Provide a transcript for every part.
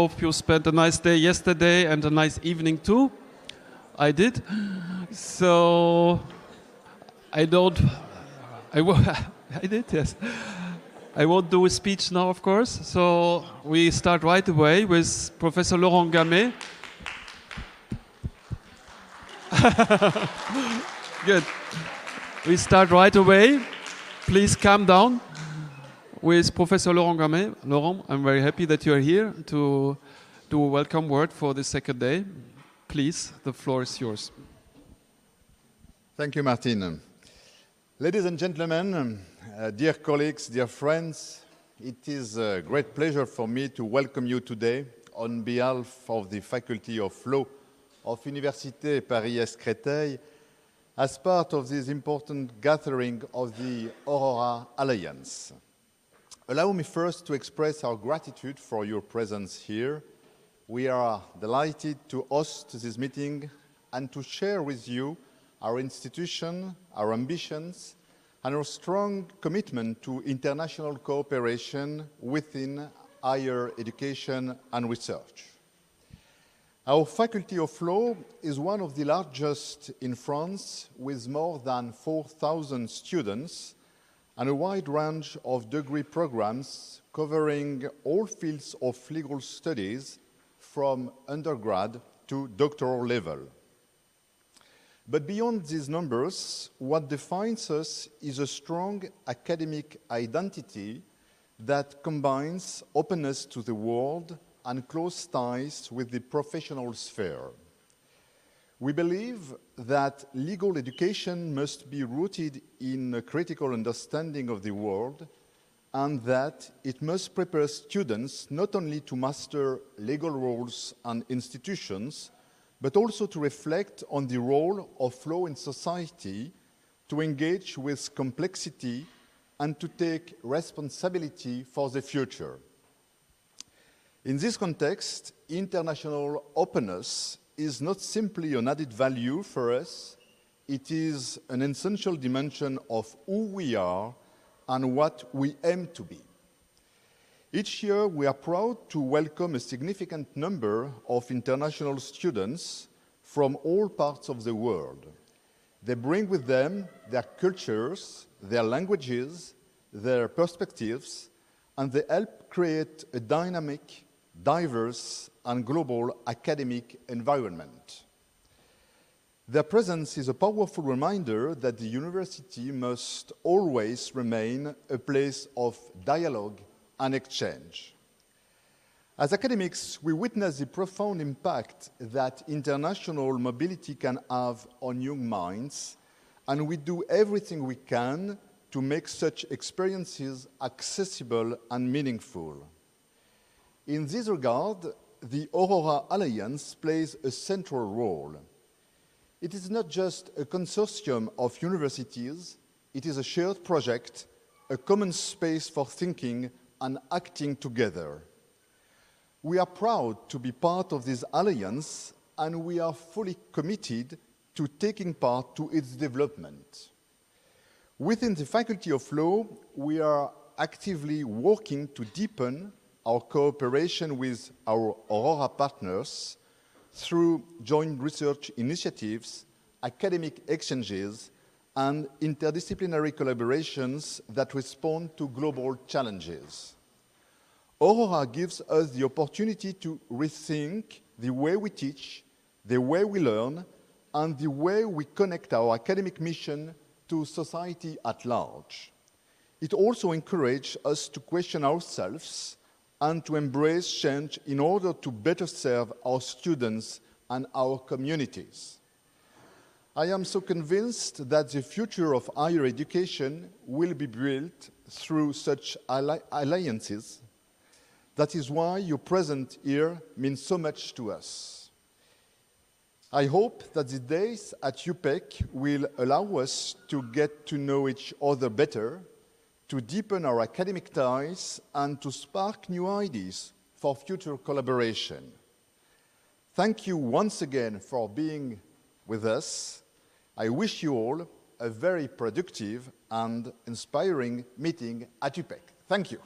hope you spent a nice day yesterday and a nice evening too. I did. So I did, yes. I won't do a speech now, of course. So we start right away with Professor Laurent Gamet. Good. We start right away. Please calm down with Professor Laurent Gamet. Laurent, I'm very happy that you're here to do a welcome word for the second day. Please, the floor is yours. Thank you, Martin. Ladies and gentlemen, dear colleagues, dear friends, it is a great pleasure for me to welcome you today on behalf of the Faculty of Law of Université Paris-Est Créteil as part of this important gathering of the Aurora Alliance. Allow me first to express our gratitude for your presence here. We are delighted to host this meeting and to share with you our institution, our ambitions, and our strong commitment to international cooperation within higher education and research. Our Faculty of Law is one of the largest in France, with more than 4,000 students and a wide range of degree programs covering all fields of legal studies from undergrad to doctoral level. But beyond these numbers, what defines us is a strong academic identity that combines openness to the world and close ties with the professional sphere. We believe that legal education must be rooted in a critical understanding of the world and that it must prepare students not only to master legal rules and institutions, but also to reflect on the role of law in society, to engage with complexity, and to take responsibility for the future. In this context, international openness is not simply an added value for us, it is an essential dimension of who we are and what we aim to be. Each year, we are proud to welcome a significant number of international students from all parts of the world. They bring with them their cultures, their languages, their perspectives, and they help create a dynamic, diverse, and global academic environment. Their presence is a powerful reminder that the university must always remain a place of dialogue and exchange. As academics, we witness the profound impact that international mobility can have on young minds, and we do everything we can to make such experiences accessible and meaningful. In this regard, the Aurora Alliance plays a central role. It is not just a consortium of universities, it is a shared project, a common space for thinking and acting together. We are proud to be part of this alliance, and we are fully committed to taking part to its development. Within the Faculty of Law, we are actively working to deepen our cooperation with our Aurora partners through joint research initiatives, academic exchanges, and interdisciplinary collaborations that respond to global challenges. Aurora gives us the opportunity to rethink the way we teach, the way we learn, and the way we connect our academic mission to society at large. It also encourages us to question ourselves and to embrace change in order to better serve our students and our communities. I am so convinced that the future of higher education will be built through such alliances. That is why your presence here means so much to us. I hope that the days at UPEC will allow us to get to know each other better, to deepen our academic ties, and to spark new ideas for future collaboration. Thank you once again for being with us. I wish you all a very productive and inspiring meeting at UPEC. Thank you.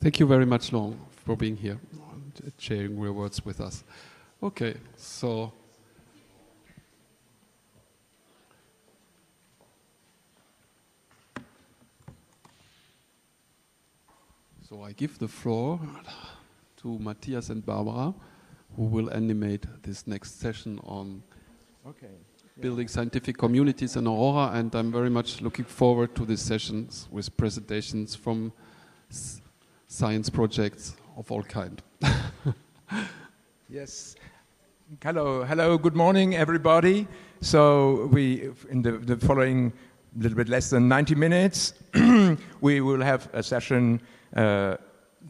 Thank you very much, Laurent, for being here and sharing your words with us. Okay, so I give the floor to Matthias and Barbara, who will animate this next session on building scientific communities in Aurora, and I'm very much looking forward to these sessions with presentations from science projects of all kind. Yes. Hello, good morning, everybody. So in the following little bit less than 90 minutes, we will have a session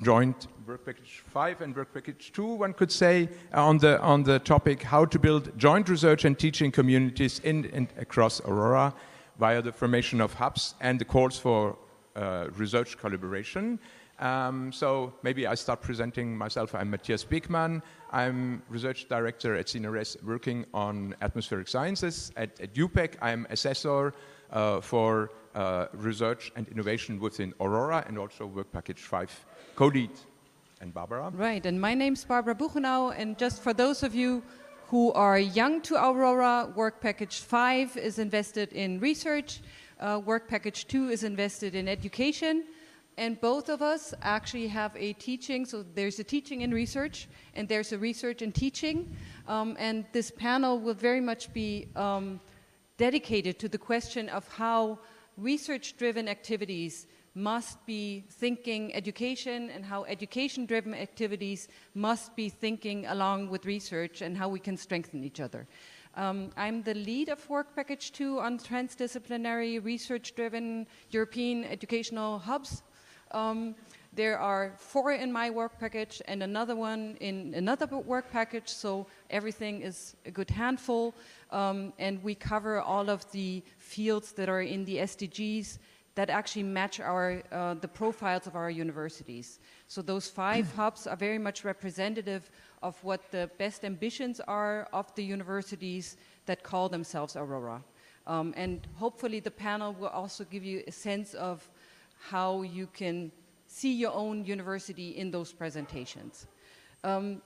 joint work package 5 and work package 2, one could say, on the topic how to build joint research and teaching communities in and across Aurora via the formation of hubs and the calls for research collaboration. So maybe I start presenting myself. I'm Matthias Beekman. I'm research director at CNRS working on atmospheric sciences. At UPEC, I'm assessor for research and innovation within Aurora and also work package 5 co-lead. And Barbara? Right, and my name's Barbara Buchenau, and just for those of you who are young to Aurora, work package 5 is invested in research, work package 2 is invested in education, and both of us actually have a teaching, so there's a teaching in research, and there's a research in teaching, and this panel will very much be dedicated to the question of how research-driven activities must be thinking education and how education-driven activities must be thinking along with research and how we can strengthen each other. I'm the lead of Work Package 2 on transdisciplinary research-driven European educational hubs. There are 4 in my work package and another one in another work package, so everything is a good handful. And we cover all of the fields that are in the SDGs that actually match the profiles of our universities. So those 5 hubs are very much representative of what the best ambitions are of the universities that call themselves Aurora. And hopefully the panel will also give you a sense of how you can see your own university in those presentations.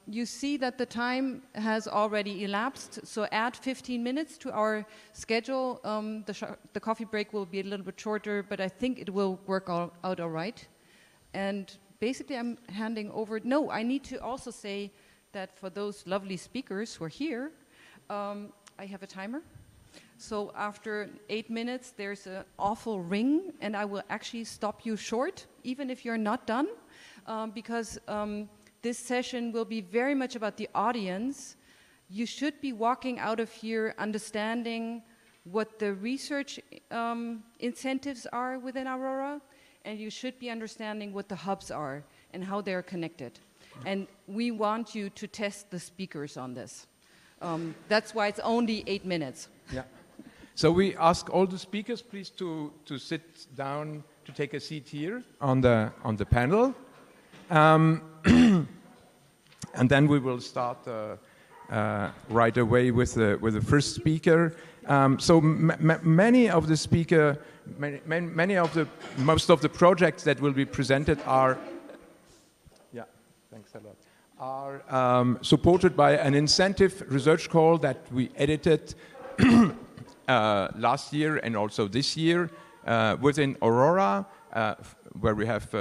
You see that the time has already elapsed, so add 15 minutes to our schedule. The coffee break will be a little bit shorter, but I think it will work out all right. And basically I'm handing over. No, I need to also say that for those lovely speakers who are here, I have a timer. So after 8 minutes, there's an awful ring, and I will actually stop you short, even if you're not done, because this session will be very much about the audience. You should be walking out of here understanding what the research incentives are within Aurora, and you should be understanding what the hubs are and how they're connected. And we want you to test the speakers on this. That's why it's only 8 minutes. Yeah. So we ask all the speakers, please, to sit down, to take a seat here on the panel. And then we will start right away with the first speaker. So many of the speaker, most of the projects that will be presented are, yeah, thanks a lot, are supported by an incentive research call that we edited last year and also this year within Aurora, where we have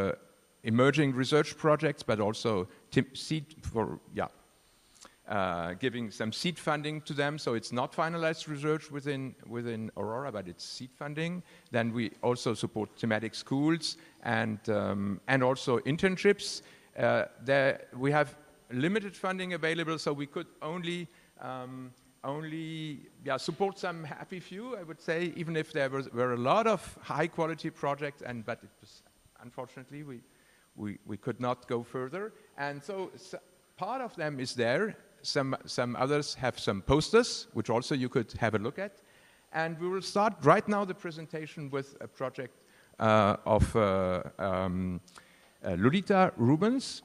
emerging research projects, but also seed for giving some seed funding to them. So it's not finalized research within Aurora, but it's seed funding. Then we also support thematic schools and also internships. There we have limited funding available, so we could only support some happy few, I would say, even if there were a lot of high quality projects, but it was, unfortunately we could not go further. And so part of them is there. Some others have some posters, which also you could have a look at. And we will start right now the presentation with a project of Lolita Rubens.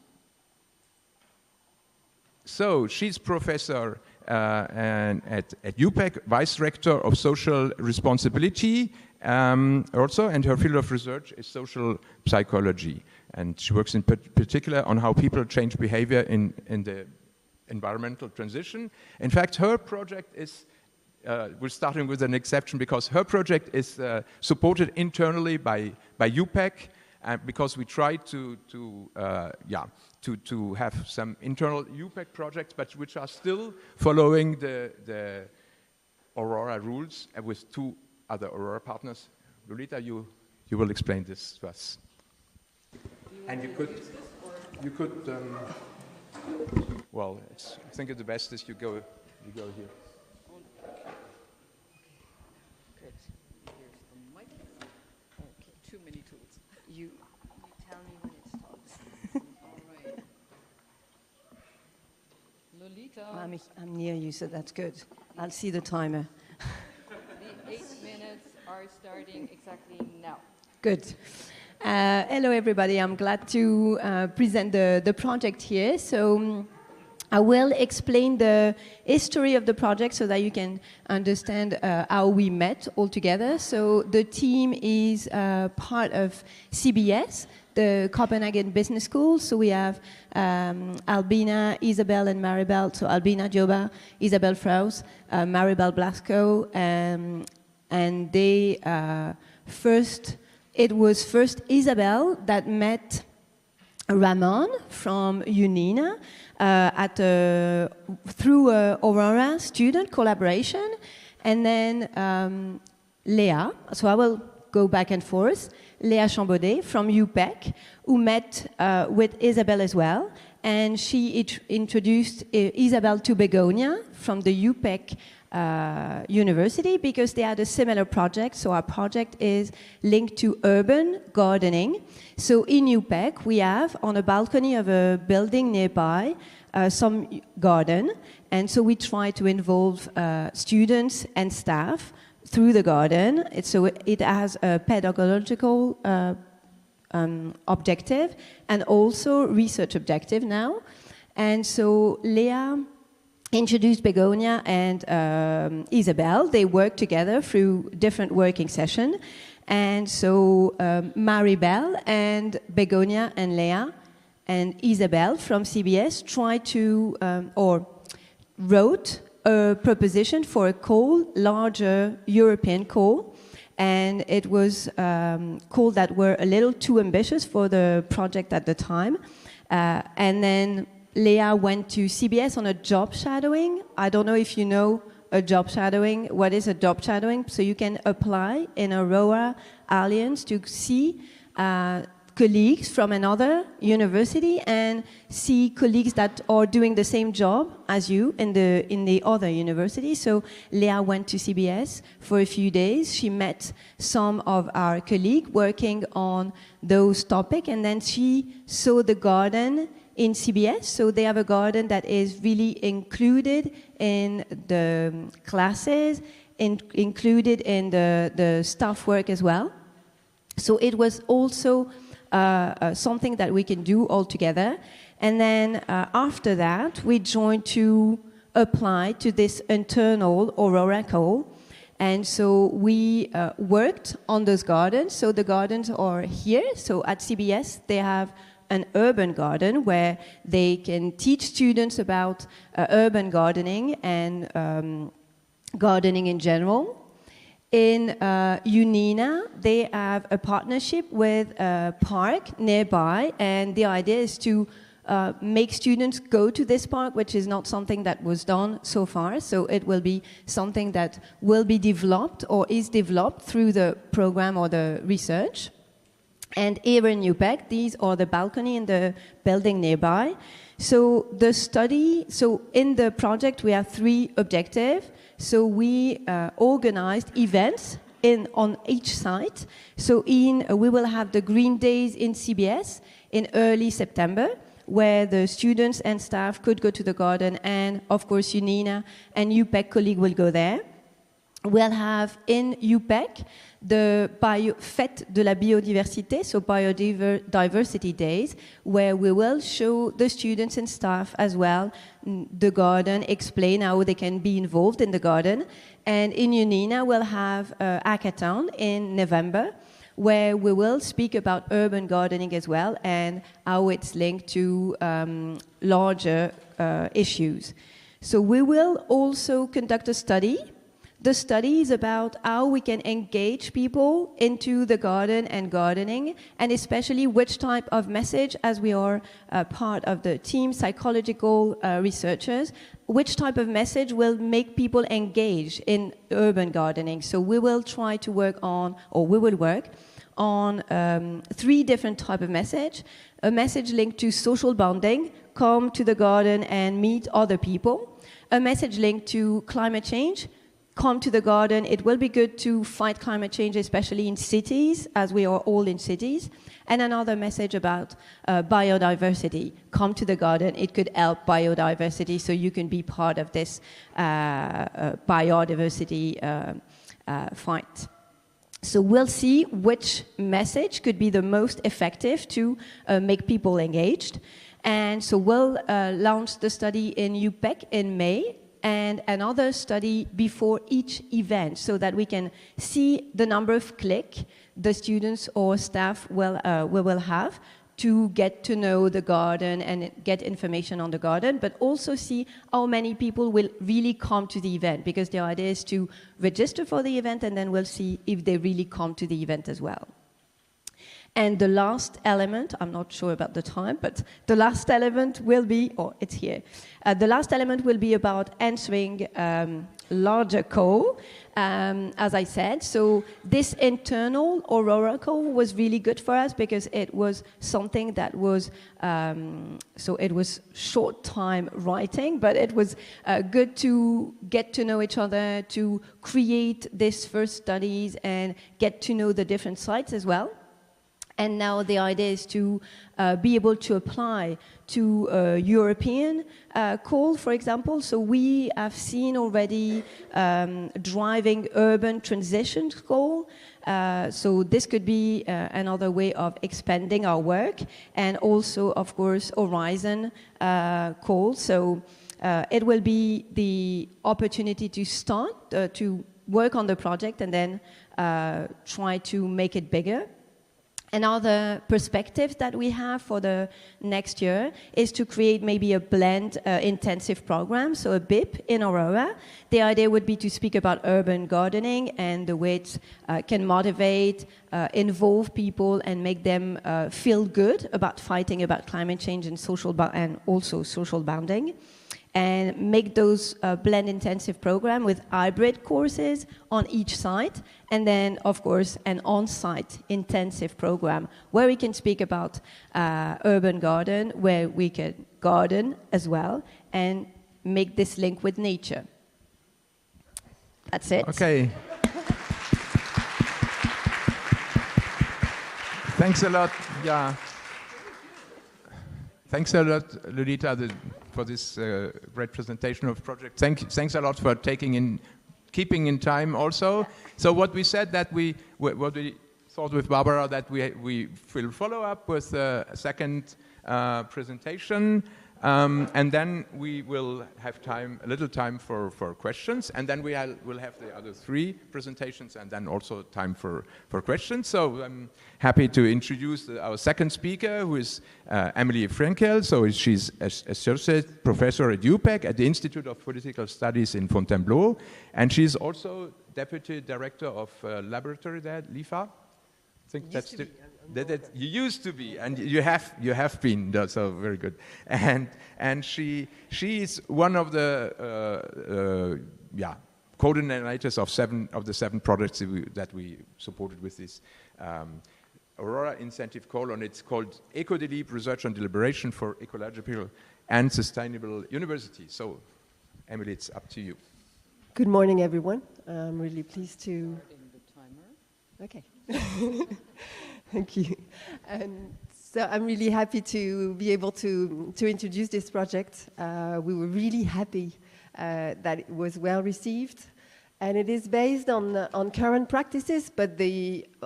So she's professor at UPEC, vice rector of social responsibility also, and her field of research is social psychology. And she works in particular on how people change behavior in the environmental transition. In fact, her project is, we're starting with an exception because her project is supported internally by UPEC, because we try to have some internal UPEC projects, but which are still following the Aurora rules with two other Aurora partners. Lolita, you will explain this to us. And you could, well, I think the best is you go here. Good. Here's the microphone. Okay, too many tools. You tell me when it stops. All right. Lolita. I'm near you, so that's good. I'll see the timer. The 8 minutes are starting exactly now. Good. Hello, everybody. I'm glad to present the project here. So I will explain the history of the project so that you can understand how we met all together. So the team is part of CBS, the Copenhagen Business School. So we have Albina, Isabel, and Maribel. So Albina Joba, Isabel Fraus, Maribel Blasco, and they it was first Isabel that met Ramon from UNINA through Aurora student collaboration, and then Léa, so I will go back and forth, Léa Chambaudet from UPEC, who met with Isabel as well, and she introduced Isabel to Begonia from the UPEC University because they had a similar project. So our project is linked to urban gardening. So in UPEC, we have on a balcony of a building nearby some garden, and so we try to involve students and staff through the garden. So it has a pedagogical objective and also research objective now. And so Léa introduced Begonia and Isabel. They worked together through different working sessions. And so Maribel and Begonia and Léa and Isabel from CBS tried to, or wrote a proposition for a call, larger European call. And it was calls that were a little too ambitious for the project at the time. And then Léa went to CBS on a job shadowing. I don't know if you know a job shadowing. What is a job shadowing? So you can apply in Aurora Alliance to see colleagues from another university and see colleagues that are doing the same job as you in the other university. So Léa went to CBS for a few days. She met some of our colleagues working on those topics, and then she saw the garden in CBS. So they have a garden that is really included in the classes, included in the staff work as well. So it was also something that we can do all together. And then after that, we joined to apply to this internal Aurora call. And so we worked on those gardens. So the gardens are here. So at CBS, they have an urban garden where they can teach students about urban gardening and gardening in general. In UNINA, they have a partnership with a park nearby, and the idea is to make students go to this park, which is not something that was done so far. So it will be something that will be developed or is developed through the program or the research. And here in UPEC, these are the balcony in the building nearby. So the study, so in the project, we have 3 objectives. So we organized events on each site. So we will have the Green Days in CBS in early September, where the students and staff could go to the garden, and of course UNINA and UPEC colleagues will go there. we'll have in UPEC the Fête de la Biodiversité, so Biodiversity Days, where we will show the students and staff as well the garden, explain how they can be involved in the garden. And in UNINA, we'll have Hackathon in November, where we will speak about urban gardening as well and how it's linked to larger issues. So we will also conduct a study. The study is about how we can engage people into the garden and gardening, and especially which type of message, as we are part of the team psychological researchers, which type of message will make people engage in urban gardening. So we will try to work on, or we will work on 3 different types of message. A message linked to social bonding, come to the garden and meet other people. A message linked to climate change, come to the garden. It will be good to fight climate change, especially in cities, as we are all in cities. And another message about biodiversity. Come to the garden. It could help biodiversity, so you can be part of this biodiversity fight. So we'll see which message could be the most effective to make people engaged. And so we'll launch the study in UPEC in May, and another study before each event, so that we can see the number of clicks the students or staff we will have to get to know the garden and get information on the garden, but also see how many people will really come to the event, because the idea is to register for the event, and then we'll see if they really come to the event as well. And the last element, I'm not sure about the time, but the last element will be, it's here. The last element will be about answering larger call, as I said. So this internal Aurora call was really good for us, because it was something that was, so it was short time writing, but it was good to get to know each other, to create these first studies and get to know the different sites as well. And now the idea is to be able to apply to a European call, for example. So we have seen already driving urban transition call. So this could be another way of expanding our work. And also, of course, Horizon call. So it will be the opportunity to start to work on the project and then try to make it bigger. Another perspective that we have for the next year is to create maybe a blend intensive program, so a BIP in Aurora. The idea would be to speak about urban gardening and the way it can motivate, involve people and make them feel good about fighting about climate change and also social bonding. And make those blend intensive program with hybrid courses on each site, and then of course an on-site intensive program where we can speak about urban garden, where we can garden as well and make this link with nature. That's it. Okay. Thanks a lot. Yeah. Thanks a lot, Lolita, for this great presentation of project. Thanks a lot for keeping in time also. So what we said that what we thought with Barbara that we will follow up with a second presentation, and then we will have a little time for questions, and then we'll have the other 3 presentations, and then also time for questions. So I'm happy to introduce our second speaker, who is Emily Frenkel. So she's associate professor at UPEC at the Institute of Political Studies in Fontainebleau, and she's also deputy director of laboratory there, LIFA. I think that's that you used to be, and you have been, so very good. And she is one of the coordinators of the 7 projects that we supported with this Aurora incentive call, and it's called Eco-Delib Research and Deliberation for Ecological and Sustainable University. So, Emily, it's up to you. Good morning, everyone. I'm really pleased to. Okay. Thank you. And so I'm really happy to be able to introduce this project. We were really happy that it was well received. And it is based on current practices, but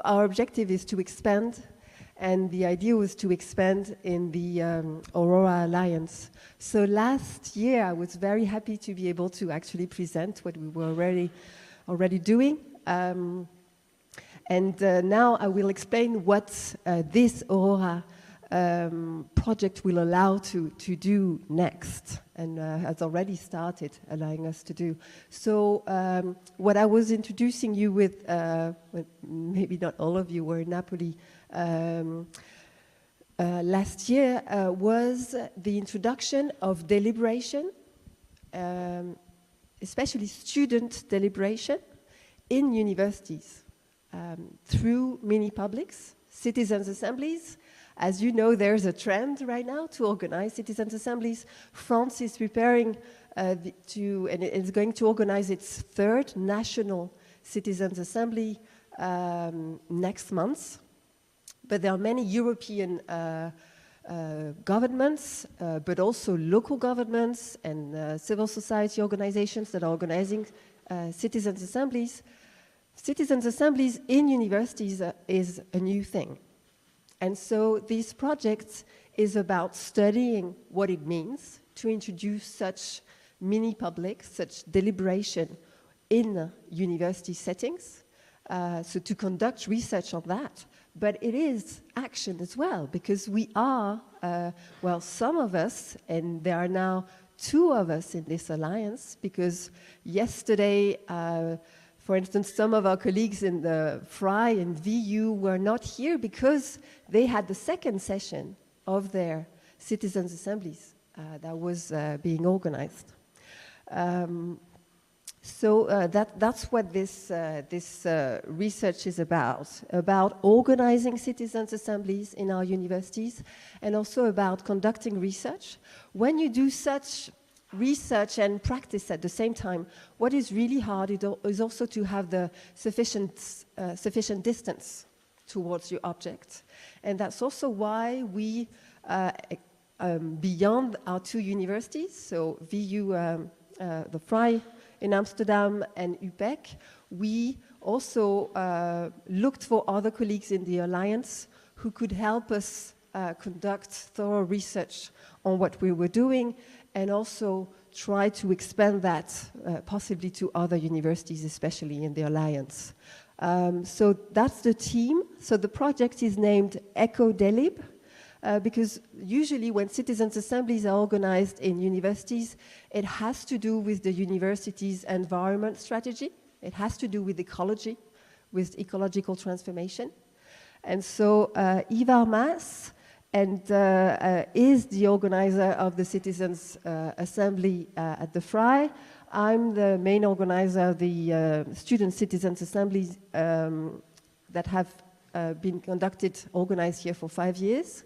our objective is to expand, and the idea was to expand in the Aurora Alliance. So last year, I was very happy to be able to actually present what we were already doing. And now I will explain what this Aurora project will allow to do next, and has already started allowing us to do. So what I was introducing you with, maybe not all of you were in Napoli last year, was the introduction of deliberation, especially student deliberation in universities, through mini-publics, citizens' assemblies. As you know, there's a trend right now to organize citizens' assemblies. France is preparing and is going to organize its third national citizens' assembly next month. But there are many European governments, but also local governments and civil society organizations that are organizing citizens' assemblies. Citizens' assemblies in universities is a new thing. And so this project is about studying what it means to introduce such mini-public, such deliberation in university settings, so to conduct research on that. But it is action as well, because we are, well, some of us, and there are now 2 of us in this alliance, because yesterday, for instance, some of our colleagues in the FRI and VU were not here because they had the second session of their citizens' assemblies that was being organized. So that's what this research is about organizing citizens' assemblies in our universities, and also about conducting research. When you do such research and practice at the same time, what is really hard is also to have the sufficient distance towards your object. And that's also why we, beyond our 2 universities, so VU, the FRI in Amsterdam and UPEC, we also looked for other colleagues in the Alliance who could help us conduct thorough research on what we were doing, and also try to expand that possibly to other universities, especially in the Alliance. So that's the team. So the project is named EcoDelib, because usually when citizens' assemblies are organized in universities, it has to do with the university's environment strategy. It has to do with ecology, with ecological transformation. And so Ivar Maas is the organizer of the Citizens' Assembly at the FRI. I'm the main organizer of the student citizens' assemblies that have been organized here for 5 years.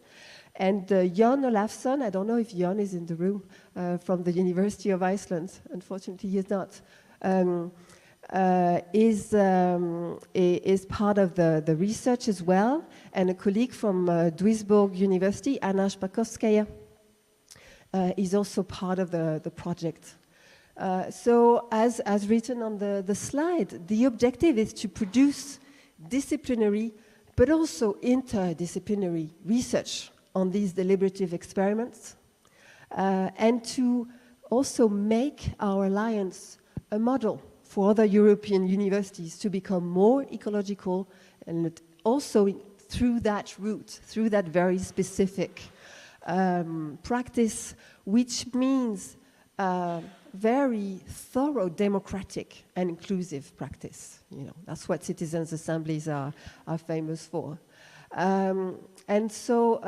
And Jon Olafsson, I don't know if Jon is in the room, from the University of Iceland. Unfortunately, he is not. Is part of the research as well, and a colleague from Duisburg University, Anna Szpakowskaja, is also part of the project. So as written on the slide, the objective is to produce disciplinary but also interdisciplinary research on these deliberative experiments, and to also make our alliance a model for other European universities to become more ecological, and also through that route, through that very specific practice, which means very thorough democratic and inclusive practice. You know, that's what citizens' assemblies are famous for. And so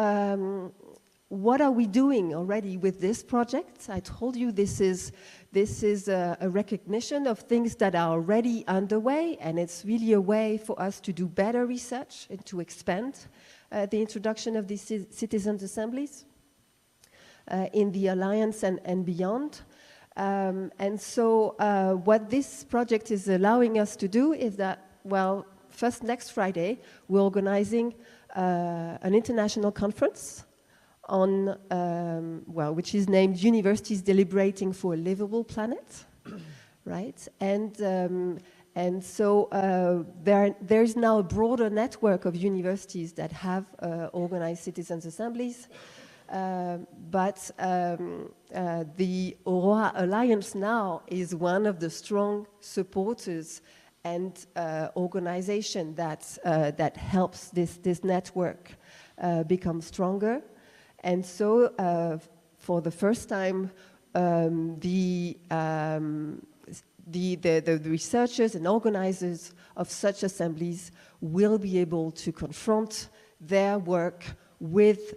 what are we doing already with this project? I told you this is a recognition of things that are already underway, and it's really a way for us to do better research and to expand the introduction of these citizens' assemblies in the Alliance and beyond. And so what this project is allowing us to do is that, well, first next Friday, we're organizing an international conference on, which is named Universities Deliberating for a Livable Planet, right? And so there's now a broader network of universities that have organized citizens' assemblies. But the Aurora Alliance now is one of the strong supporters and organization that helps this network become stronger. And so for the first time, the researchers and organizers of such assemblies will be able to confront their work with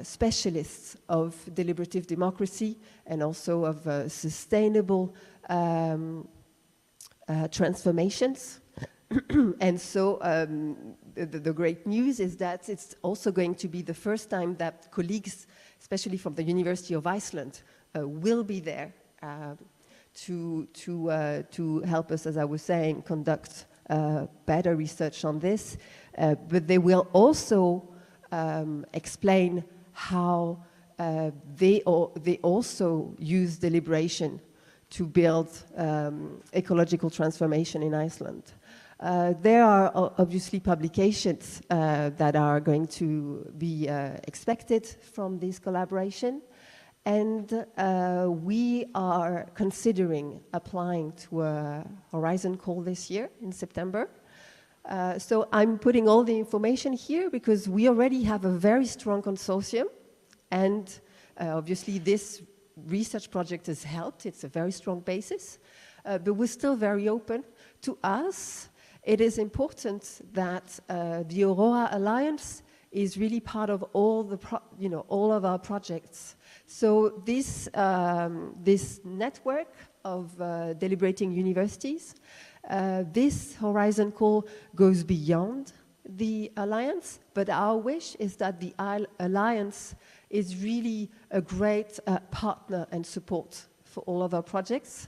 specialists of deliberative democracy and also of sustainable transformations. And so the great news is that it's also going to be the first time that colleagues, especially from the University of Iceland, will be there to help us, as I was saying, conduct better research on this. But they will also explain how they also use deliberation to build ecological transformation in Iceland. There are obviously publications that are going to be expected from this collaboration, and we are considering applying to a Horizon call this year in September. So I'm putting all the information here because we already have a very strong consortium, and obviously this research project has helped. It's a very strong basis, but we're still very open. To us, it is important that the Aurora Alliance is really part of all the all of our projects. So this network of deliberating universities, this Horizon call goes beyond the alliance, but our wish is that the alliance is really a great partner and support for all of our projects.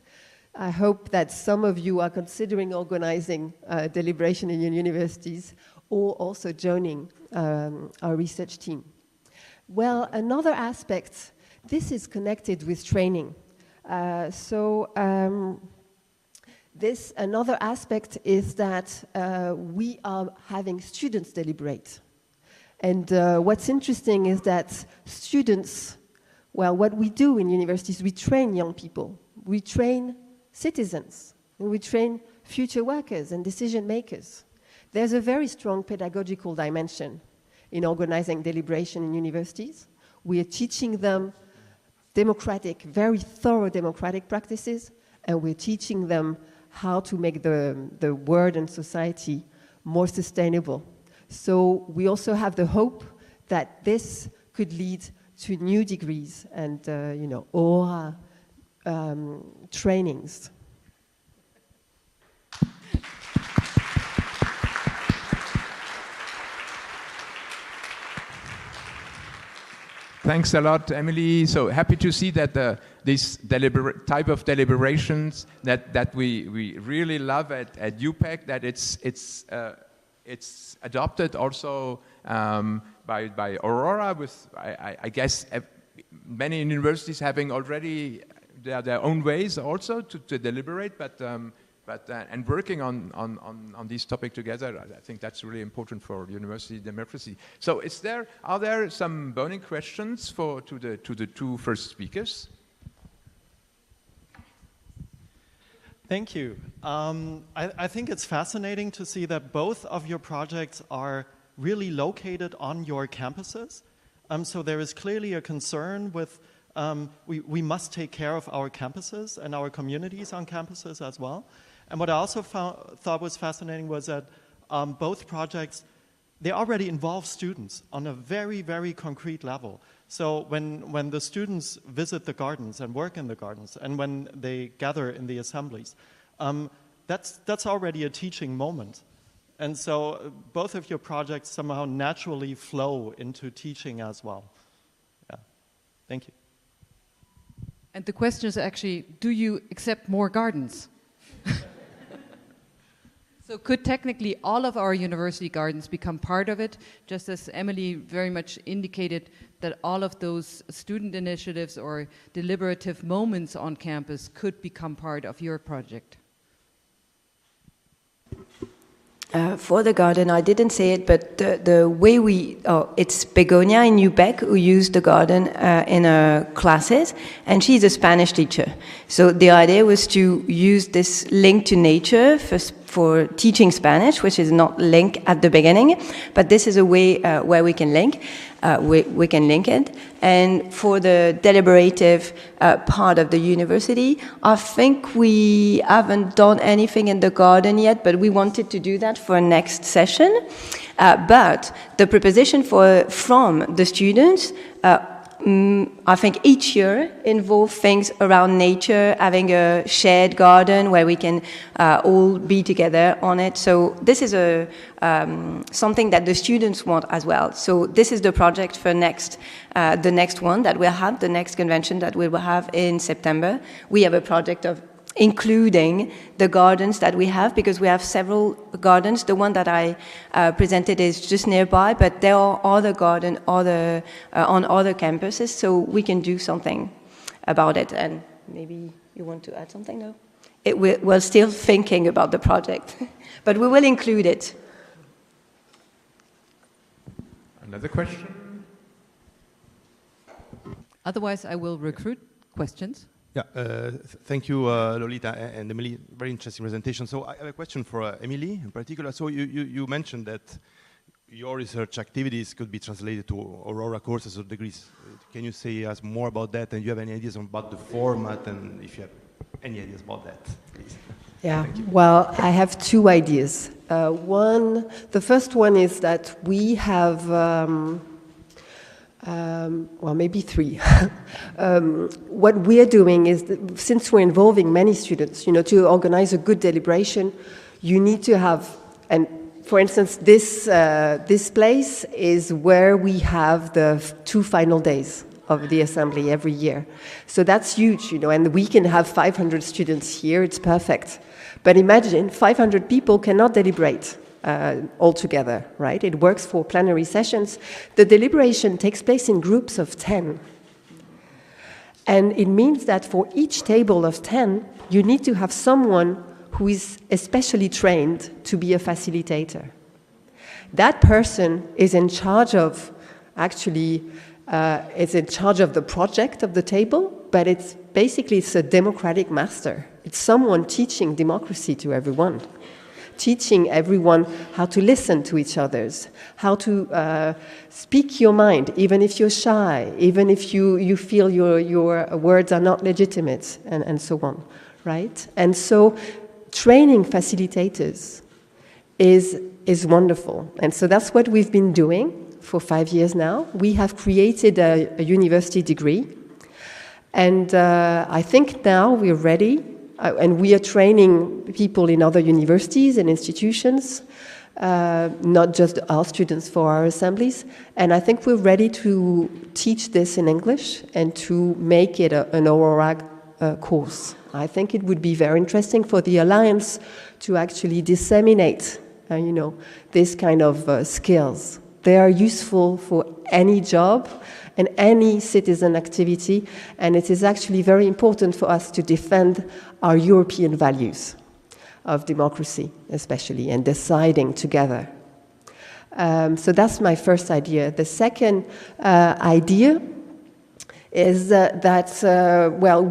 I hope that some of you are considering organizing deliberation in your universities or also joining our research team. Well, another aspect, this is connected with training. Another aspect is that we are having students deliberate. And what's interesting is that students, well, what we do in universities, we train young people, we train citizens, and we train future workers and decision makers. There's a very strong pedagogical dimension in organizing deliberation in universities. We are teaching them democratic, very thorough democratic practices, and we're teaching them how to make the world and society more sustainable. So we also have the hope that this could lead to new degrees and, Aurora trainings. Thanks a lot, Emily. So happy to see that this type of deliberations that we really love at UPEC, that it's adopted also by Aurora, with I guess many universities having already their own ways also to deliberate, but and working on this topic together. I think that's really important for university democracy. So are there some burning questions to the two first speakers? Thank you. I think it's fascinating to see that both of your projects are really located on your campuses. So there is clearly a concern with we must take care of our campuses and our communities on campuses as well. And what I also thought was fascinating was that both projects, they already involve students on a very, very concrete level. So when the students visit the gardens and work in the gardens, and when they gather in the assemblies, that's already a teaching moment. And so both of your projects somehow naturally flow into teaching as well. Yeah, thank you. And the question is actually, do you accept more gardens? So could technically all of our university gardens become part of it, just as Emily very much indicated that all of those student initiatives or deliberative moments on campus could become part of your project? For the garden, I didn't say it, but the way it's Begonia in UPEC who used the garden in her classes, and she's a Spanish teacher. So the idea was to use this link to nature for teaching Spanish, which is not linked at the beginning, but this is a way where we can link. We can link it. And for the deliberative part of the university, I think we haven't done anything in the garden yet, but we wanted to do that for next session. But the proposition from the students, I think each year involve things around nature, having a shared garden where we can all be together on it. So this is something that the students want as well. So this is the project for the next one that we'll have, the next convention that we will have in September. We have a project of including the gardens that we have, because we have several gardens. The one that I presented is just nearby, but there are other gardens on other campuses, so we can do something about it. And maybe you want to add something, no? We're still thinking about the project, but we will include it. Another question? Otherwise, I will recruit questions. Yeah, thank you, Lolita and Emily. Very interesting presentation. So I have a question for Emily in particular. So you mentioned that your research activities could be translated to Aurora courses or degrees. Can you say us more about that? And do you have any ideas about the format? And if you have any ideas about that, please. Yeah, well, I have two ideas. The first one is that we have, well, maybe three. What we're doing is, that since we're involving many students, to organize a good deliberation, you need to have, and for instance, this place is where we have the 2 final days of the assembly every year. So that's huge, and we can have 500 students here, it's perfect. But imagine 500 people cannot deliberate all together, right? It works for plenary sessions. The deliberation takes place in groups of 10. And it means that for each table of 10, you need to have someone who is especially trained to be a facilitator. That person is in charge of, is in charge of the project of the table, but it's a democratic master. It's someone teaching democracy to everyone, teaching everyone how to listen to each other's, how to speak your mind, even if you're shy, even if you feel your words are not legitimate, and so on, right? And so training facilitators is wonderful. And so that's what we've been doing for 5 years now. We have created a university degree. And I think now we're ready, and we are training people in other universities and institutions, not just our students for our assemblies. And I think we're ready to teach this in English and to make it an Aurora course. I think it would be very interesting for the Alliance to actually disseminate, this kind of skills. They are useful for any job and any citizen activity, and it is actually very important for us to defend our European values of democracy, especially, and deciding together. So that's my first idea. The second idea is what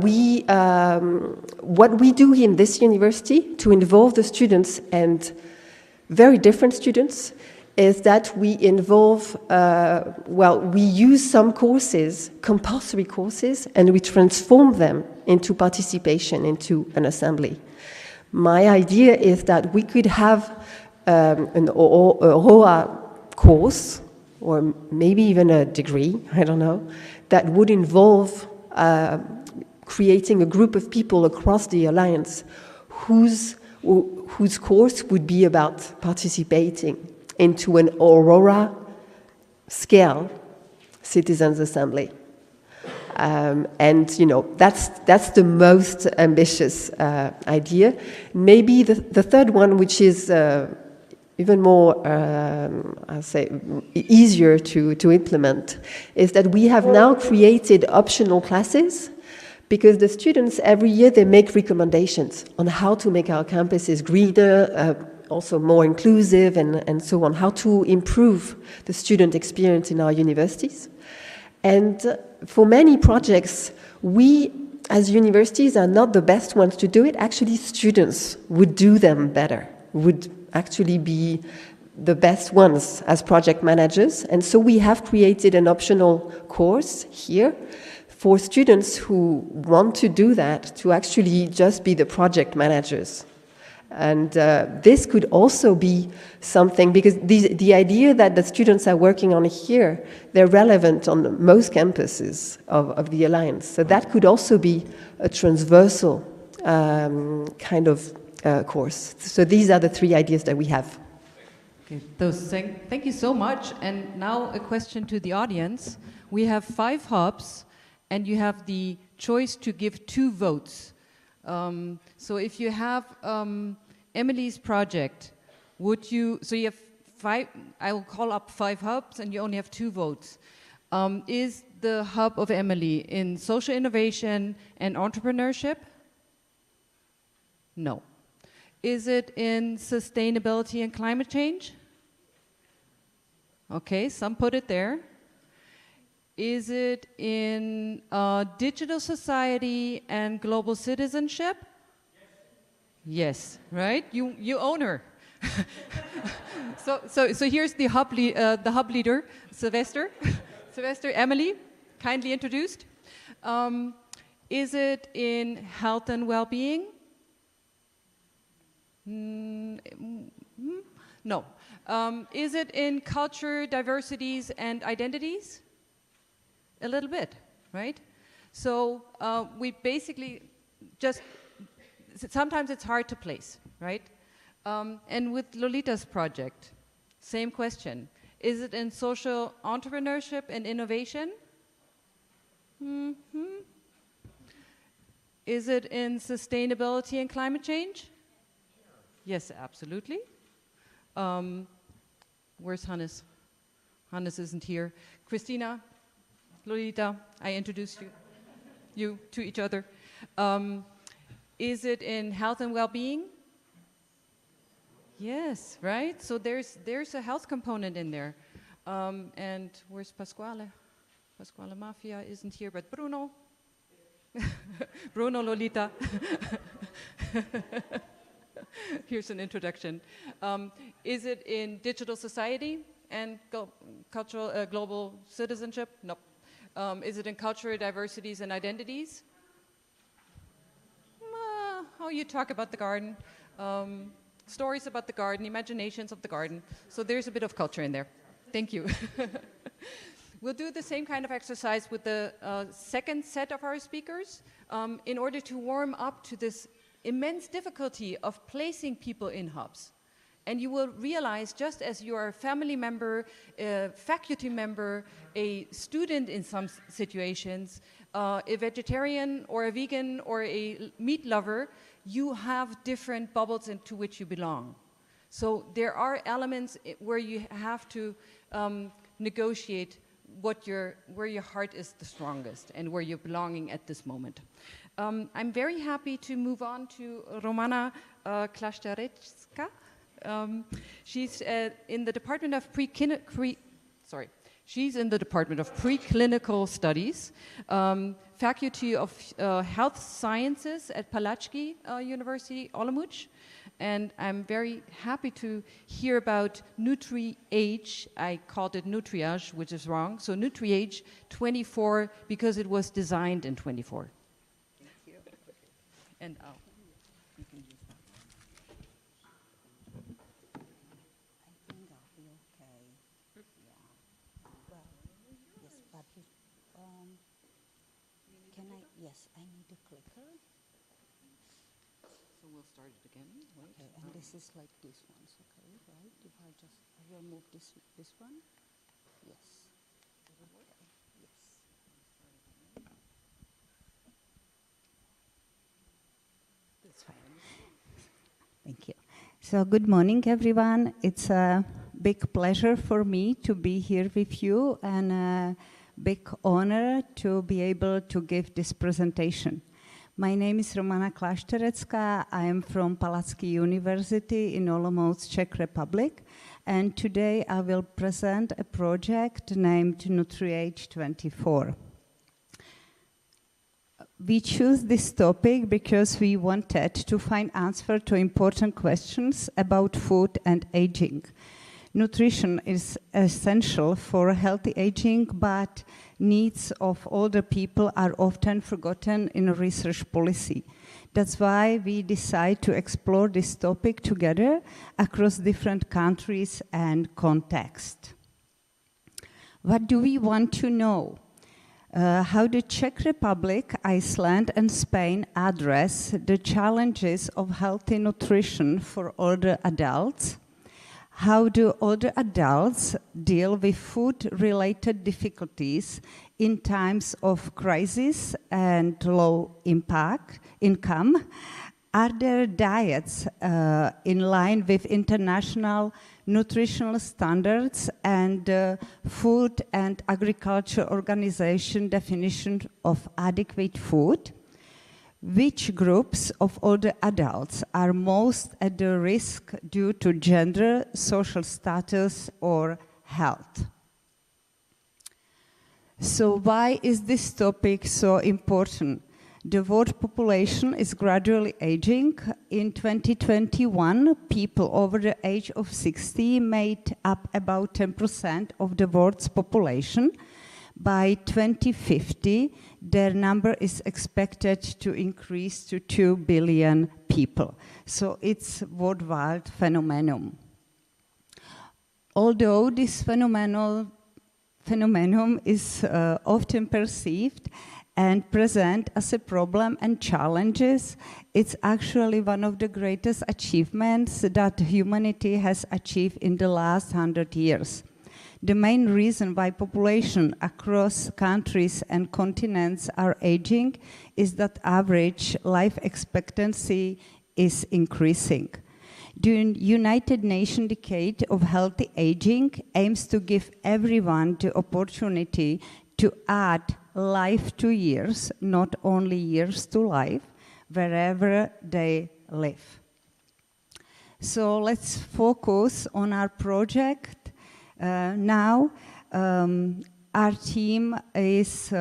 we do in this university to involve the students, and very different students, is that we involve, we use some courses, compulsory courses, and we transform them into participation, into an assembly. My idea is that we could have an Aurora course, or maybe even a degree, I don't know, that would involve creating a group of people across the Alliance whose course would be about participating into an Aurora scale citizens' assembly. And you know, that's the most ambitious idea. Maybe the third one, which is even more, I'll say, easier to implement, is that we have now created optional classes, because the students every year they make recommendations on how to make our campuses greener, also more inclusive, and so on, how to improve the student experience in our universities. And for many projects, we as universities are not the best ones to do it. Actually, students would do them better, would actually be the best ones as project managers. And so we have created an optional course here for students who want to do that, to actually just be the project managers. And this could also be something, because the idea that the students are working on here, they're relevant on most campuses of the Alliance. So that could also be a transversal kind of course. So these are the three ideas that we have. Okay, thank you so much. And now a question to the audience. We have 5 hubs, and you have the choice to give 2 votes. So if you have Emily's project, would you, so you have 5, I will call up 5 hubs and you only have 2 votes. Is the hub of Emily in social innovation and entrepreneurship? No. Is it in sustainability and climate change? Okay, some put it there. Is it in digital society and global citizenship? Yes, right? You own her. so here's the hub leader, Sylvester. Sylvester, Emily, kindly introduced. Is it in health and well-being? No. Is it in culture, diversities, and identities? A little bit, right? So we basically just, sometimes it's hard to place, right? And with Lolita's project, same question. Is it in social entrepreneurship and innovation? Is it in sustainability and climate change? Yes, absolutely. Where's Hannes? Hannes isn't here. Christina, Lolita, I introduced you to each other. Is it in health and well-being? Yes, right? So there's a health component in there. And where's Pasquale? Pasquale Mafia isn't here, but Bruno. Bruno, Lolita. Here's an introduction. Is it in digital society and cultural global citizenship? No. Is it in cultural diversities and identities? How you talk about the garden, stories about the garden, imaginations of the garden. So there's a bit of culture in there. Thank you. We'll do the same kind of exercise with the second set of our speakers in order to warm up to this immense difficulty of placing people in hubs. And you will realize, just as you are a family member, a faculty member, a student in some situations, a vegetarian or a vegan or a meat lover, you have different bubbles into which you belong. So there are elements where you have to negotiate where your heart is the strongest and where you're belonging at this moment. I'm very happy to move on to Romana Klaszczarewska. She's in the Department of Preclinical Studies, Faculty of Health Sciences at Palacký University, Olomouc. And I'm very happy to hear about Nutriage. I called it Nutriage, which is wrong. So Nutriage 24, because it was designed in 24. Thank you. And you can use that. I think I'll be okay. Yeah. Well, yes, but can I? Yes, I need a clicker. So we'll start it again. Right? Okay, and this is like this one's okay, right? If I will move this one. Yes. Okay. Yes. It's fine. Thank you. So good morning, everyone. It's a big pleasure for me to be here with you and a big honor to be able to give this presentation. My name is Romana Klášterecká. I am from Palacký University in Olomouc, Czech Republic. And today I will present a project named Nutriage 24. We choose this topic because we wanted to find answer to important questions about food and aging. Nutrition is essential for healthy aging, but needs of older people are often forgotten in research policy. That's why we decide to explore this topic together across different countries and contexts. What do we want to know? How the Czech Republic, Iceland, and Spain address the challenges of healthy nutrition for older adults. How do older adults deal with food-related difficulties in times of crisis and low income? Are their diets in line with international nutritional standards and Food and Agriculture Organization definition of adequate food? Which groups of older adults are most at the risk due to gender, social status, or health? So why is this topic so important? The world population is gradually aging. In 2021, people over the age of 60 made up about 10% of the world's population. By 2050, their number is expected to increase to 2 billion people. So it's a worldwide phenomenon. Although this phenomenon is often perceived and present as a problem and challenges, it's actually one of the greatest achievements that humanity has achieved in the last 100 years. The main reason why population across countries and continents are aging is that average life expectancy is increasing. The United Nations Decade of Healthy Aging aims to give everyone the opportunity to add life to years, not only years to life, wherever they live. So let's focus on our project. Now, our team is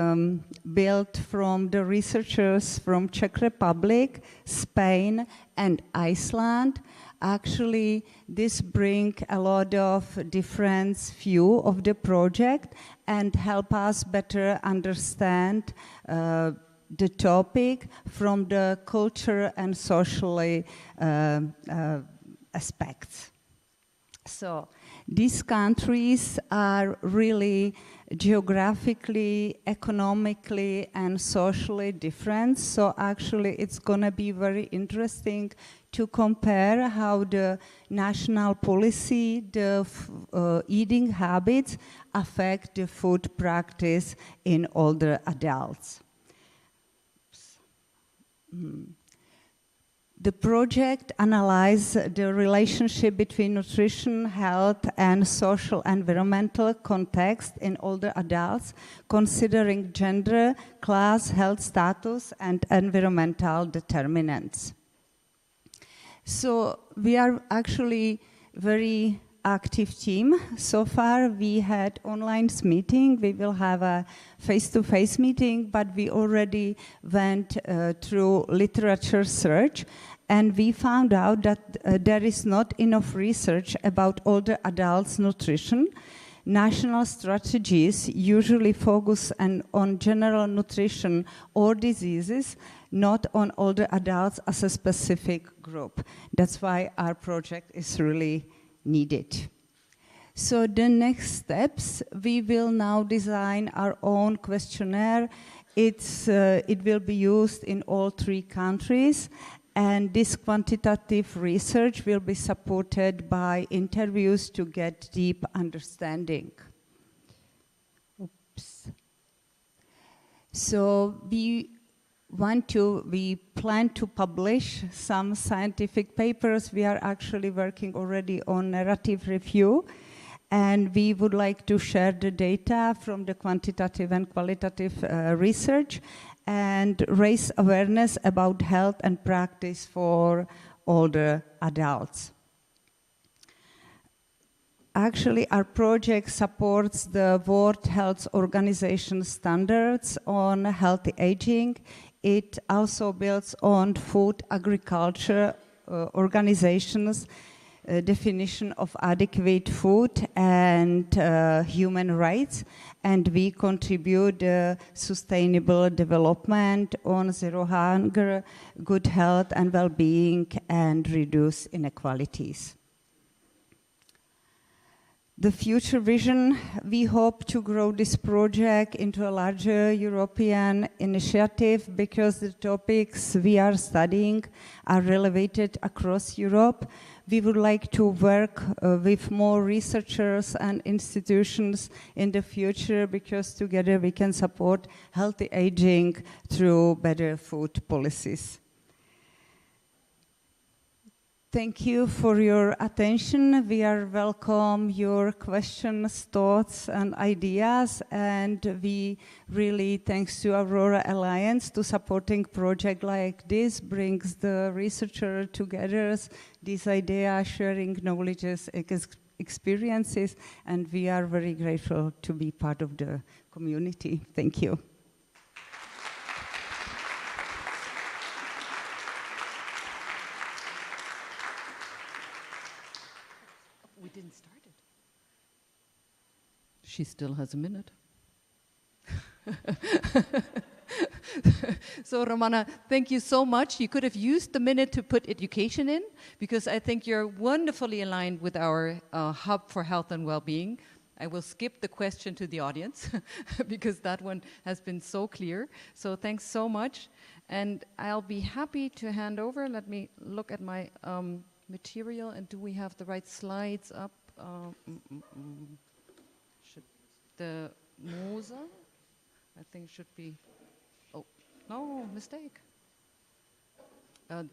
built from the researchers from Czech Republic, Spain, and Iceland. Actually, this brings a lot of different view of the project and help us better understand the topic from the culture and socially aspects. So these countries are really geographically, economically, and socially different. So actually, it's going to be very interesting to compare how the national policy, the eating habits affect the food practice in older adults. The project analyzes the relationship between nutrition, health, and social environmental context in older adults, considering gender, class, health status, and environmental determinants. So we are actually very active team. So far we had online meeting. We will have a face-to-face meeting, but we already went through literature search, and we found out that there is not enough research about older adults' nutrition. National strategies usually focus on general nutrition or diseases, not on older adults as a specific group. That's why our project is really needed. So the next steps, we will now design our own questionnaire. It will be used in all 3 countries, and this quantitative research will be supported by interviews to get deep understanding. Oops. So we we plan to publish some scientific papers. We are actually working already on narrative review, and we would like to share the data from the quantitative and qualitative research and raise awareness about health and practice for older adults. Actually, our project supports the World Health Organization standards on healthy aging. It also builds on food agriculture organizations' definition of adequate food and human rights, and we contribute sustainable development on zero hunger, good health and well-being, and reduce inequalities. The future vision, we hope to grow this project into a larger European initiative because the topics we are studying are relevant across Europe. We would like to work with more researchers and institutions in the future because together we can support healthy aging through better food policies. Thank you for your attention. We are welcome your questions, thoughts, and ideas. And we really, thanks to Aurora Alliance, to supporting project like this, brings the researcher together, this idea, sharing knowledges, experiences, and we are very grateful to be part of the community. Thank you. We didn't start it. She still has a minute. So Romana, thank you so much. You could have used the minute to put education in, because I think you're wonderfully aligned with our Hub for Health and Wellbeing. I will skip the question to the audience because that one has been so clear. So thanks so much. And I'll be happy to hand over. Let me look at my material, and do we have the right slides up? Should the Moser? I think should be, oh, no, mistake. Moser.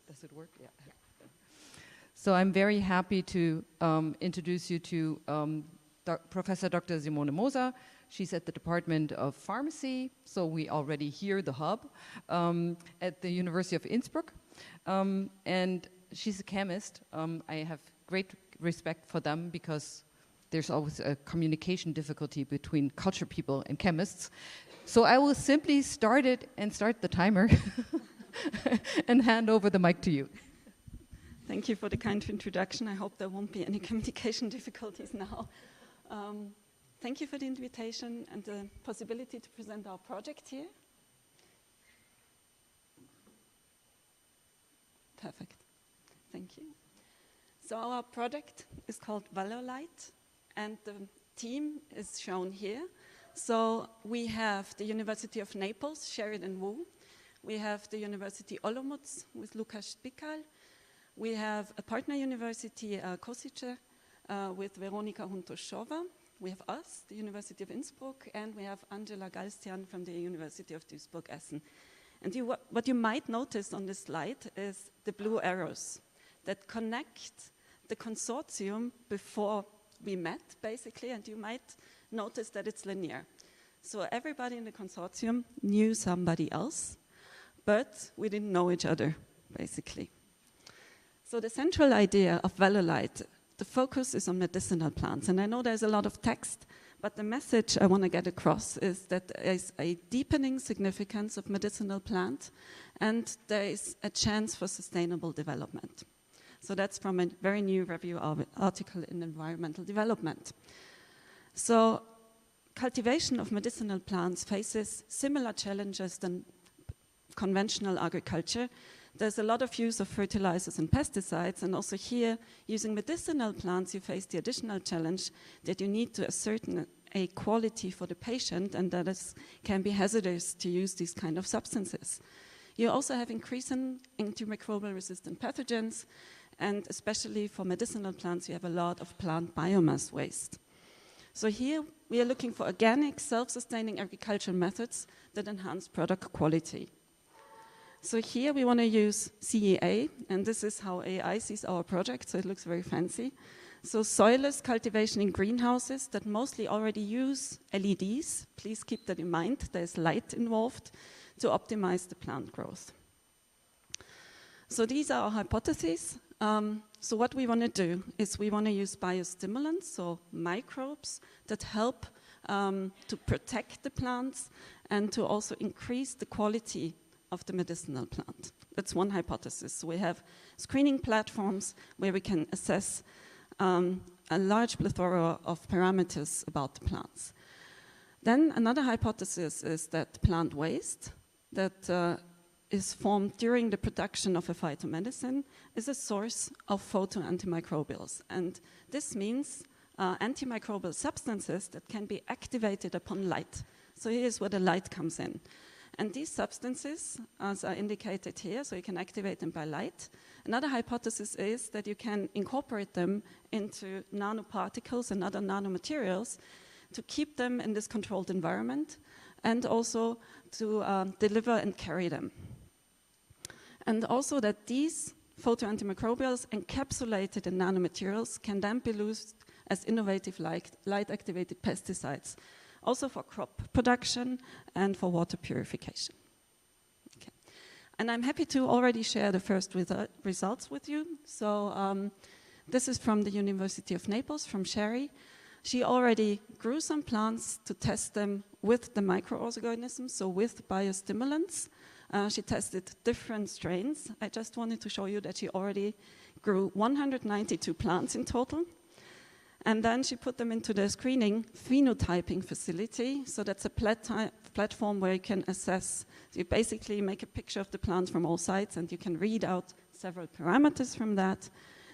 Does it work? Yeah. So I'm very happy to introduce you to Professor Dr. Simone Moser. She's at the Department of Pharmacy, so we already hear the hub, at the University of Innsbruck. And she's a chemist. I have great respect for them because there's always a communication difficulty between culture people and chemists. So I will simply start it and start the timer and hand over the mic to you. Thank you for the kind introduction. I hope there won't be any communication difficulties now. Thank you for the invitation and the possibility to present our project here. Perfect. Thank you. So our project is called Valolite, and the team is shown here. So we have the University of Naples, Sheridan Wu. We have the University Olomouc with Lukas Spikal. We have a partner university, Kosice, with Veronika Huntoshova. We have us, the University of Innsbruck, and we have Angela Galstian from the University of Duisburg-Essen. And what you might notice on this slide is the blue arrows that connect the consortium before we met, basically, and you might notice that it's linear. So everybody in the consortium knew somebody else, but we didn't know each other, basically. So the central idea of Valolite, the focus is on medicinal plants. And I know there's a lot of text, but the message I want to get across is that there is a deepening significance of medicinal plants, and there is a chance for sustainable development. So that's from a very new review article in Environmental Development. So cultivation of medicinal plants faces similar challenges than conventional agriculture. There's a lot of use of fertilizers and pesticides, and also here, using medicinal plants, you face the additional challenge that you need to ascertain a quality for the patient, and that can be hazardous to use these kind of substances. You also have increasing antimicrobial resistant pathogens, and especially for medicinal plants, you have a lot of plant biomass waste. So here we are looking for organic, self-sustaining agricultural methods that enhance product quality. So here we want to use CEA, and this is how AI sees our project, so it looks very fancy. So soilless cultivation in greenhouses that mostly already use LEDs. Please keep that in mind, there's light involved to optimize the plant growth. So these are our hypotheses. So what we want to do is we want to use biostimulants, so microbes that help to protect the plants and to also increase the quality of the medicinal plant. That's one hypothesis. So we have screening platforms where we can assess a large plethora of parameters about the plants. Then another hypothesis is that plant waste that is formed during the production of a phytomedicine is a source of photoantimicrobials. And this means antimicrobial substances that can be activated upon light. So here's where the light comes in. And these substances, as are indicated here, so you can activate them by light. Another hypothesis is that you can incorporate them into nanoparticles and other nanomaterials to keep them in this controlled environment and also to deliver and carry them. And also that these photoantimicrobials encapsulated in nanomaterials can then be used as innovative light-activated pesticides, also for crop production and for water purification. Okay. And I'm happy to already share the first results with you. So this is from the University of Naples, from Sherry. She already grew some plants to test them with the microorganisms, so with biostimulants. She tested different strains. I just wanted to show you that she already grew 192 plants in total. And then she put them into the screening phenotyping facility. So that's a platform where you can assess. So you basically make a picture of the plant from all sides and you can read out several parameters from that.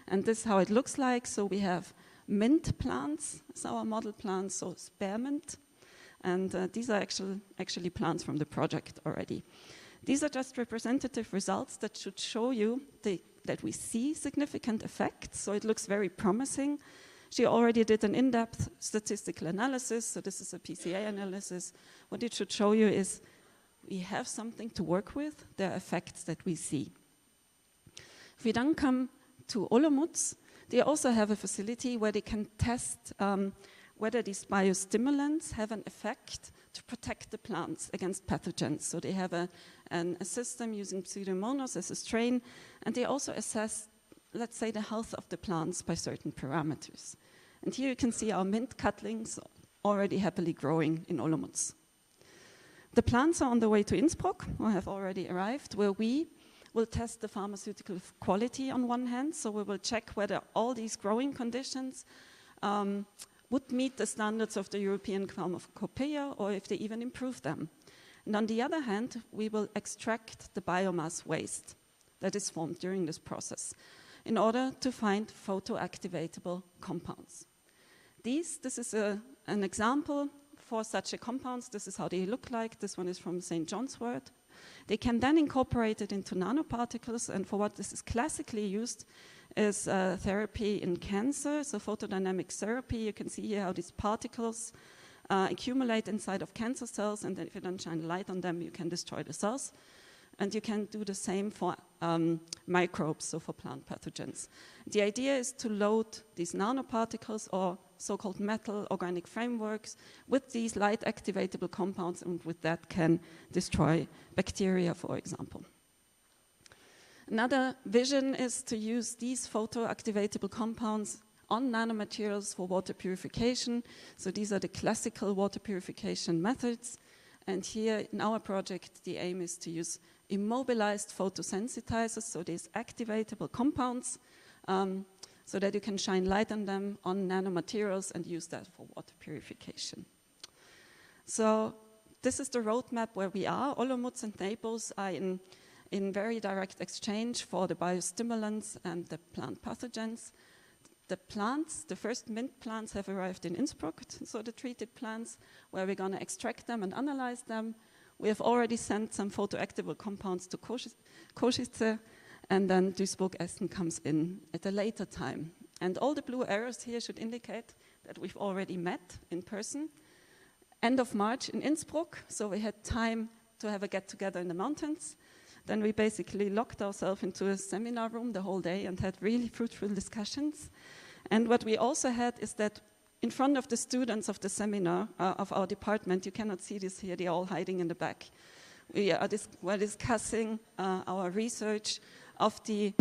And this is how it looks like. So we have mint plants as our model plants, so spearmint. And these are actually plants from the project already. These are just representative results that should show you that we see significant effects. So it looks very promising. She already did an in-depth statistical analysis, so this is a PCA analysis. What it should show you is we have something to work with, there are effects that we see. If we then come to Olomouc, they also have a facility where they can test whether these biostimulants have an effect to protect the plants against pathogens. So they have a system using Pseudomonas as a strain, and they also assess, let's say, the health of the plants by certain parameters. And here you can see our mint cutlings already happily growing in Olomouc. The plants are on the way to Innsbruck, or have already arrived, where we will test the pharmaceutical quality on one hand, so we will check whether all these growing conditions would meet the standards of the European Pharmacopoeia, or if they even improve them. And on the other hand, we will extract the biomass waste that is formed during this process in order to find photoactivatable compounds. This is an example for such a compounds. This is how they look like. This one is from St. John's Wort. They can then incorporate it into nanoparticles, and for what this is classically used is therapy in cancer, so photodynamic therapy. You can see here how these particles accumulate inside of cancer cells, and then if you don't shine light on them, you can destroy the cells. And you can do the same for microbes, so for plant pathogens. The idea is to load these nanoparticles or so-called metal organic frameworks with these light-activatable compounds, and with that can destroy bacteria, for example. Another vision is to use these photoactivatable compounds on nanomaterials for water purification. So these are the classical water purification methods. And here in our project, the aim is to use immobilized photosensitizers, so these activatable compounds, so that you can shine light on them on nanomaterials and use that for water purification. So this is the roadmap where we are. Olomouc and Naples are in very direct exchange for the biostimulants and the plant pathogens. The plants, the first mint plants have arrived in Innsbruck, so the treated plants, where we're going to extract them and analyze them. We have already sent some photoactivable compounds to Košice, and then Duisburg-Essen comes in at a later time. And all the blue arrows here should indicate that we've already met in person. End of March in Innsbruck, so we had time to have a get-together in the mountains. Then we basically locked ourselves into a seminar room the whole day and had really fruitful discussions. And what we also had is that in front of the students of the seminar, of our department, you cannot see this here, they're all hiding in the back. We're discussing our research of the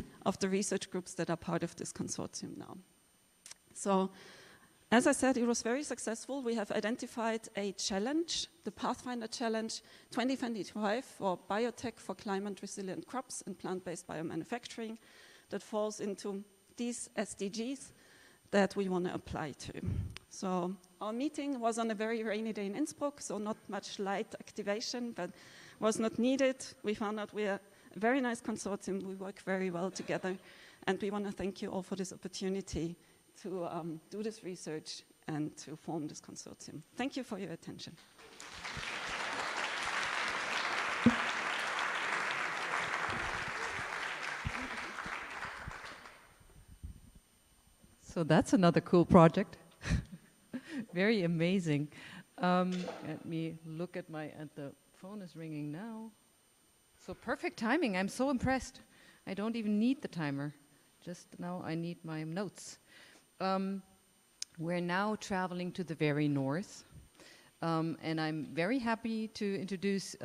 research groups that are part of this consortium now. So, as I said, it was very successful. We have identified a challenge, the Pathfinder Challenge 2025 for biotech for climate-resilient crops and plant-based biomanufacturing that falls into these SDGs that we want to apply to. So our meeting was on a very rainy day in Innsbruck, so not much light activation, but was not needed. We found out we are a very nice consortium. We work very well together, and we want to thank you all for this opportunity to do this research and to form this consortium. Thank you for your attention. So that's another cool project. Very amazing. Let me look at the phone is ringing now. So perfect timing, I'm so impressed. I don't even need the timer. Just now I need my notes. We're now traveling to the very north. And I'm very happy to introduce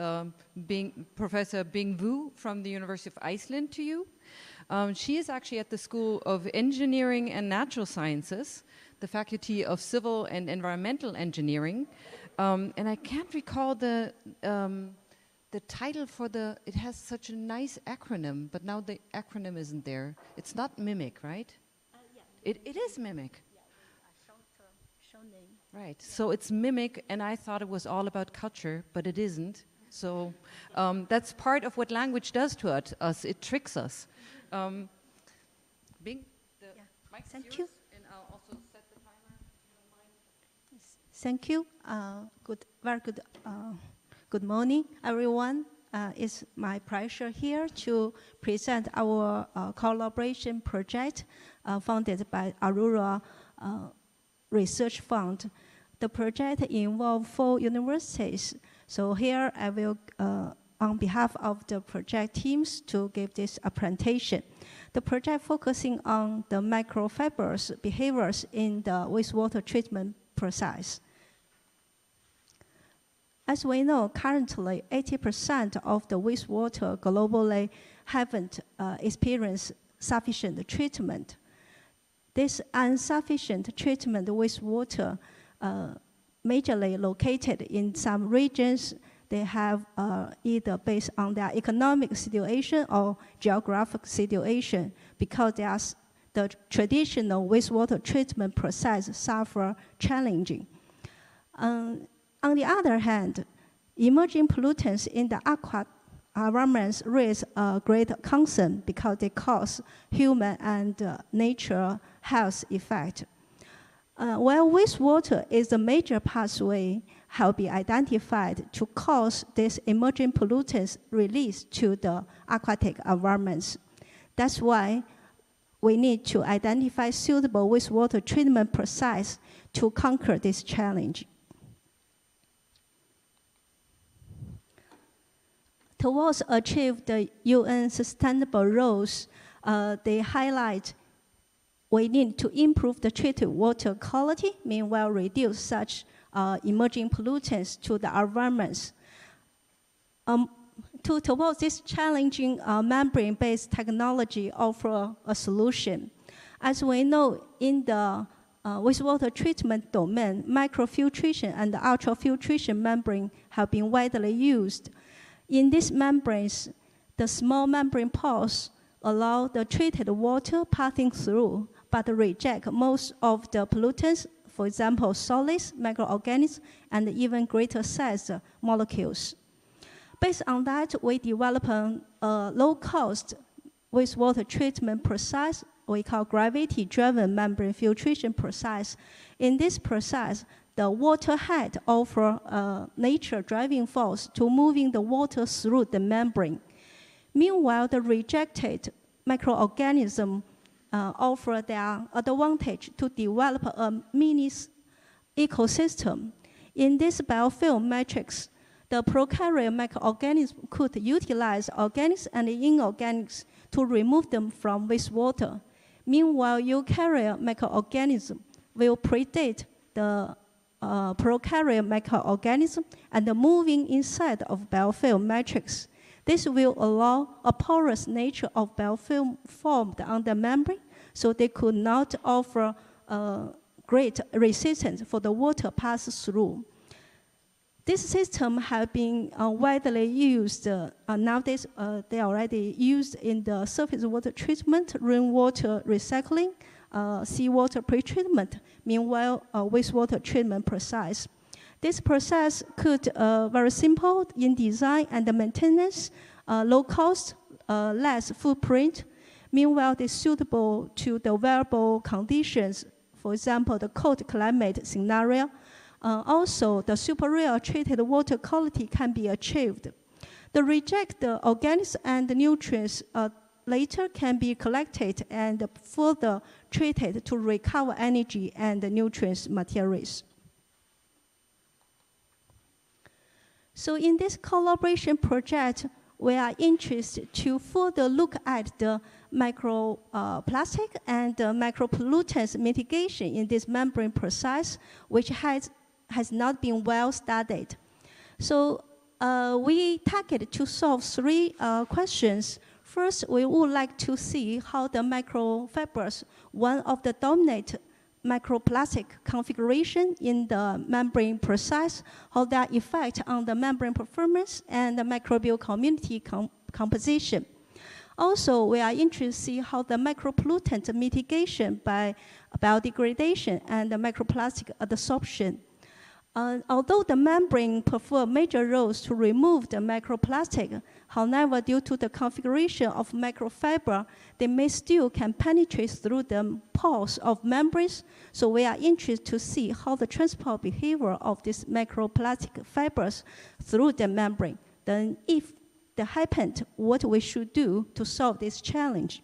Professor Bing Wu from the University of Iceland to you. She is actually at the School of Engineering and Natural Sciences, the Faculty of Civil and Environmental Engineering. And I can't recall the title for it has such a nice acronym, but now the acronym isn't there. It's not MIMIC, right? Yeah. It is MIMIC. Name. Right, so it's MIMIC, and I thought it was all about culture, but it isn't. So that's part of what language does to us. It tricks us. Bing, the mic is yours, and I'll also set the timer. Thank you. Good morning, everyone. It's my pleasure here to present our collaboration project funded by Aurora Research Fund. The project involves 4 universities. So here I will, on behalf of the project teams, to give this presentation. The project focusing on the microfibers behaviors in the wastewater treatment process. As we know, currently 80% of the wastewater globally haven't experienced sufficient treatment. This insufficient treatment wastewater majorly located in some regions. They have either based on their economic situation or geographic situation, because the traditional wastewater treatment process suffer challenging. On the other hand, emerging pollutants in the aqua environments raise a great concern because they cause human and nature health effect. While wastewater is a major pathway, have been identified to cause these emerging pollutants released to the aquatic environments. That's why we need to identify suitable wastewater treatment process to conquer this challenge. Towards achieve the UN sustainable goals, they highlight we need to improve the treated water quality, meanwhile reduce such emerging pollutants to the environments. Towards this challenging membrane-based technology offer a solution. As we know, in the wastewater treatment domain, microfiltration and ultrafiltration membrane have been widely used. In these membranes, the small membrane pores allow the treated water passing through, but reject most of the pollutants, for example, solids, microorganisms, and even greater sized molecules. Based on that, we developed a low-cost wastewater treatment process we call gravity-driven membrane filtration process. In this process, the water head offers a nature driving force to moving the water through the membrane. Meanwhile, the rejected microorganisms offer their advantage to develop a mini ecosystem. In this biofilm matrix, the prokaryote microorganism could utilize organics and inorganics to remove them from wastewater. Meanwhile, eukaryote microorganism will predate the prokaryote microorganism and moving inside of biofilm matrix. This will allow a porous nature of biofilm formed on the membrane, so they could not offer great resistance for the water pass through. This system has been widely used. Nowadays, they are already used in the surface water treatment, rainwater recycling, seawater pretreatment, meanwhile, wastewater treatment process. This process could very simple in design and maintenance, low cost, less footprint. Meanwhile, it's suitable to the variable conditions, for example, the cold climate scenario. Also, the superior treated water quality can be achieved. The rejected organics and nutrients later can be collected and further treated to recover energy and nutrients materials. So in this collaboration project, we are interested to further look at the microplastic and micropollutants mitigation in this membrane process, which has not been well studied. So we targeted to solve three questions. First, we would like to see how the microfibers, one of the dominant microplastic configuration in the membrane process, how that affect on the membrane performance and the microbial community composition. Also, we are interested to see how the micropollutant mitigation by biodegradation and the microplastic adsorption. Although the membrane performs major roles to remove the microplastic, however, due to the configuration of microfiber, they may still can penetrate through the pores of membranes. So we are interested to see how the transport behavior of these microplastic fibers through the membrane. Then if that happened, what we should do to solve this challenge.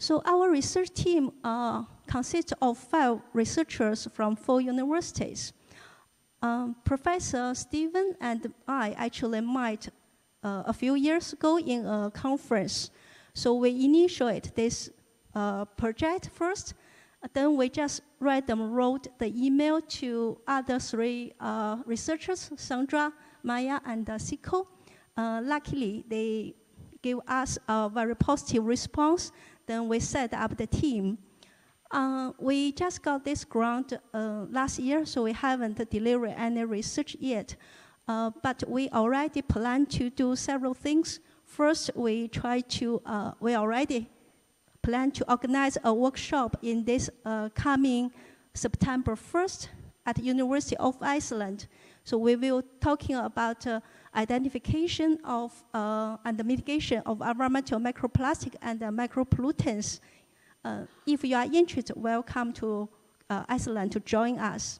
So our research team consists of 5 researchers from 4 universities. Professor Stephen and I actually met a few years ago in a conference. So we initiate this project first, then we just wrote the email to other 3 researchers, Sandra, Maya, and Siko. Luckily, they gave us a very positive response. Then we set up the team. We just got this grant last year, so we haven't delivered any research yet. But we already plan to do several things. First, we already plan to organize a workshop in this coming September 1st at the University of Iceland. So we will talking about identification of and the mitigation of environmental microplastic and micropollutants. If you are interested, welcome to Iceland to join us.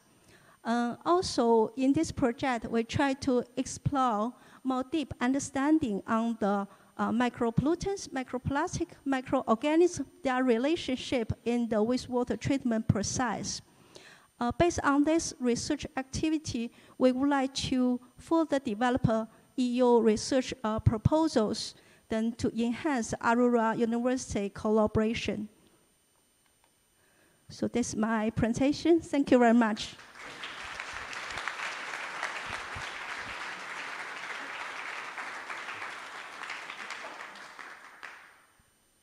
Also, in this project, we try to explore more deep understanding on the micropollutants, microplastic, microorganisms, their relationship in the wastewater treatment process. Based on this research activity, we would like to further develop EU research proposals then to enhance Aurora University collaboration. So that's my presentation. Thank you very much.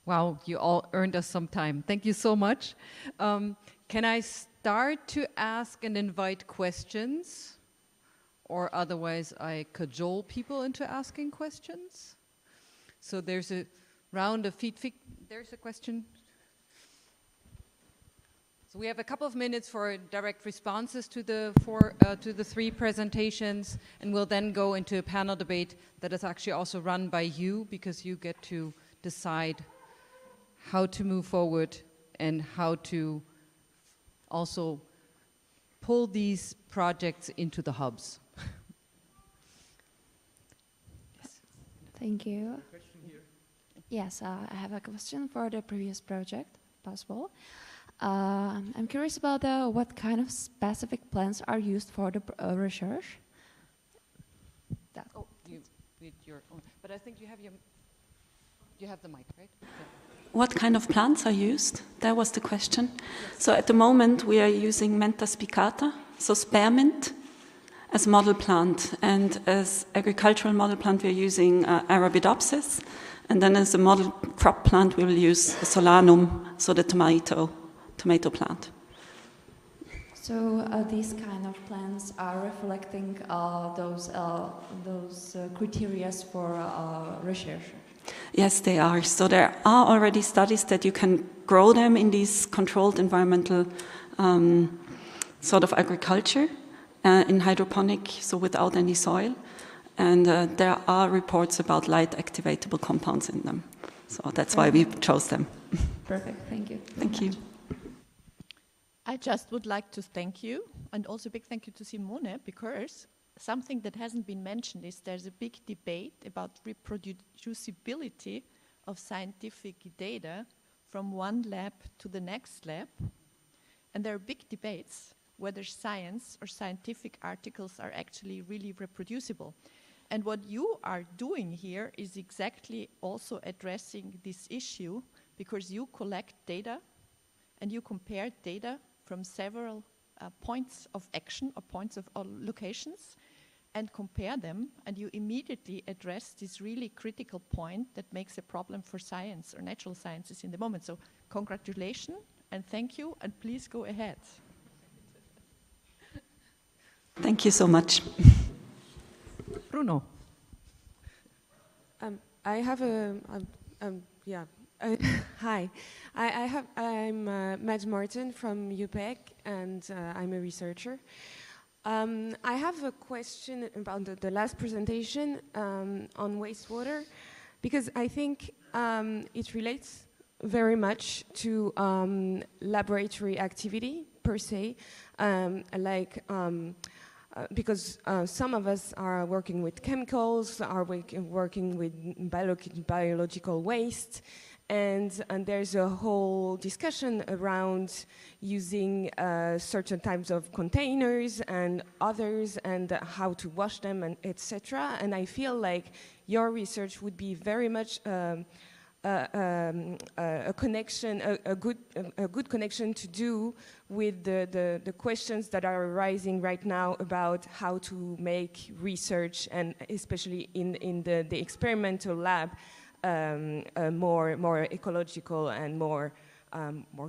Wow, you all earned us some time. Thank you so much. Can I start to ask and invite questions? Or otherwise, I cajole people into asking questions? So there's a round of feedback. There's a question. So we have a couple of minutes for direct responses to the 3 presentations, and we'll then go into a panel debate that is actually also run by you, because you get to decide how to move forward and how to also pull these projects into the hubs. Yes. Thank you. Yes, I have a question for the previous project, possible. I'm curious about what kind of specific plants are used for the research. You with your own, but I think you have the mic, right? Yeah. What kind of plants are used? That was the question. Yes. So at the moment we are using Mentha spicata, so spearmint, as model plant, and as agricultural model plant we are using Arabidopsis, and then as a model crop plant we will use Solanum, so the tomato plant. So these kind of plants are reflecting those criteria for research. Yes, they are. So there are already studies that you can grow them in these controlled environmental sort of agriculture in hydroponic, so without any soil. And there are reports about light activatable compounds in them. So that's why we chose them. Perfect. Thank you. Thank you. I just would like to thank you, and also a big thank you to Simone, because something that hasn't been mentioned is there's a big debate about reproducibility of scientific data from one lab to the next lab. And there are big debates whether science or scientific articles are actually really reproducible. And what you are doing here is exactly also addressing this issue, because you collect data and you compare data from several points of action or points of locations and compare them, and you immediately address this really critical point that makes a problem for science or natural sciences in the moment. So congratulations and thank you, and please go ahead. Thank you so much. Bruno. I have hi. I'm Mads Martin from UPEC, and I'm a researcher. I have a question about the last presentation on wastewater, because I think it relates very much to laboratory activity per se, because some of us are working with chemicals, are working with biological waste, and there's a whole discussion around using certain types of containers and others, and how to wash them, and etc. And I feel like your research would be very much a connection, a good connection to do with the questions that are arising right now about how to make research, and especially in the experimental lab, more ecological and more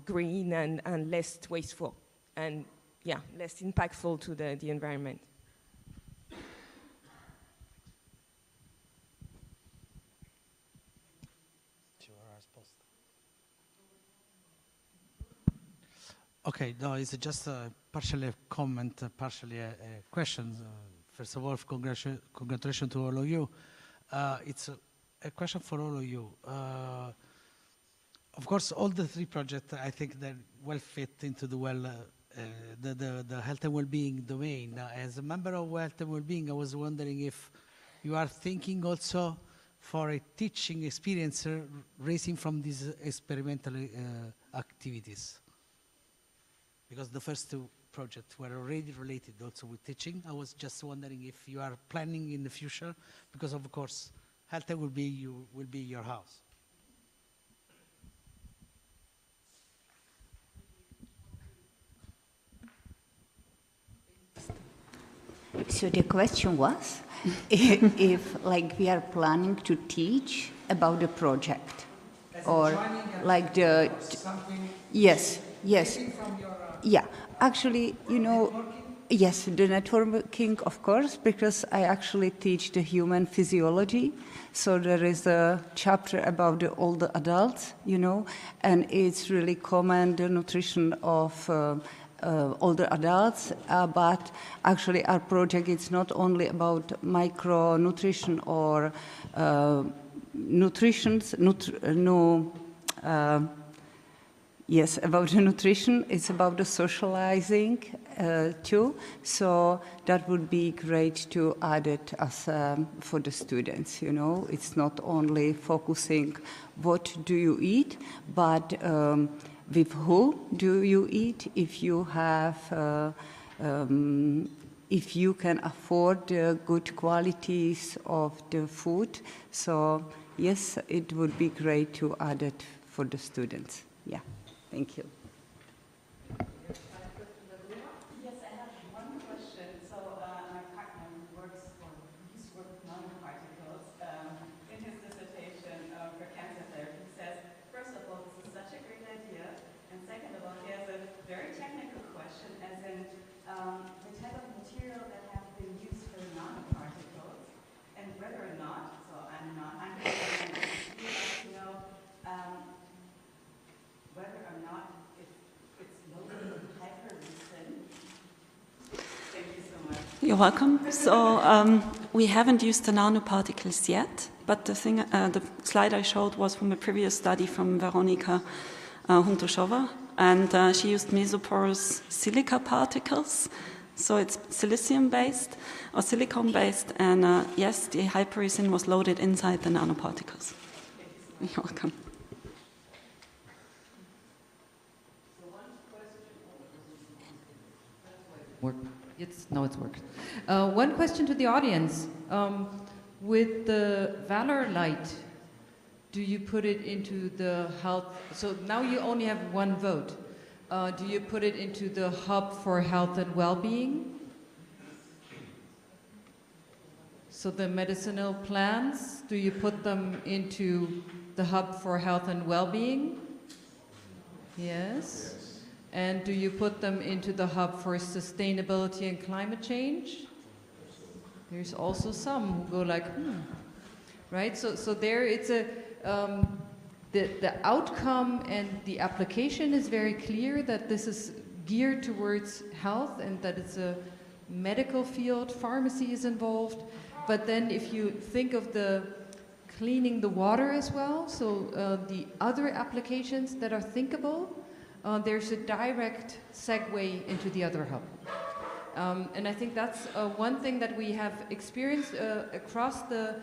green and less wasteful, and less impactful to the environment. Okay, no, it's just partially a comment, partially a question. First of all, congratulations to all of you. It's a question for all of you. Of course, all the three projects, I think they well fit into the health and well-being domain. As a member of health and well-being, I was wondering if you are thinking also for a teaching experience raising from these experimental activities. Because the first two projects were already related also with teaching. I was just wondering if you are planning in the future, because of course, health will be your house. So the question was, if like we are planning to teach about the project, or like the, yes. Yeah, actually, you know, yes, the networking, of course, because I actually teach the human physiology. So there is a chapter about the older adults, you know, and it's really common, the nutrition of older adults. But actually, our project is not only about micronutrition or Yes, about the nutrition, it's about the socializing too. So that would be great to add it as for the students. You know, it's not only focusing what do you eat, but with who do you eat. If you have, if you can afford the good qualities of the food. So yes, it would be great to add it for the students. Yeah. Thank you. Yes, I have one question. So my partner works with nanoparticles in his dissertation for cancer therapy. He says, first of all, this is such a great idea, and second of all, he has a very technical question, as in the type of material that have been used for nanoparticles, and whether or not. So I'm curious to know. Whether or not it's loaded with hyperresin. Thank you so much. You're welcome. So we haven't used the nanoparticles yet, but the slide I showed was from a previous study from Veronika Huntoshova, and she used mesoporous silica particles. So it's silicium-based or silicon-based, and yes, the hyperresin was loaded inside the nanoparticles. You're welcome. Now it's worked. One question to the audience. With the Valolite, do you put it into the health? So now you only have one vote. Do you put it into the hub for health and well-being? So the medicinal plants, do you put them into the hub for health and well-being? Yes. And do you put them into the hub for sustainability and climate change? There's also some who go like, right? So there it's a, the outcome and the application is very clear that this is geared towards health and that it's a medical field, pharmacy is involved. But then if you think of the cleaning the water as well, so the other applications that are thinkable, there's a direct segue into the other hub. And I think that's one thing that we have experienced across the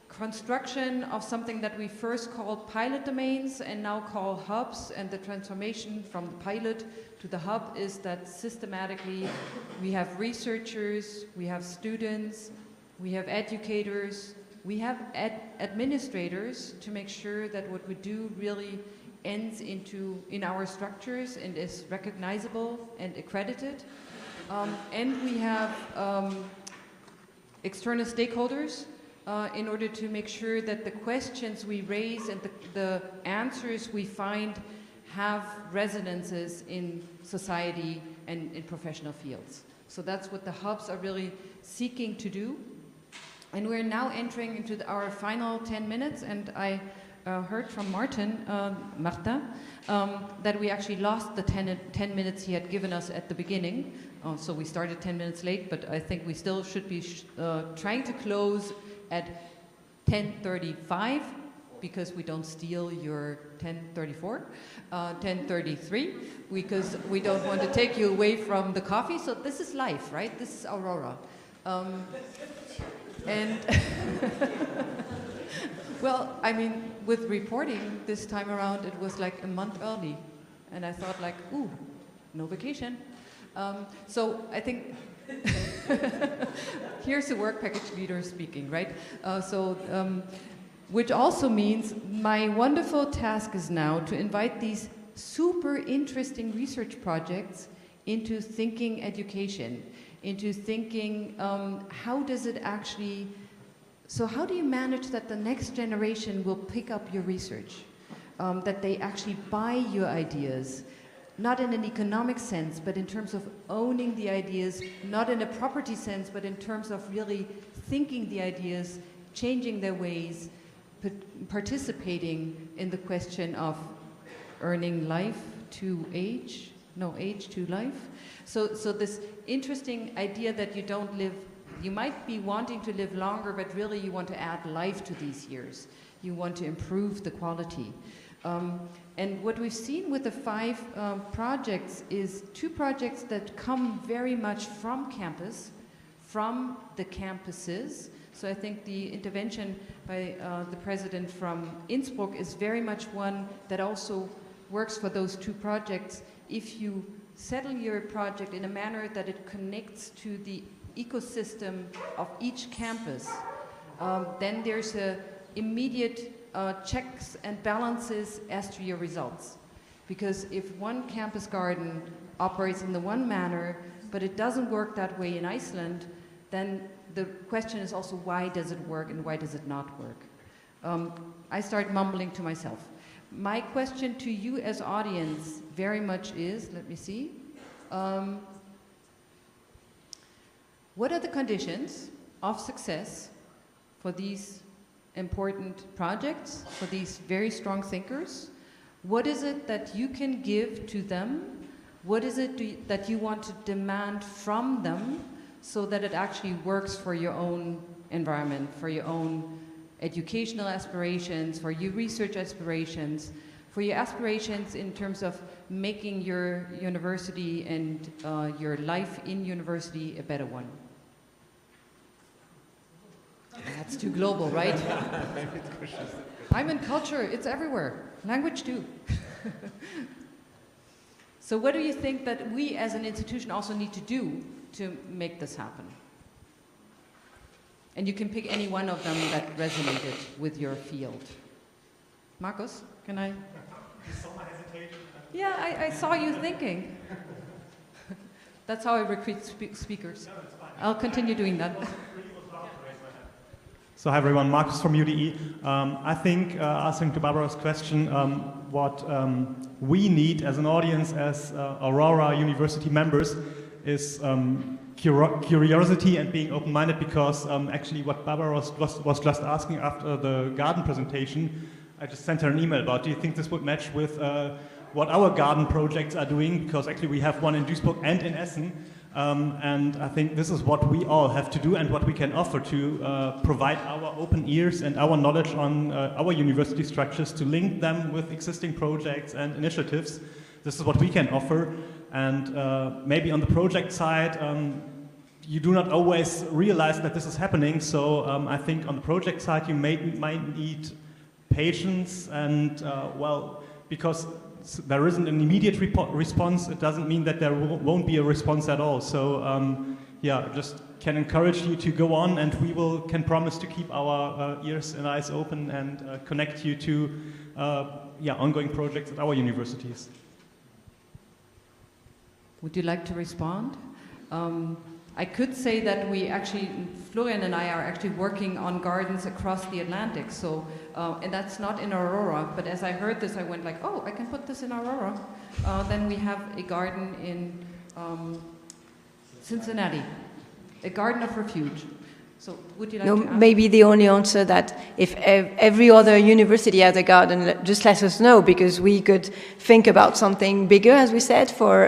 construction of something that we first called pilot domains and now call hubs, and the transformation from the pilot to the hub is that systematically we have researchers, we have students, we have educators, we have administrators to make sure that what we do really ends in our structures and is recognizable and accredited. And we have external stakeholders in order to make sure that the questions we raise and the answers we find have resonances in society and in professional fields. So that's what the hubs are really seeking to do. And we're now entering into our final 10 minutes, and I heard from Martin that we actually lost the 10 minutes he had given us at the beginning. So we started 10 minutes late, but I think we still should be trying to close at 10:35 because we don't steal your 10:34, 10:33, because we don't want to take you away from the coffee. So this is life, right? This is Aurora. And well, I mean, with reporting this time around, it was like a month early. And I thought like, ooh, no vacation. So I think here's the work package leader speaking, right? Which also means my wonderful task is now to invite these super interesting research projects into thinking education, into thinking how does it actually, so how do you manage that the next generation will pick up your research, that they actually buy your ideas, not in an economic sense, but in terms of owning the ideas, not in a property sense, but in terms of really thinking the ideas, changing their ways, participating in the question of earning life to age, no, age to life. So this interesting idea that you don't live, you might be wanting to live longer, but really you want to add life to these years. You want to improve the quality. And what we've seen with the 5 projects is 2 projects that come very much from campus, from the campuses. So I think the intervention by the president from Innsbruck is very much one that also works for those 2 projects. If you settle your project in a manner that it connects to the ecosystem of each campus, then there's a immediate checks and balances as to your results. Because if one campus garden operates in the one manner, but it doesn't work that way in Iceland, then the question is also why does it work and why does it not work? I start mumbling to myself. My question to you as audience very much is, let me see, what are the conditions of success for these important projects, for these very strong thinkers? What is it that you can give to them? What is it that you want to demand from them so that it actually works for your own environment, for your own educational aspirations, for your research aspirations, for your aspirations in terms of making your university and your life in university a better one? That's too global, right? I'm in culture, it's everywhere. Language too. So what do you think that we as an institution also need to do to make this happen? And you can pick any one of them that resonated with your field. Marcus, can I? You saw my hesitation. Yeah, I saw you thinking. That's how I recruit speakers. No, it's fine. I'll continue doing that. So hi everyone, Marcus from UDE. I think answering to Barbara's question, what we need as an audience, as Aurora University members, is curiosity and being open-minded, because actually what Barbara was just asking after the garden presentation, I just sent her an email about, do you think this would match with what our garden projects are doing? Because actually we have one in Duisburg and in Essen. And I think this is what we all have to do and what we can offer to provide our open ears and our knowledge on our university structures, to link them with existing projects and initiatives. This is what we can offer. And maybe on the project side, you do not always realize that this is happening. So I think on the project side, you might need patience and, well, because there isn't an immediate response, it doesn't mean that there won't be a response at all. So yeah, just can encourage you to go on, and we can promise to keep our ears and eyes open and connect you to yeah, ongoing projects at our universities. Would you like to respond? I could say that we actually, Florian and I are actually working on gardens across the Atlantic. So, and that's not in Aurora, but as I heard this, I went like, oh, I can put this in Aurora. Then we have a garden in Cincinnati, a garden of refuge. So would you like to ask? Maybe the only answer that if every other university has a garden, just let us know, because we could think about something bigger, as we said, for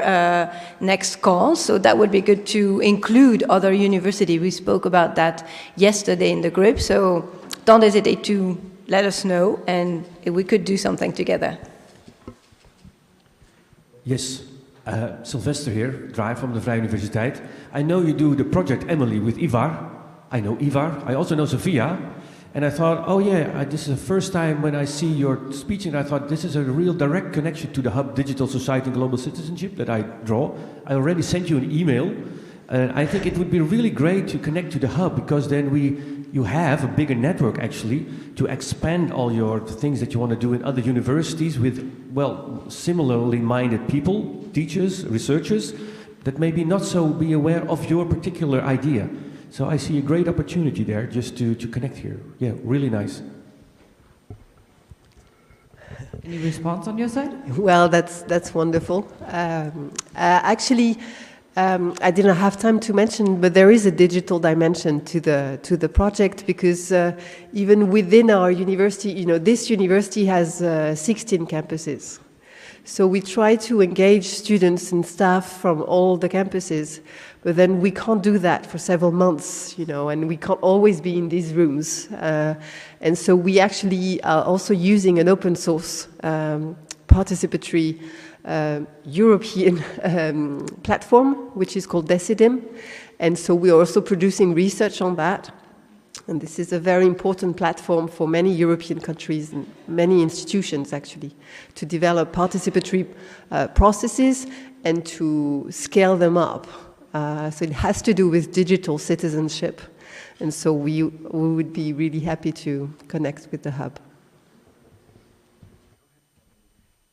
next call. So that would be good to include other universities. We spoke about that yesterday in the group. So don't hesitate to let us know, and we could do something together. Yes, Sylvester here, Drive from the Vrije Universiteit. I know you do the project Emily with Ivar. I know Ivar, I also know Sophia, and I thought, oh yeah, this is the first time when I see your speech, and I thought this is a real direct connection to the Hub Digital Society and Global Citizenship that I draw. I already sent you an email, and I think it would be really great to connect to the Hub, because then you have a bigger network actually to expand all your things that you want to do in other universities with, well, similarly minded people, teachers, researchers, that maybe not so be aware of your particular idea. So I see a great opportunity there just to connect here. Yeah, really nice. Any response on your side? Well, that's wonderful. Actually, I didn't have time to mention, but there is a digital dimension to the project, because even within our university, you know, this university has 16 campuses. So we try to engage students and staff from all the campuses, but then we can't do that for several months, you know, and we can't always be in these rooms. And so we actually are also using an open source participatory European platform, which is called Decidim. And so we are also producing research on that. And this is a very important platform for many European countries and many institutions, actually, to develop participatory processes and to scale them up. So it has to do with digital citizenship. And so we would be really happy to connect with the hub.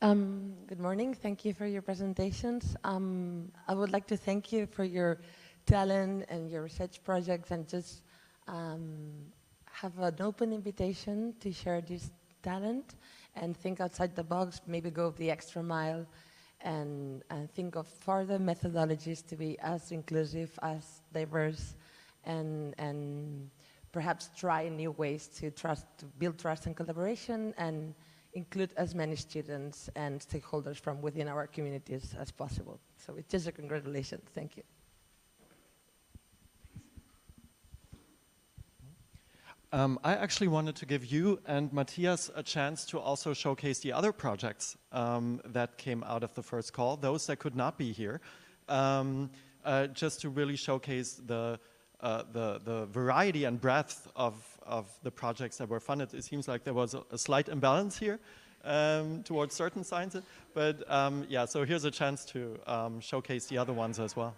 Good morning. Thank you for your presentations. I would like to thank you for your talent and your research projects, and just have an open invitation to share this talent and think outside the box, maybe go the extra mile, and think of further methodologies to be as inclusive, as diverse, and perhaps try new ways to build trust and collaboration, and include as many students and stakeholders from within our communities as possible. So it's just a congratulations. Thank you. I actually wanted to give you and Matthias a chance to also showcase the other projects that came out of the first call, those that could not be here, just to really showcase the variety and breadth of the projects that were funded. It seems like there was a slight imbalance here towards certain sciences, but yeah, so here's a chance to showcase the other ones as well.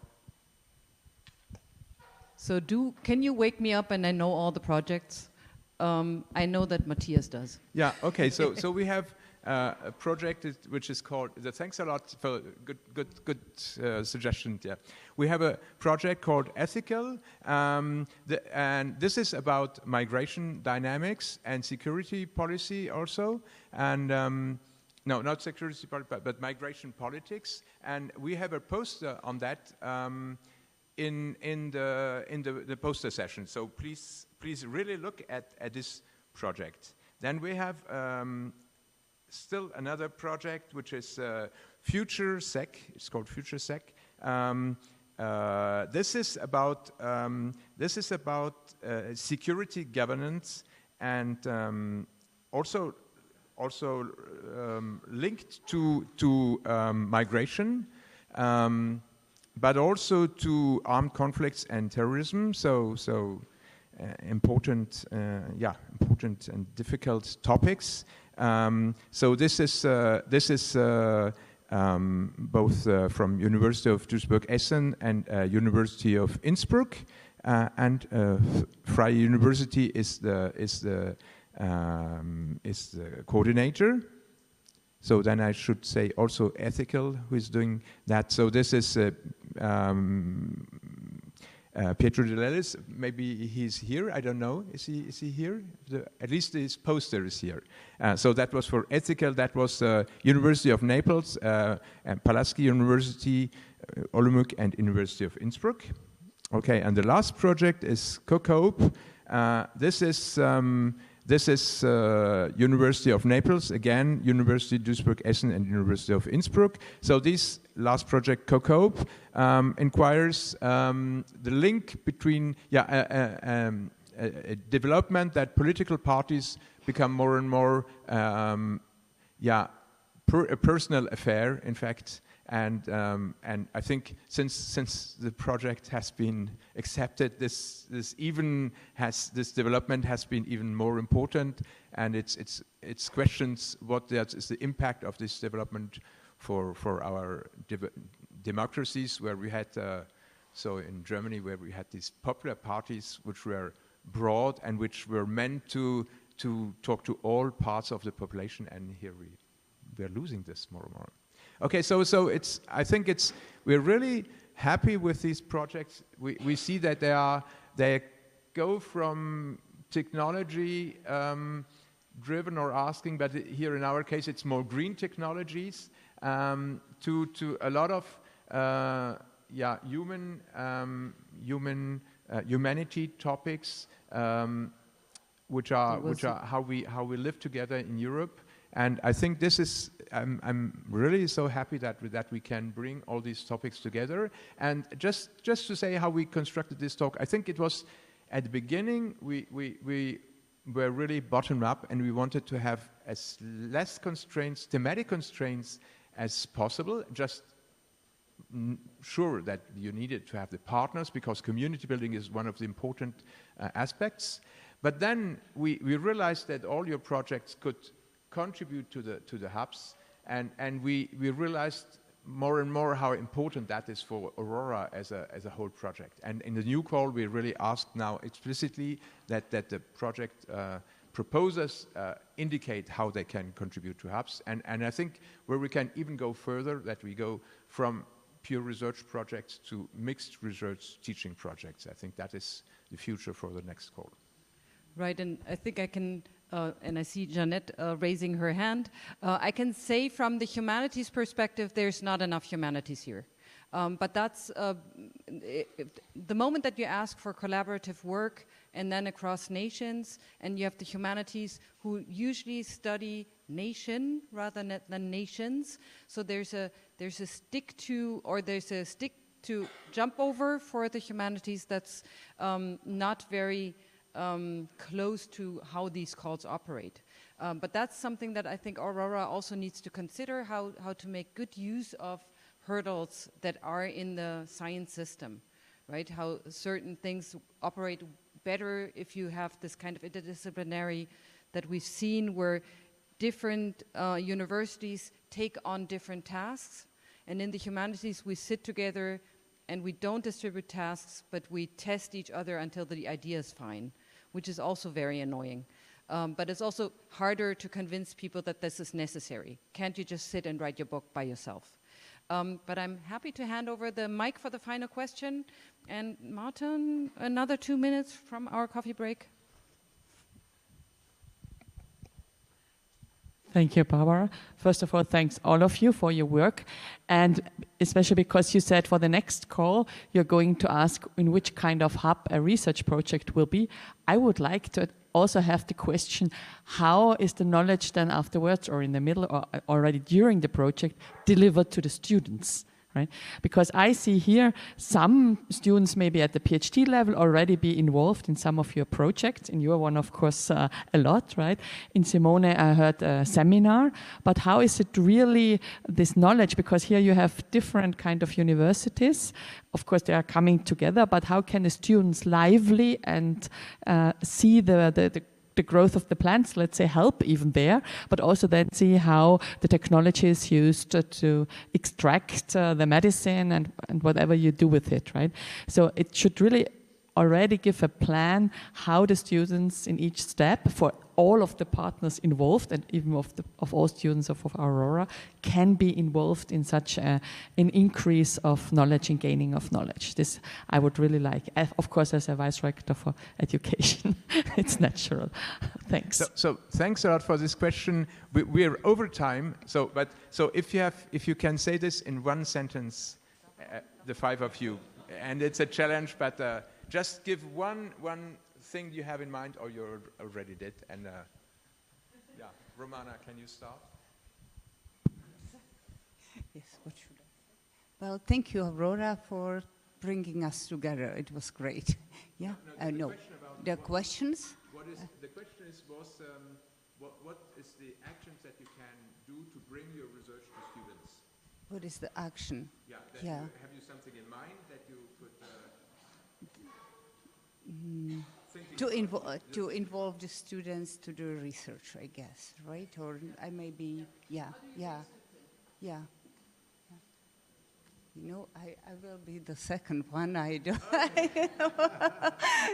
So can you wake me up and I know all the projects? I know that Matthias does. Yeah, okay, so we have a project which is called, thanks a lot for good suggestion. Yeah, we have a project called Ethical, and this is about migration dynamics and security policy also, and no, not security policy, but migration politics, and we have a poster on that in the poster session. So please really look at this project. Then we have still another project which is FutureSec. It's called FutureSec. This is about security governance, and also linked to migration, but also to armed conflicts and terrorism. So important and difficult topics. So this is both from University of Duisburg-Essen and University of Innsbruck, and Freie University is the coordinator. So then I should say also Ethical, who is doing that. So this is Pietro De Lellis. Maybe he's here. I don't know. Is he here? At least his poster is here. So that was for Ethical. That was University of Naples, and Pulaski University, Olomouc, and University of Innsbruck. Okay, and the last project is COCOPE. This is University of Naples, again, University Duisburg-Essen and University of Innsbruck. So this last project, COCOPE, inquires the link between a development that political parties become more and more a personal affair, in fact. And I think since the project has been accepted, this development has been even more important, and it's questions what is the impact of this development for our democracies, where we had so in Germany, where we had these popular parties which were broad and which were meant to talk to all parts of the population, and here we're losing this more and more. Okay, so I think we're really happy with these projects. We see that they go from technology driven or asking, but here in our case it's more green technologies, to a lot of humanity topics, which are how we live together in Europe. And I think this is, I'm really so happy that we can bring all these topics together. And just to say how we constructed this talk, I think it was at the beginning, we were really bottom up, and we wanted to have as less constraints, thematic constraints as possible, just sure that you needed to have the partners because community building is one of the important aspects. But then we realized that all your projects could contribute to the hubs, and we realized more and more how important that is for Aurora as a whole project. And in the new call, we really asked now explicitly that the project proposers indicate how they can contribute to hubs. And I think where we can even go further, that we go from pure research projects to mixed research teaching projects. I think that is the future for the next call. Right, and I think I can, and I see Jeanette raising her hand, I can say from the humanities perspective, there's not enough humanities here. But that's, the moment that you ask for collaborative work and then across nations, and you have the humanities who usually study nation rather than nations, so there's a stick to, or there's a stick to jump over for the humanities that's not very close to how these calls operate. But that's something that I think Aurora also needs to consider, how to make good use of hurdles that are in the science system, right? How certain things operate better if you have this kind of interdisciplinary that we've seen where different universities take on different tasks. And in the humanities, we sit together and we don't distribute tasks, but we test each other until the idea is fine, which is also very annoying. But it's also harder to convince people that this is necessary. Can't you just sit and write your book by yourself? But I'm happy to hand over the mic for the final question. And Martin, another 2 minutes from our coffee break. Thank you, Barbara. First of all, thanks all of you for your work, and especially because you said for the next call, you're going to ask in which kind of hub a research project will be. I would like to also have the question, how is the knowledge then afterwards or in the middle or already during the project delivered to the students? Right? Because I see here some students maybe at the PhD level already be involved in some of your projects. In your one, of course, a lot, right? In Simone, I heard a seminar. But how is it really this knowledge? Because here you have different kind of universities. Of course, they are coming together. But how can the students lively and see the growth of the plants, let's say, help even there, but also then see how the technology is used to extract the medicine and whatever you do with it, right? So it should really already give a plan how the students in each step for all of the partners involved and even of all students of Aurora can be involved in such an increase of knowledge and gaining of knowledge. This I would really like. Of course, as a vice rector for education, it's natural. Thanks. So thanks a lot for this question. We're over time. So if you can say this in one sentence, the five of you, and it's a challenge, but just give one thing you have in mind, or you already did. And yeah, Romana, can you start? Yes, what should I say? Well, thank you, Aurora, for bringing us together. It was great. Yeah, no. The questions? The question was what is the actions that you can do to bring your research to students? What is the action? Yeah. Have you something in mind that you could? To involve the students to do research, I guess, right? Or I may be, yeah. You know, I will be the second one. I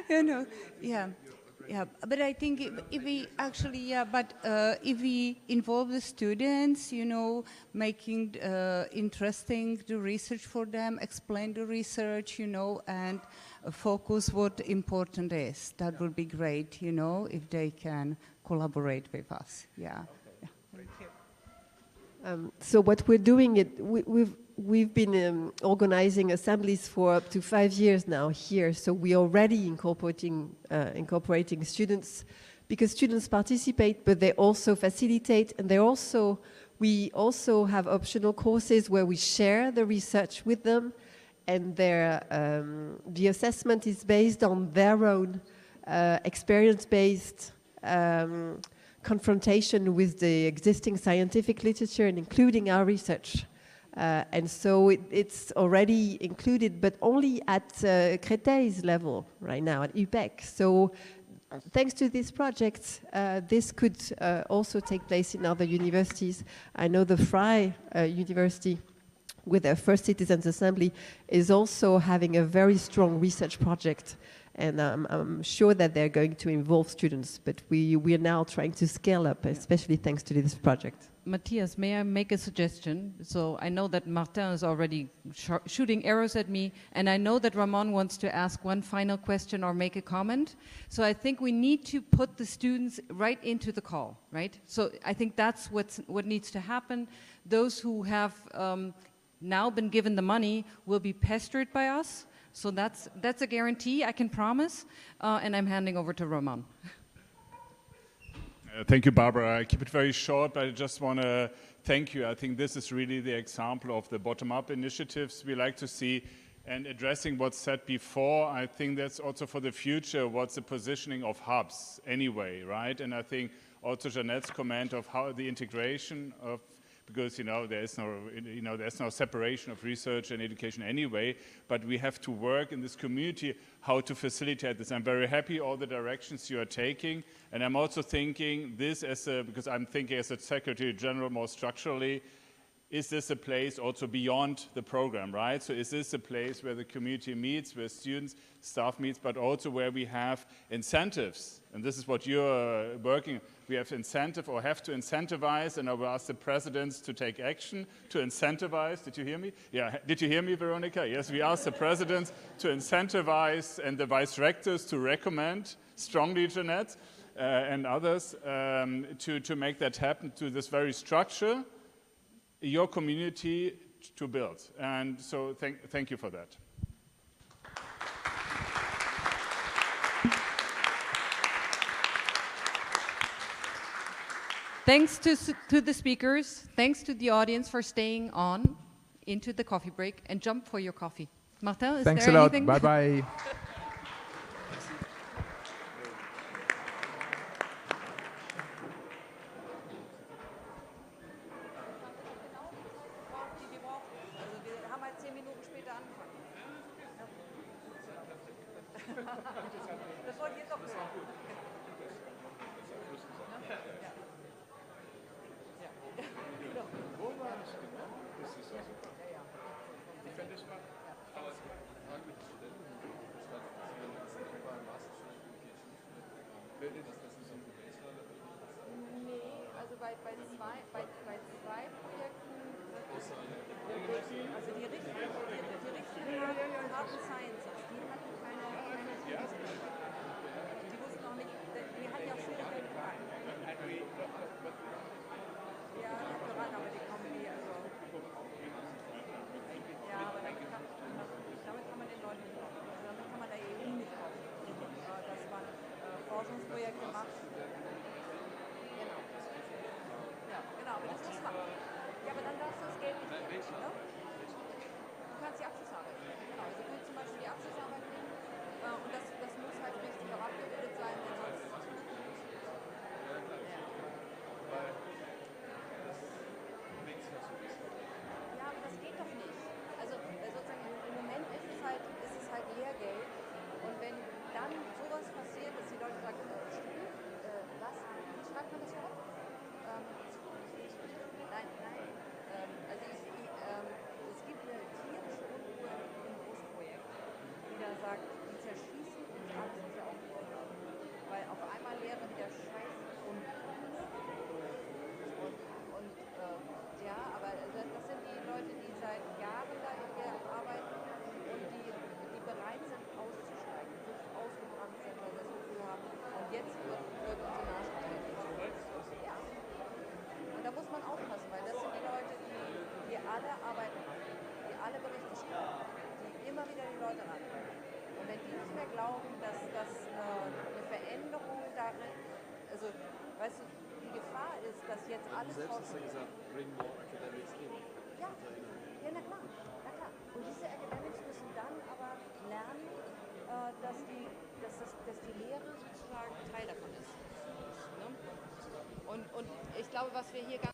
don't, yeah. But I think if we actually, if we involve the students, you know, making interesting the research for them, explain the research, you know, and focus what important is. That would be great, you know, if they can collaborate with us. Yeah. So what we're doing, we've been organizing assemblies for up to 5 years now here. So we're already incorporating students because students participate, but they also facilitate, and we also have optional courses where we share the research with them, and the assessment is based on their own experience-based confrontation with the existing scientific literature and including our research. And so it's already included, but only at Créteil's level right now, at UPEC. So thanks to this project, this could also take place in other universities. I know the Frye University, with their first Citizens Assembly, is also having a very strong research project. And I'm sure that they're going to involve students, but we are now trying to scale up, especially thanks to this project. Matthias, may I make a suggestion? So I know that Martin is already shooting arrows at me, and I know that Ramon wants to ask one final question or make a comment. So I think we need to put the students right into the call, right? So I think that's what needs to happen. Those who have now been given the money will be pestered by us. So that's a guarantee, I can promise. And I'm handing over to Ramon. Thank you, Barbara. I keep it very short, but I just want to thank you. I think this is really the example of the bottom-up initiatives we like to see. And addressing what's said before, I think that's also for the future, what's the positioning of hubs anyway, right? And I think also Jeanette's comment of how the integration of, because there's no separation of research and education anyway, but we have to work in this community how to facilitate this. I'm very happy all the directions you are taking, and I'm also thinking this because I'm thinking as a Secretary General more structurally, is this a place also beyond the program, right? So is this a place where the community meets, where students, staff meets, but also where we have incentives? And this is what you're working. We have incentive or have to incentivize, and I will ask the presidents to take action to incentivize. Did you hear me? Yeah, did you hear me, Veronica? Yes, we ask the presidents to incentivize and the vice rectors to recommend strongly, Jeanette, and others to make that happen, to this very structure your community to build. And so thank you for that. Thanks to the speakers, thanks to the audience for staying on into the coffee break, and jump for your coffee. Martin, is Thanks there a lot. anything? Bye-bye. also, weißt du, die Gefahr ist, dass jetzt alles... Du selbst hast ja gesagt, bring more academics in. Ja, ja, na klar, na klar. Und diese Academics müssen dann aber lernen, dass die Lehre sozusagen Teil davon ist. Ne? Und ich glaube, was wir hier ganz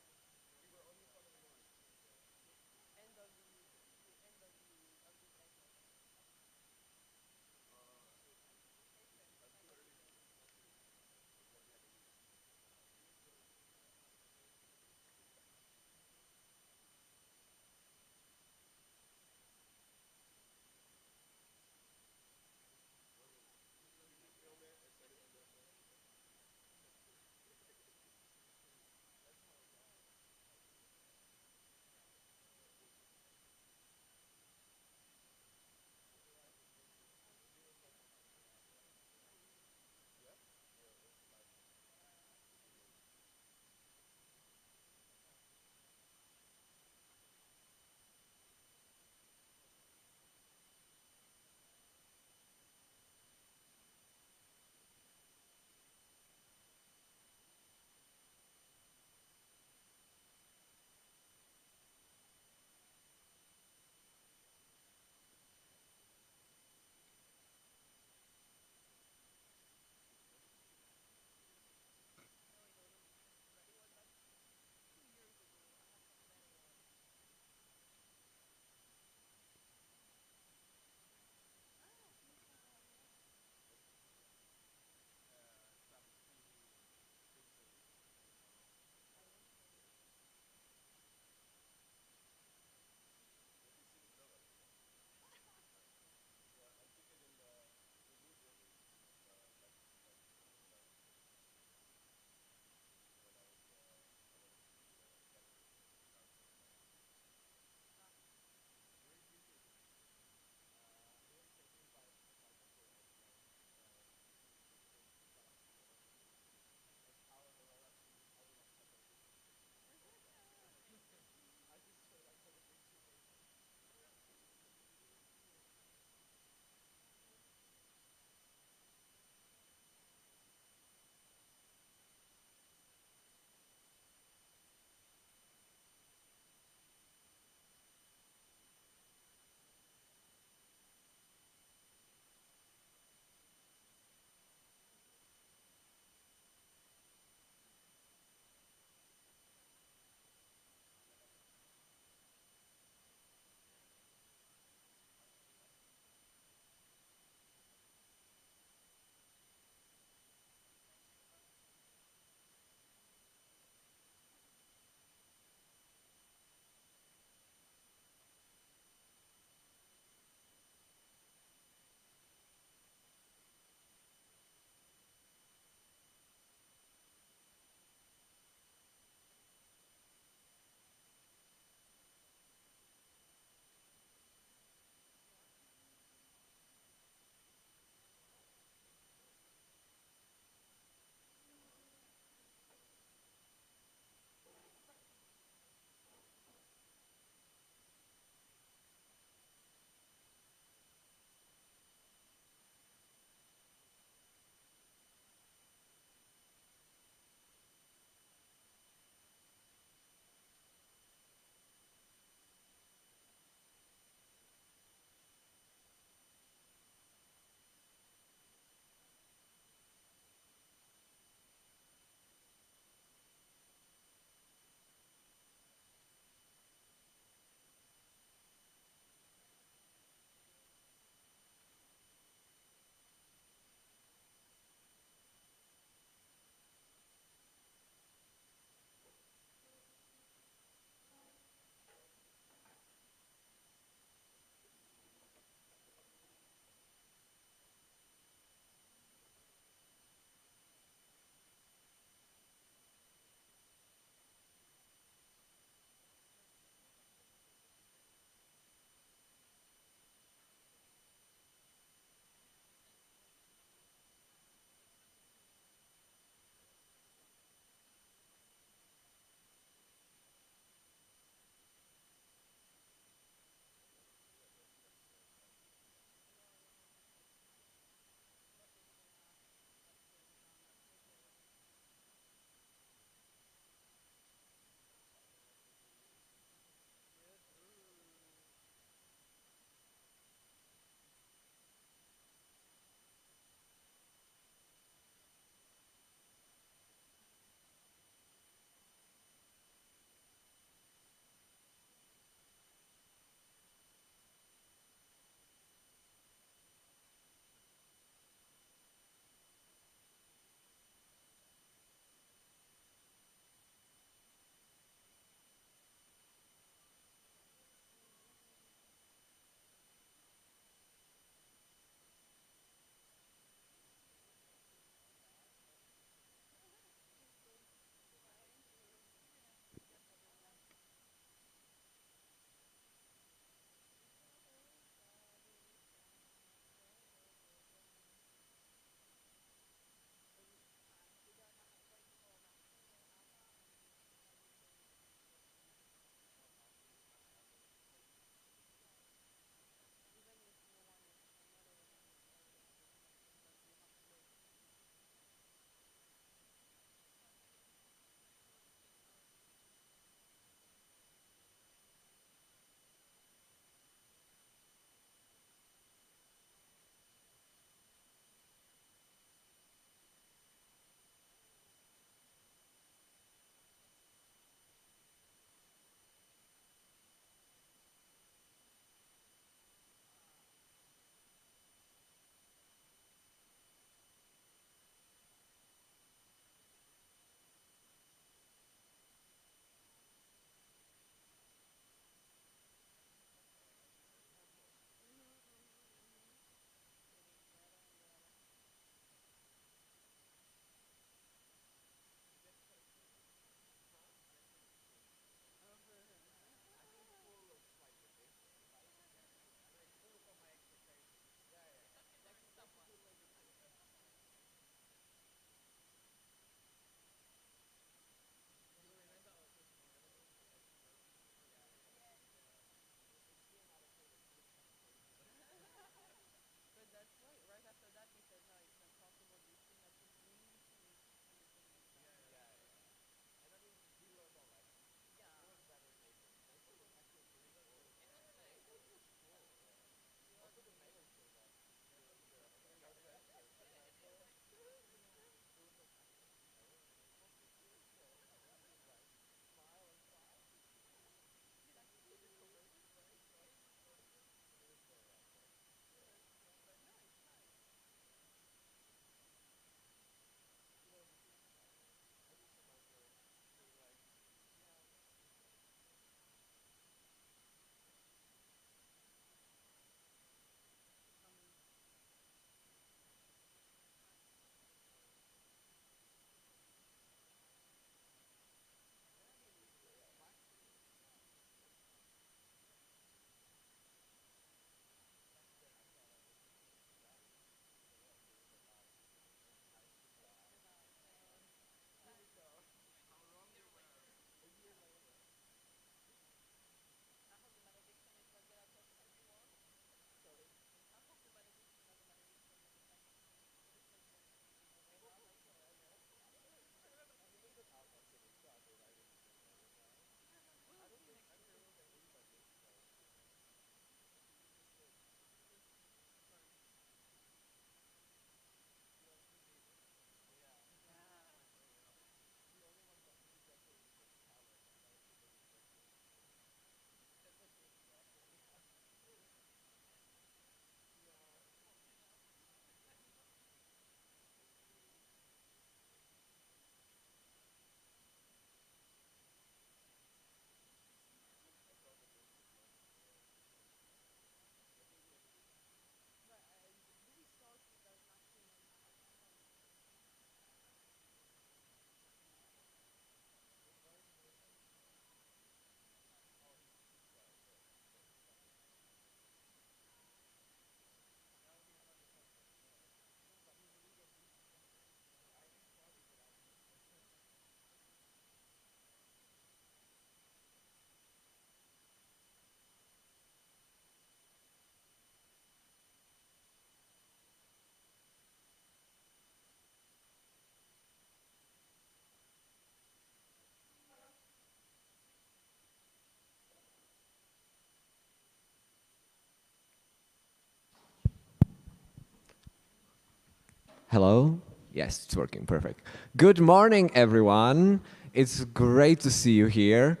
Hello? Yes, it's working, perfect. Good morning, everyone. It's great to see you here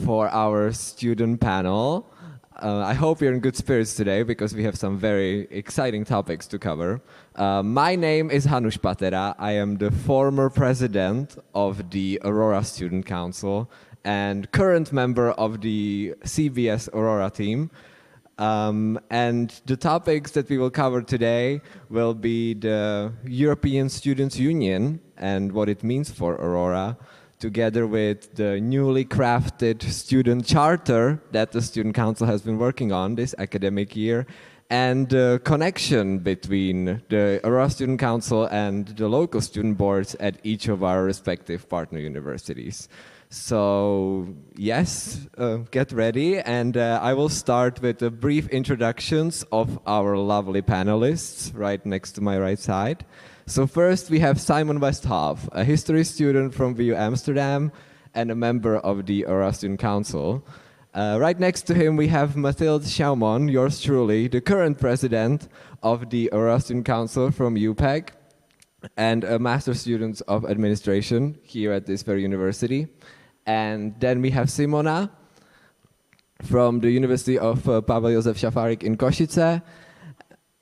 for our student panel. I hope you're in good spirits today because we have some very exciting topics to cover. My name is Hanush Patera. I am the former president of the Aurora Student Council and current member of the CBS Aurora team. And the topics that we will cover today will be the European Students' Union and what it means for Aurora, together with the newly crafted student charter that the Student Council has been working on this academic year, and the connection between the Aurora Student Council and the local student boards at each of our respective partner universities. So yes, get ready, and I will start with the brief introductions of our lovely panelists right next to my right side. So first we have Simon Westhoff, a history student from VU Amsterdam and a member of the Aurora Student Council. Right next to him we have Mathilde Schaumon, yours truly, the current president of the Aurora Student Council from UPEC and a master student of administration here at this very university. And then we have Simona from the University of Pavel Josef Šafarik in Košice,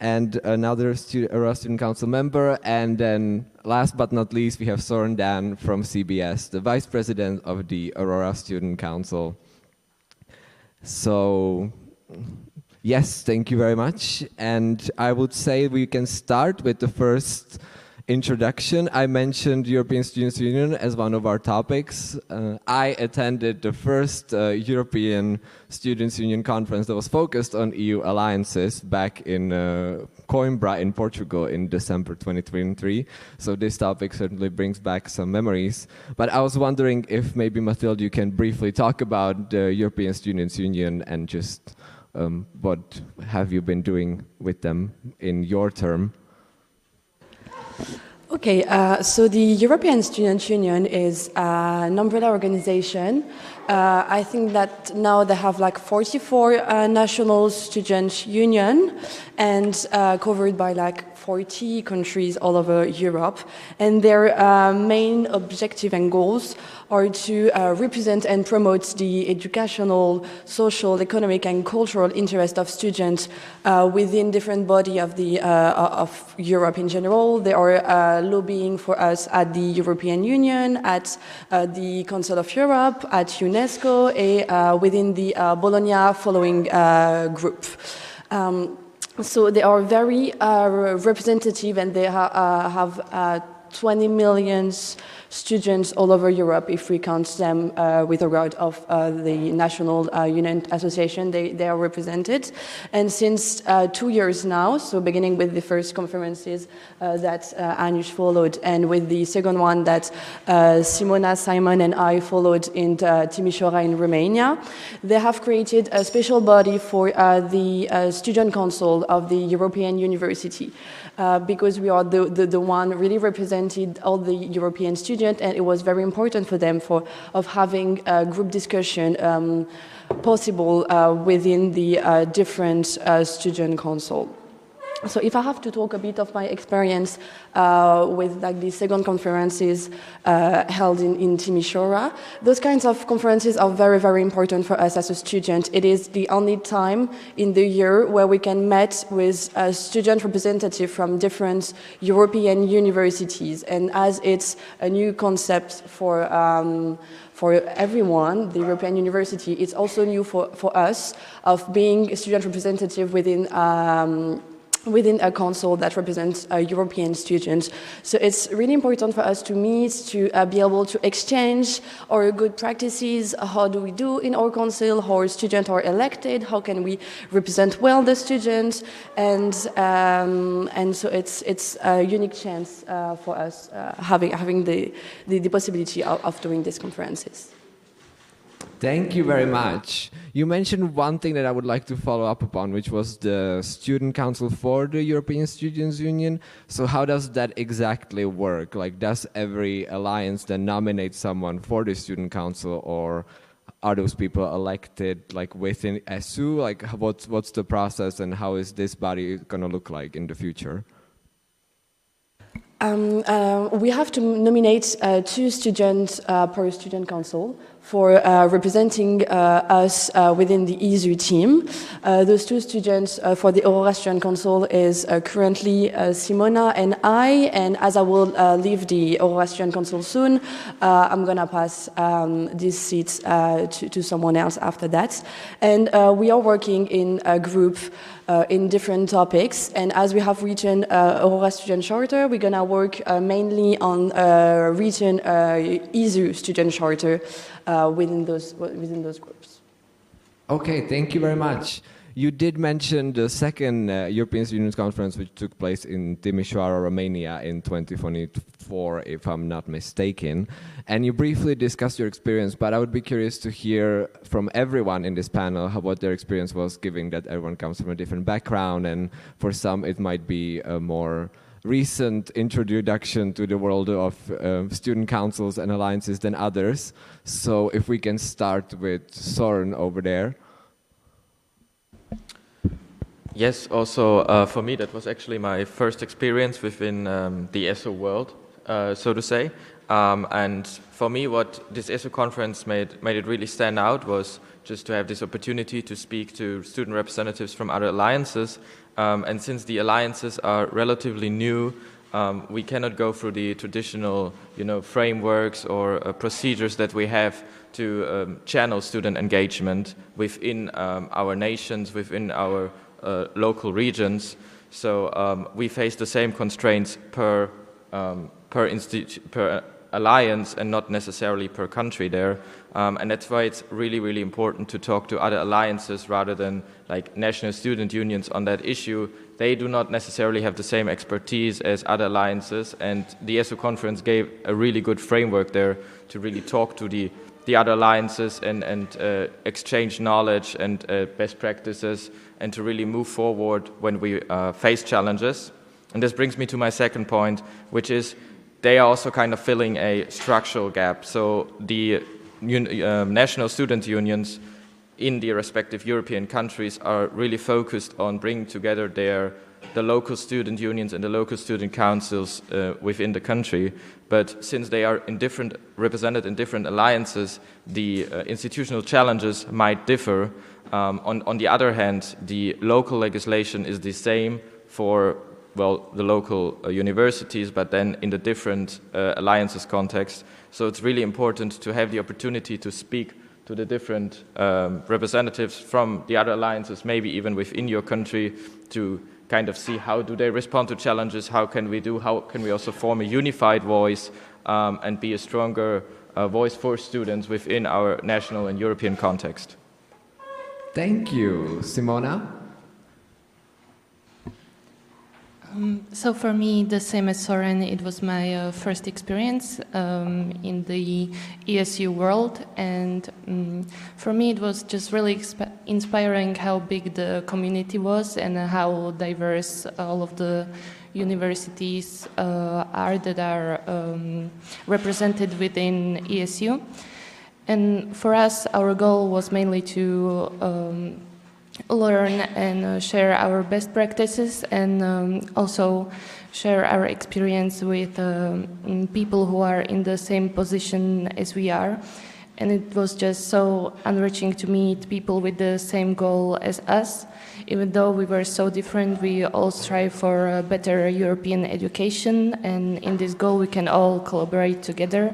and another Aurora Student Council member. And then last but not least, we have Søren Dan from CBS, the vice president of the Aurora Student Council. So yes, thank you very much. And I would say we can start with the first introduction. I mentioned European Students' Union as one of our topics. I attended the first European Students' Union conference that was focused on EU alliances back in Coimbra in Portugal in December 2023. So this topic certainly brings back some memories. But I was wondering if maybe Mathilde, you can briefly talk about the European Students' Union and just what have you been doing with them in your term? Okay, so the European Student Union is an umbrella organization. I think that now they have like 44 national student union and covered by like 40 countries all over Europe. And their main objective and goals are to represent and promote the educational, social, economic and cultural interest of students within different body of the of Europe in general. They are lobbying for us at the European Union, at the Council of Europe, at UNESCO, and within the Bologna following group. So they are very representative, and they have 20 million students all over Europe. If we count them with regard of the National Union Association, they are represented. And since 2 years now, so beginning with the first conferences that Anush followed, and with the second one that Simona, Simon and I followed in Timișoara in Romania, they have created a special body for the Student Council of the European University. Because we are the one really represented all the European students, and it was very important for them of having a group discussion possible within the different student council. So if I have to talk a bit of my experience with like the second conferences held in Timișoara, those kinds of conferences are very, very important for us as a student. It is the only time in the year where we can meet with a student representative from different European universities. And as it's a new concept for everyone, the European University, it's also new for us of being a student representative within a council that represents European students. So it's really important for us to meet, to be able to exchange our good practices. How do we do in our council? How our students are elected? How can we represent well the students? And so it's a unique chance for us having the possibility of doing these conferences. Thank you very much. You mentioned one thing that I would like to follow up upon, which was the Student Council for the European Students' Union. So how does that exactly work? Like, does every alliance then nominate someone for the Student Council, or are those people elected like within SU? Like, what's the process, and how is this body going to look like in the future? We have to nominate 2 students per student council for representing us within the ESU team. Those 2 students for the Aurora Student Council is currently Simona and I, and as I will leave the Aurora Student Council soon, I'm gonna pass these seats to someone else after that. And we are working in a group in different topics, and as we have written Aurora Student Charter, we're gonna work mainly on written ESU Student Charter within those groups. Okay, thank you very much. You did mention the second European Students Conference, which took place in Timișoara, Romania in 2024, if I'm not mistaken. And you briefly discussed your experience, but I would be curious to hear from everyone in this panel what their experience was, given that everyone comes from a different background, and for some it might be a more recent introduction to the world of student councils and alliances than others. So if we can start with Søren over there. Yes, also for me that was actually my first experience within the ESO world, so to say. And for me what this ESO conference made it really stand out was just to have this opportunity to speak to student representatives from other alliances. And since the alliances are relatively new, we cannot go through the traditional, frameworks or procedures that we have to channel student engagement within our nations, within our local regions. So we face the same constraints per alliance and not necessarily per country there. And that's why it's really, really important to talk to other alliances rather than like national student unions on that issue. They do not necessarily have the same expertise as other alliances, and the ESO conference gave a really good framework there to really talk to the other alliances and exchange knowledge and best practices, and to really move forward when we face challenges. And this brings me to my second point, which is they are also kind of filling a structural gap. So the national student unions in the respective European countries are really focused on bringing together the local student unions and the local student councils within the country. But since they are represented in different alliances, the institutional challenges might differ. On the other hand, the local legislation is the same for the local universities, but then in the different alliances context. So it's really important to have the opportunity to speak to the different representatives from the other alliances, maybe even within your country, to kind of see how do they respond to challenges, how can we also form a unified voice and be a stronger voice for students within our national and European context. Thank you. Simona? So for me, the same as Søren, it was my first experience in the ESU world, and for me it was just really inspiring how big the community was and how diverse all of the universities are that are represented within ESU. And for us, our goal was mainly to learn and share our best practices, and also share our experience with people who are in the same position as we are. And it was just so enriching to meet people with the same goal as us. Even though we were so different, we all strive for a better European education, and in this goal we can all collaborate together,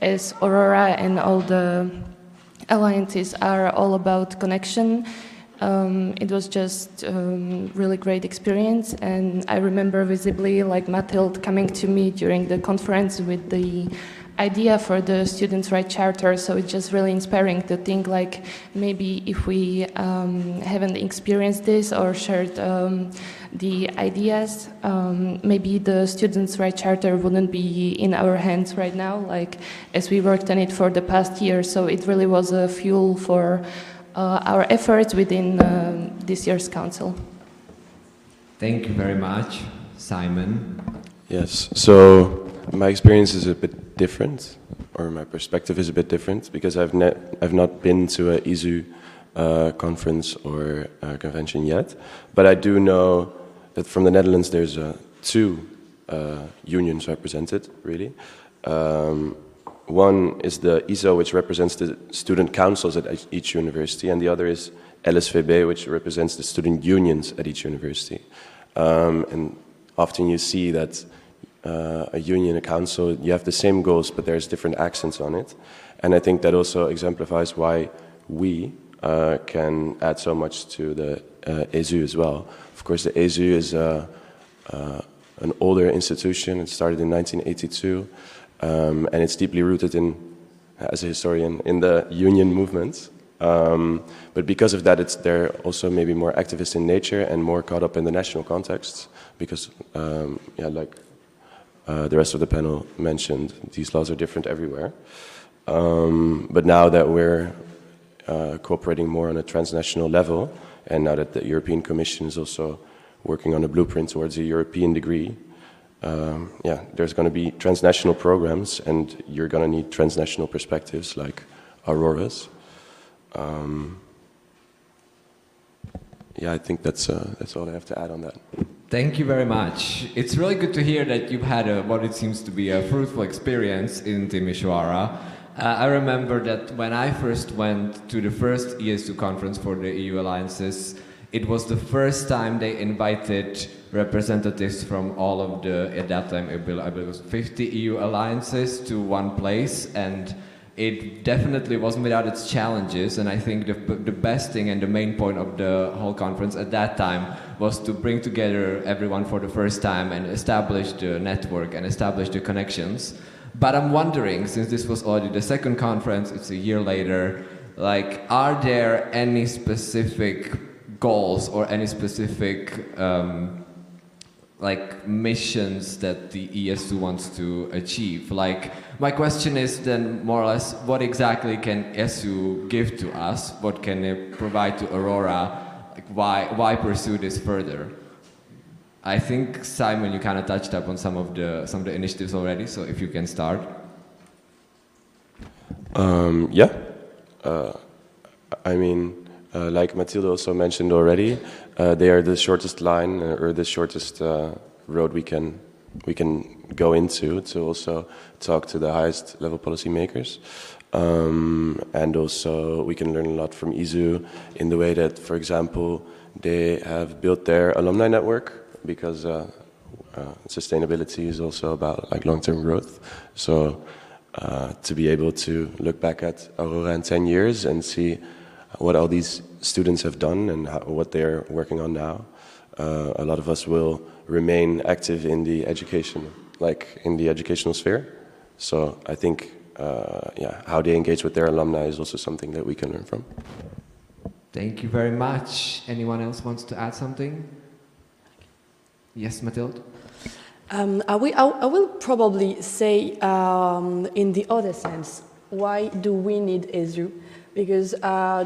as Aurora and all the alliances are all about connection. It was just really great experience, and I remember visibly like Mathilde coming to me during the conference with the idea for the Students' Rights Charter. So it's just really inspiring to think like maybe if we haven't experienced this or shared the ideas, maybe the Students' Rights Charter wouldn't be in our hands right now, like as we worked on it for the past year. So it really was a fuel for our efforts within this year's council. Thank you very much. Simon? Yes, so my experience is a bit different, or my perspective is a bit different, because I've not been to a ESU conference or convention yet, but I do know that from the Netherlands there's two unions represented, really. One is the ISO, which represents the student councils at each university, and the other is LSVB, which represents the student unions at each university. And often you see that a union, a council, you have the same goals, but there's different accents on it. And I think that also exemplifies why we can add so much to the ESU as well. Of course, the ESU is an older institution. It started in 1982, and it's deeply rooted in, as a historian, in the union movement. But because of that, they're also maybe more activist in nature and more caught up in the national context. Because, like the rest of the panel mentioned, these laws are different everywhere. But now that we're cooperating more on a transnational level, and now that the European Commission is also working on a blueprint towards a European degree, there's going to be transnational programs, and you're going to need transnational perspectives like Aurora's. I think that's all I have to add on that. Thank you very much. It's really good to hear that you've had what it seems to be a fruitful experience in Timisoara. I remember that when I first went to the first ES2 conference for the EU alliances, it was the first time they invited representatives from all of the, at that time, I believe it was 50 EU alliances to one place, and it definitely wasn't without its challenges. And I think the best thing and the main point of the whole conference at that time was to bring together everyone for the first time and establish the network and establish the connections. But I'm wondering, since this was already the second conference, it's a year later, like, are there any specific goals or any specific like missions that the ES2 wants to achieve? Like, my question is then more or less, what exactly can ESU give to us? What can it provide to Aurora? Like, why pursue this further? I think, Simon, you kind of touched up on some of the initiatives already, so if you can start. I mean, like Mathilde also mentioned already, they are the shortest line or the shortest road we can go into to also talk to the highest level policymakers. And also we can learn a lot from ESU in the way that, for example, they have built their alumni network, because sustainability is also about like long-term growth. So to be able to look back at Aurora in 10 years and see what all these students have done and what they're working on now. A lot of us will remain active in the education, like in the educational sphere. So I think, how they engage with their alumni is also something that we can learn from. Thank you very much. Anyone else wants to add something? Yes, Mathilde? I will probably say, in the other sense, why do we need ESU? Because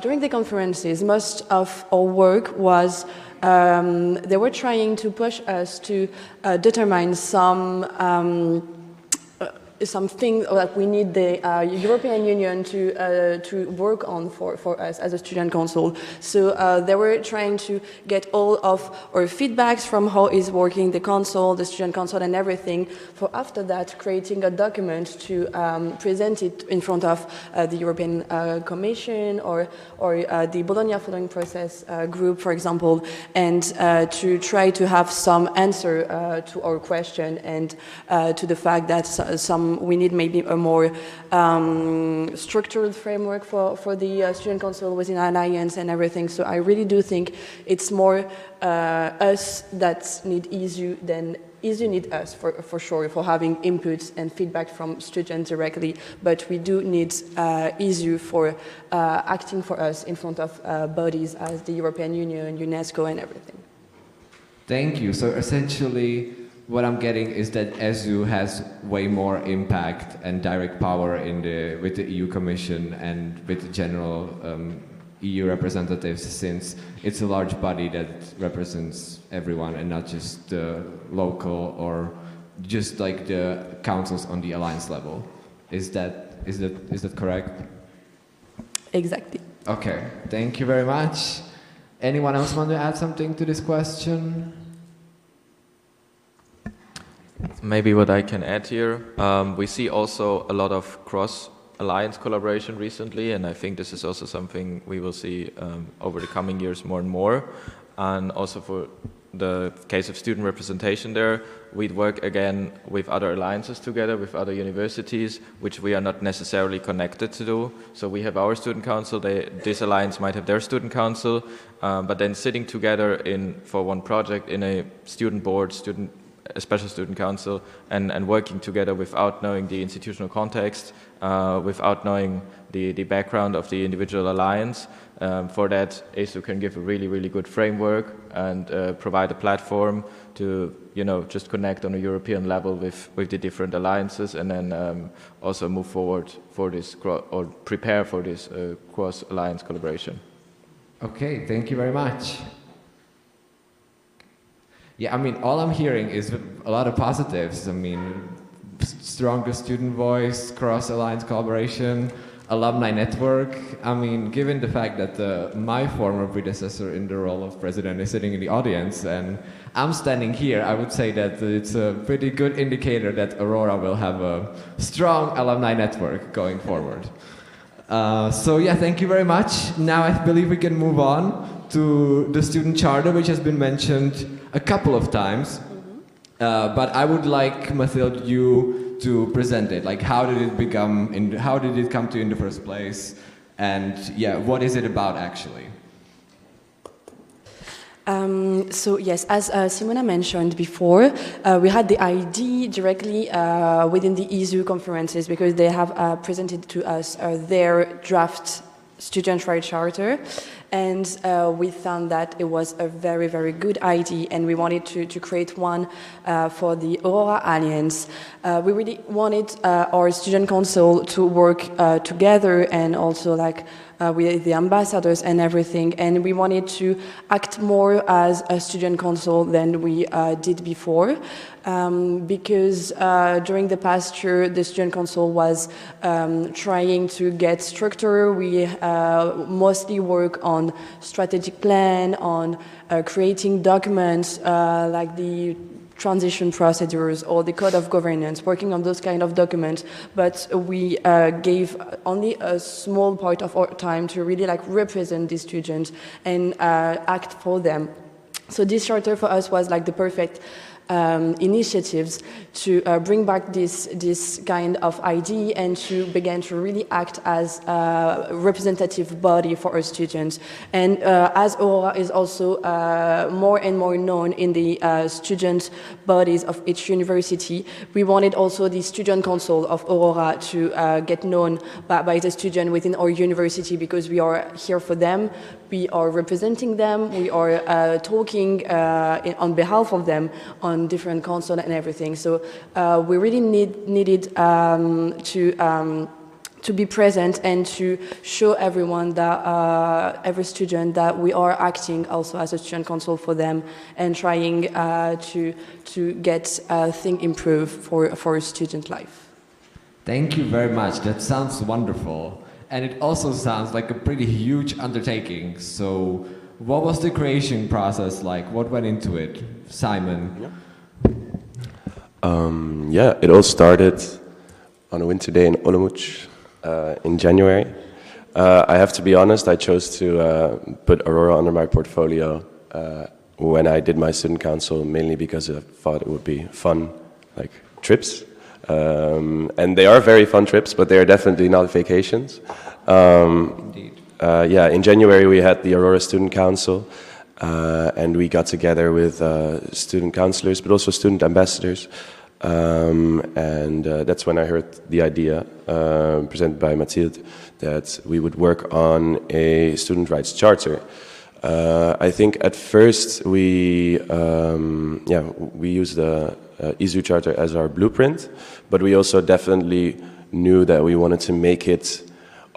during the conferences, most of our work was, they were trying to push us to determine something that we need the European Union to work on for us as a student council. So they were trying to get all of our feedbacks from how is working the council, the student council and everything, for after that creating a document to present it in front of the European Commission or the Bologna following process group, for example, and to try to have some answer to our question and to the fact that we need maybe a more structured framework for the student council within Alliance and everything. So I really do think it's more us that need ESU than ESU need us for sure, for having inputs and feedback from students directly. But we do need ESU for acting for us in front of bodies as the European Union, UNESCO and everything. Thank you. So essentially, what I'm getting is that ESU has way more impact and direct power with the EU Commission and with the general EU representatives, since it's a large body that represents everyone and not just the local or just like the councils on the alliance level. Is that correct? Exactly. Okay, thank you very much. Anyone else want to add something to this question? Maybe what I can add here, we see also a lot of cross-alliance collaboration recently, and I think this is also something we will see over the coming years more and more. And also for the case of student representation there, we'd work again with other alliances together, with other universities, which we are not necessarily connected to do. So we have our student council, this alliance might have their student council, but then sitting together for one project in a student board, a special student council, and working together without knowing the institutional context, without knowing the background of the individual alliance. For that, ASU can give a really, really good framework and provide a platform to, just connect on a European level with the different alliances, and then also move forward for this, or prepare for this cross-alliance collaboration. Okay, thank you very much. Yeah, I mean, all I'm hearing is a lot of positives. I mean, stronger student voice, cross-alliance collaboration, alumni network. I mean, given the fact that my former predecessor in the role of president is sitting in the audience and I'm standing here, I would say that it's a pretty good indicator that Aurora will have a strong alumni network going forward. So yeah, thank you very much. Now I believe we can move on to the student charter, which has been mentioned a couple of times. But I would like, Mathilde, you to present it. Like, how did it come to you in the first place? And yeah, what is it about actually? So yes, as Simona mentioned before, we had the idea directly within the ESU conferences, because they have presented to us their draft student right charter, and we found that it was a very, very good idea, and we wanted to create one for the Aurora Alliance. We really wanted our student council to work together, and also with the ambassadors and everything, and we wanted to act more as a student council than we did before, because during the past year the student council was trying to get structure. We mostly work on strategic plan, on creating documents like the transition procedures or the code of governance, working on those kind of documents, but we gave only a small part of our time to really represent the students and act for them. So this charter for us was the perfect initiatives to bring back this kind of idea and to begin to really act as a representative body for our students. And as Aurora is also more and more known in the student bodies of each university, we wanted also the student council of Aurora to get known by the student within our university, because we are here for them, we are representing them, we are talking on behalf of them on different council and everything. So we really needed to be present and to show everyone that every student that we are acting also as a student council for them and trying to get things improved for student life. Thank you very much. That sounds wonderful. And it also sounds like a pretty huge undertaking. So what was the creation process like? What went into it? Simon? Yeah, it all started on a winter day in Olomouc in January. I have to be honest, I chose to put Aurora under my portfolio when I did my student council, mainly because I thought it would be fun, trips. And they are very fun trips, but they are definitely not vacations. Indeed. Yeah, in January we had the Aurora Student Council, and we got together with student councillors, but also student ambassadors. And that's when I heard the idea presented by Mathilde that we would work on a student rights charter. I think at first we used the ESU charter as our blueprint, but we also definitely knew that we wanted to make it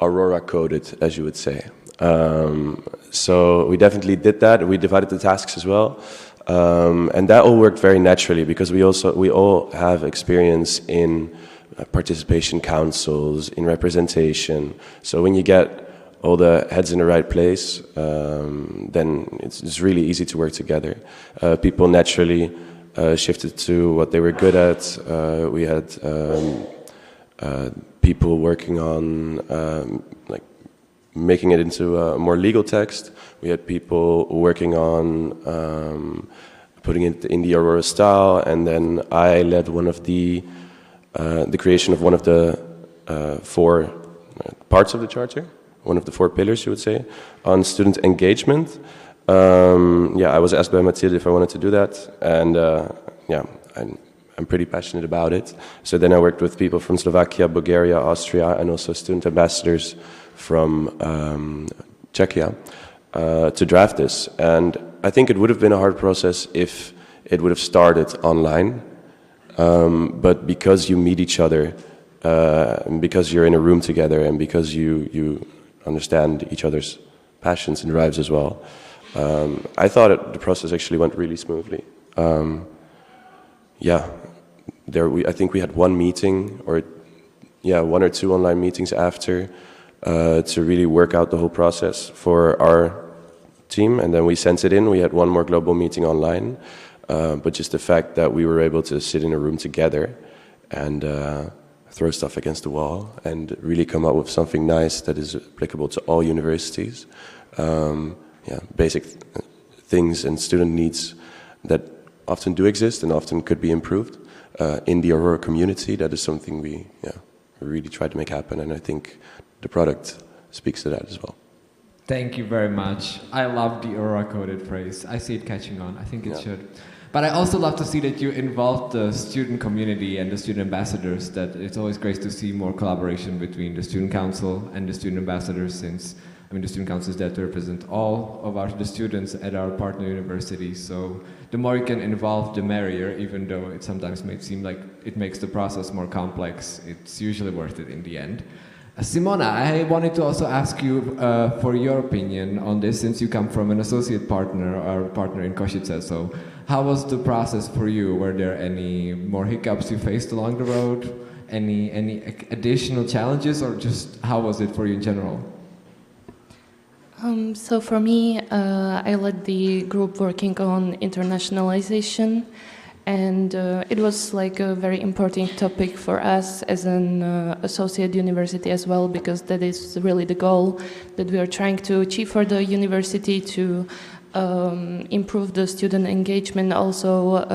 Aurora coded, as you would say. So we definitely did that. We divided the tasks as well, and that all worked very naturally because we all have experience in participation councils, in representation. So when you get all the heads in the right place, then it's really easy to work together. People naturally shifted to what they were good at. We had people working on like making it into a more legal text. We had people working on putting it in the Aurora style, and then I led one of the creation of one of the 4 parts of the charter, one of the 4 pillars, you would say, on student engagement. I was asked by Mathilde if I wanted to do that, and I'm pretty passionate about it. So then I worked with people from Slovakia, Bulgaria, Austria, and also student ambassadors from Czechia to draft this. And I think it would have been a hard process if it would have started online. But because you meet each other, and because you're in a room together, and because you understand each other's passions and drives as well, I thought the process actually went really smoothly. I think we had one meeting, or 1 or 2 online meetings after, to really work out the whole process for our team, and then we sent it in. We had one more global meeting online, but just the fact that we were able to sit in a room together and throw stuff against the wall and really come up with something nice that is applicable to all universities. Basic things and student needs that often do exist and often could be improved in the Aurora community. That is something we really try to make happen, and I think the product speaks to that as well. Thank you very much. I love the Aurora coded phrase. I see it catching on. I think it should. But I also love to see that you involve the student community and the student ambassadors, that it's always great to see more collaboration between the student council and the student ambassadors, since the student council is there to represent all of the students at our partner universities. So the more you can involve, the merrier, even though it sometimes may seem like it makes the process more complex. It's usually worth it in the end. Simona, I wanted to also ask you for your opinion on this, since you come from an associate partner or partner in Košice. So how was the process for you? Were there any more hiccups you faced along the road? Any additional challenges, or just how was it for you in general? So for me, I led the group working on internationalization, and it was like a very important topic for us as an associate university as well, because that is really the goal that we are trying to achieve for the university, to improve the student engagement also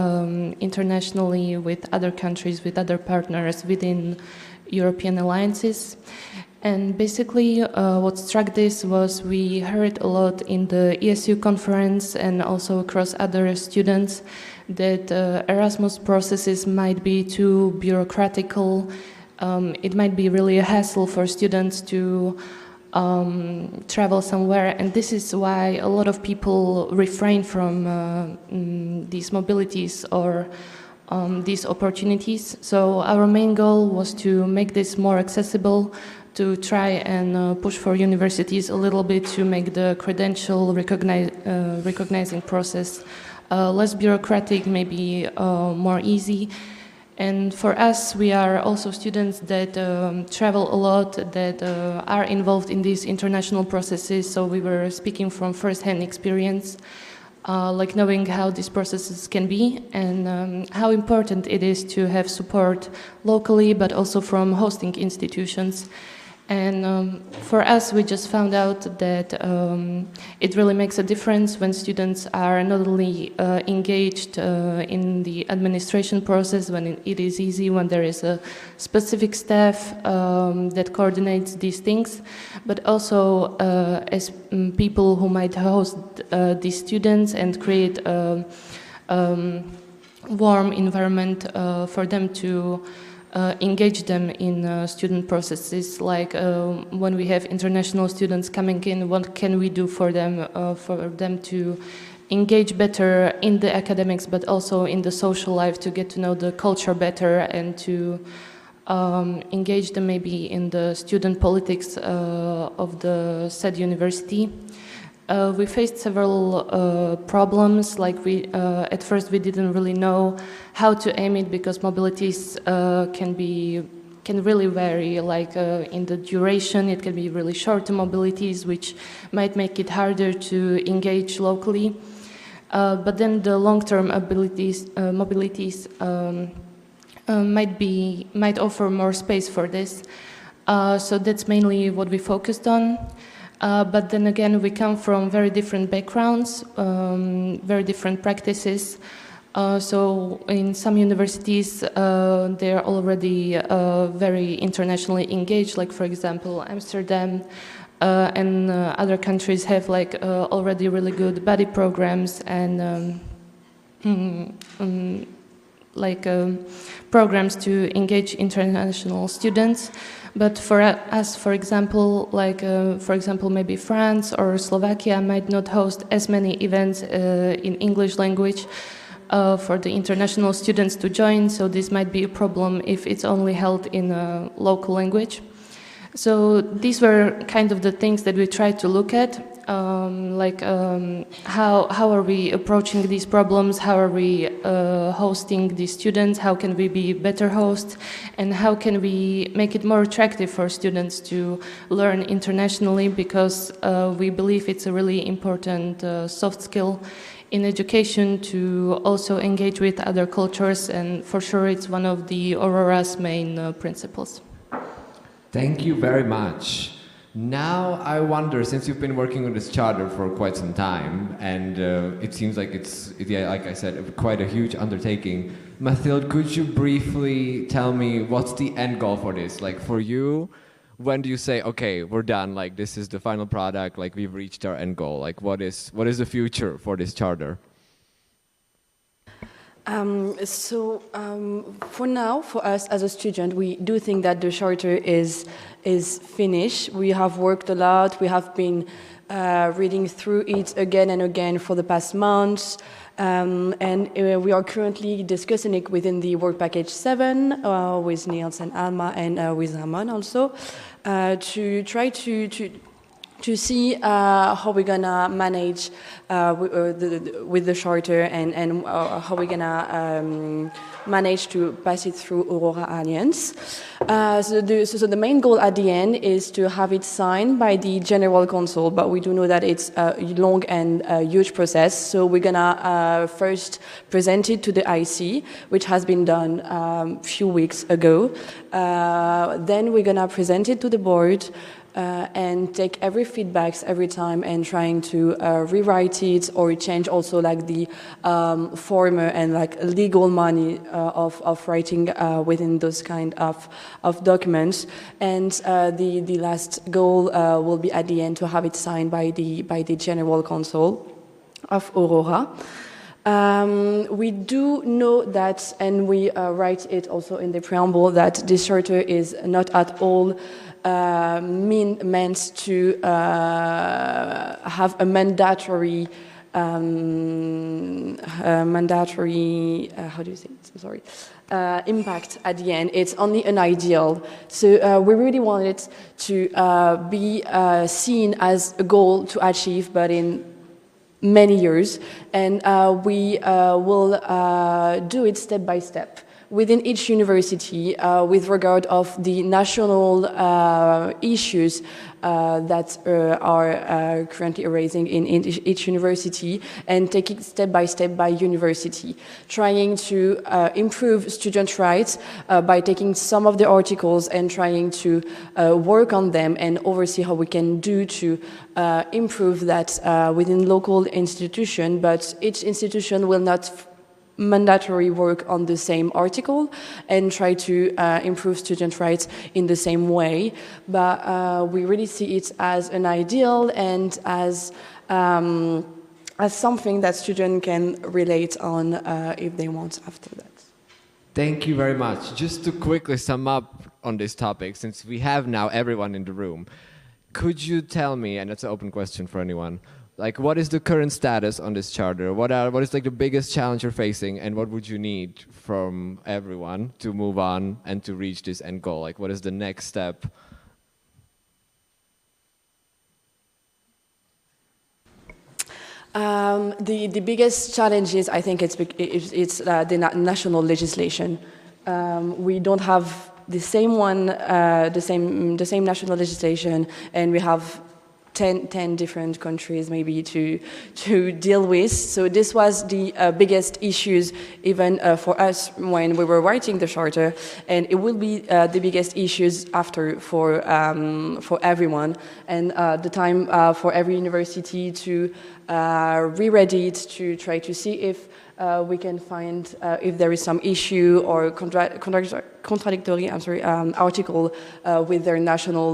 internationally with other countries, with other partners within European alliances. And basically what struck this was we heard a lot in the ESU conference and also across other students that Erasmus processes might be too bureaucratical. It might be really a hassle for students to travel somewhere, and this is why a lot of people refrain from these mobilities or these opportunities. So our main goal was to make this more accessible, to try and push for universities a little bit to make the credential recognizing process less bureaucratic, maybe more easy. And for us, we are also students that travel a lot, that are involved in these international processes, so we were speaking from first-hand experience, like knowing how these processes can be and how important it is to have support locally, but also from hosting institutions. And for us, we just found out that it really makes a difference when students are not only engaged in the administration process, when it is easy, when there is a specific staff that coordinates these things, but also as people who might host these students and create a warm environment for them to engage them in student processes, like when we have international students coming in, what can we do for them to engage better in the academics, but also in the social life, to get to know the culture better and to engage them maybe in the student politics of the said university. We faced several problems, like at first we didn't really know how to aim it, because mobilities can really vary, like in the duration it can be really short mobilities, which might make it harder to engage locally. but then the long-term mobilities might offer more space for this. So that's mainly what we focused on. But then again, we come from very different backgrounds, very different practices. So in some universities, they're already very internationally engaged, like for example, Amsterdam, and other countries have like already really good buddy programs and programs to engage international students. But for us, for example, maybe France or Slovakia might not host as many events in English language for the international students to join, so this might be a problem if it's only held in a local language. So these were kind of the things that we tried to look at, how are we approaching these problems, how are we hosting these students, how can we be better hosts, and how can we make it more attractive for students to learn internationally, because we believe it's a really important soft skill in education to also engage with other cultures, and for sure it's one of the Aurora's main principles. Thank you very much. Now I wonder, since you've been working on this charter for quite some time, and it seems like it's, like I said, quite a huge undertaking. Mathilde, could you briefly tell me what's the end goal for this? Like for you, when do you say, okay, we're done, like this is the final product, like we've reached our end goal? Like what is the future for this charter? For now, for us as a student, we do think that the charter is finished. We have worked a lot. We have been reading through it again and again for the past months. And we are currently discussing it within the work package 7 with Niels and Alma and with Ramon also to try to see how we're gonna manage with the charter and how we're gonna manage to pass it through Aurora Alliance. So the main goal at the end is to have it signed by the General Council, but we do know that it's a long and huge process. So we're gonna first present it to the IC, which has been done a few weeks ago. Then we're gonna present it to the board. And take every feedbacks every time and trying to rewrite it or change also like the former and like legal money of writing within those kind of documents. And the last goal will be at the end to have it signed by the General Council of Aurora. We do know that, and we write it also in the preamble, that this charter is not at all meant to have a mandatory how do you say it? Sorry. Impact at the end. It's only an ideal. So we really want it to be seen as a goal to achieve, but in many years, and we will do it step by step within each university with regard of the national issues that are currently arising in each university, and take it step by university, trying to improve student rights by taking some of the articles and trying to work on them and oversee how we can do to improve that within local institution, but each institution will not mandatory work on the same article and try to improve student rights in the same way. But we really see it as an ideal and as something that students can relate on if they want after that. Thank you very much. Just to quickly sum up on this topic, since we have now everyone in the room, could you tell me, and that's an open question for anyone, like what is the current status on this charter? What is like the biggest challenge you're facing, and what would you need from everyone to move on and to reach this end goal? Like what is the next step? The biggest challenge is, I think, it's the national legislation. We don't have the same one, the same national legislation, and we have 10 different countries maybe to deal with. So this was the biggest issues even for us when we were writing the charter, and it will be the biggest issues after for everyone. And the time for every university to reread it, to try to see if we can find if there is some issue or contradictory article with their national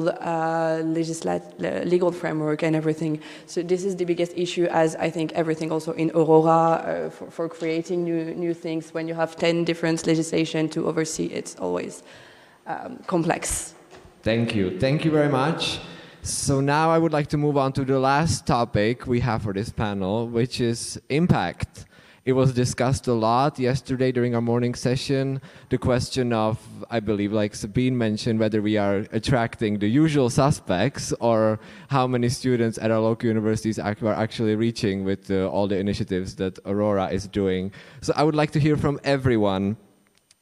legal framework and everything. So this is the biggest issue, as I think everything also in Aurora for creating new things. When you have 10 different legislation to oversee, it's always complex. Thank you. Thank you very much. So now I would like to move on to the last topic we have for this panel, which is impact. It was discussed a lot yesterday during our morning session. The question of, I believe, like Sabine mentioned, whether we are attracting the usual suspects or how many students at our local universities are actually reaching with all the initiatives that Aurora is doing. So I would like to hear from everyone,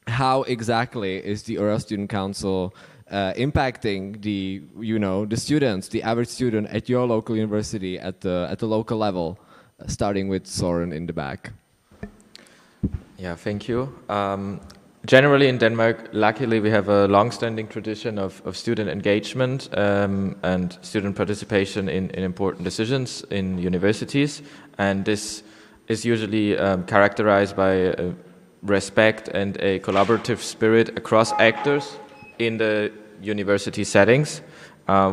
how exactly is the Aurora Student Council impacting the students, the average student at your local university at the local level, starting with Soren in the back. Yeah, thank you. Generally in Denmark, luckily we have a long-standing tradition of student engagement and student participation in important decisions in universities, and this is usually characterized by respect and a collaborative spirit across actors in the university settings,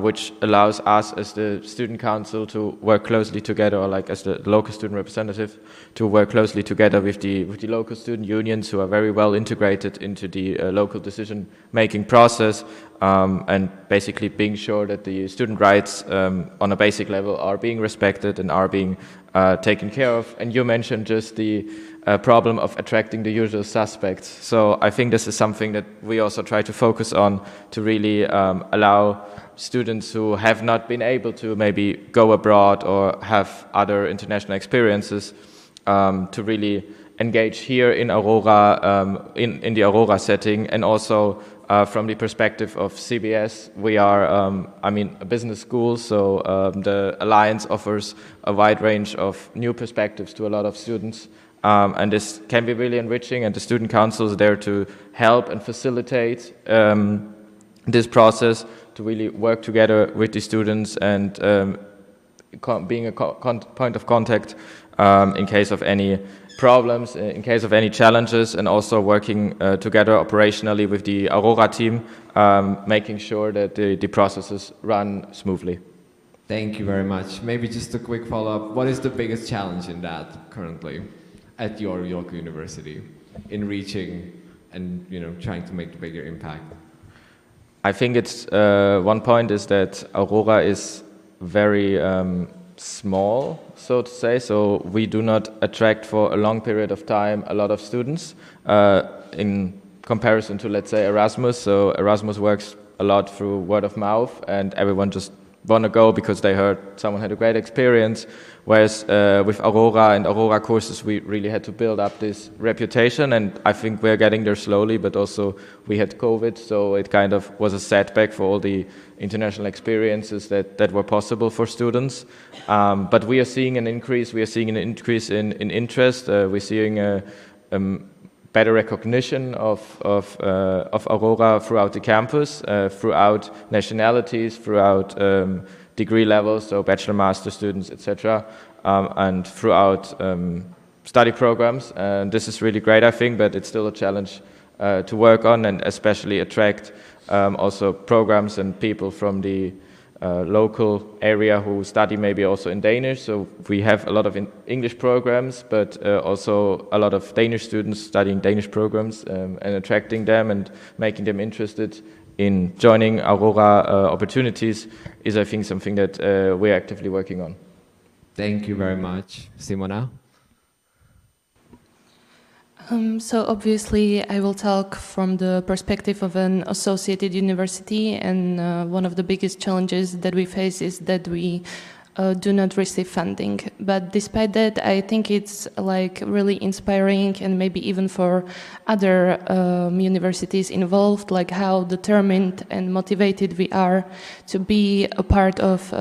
which allows us as the student council to work closely together, or like as the local student representative, to work closely together with the local student unions, who are very well integrated into the local decision-making process, and basically being sure that the student rights on a basic level are being respected and are being taken care of. And you mentioned just the problem of attracting the usual suspects. So I think this is something that we also try to focus on, to really allow students who have not been able to maybe go abroad or have other international experiences to really engage here in Aurora, in the Aurora setting. And also from the perspective of CBS, we are, a business school, so the Alliance offers a wide range of new perspectives to a lot of students. And this can be really enriching, and the student council is there to help and facilitate this process, to really work together with the students and being a point of contact in case of any problems, in case of any challenges, and also working together operationally with the Aurora team, making sure that the processes run smoothly. Thank you very much. Maybe just a quick follow-up. What is the biggest challenge in that currently at your local university in reaching and trying to make the bigger impact? I think it's one point is that Aurora is very small, so to say, so we do not attract for a long period of time a lot of students in comparison to, let's say, Erasmus. So Erasmus works a lot through word of mouth, and everyone just want to go because they heard someone had a great experience, whereas with Aurora and Aurora courses we really had to build up this reputation, and I think we're getting there slowly, but also we had COVID, so it kind of was a setback for all the international experiences that were possible for students. But we are seeing an increase, in interest, we're seeing a better recognition of Aurora throughout the campus, throughout nationalities, throughout degree levels, so bachelor, master students, etc., and throughout study programs. And this is really great, I think, but it's still a challenge to work on, and especially attract also programs and people from the local area who study maybe also in Danish. So we have a lot of English programs, but also a lot of Danish students studying Danish programs, and attracting them and making them interested in joining Aurora opportunities is, I think, something that we're actively working on. Thank you very much. Simona? So obviously I will talk from the perspective of an associated university, and one of the biggest challenges that we face is that we do not receive funding. But despite that, I think it's like really inspiring, and maybe even for other universities involved, like how determined and motivated we are to be a part of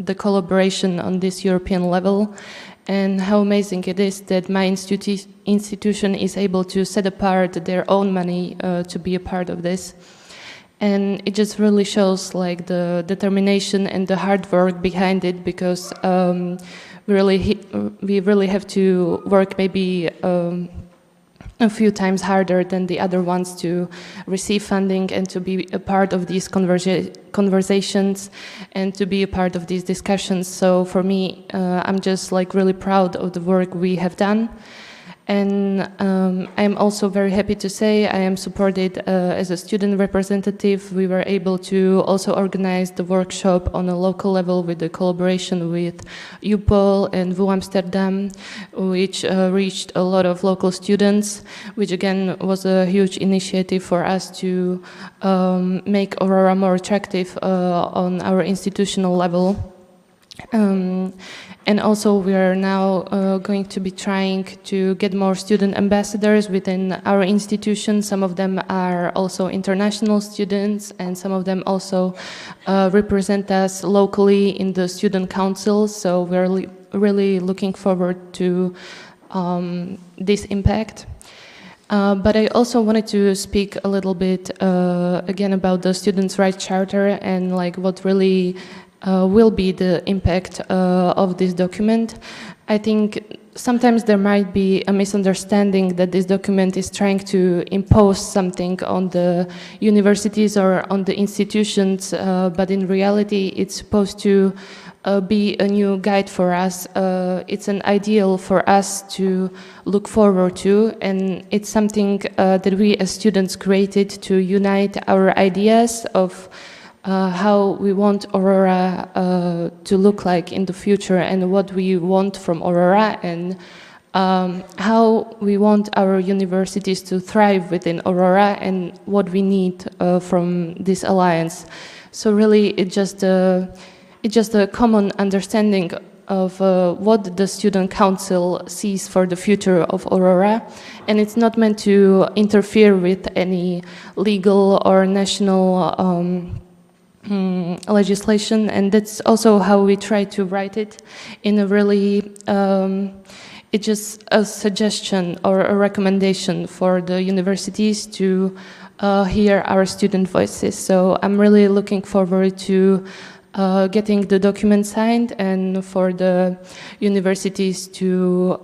the collaboration on this European level, and how amazing it is that my institution is able to set apart their own money to be a part of this. And it just really shows like the determination and the hard work behind it, because we really have to work maybe a few times harder than the other ones to receive funding and to be a part of these conversations and to be a part of these discussions. So for me, I'm just like really proud of the work we have done. And I'm also very happy to say I am supported as a student representative. We were able to also organize the workshop on a local level with the collaboration with UPEC and VU Amsterdam, which reached a lot of local students, which again was a huge initiative for us to make Aurora more attractive on our institutional level. And also we are now going to be trying to get more student ambassadors within our institution. Some of them are also international students, and some of them also represent us locally in the student council. So we're really looking forward to this impact. But I also wanted to speak a little bit again about the Students' Rights Charter and like what really will be the impact of this document. I think sometimes there might be a misunderstanding that this document is trying to impose something on the universities or on the institutions, but in reality it's supposed to be a new guide for us. It's an ideal for us to look forward to, and it's something that we as students created to unite our ideas of how we want Aurora to look like in the future, and what we want from Aurora, and how we want our universities to thrive within Aurora, and what we need from this alliance. So really, it's just a common understanding of what the Student Council sees for the future of Aurora, and it's not meant to interfere with any legal or national legislation, and that's also how we try to write it in a really it's just a suggestion or a recommendation for the universities to hear our student voices. So I'm really looking forward to getting the document signed, and for the universities to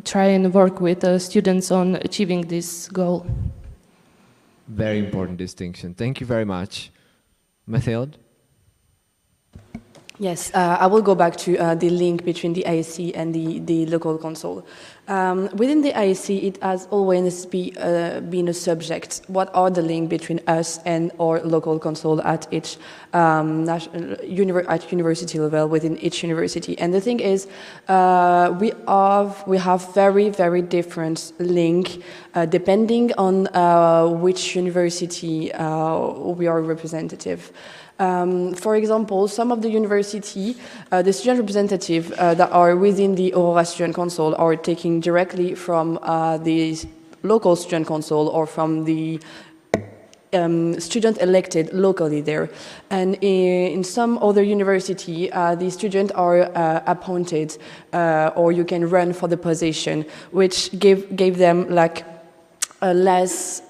try and work with students on achieving this goal. Very important distinction. Thank you very much. Mathilde? Yes, I will go back to the link between the IEC and the local council. Within the IEC, it has always been a subject. What are the links between us and our local council at each at university level within each university? And the thing is, we have very, very different link depending on which university we are representative. For example, some of the university, the student representative that are within the Aurora Student Council are taking directly from the local student council or from the student elected locally there. And in some other university, the students are appointed or you can run for the position, which gave them like a less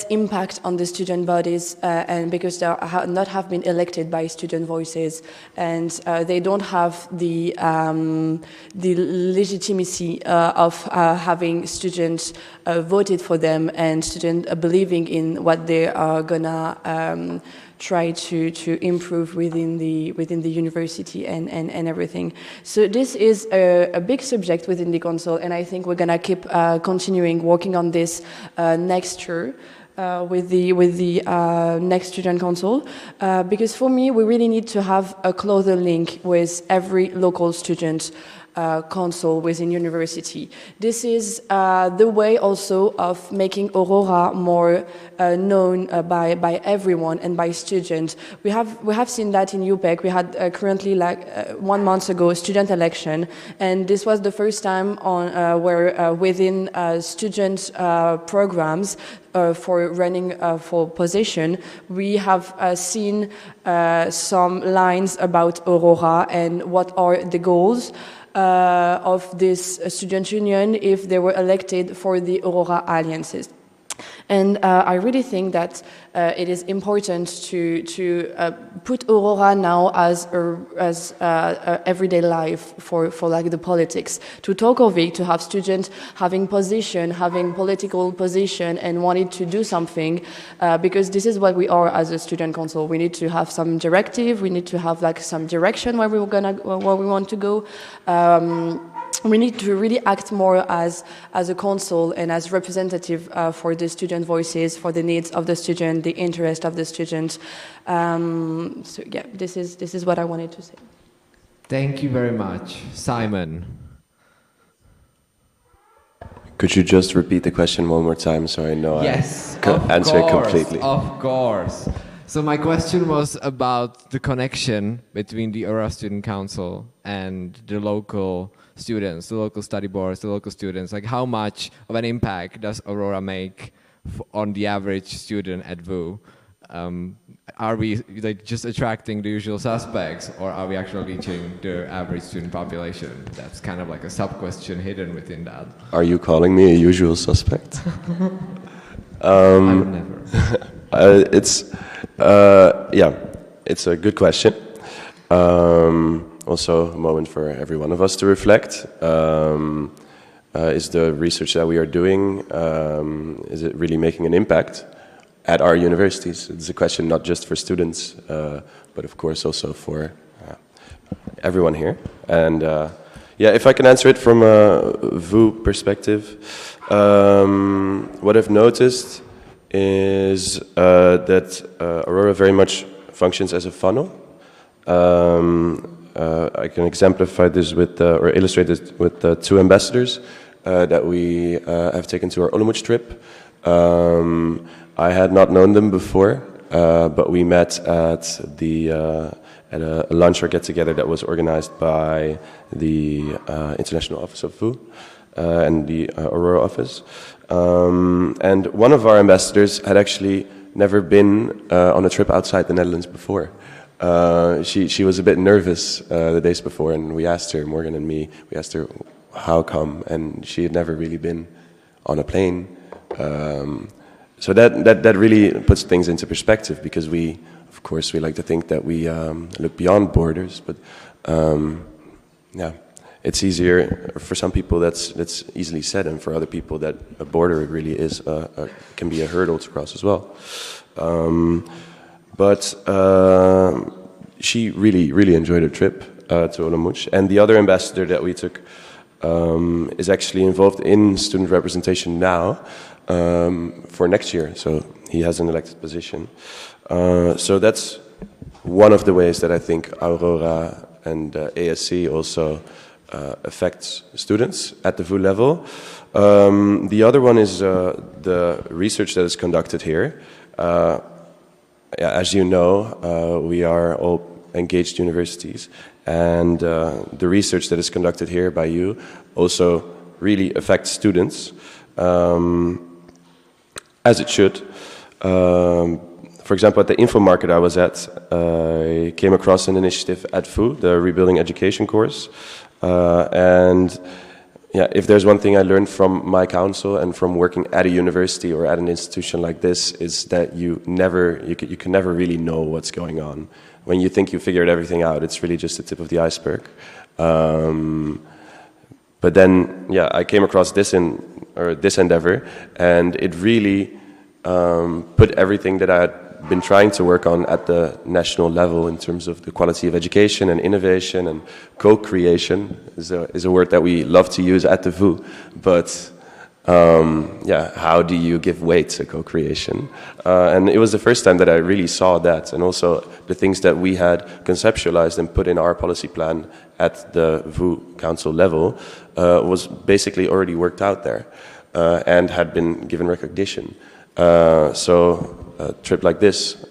impact on the student bodies, and because they not have been elected by student voices, and they don't have the legitimacy of having students voted for them and students believing in what they are gonna try to improve within the university and everything. So this is a big subject within the council, and I think we're gonna keep continuing working on this next year with the next student council, because for me we really need to have a closer link with every local student council within university. This is the way also of making Aurora more known by everyone and by students. We have seen that in UPEC. We had currently, like 1 month ago, a student election, and this was the first time where within student programs for running for position, we have seen some lines about Aurora and what are the goals of this student union if they were elected for the Aurora alliances. And I really think that it is important to put Aurora now as everyday life for like the politics, to talk of it, to have students having position, having political position, and wanting to do something, because this is what we are as a student council. We need to have some directive. We need to have like some direction where we want to go. We need to really act more as a council and as representative for the student voices, for the needs of the student, the interest of the student. So yeah, this is what I wanted to say. Thank you very much. Simon. Could you just repeat the question one more time so I know yes, I answer it completely? Of course. So my question was about the connection between the Aurora Student Council and the local students, the local study boards, the local students. Like, how much of an impact does Aurora make on the average student at VU? Are we like just attracting the usual suspects, or are we actually reaching the average student population? That's kind of like a sub-question hidden within that. Are you calling me a usual suspect? I would never. It's a good question. Also a moment for every one of us to reflect. Is the research that we are doing, is it really making an impact at our universities? It's a question not just for students, but of course also for everyone here. And if I can answer it from a VU perspective, what I've noticed is that Aurora very much functions as a funnel. I can exemplify this with, or illustrate this with the 2 ambassadors that we have taken to our Olomouc trip. I had not known them before, but we met at a lunch or get-together that was organized by the International Office of VU and the Aurora office. And one of our ambassadors had actually never been on a trip outside the Netherlands before. She was a bit nervous the days before, and we asked her, Morgan and me, we asked her how come, and she had never really been on a plane. So that really puts things into perspective, because we, of course, we like to think that we look beyond borders, but it's easier for some people. That's easily said, and for other people, that a border really is can be a hurdle to cross as well. But she really enjoyed her trip to Olomouc. And the other ambassador that we took is actually involved in student representation now for next year. So he has an elected position. So that's one of the ways that I think Aurora and ASC also affects students at the VU level. The other one is the research that is conducted here. As you know, we are all engaged universities, and the research that is conducted here by you also really affects students, as it should. For example, at the info market I was at, I came across an initiative at VU, the Rebuilding Education course, and if there's one thing I learned from my council and from working at a university or at an institution like this, is that you can never really know what's going on. When you think you figured everything out, it's really just the tip of the iceberg. But then, I came across this endeavor, and it really put everything that I had been trying to work on at the national level in terms of the quality of education and innovation and co-creation is a word that we love to use at the VU, but how do you give weight to co-creation? And it was the first time that I really saw that, and also the things that we had conceptualized and put in our policy plan at the VU council level was basically already worked out there and had been given recognition. So a trip like this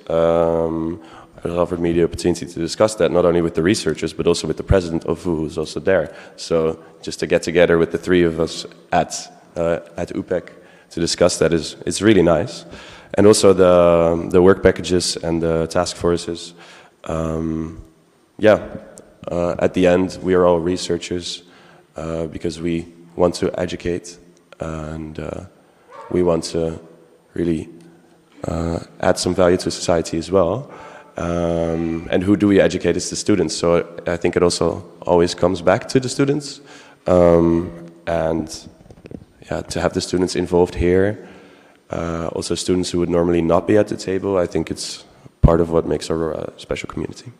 offered me the opportunity to discuss that not only with the researchers but also with the president of VU, who's also there. So just to get together with the three of us at UPEC to discuss that is really nice. And also the work packages and the task forces. At the end we are all researchers because we want to educate and we want to really add some value to society as well. And who do we educate? It's the students. So I think it also always comes back to the students. And to have the students involved here, also students who would normally not be at the table, I think it's part of what makes Aurora a special community.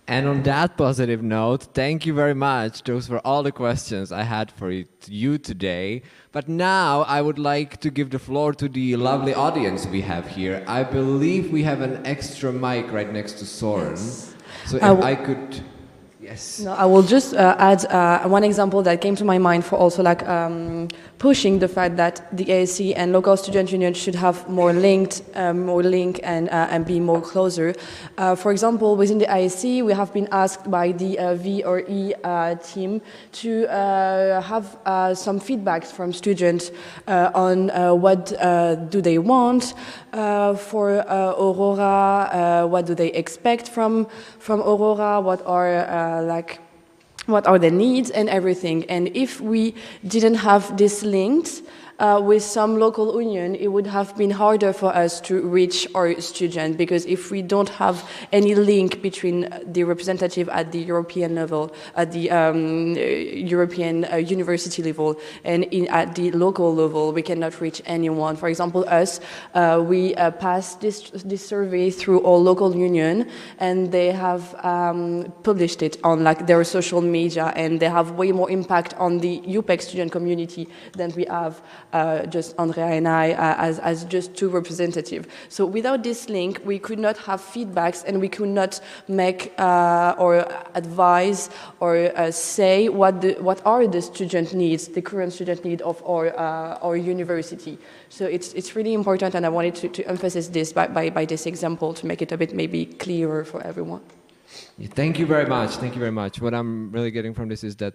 And on that positive note, thank you very much. Those were all the questions I had for you today. But now I would like to give the floor to the lovely audience we have here. I believe we have an extra mic right next to Soren. Yes. So if I could... Yes. No, I will just add one example that came to my mind for also like pushing the fact that the ASC and local student union should have more link and be more closer. For example, within the ASC, we have been asked by the V or E team to have some feedbacks from students on what do they want for Aurora, what do they expect from Aurora, what are the needs and everything. And if we didn't have this linked with some local union, it would have been harder for us to reach our students, because if we don't have any link between the representative at the European level, at the European university level, and at the local level, we cannot reach anyone. For example, us, we passed this survey through our local union, and they have published it on like their social media, and they have way more impact on the UPEC student community than we have just Andrea and I as just two representatives. So without this link, we could not have feedbacks, and we could not make or advise or say what are the student needs, the current student need of our university. So it's really important, and I wanted to emphasize this by this example to make it a bit maybe clearer for everyone. Thank you very much. Thank you very much. What I'm really getting from this is that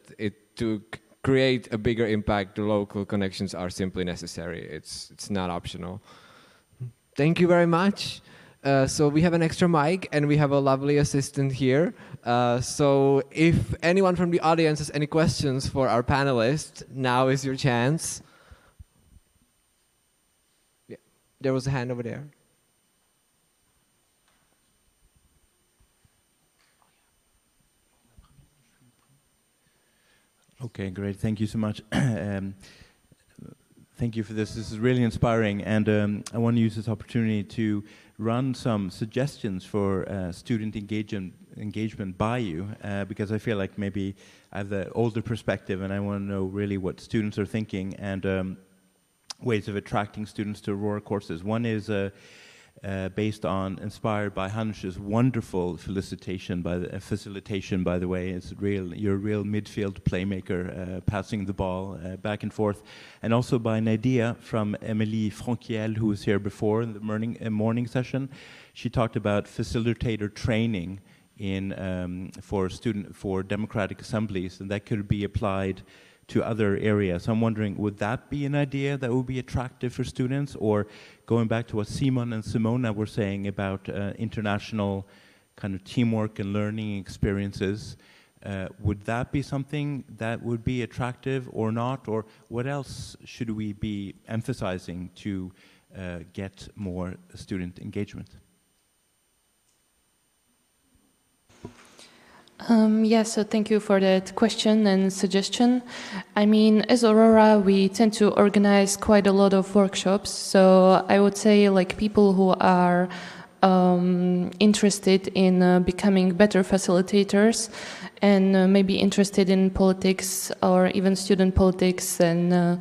to create a bigger impact, the local connections are simply necessary. It's not optional. Thank you very much. So we have an extra mic, and we have a lovely assistant here. So if anyone from the audience has any questions for our panelists, now is your chance. Yeah, there was a hand over there. Okay, great. Thank you so much. Thank you for this. This is really inspiring, and I want to use this opportunity to run some suggestions for student engagement by you, because I feel like maybe I have the older perspective, and I want to know really what students are thinking and ways of attracting students to Aurora courses. One is inspired by Hanus's wonderful facilitation, by the way. You're a real midfield playmaker, passing the ball back and forth. And also by an idea from Émilie Franquiel, who was here before in the morning session. She talked about facilitator training for democratic assemblies, and that could be applied to other areas. I'm wondering, would that be an idea that would be attractive for students? Or going back to what Simon and Simona were saying about international kind of teamwork and learning experiences, would that be something that would be attractive or not? Or what else should we be emphasizing to get more student engagement? So thank you for that question and suggestion. I mean, as Aurora, we tend to organize quite a lot of workshops. So I would say like people who are interested in becoming better facilitators and maybe interested in politics or even student politics and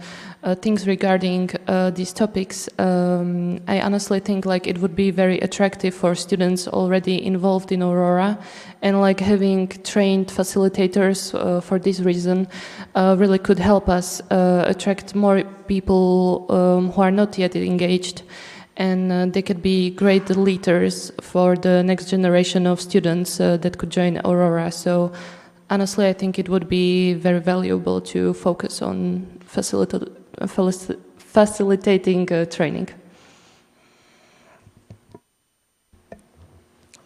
things regarding these topics, I honestly think like it would be very attractive for students already involved in Aurora, and like having trained facilitators for this reason really could help us attract more people who are not yet engaged, and they could be great leaders for the next generation of students that could join Aurora. So honestly, I think it would be very valuable to focus on facilitating training.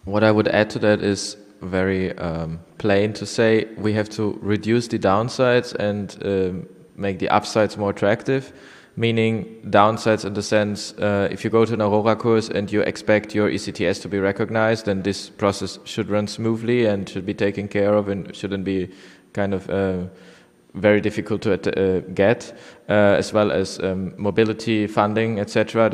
What I would add to that is very plain to say we have to reduce the downsides and make the upsides more attractive, meaning downsides in the sense if you go to an Aurora course and you expect your ECTS to be recognized, then this process should run smoothly and should be taken care of and shouldn't be kind of very difficult to get, as well as mobility, funding, etc.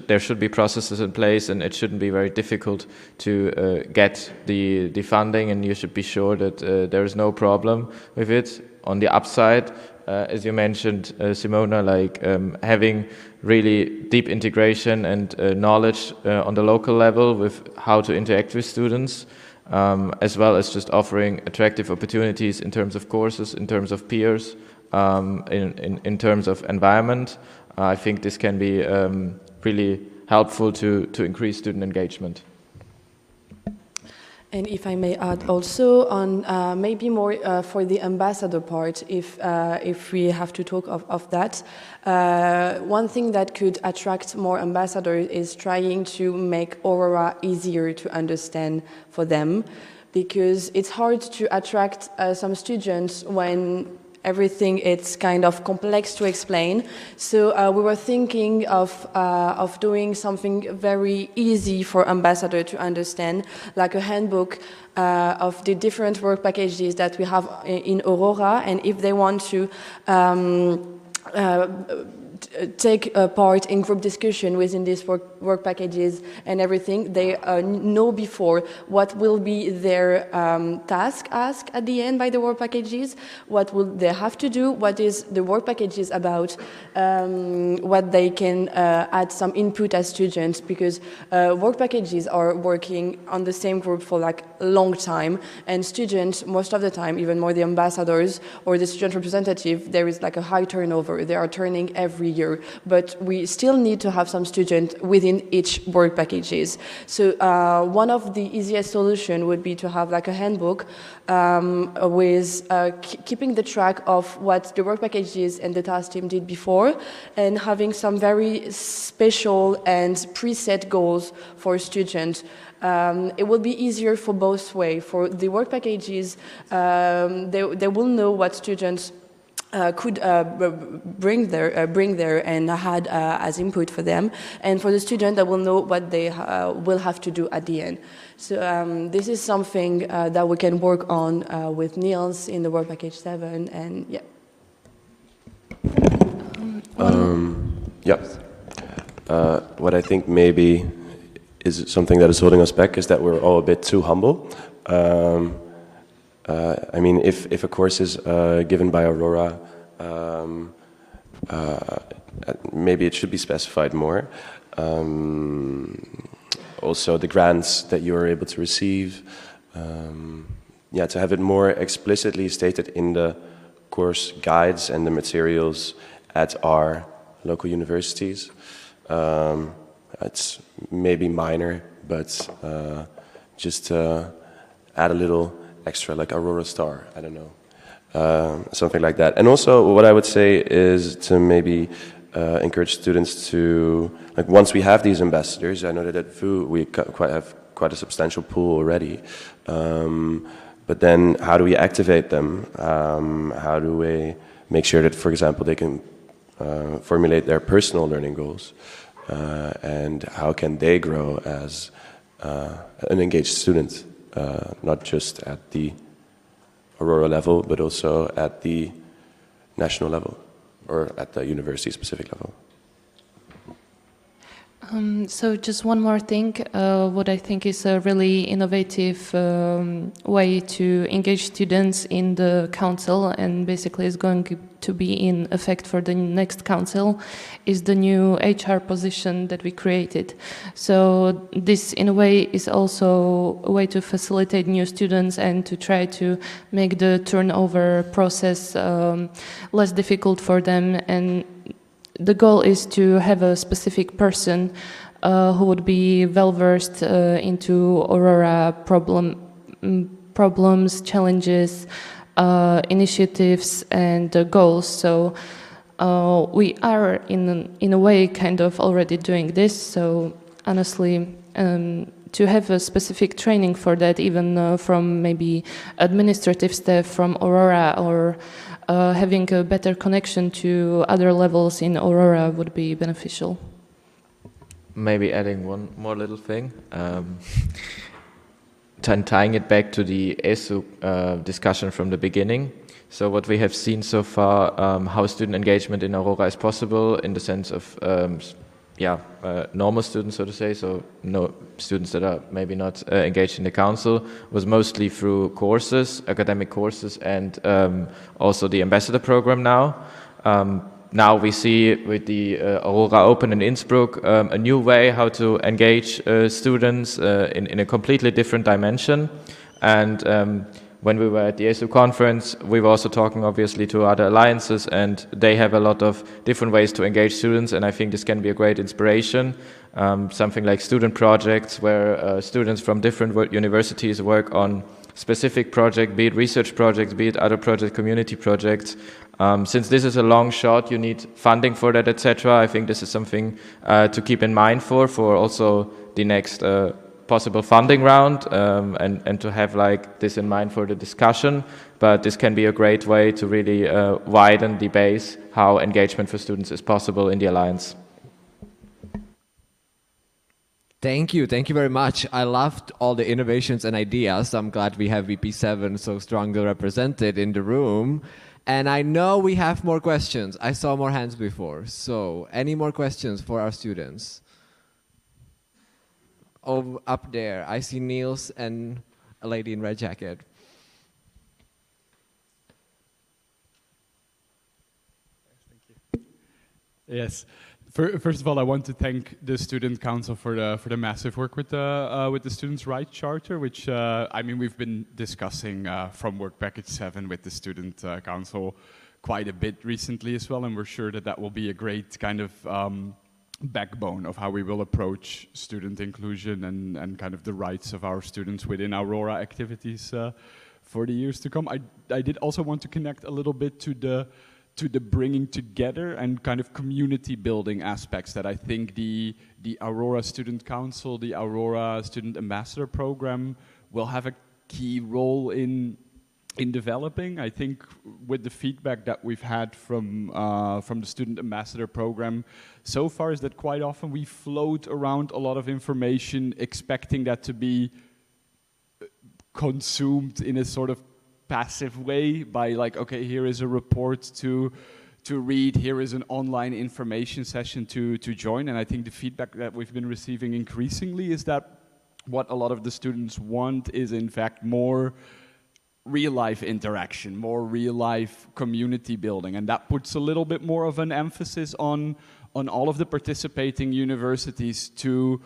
There should be processes in place, and it shouldn't be very difficult to get the funding, and you should be sure that there is no problem with it. On the upside, as you mentioned, Simona, like having really deep integration and knowledge on the local level with how to interact with students, as well as just offering attractive opportunities in terms of courses, in terms of peers, in terms of environment. I think this can be really helpful to increase student engagement. And if I may add also on maybe more for the ambassador part, if we have to talk of that, one thing that could attract more ambassadors is trying to make Aurora easier to understand for them, because it's hard to attract some students when everything it's kind of complex to explain. So we were thinking of doing something very easy for ambassador to understand, like a handbook of the different work packages that we have in Aurora, and if they want to take part in group discussion within these work packages and everything, they know before what will be their task asked at the end by the work packages, what will they have to do, what is the work packages about, what they can add some input as students, because work packages are working on the same group for like a long time, and students most of the time, even more the ambassadors or the student representative, there is like a high turnover. They are turning every year, but we still need to have some students within each work packages. So one of the easiest solution would be to have like a handbook with keeping the track of what the work packages and the task team did before, and having some very special and preset goals for students. It will be easier for both ways. For the work packages, they will know what students could bring there and had as input for them, and for the student that will know what they will have to do at the end. So this is something that we can work on with Niels in the work package 7, and yeah. What I think maybe is something that is holding us back is that we're all a bit too humble. I mean, if a course is given by Aurora, maybe it should be specified more. Also, the grants that you are able to receive, to have it more explicitly stated in the course guides and the materials at our local universities. It's maybe minor, but just add a little extra, like Aurora Star, I don't know, something like that. And also what I would say is to maybe encourage students to, like, once we have these ambassadors, I know that at VU we have quite a substantial pool already, but then how do we activate them? How do we make sure that, for example, they can formulate their personal learning goals, and how can they grow as an engaged student? Not just at the Aurora level, but also at the national level, or at the university-specific level. So just one more thing, what I think is a really innovative way to engage students in the council, and basically is going to be in effect for the next council, is the new HR position that we created. So this in a way is also a way to facilitate new students and to try to make the turnover process less difficult for them. And the goal is to have a specific person who would be well versed into Aurora problems, challenges, initiatives, and goals. So we are in a way kind of already doing this. So honestly, to have a specific training for that, even from maybe administrative staff from Aurora, or having a better connection to other levels in Aurora would be beneficial. Maybe adding one more little thing. Tying it back to the ESU discussion from the beginning. So what we have seen so far, how student engagement in Aurora is possible in the sense of normal students, so to say, so no students that are maybe not engaged in the council, was mostly through courses, academic courses, and also the ambassador program now. Now we see with the Aurora Open in Innsbruck a new way how to engage students in a completely different dimension. And when we were at the ESU conference, we were also talking obviously to other alliances, and they have a lot of different ways to engage students, and I think this can be a great inspiration. Something like student projects, where students from different universities work on specific projects, be it research projects, be it other projects, community projects. Since this is a long shot, you need funding for that, etc. I think this is something to keep in mind for also the next possible funding round, and to have like this in mind for the discussion. But this can be a great way to really widen the base how engagement for students is possible in the Alliance. Thank you very much. I loved all the innovations and ideas. I'm glad we have VP7 so strongly represented in the room. And I know we have more questions. I saw more hands before. So any more questions for our students? Oh, up there, I see Niels and a lady in red jacket. Yes. First of all, I want to thank the Student Council for the massive work with the Students' Rights Charter, which I mean we've been discussing from Work Package 7 with the Student Council quite a bit recently as well, and we're sure that will be a great kind of backbone of how we will approach student inclusion and kind of the rights of our students within Aurora activities for the years to come. I did also want to connect a little bit to the bringing together and kind of community building aspects that I think the Aurora Student Council, the Aurora Student Ambassador Program will have a key role in developing. I think with the feedback that we've had from the Student Ambassador Program so far is that quite often we float around a lot of information expecting that to be consumed in a sort of passive way by like, okay, here is a report to read, here is an online information session to join. And I think the feedback that we've been receiving increasingly is that what a lot of the students want is in fact more real-life interaction, more real-life community building, and that puts a little bit more of an emphasis on all of the participating universities to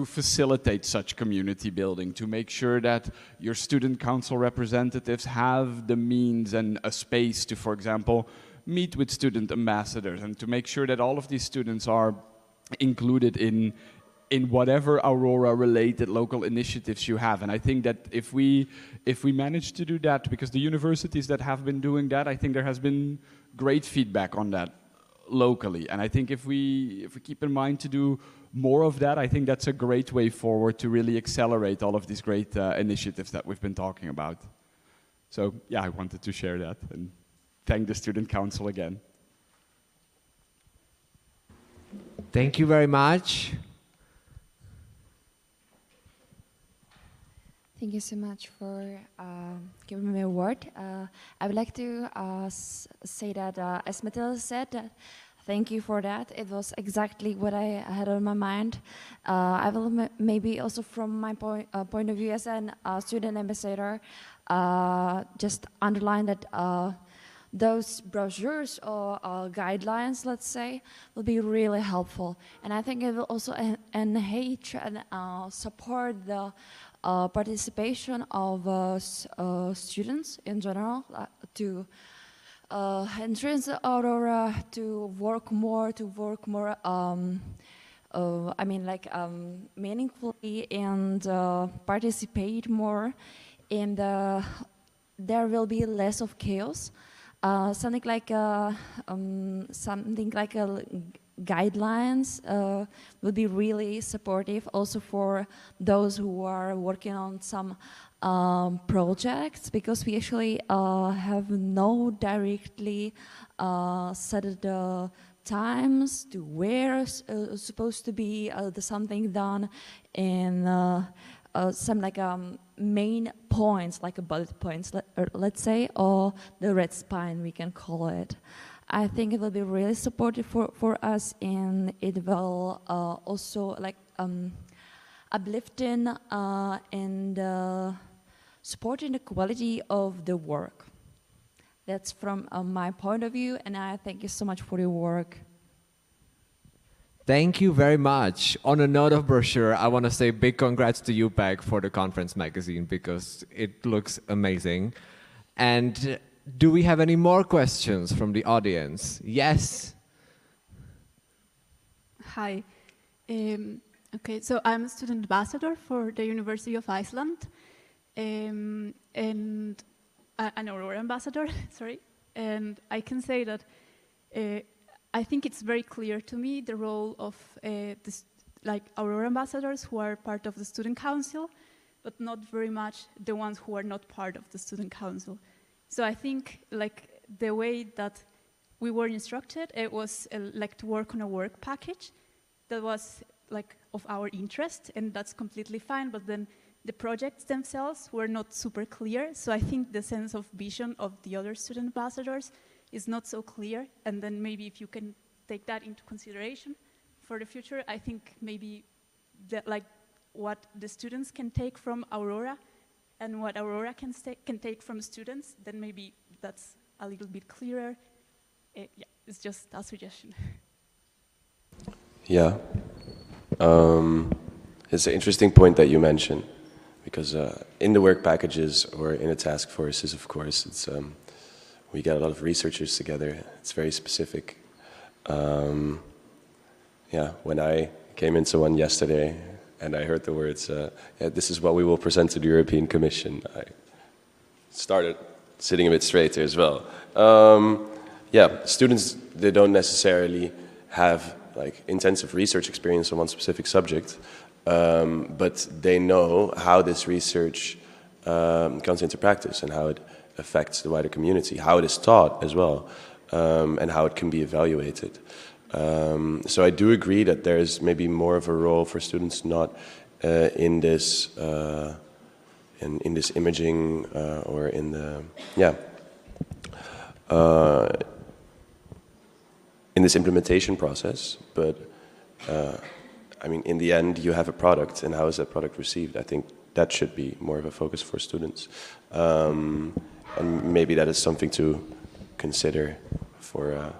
facilitate such community building, to make sure that your student council representatives have the means and a space to, for example, meet with student ambassadors, and to make sure that all of these students are included in whatever Aurora-related local initiatives you have. And I think that if we manage to do that, because the universities that have been doing that, I think there has been great feedback on that locally. And I think if we keep in mind to do more of that, I think that's a great way forward to really accelerate all of these great initiatives that we've been talking about. So yeah, I wanted to share that and thank the Student Council again. Thank you very much. Thank you so much for giving me a word. I would like to say that, as Matilda said, Thank you for that. It was exactly what I had on my mind. I will maybe also from my point of view as a student ambassador, just underline that those brochures or guidelines, let's say, will be really helpful. And I think it will also enhance and support the participation of students in general to entrance Aurora, to work more, meaningfully and participate more. And there will be less of chaos. Something like guidelines will be really supportive also for those who are working on some projects, because we actually have no directly set the times to where supposed to be something done in some main points, like bullet points, let's say, or the red spine, we can call it. I think it will be really supportive for us, and it will also uplifting and supporting the quality of the work. That's from my point of view, and I thank you so much for your work. Thank you very much. On a note of brochure, I want to say big congrats to UPEC for the conference magazine, because it looks amazing. And do we have any more questions from the audience? Yes. Hi. Okay, so I'm a student ambassador for the University of Iceland, and an Aurora ambassador, sorry. And I can say that I think it's very clear to me the role of Aurora ambassadors who are part of the student council, but not very much the ones who are not part of the student council. So I think the way that we were instructed, it was to work on a work package that was of our interest, and that's completely fine, but then the projects themselves were not super clear. So I think the sense of vision of the other student ambassadors is not so clear, and then maybe if you can take that into consideration for the future, I think maybe what the students can take from Aurora and what Aurora can take from students, then maybe that's a little bit clearer. Yeah, it's just a suggestion. Yeah. It's an interesting point that you mentioned, because in the work packages or in the task forces, of course, it's we get a lot of researchers together. It's very specific. Yeah, when I came into one yesterday and I heard the words, yeah, this is what we will present to the European Commission, I started sitting a bit straighter as well. Yeah, students, they don't necessarily have intensive research experience on one specific subject, but they know how this research comes into practice and how it affects the wider community, how it is taught as well, and how it can be evaluated. So I do agree that there is maybe more of a role for students not in this in this imaging or in the in this implementation process, but I mean, in the end, you have a product, and how is that product received? I think that should be more of a focus for students, and maybe that is something to consider for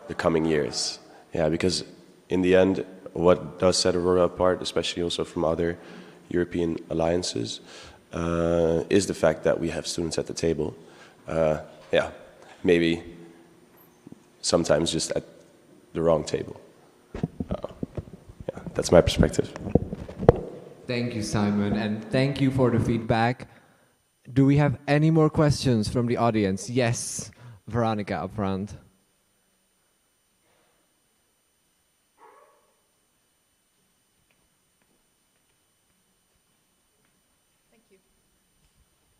the coming years. Yeah, because in the end, what does set Aurora apart, especially also from other European alliances, is the fact that we have students at the table. Yeah, maybe sometimes just at the wrong table. Yeah, that's my perspective. Thank you, Simon, and thank you for the feedback. Do we have any more questions from the audience? Yes, Veronica up front. Thank you.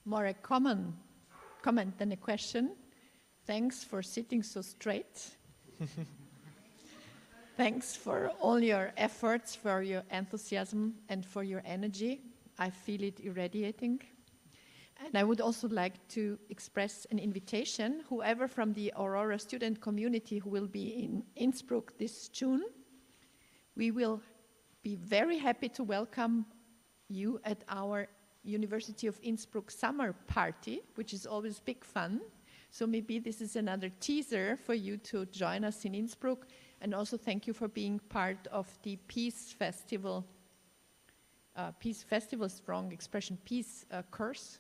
More a comment than a question. Thanks for sitting so straight. Thanks for all your efforts, for your enthusiasm, and for your energy. I feel it irradiating. And I would also like to express an invitation, whoever from the Aurora student community who will be in Innsbruck this June, we will be very happy to welcome you at our University of Innsbruck summer party, which is always big fun. So maybe this is another teaser for you to join us in Innsbruck. And also thank you for being part of the Peace Festival, Strong Expression Peace course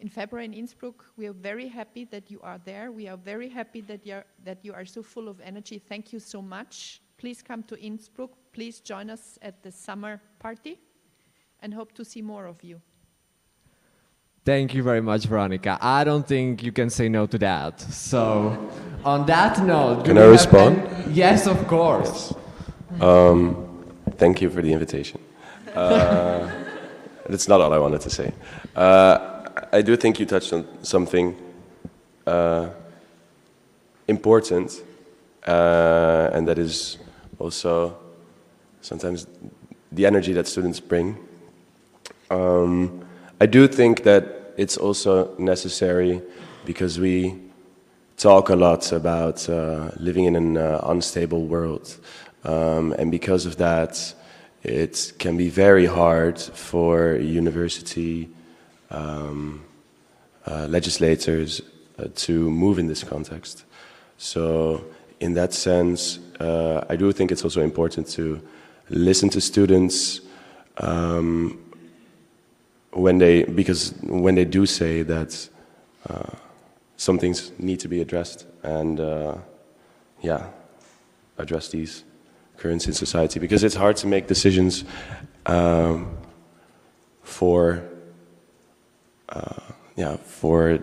in February in Innsbruck. We are very happy that you are there. We are very happy that you are so full of energy. Thank you so much. Please come to Innsbruck. Please join us at the summer party and hope to see more of you. Thank you very much, Veronica. I don't think you can say no to that. So, on that note, can I respond? Yes, of course. Yes. Thank you for the invitation. That's not all I wanted to say. I do think you touched on something important, and that is also sometimes the energy that students bring. I do think that it's also necessary because we talk a lot about living in an unstable world. And because of that, it can be very hard for university legislators to move in this context. So in that sense, I do think it's also important to listen to students because when they do say that some things need to be addressed and address these currents in society, because it's hard to make decisions for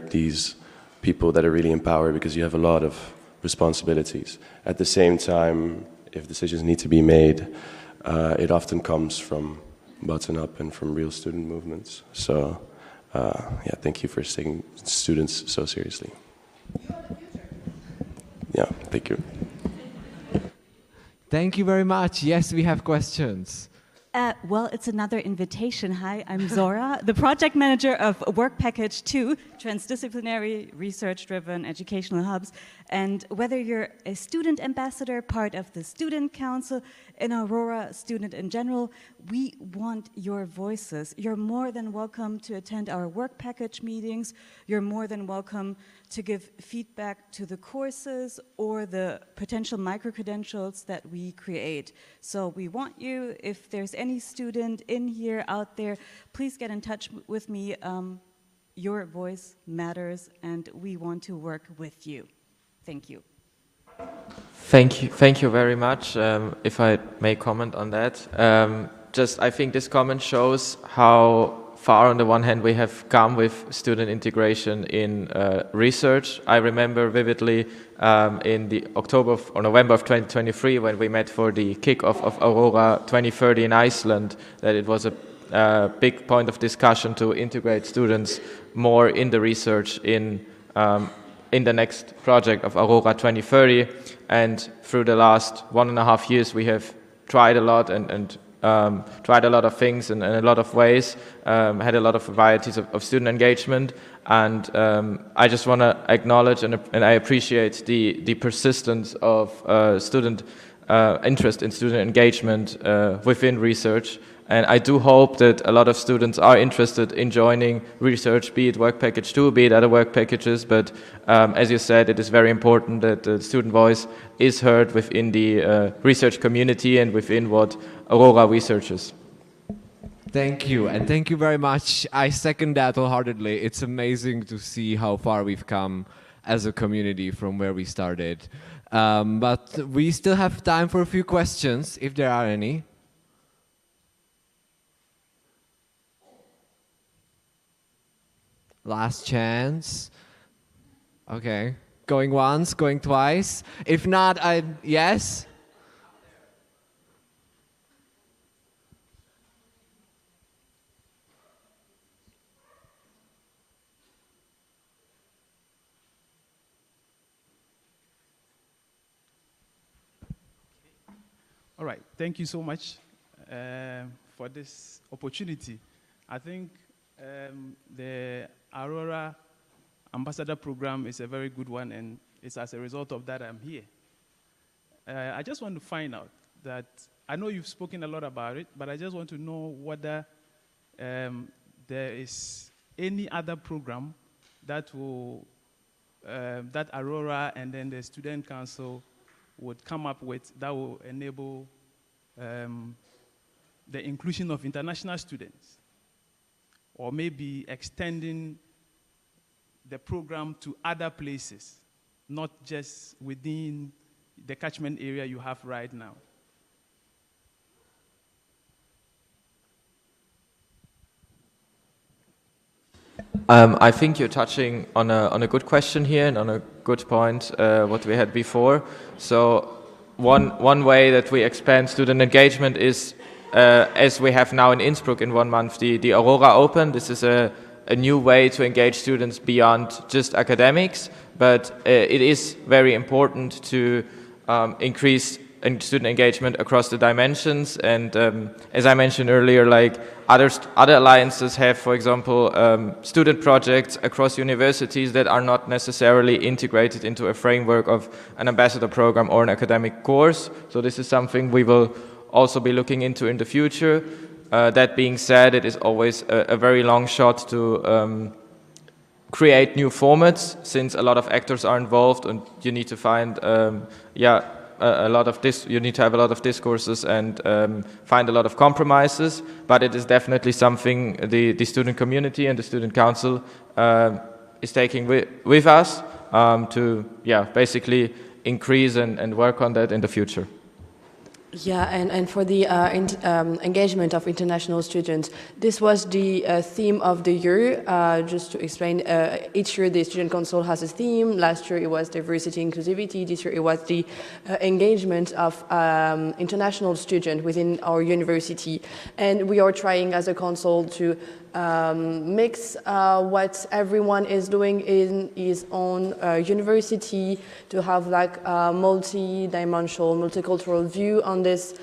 these people that are really in power, because you have a lot of responsibilities. At the same time, if decisions need to be made, it often comes from bottom up and from real student movements. So, thank you for taking students so seriously. Yeah, thank you. Thank you very much. Yes, we have questions. Well, it's another invitation. Hi, I'm Zora, the project manager of Work Package 2, Transdisciplinary, Research-Driven Educational Hubs. And whether you're a student ambassador, part of the student council, an Aurora student in general, we want your voices. You're more than welcome to attend our Work Package meetings. You're more than welcome to give feedback to the courses or the potential micro-credentials that we create. So we want you, if there's any student in here, out there, please get in touch with me. Your voice matters, and we want to work with you. Thank you. Thank you very much. If I may comment on that, I think this comment shows how far on the one hand we have come with student integration in research. I remember vividly in the November of 2023 when we met for the kickoff of Aurora 2030 in Iceland, that it was a big point of discussion to integrate students more in the research in the next project of Aurora 2030. And through the last 1.5 years we have tried a lot and tried a lot of things in a lot of ways, had a lot of varieties of student engagement, and I just want to acknowledge and I appreciate the persistence of student interest in student engagement within research. And I do hope that a lot of students are interested in joining research, be it Work Package 2, be it other work packages, but as you said, it is very important that the student voice is heard within the research community and within what Aurora researches. Thank you, and thank you very much. I second that wholeheartedly. It's amazing to see how far we've come as a community from where we started. But we still have time for a few questions, if there are any. Last chance. Okay. Going once, going twice. If not, yes? All right. Thank you so much for this opportunity. I think The Aurora Ambassador Program is a very good one, and it's as a result of that I'm here. I just want to find out that, I know you've spoken a lot about it, but I just want to know whether there is any other program that will, that Aurora and then the Student Council would come up with that will enable the inclusion of international students, or maybe extending the program to other places, not just within the catchment area you have right now. I think you're touching on a good question here and on a good point, what we had before. So one way that we expand student engagement is, as we have now in Innsbruck in 1 month, the Aurora Open. This is a new way to engage students beyond just academics, but it is very important to increase student engagement across the dimensions. And as I mentioned earlier, like other alliances have, for example, student projects across universities that are not necessarily integrated into a framework of an ambassador program or an academic course. So this is something we will also be looking into in the future. That being said, it is always a very long shot to create new formats, since a lot of actors are involved, and you need to find, you need to have a lot of discourses and find a lot of compromises. But it is definitely something the student community and the student council is taking with us to basically increase and work on that in the future. Yeah, and for the engagement of international students, this was the theme of the year. Just to explain, each year the Student Council has a theme. Last year it was diversity, inclusivity. This year it was the engagement of international students within our university. And we are trying as a council to mix what everyone is doing in his own university, to have like a multi-dimensional, multicultural view on this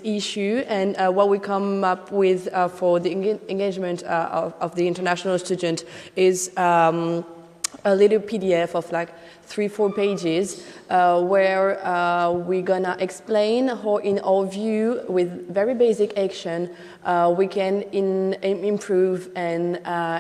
issue. And what we come up with for the engagement of the international student is a little PDF of like 3-4 pages where we're gonna explain how, in our view, with very basic action, we can improve and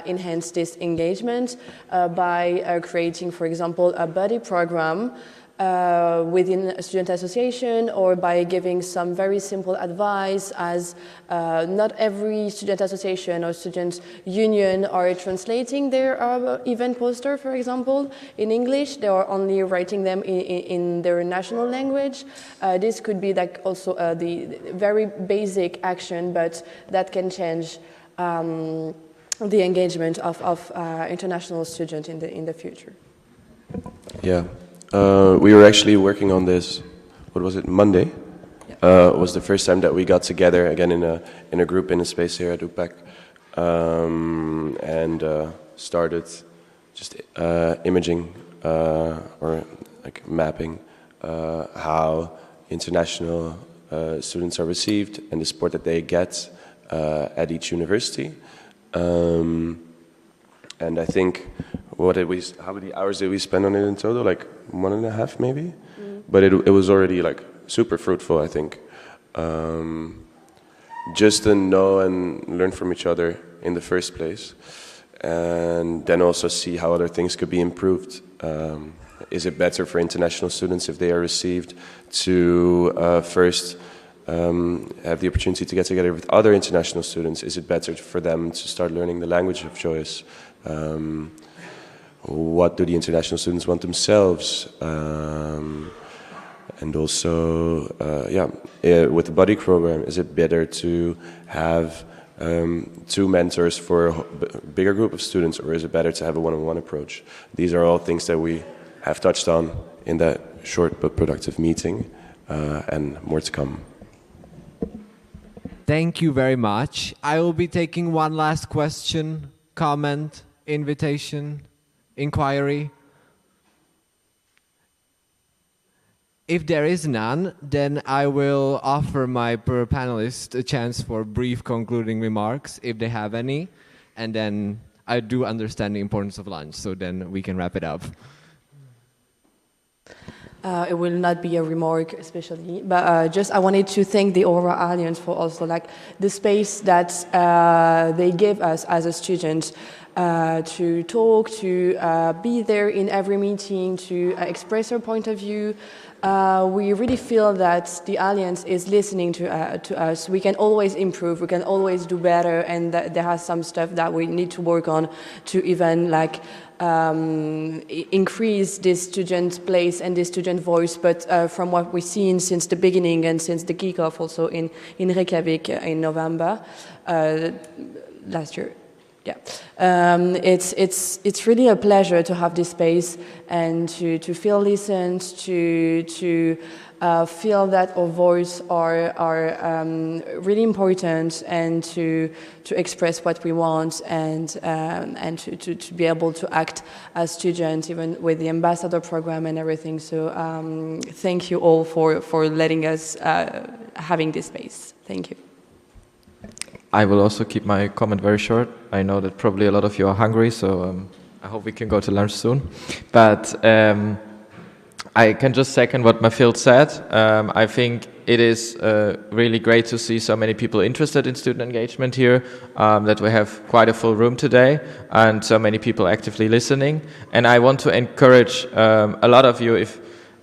enhance this engagement by creating, for example, a buddy program within a student association, or by giving some very simple advice, as not every student association or student union are translating their event poster, for example, in English. They are only writing them in their national language. This could be like also the very basic action, but that can change the engagement of international students in the future. Yeah. We were actually working on this, what was it, Monday? Yeah. Was the first time that we got together again in a group in a space here at UPEC, and started just imaging or like mapping how international students are received and the support that they get at each university. And I think, how many hours did we spend on it in total? Like 1.5 maybe? But it was already like super fruitful, I think. Just to know and learn from each other in the first place. And then also see how other things could be improved. Is it better for international students, if they are received, to first have the opportunity to get together with other international students? Is it better for them to start learning the language of choice? What do the international students want themselves? And also, with the buddy program, is it better to have 2 mentors for a bigger group of students, or is it better to have a one-on-one approach? These are all things that we have touched on in that short but productive meeting, and more to come. Thank you very much. I will be taking one last question, comment, invitation, inquiry. If there is none, then I will offer my panelists a chance for brief concluding remarks, if they have any. and then I do understand the importance of lunch, so then we can wrap it up. It will not be a remark especially, but just I wanted to thank the Aurora Alliance for also like the space that they gave us as a student to talk, to be there in every meeting, to express our point of view. We really feel that the Alliance is listening to us. We can always improve, we can always do better, and that there are some stuff that we need to work on to even like increase this student place and this student voice. But from what we've seen since the beginning and since the kickoff also in Reykjavik in November last year. Yeah, it's really a pleasure to have this space and to feel listened, to feel that our voice are really important, and to express what we want, and to be able to act as students, even with the ambassador program and everything. So thank you all for letting us having this space. Thank you. I will also keep my comment very short. I know that probably a lot of you are hungry, so I hope we can go to lunch soon. But I can just second what Mathilde said. I think it is really great to see so many people interested in student engagement here, that we have quite a full room today, and so many people actively listening. And I want to encourage a lot of you,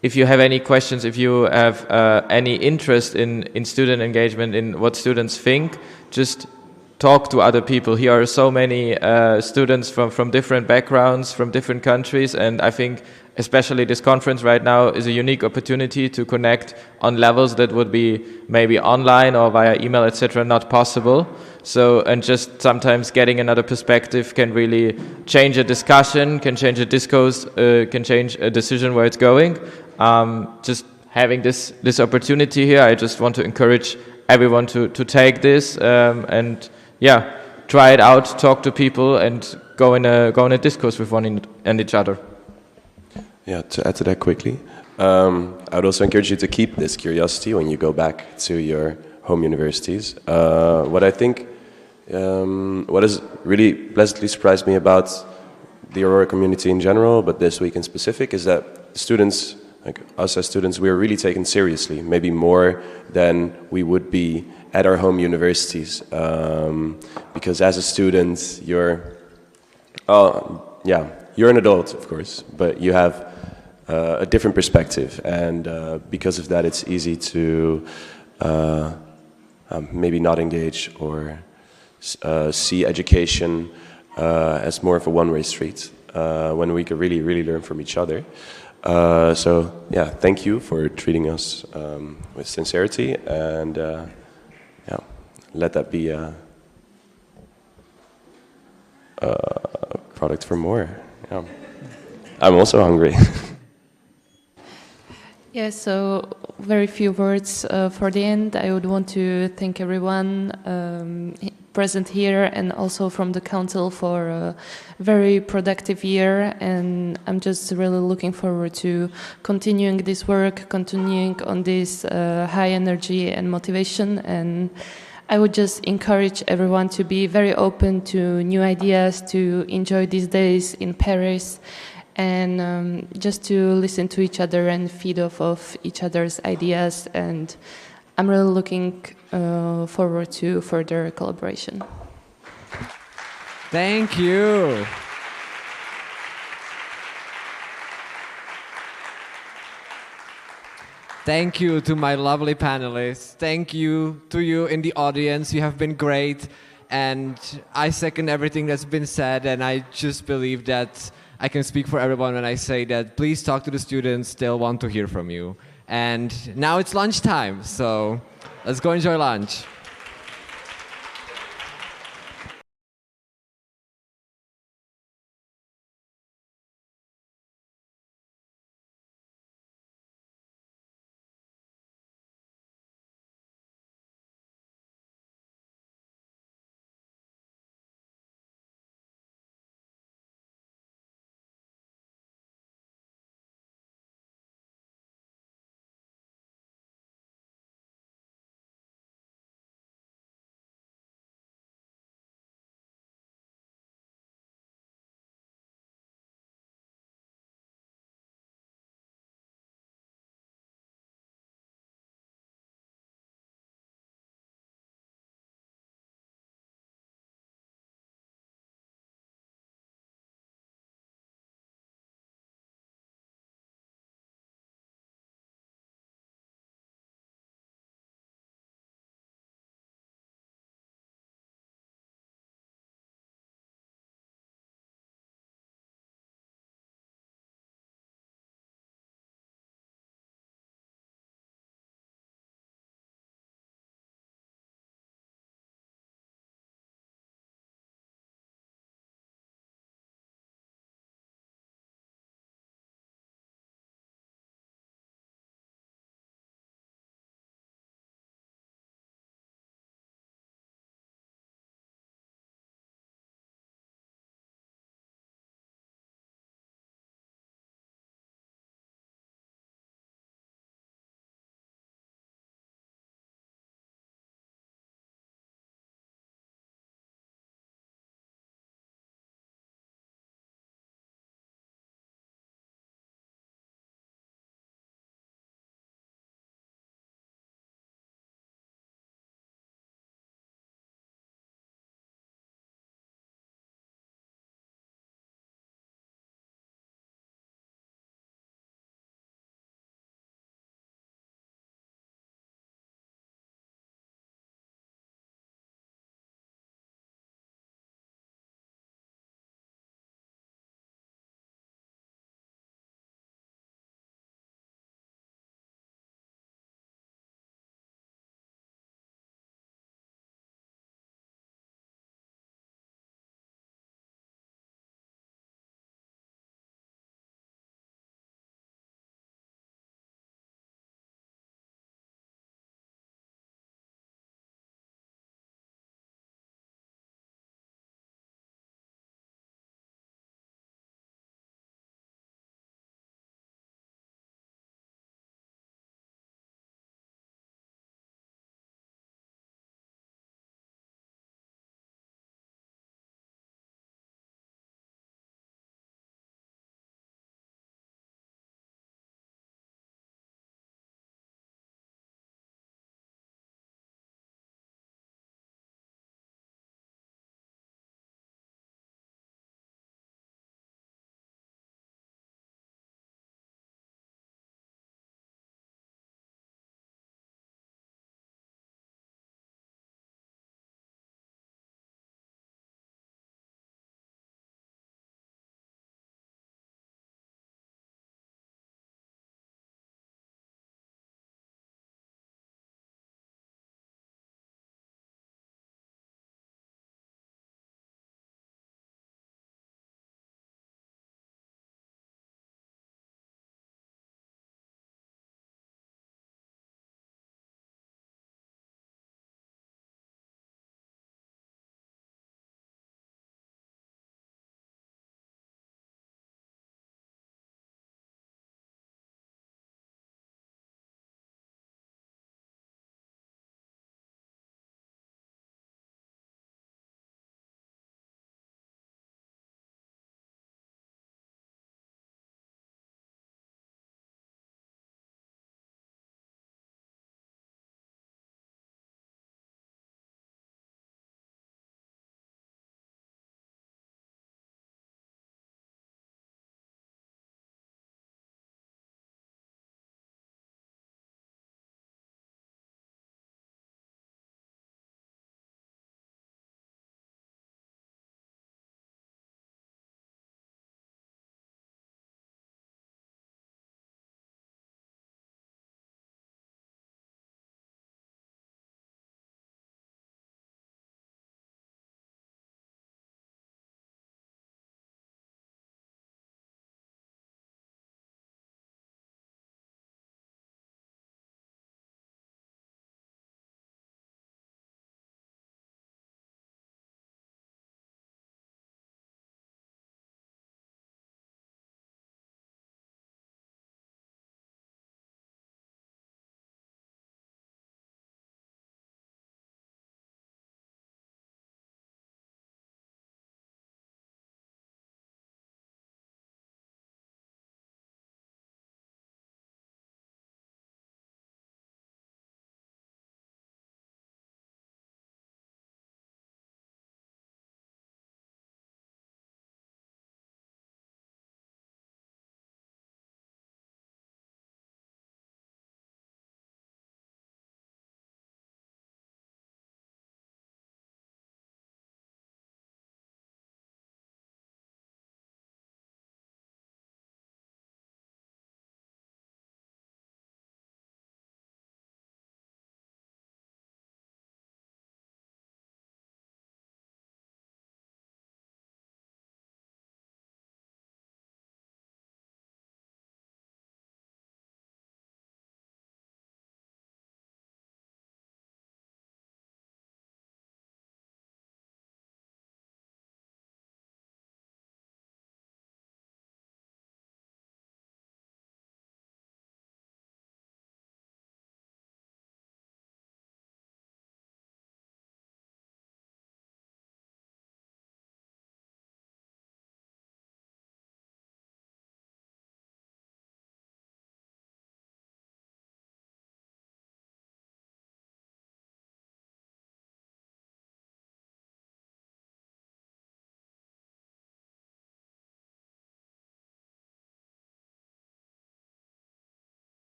if you have any questions, if you have any interest in student engagement, in what students think, just talk to other people. Here are so many students from different backgrounds, from different countries, and I think especially this conference right now is a unique opportunity to connect on levels that would be maybe online or via email, etc., not possible. So, and just sometimes getting another perspective can really change a discussion, can change a discourse, can change a decision where it's going. Just having this opportunity here, I just want to encourage everyone to take this and yeah, try it out, talk to people, and go in a discourse with one and each other. Yeah, to add to that quickly, I would also encourage you to keep this curiosity when you go back to your home universities. What I think, what has really pleasantly surprised me about the Aurora community in general, but this week in specific, is that students, like us as students, we are really taken seriously, maybe more than we would be at our home universities. Because as a student, you're an adult, of course, but you have a different perspective, and because of that, it's easy to maybe not engage or see education as more of a one-way street, when we could really, really learn from each other. So yeah, thank you for treating us with sincerity, and yeah, let that be a product for more. Yeah. I'm also hungry. Yeah, so very few words for the end. I would want to thank everyone present here and also from the council for a very productive year, and I'm just really looking forward to continuing this work, continuing on this high energy and motivation. And I would just encourage everyone to be very open to new ideas, to enjoy these days in Paris, and just to listen to each other and feed off of each other's ideas. And I'm really looking forward to further collaboration. Thank you. Thank you to my lovely panelists. Thank you to you in the audience. You have been great. And I second everything that's been said. And I just believe that I can speak for everyone when I say that please talk to the students. They'll want to hear from you. And now it's lunchtime. So let's go enjoy lunch.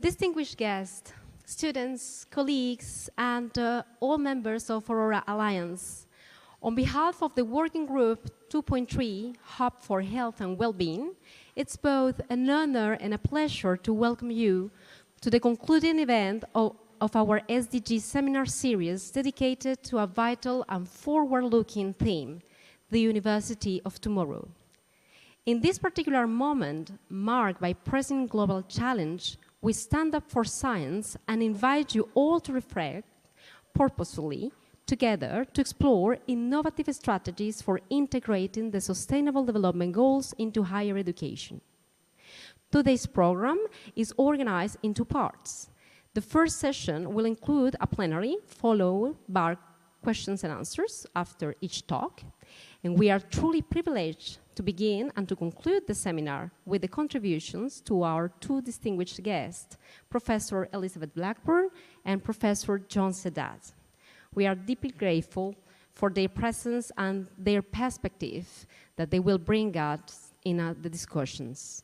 Distinguished guests, students, colleagues, and all members of Aurora Alliance, on behalf of the Working Group 2.3, Hub for Health and Wellbeing, it's both an honor and a pleasure to welcome you to the concluding event of our SDG seminar series dedicated to a vital and forward-looking theme, the University of Tomorrow. In this particular moment, marked by pressing global challenge, we stand up for science and invite you all to reflect purposefully together to explore innovative strategies for integrating the Sustainable Development Goals into higher education. Today's program is organized in two parts. The first session will include a plenary followed by questions and answers after each talk. And we are truly privileged to begin and to conclude the seminar with the contributions to our two distinguished guests, Professor Elizabeth Blackburn and Professor John Sedat. We are deeply grateful for their presence and their perspective that they will bring us in the discussions.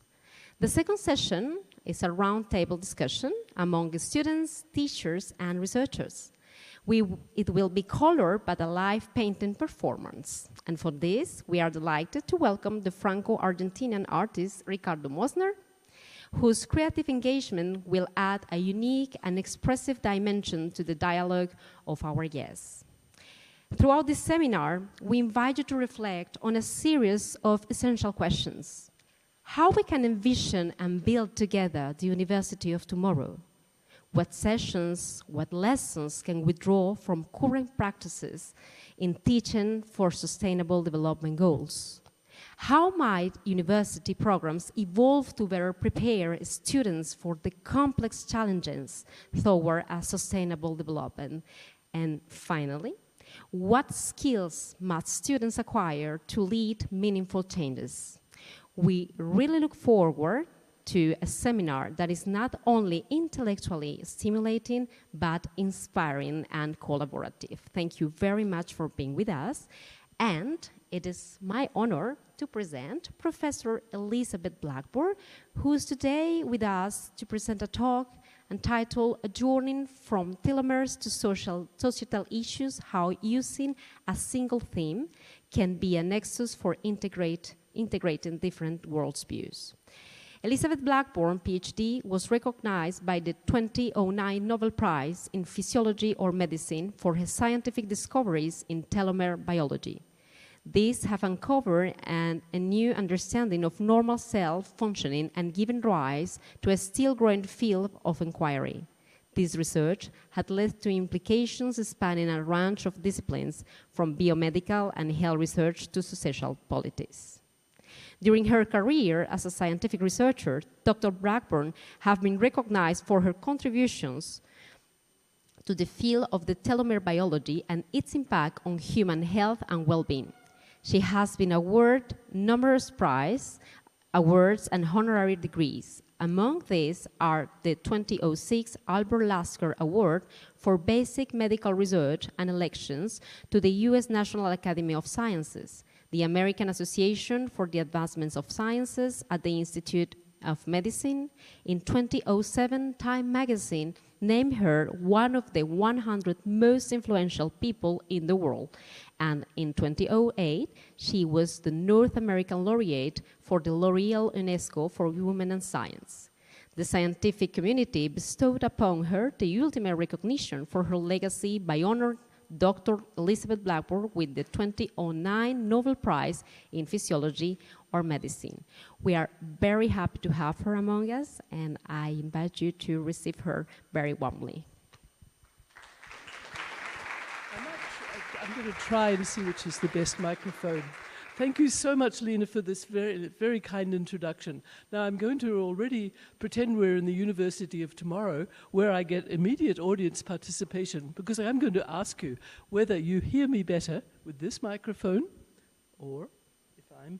The second session is a roundtable discussion among students, teachers, and researchers. It will be colored by a live painting performance. And for this, we are delighted to welcome the Franco-Argentinian artist Ricardo Mosner, whose creative engagement will add a unique and expressive dimension to the dialogue of our guests. Throughout this seminar, we invite you to reflect on a series of essential questions. How we can envision and build together the University of Tomorrow? What sessions, what lessons can we draw from current practices in teaching for sustainable development goals? How might university programs evolve to better prepare students for the complex challenges toward a sustainable development? And finally, what skills must students acquire to lead meaningful changes? We really look forward to a seminar that is not only intellectually stimulating, but inspiring and collaborative. Thank you very much for being with us. And it is my honor to present Professor Elizabeth Blackburn, who is today with us to present a talk entitled A Journey from Telomeres to Societal Issues, How Using a Single Theme Can Be a Nexus for Integrating Different Worldviews. Elizabeth Blackburn, PhD, was recognized by the 2009 Nobel Prize in Physiology or Medicine for her scientific discoveries in telomere biology. These have uncovered a new understanding of normal cell functioning and given rise to a still growing field of inquiry. This research had led to implications spanning a range of disciplines, from biomedical and health research to social politics. During her career as a scientific researcher, Dr. Blackburn has been recognized for her contributions to the field of the telomere biology and its impact on human health and well-being. She has been awarded numerous prizes, awards, and honorary degrees. Among these are the 2006 Albert Lasker Award for Basic Medical Research and elections to the U.S. National Academy of Sciences, the American Association for the Advancement of Sciences at the Institute of Medicine. In 2007, Time magazine named her one of the 100 most influential people in the world. And in 2008, she was the North American laureate for the L'Oreal UNESCO for Women and Science. The scientific community bestowed upon her the ultimate recognition for her legacy by honoring Dr. Elizabeth Blackburn with the 2009 Nobel Prize in Physiology or Medicine. We are very happy to have her among us, and I invite you to receive her very warmly. I'm going to try and see which is the best microphone. Thank you so much, Lena, for this very, very kind introduction. Now, I'm going to already pretend we're in the University of Tomorrow, where I get immediate audience participation, because I'm going to ask you whether you hear me better with this microphone, or if I'm...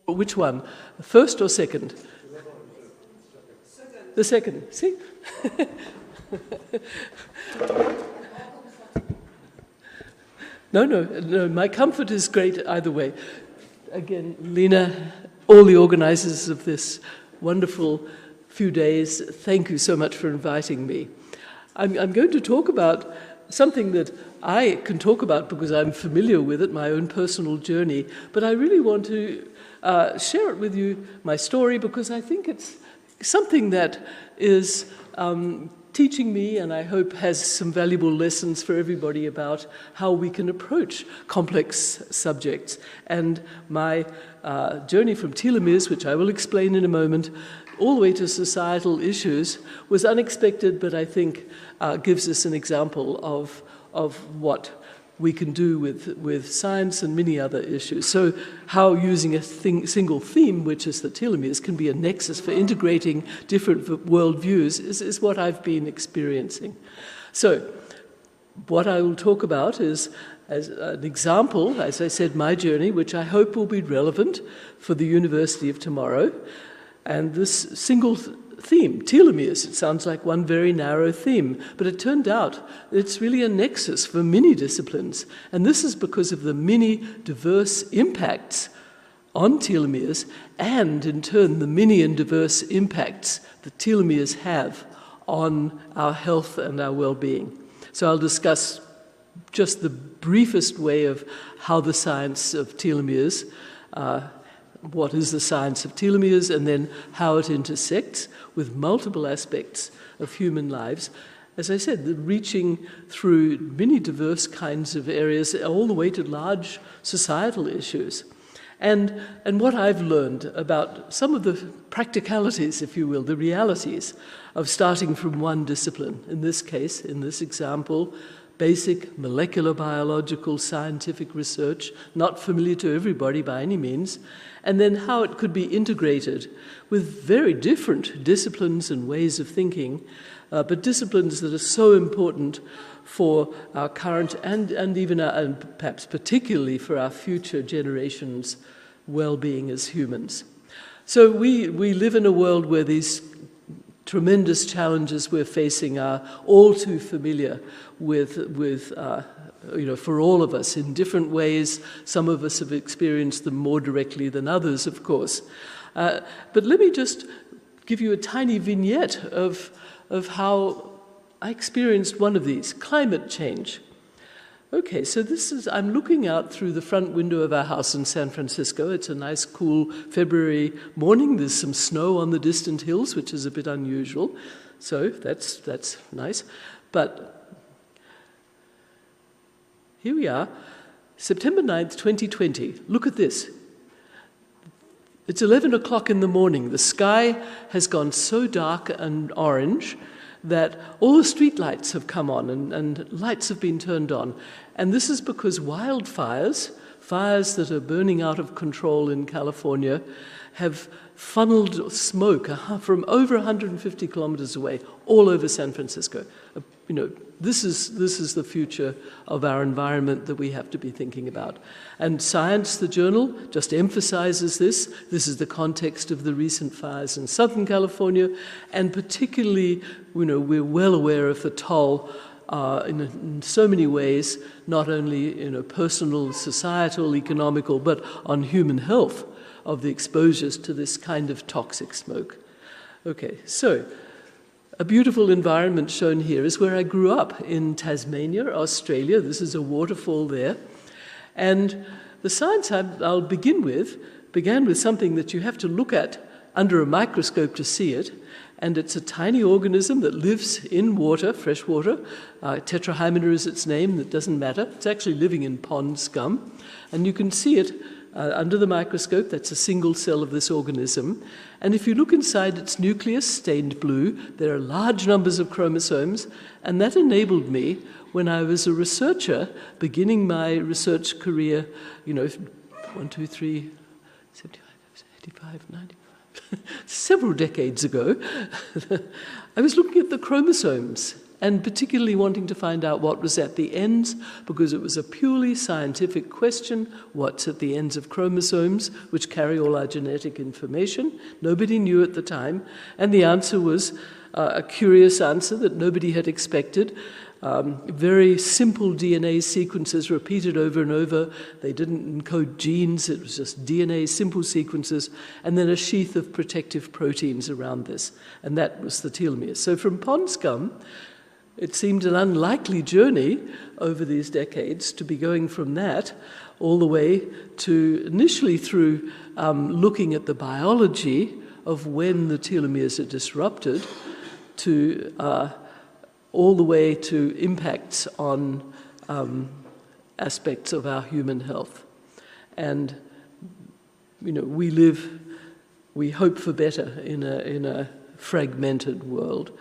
Which one? First or second? The second, see? No, my comfort is great either way. Again, Lena all the organizers of this wonderful few days, thank you so much for inviting me. I'm going to talk about something that I can talk about because I'm familiar with it, my own personal journey, but I really want to share it with you, my story, because I think it's something that is teaching me, and I hope has some valuable lessons for everybody about how we can approach complex subjects. And my journey from telomeres, which I will explain in a moment, all the way to societal issues was unexpected, but I think gives us an example of what we can do with science and many other issues. So how using a single theme, which is the telomeres, can be a nexus for integrating different worldviews is what I've been experiencing. So what I will talk about is, as an example, as I said, my journey, which I hope will be relevant for the University of tomorrow. And this single theme, telomeres, it sounds like one very narrow theme, but it turned out it's really a nexus for many disciplines. And this is because of the many diverse impacts on telomeres and, in turn, the many and diverse impacts that telomeres have on our health and our well-being. So I'll discuss just the briefest way of how the science of telomeres what is the science of telomeres, and then how it intersects with multiple aspects of human lives. As I said, reaching through many diverse kinds of areas, all the way to large societal issues. And what I've learned about some of the practicalities, if you will, the realities of starting from one discipline, in this case, in this example, basic molecular biological scientific research, not familiar to everybody by any means, and then how it could be integrated with very different disciplines and ways of thinking, but disciplines that are so important for our current and even and perhaps particularly for our future generations' well-being as humans. So we live in a world where these tremendous challenges we're facing are all too familiar with for all of us in different ways. Some of us have experienced them more directly than others, of course. But let me just give you a tiny vignette of how I experienced one of these, climate change. Okay, so I'm looking out through the front window of our house in San Francisco. It's a nice, cool February morning. There's some snow on the distant hills, which is a bit unusual. So that's nice. But here we are, September 9th, 2020. Look at this. It's 11 o'clock in the morning. The sky has gone so dark and orange that all the street lights have come on and lights have been turned on. And this is because wildfires, fires that are burning out of control in California, have funneled smoke from over 150 kilometers away all over San Francisco. This is the future of our environment that we have to be thinking about. And Science, the journal, just emphasizes this. This is the context of the recent fires in Southern California, and particularly, we're well aware of the toll in so many ways, not only personal, societal, economical, but on human health of the exposures to this kind of toxic smoke. Okay, so a beautiful environment shown here is where I grew up in Tasmania, Australia. This is a waterfall there. And the science I'll began with something that you have to look at under a microscope to see it. And it's a tiny organism that lives in water, fresh water. Tetrahymena is its name. That doesn't matter. It's actually living in pond scum. And you can see it under the microscope. That's a single cell of this organism. And if you look inside its nucleus, stained blue, there are large numbers of chromosomes. And that enabled me, when I was a researcher, beginning my research career, 1, 2, 3, 75, 85, 90. Several decades ago, I was looking at the chromosomes and particularly wanting to find out what was at the ends, because it was a purely scientific question, what's at the ends of chromosomes, which carry all our genetic information. Nobody knew at the time, and the answer was a curious answer that nobody had expected. Very simple DNA sequences repeated over and over. They didn't encode genes, it was just DNA, simple sequences, and then a sheath of protective proteins around this. And that was the telomeres. So from pond scum, it seemed an unlikely journey over these decades to be going from that all the way to initially through looking at the biology of when the telomeres are disrupted to all the way to impacts on aspects of our human health. And, you know, we hope for better in a fragmented world.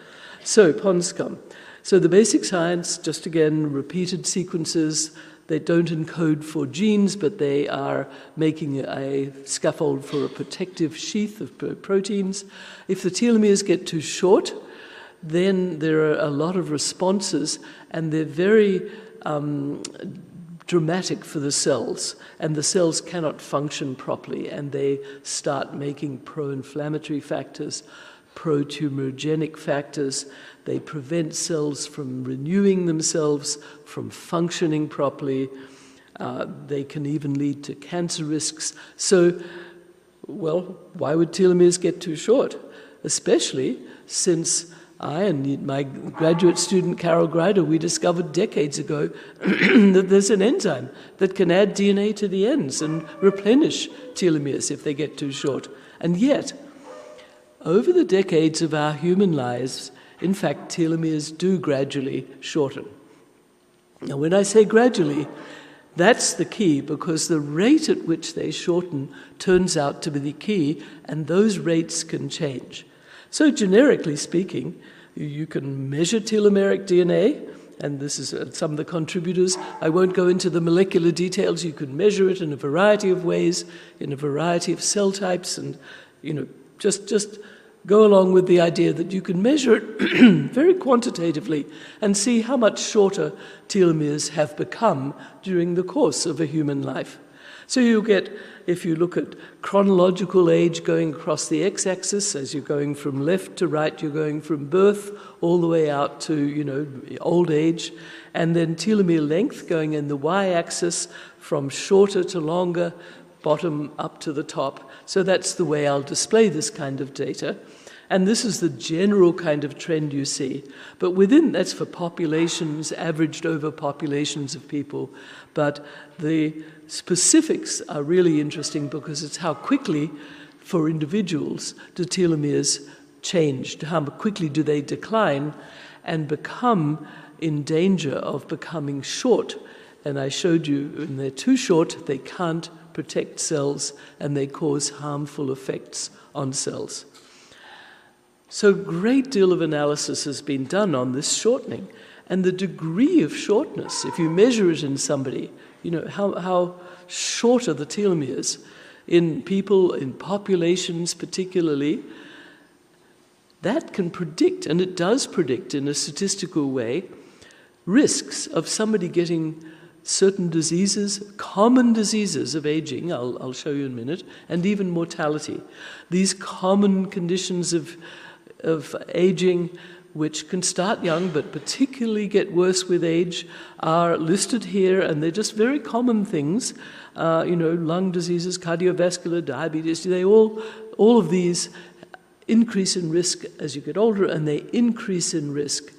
So, pond scum. So the basic science, just again, repeated sequences. They don't encode for genes, but they are making a scaffold for a protective sheath of proteins. If the telomeres get too short, then there are a lot of responses, and they're very dramatic for the cells, and the cells cannot function properly, and they start making pro-inflammatory factors, pro-tumorigenic factors. They prevent cells from renewing themselves, from functioning properly. They can even lead to cancer risks. So, well, why would telomeres get too short? Especially since I and my graduate student, Carol Greider, we discovered decades ago that there's an enzyme that can add DNA to the ends and replenish telomeres if they get too short. And yet, over the decades of our human lives, in fact, telomeres do gradually shorten. Now, when I say gradually, that's the key, because the rate at which they shorten turns out to be the key, and those rates can change. So generically speaking, you can measure telomeric DNA, and this is some of the contributors. I won't go into the molecular details. You can measure it in a variety of ways, in a variety of cell types, and, you know, just go along with the idea that you can measure it very quantitatively and see how much shorter telomeres have become during the course of a human life. So you get, if you look at chronological age going across the x-axis, as you're going from left to right, you're going from birth all the way out to, you know, old age, and then telomere length going in the y-axis from shorter to longer, bottom up to the top. So that's the way I'll display this kind of data. And this is the general kind of trend you see. But within, that's for populations, averaged over populations of people. But the specifics are really interesting because it's how quickly, for individuals, do telomeres change, how quickly do they decline and become in danger of becoming short. And I showed you, when they're too short, they can't protect cells and they cause harmful effects on cells. So a great deal of analysis has been done on this shortening, and the degree of shortness, if you measure it in somebody, you know, how short are the telomeres in people, in populations particularly, that can predict, and it does predict in a statistical way, risks of somebody getting certain diseases, common diseases of aging, I'll show you in a minute, and even mortality. These common conditions of aging, which can start young but particularly get worse with age, are listed here, and they're just very common things. You know, lung diseases, cardiovascular, diabetes, they all of these increase in risk as you get older, and they increase in risk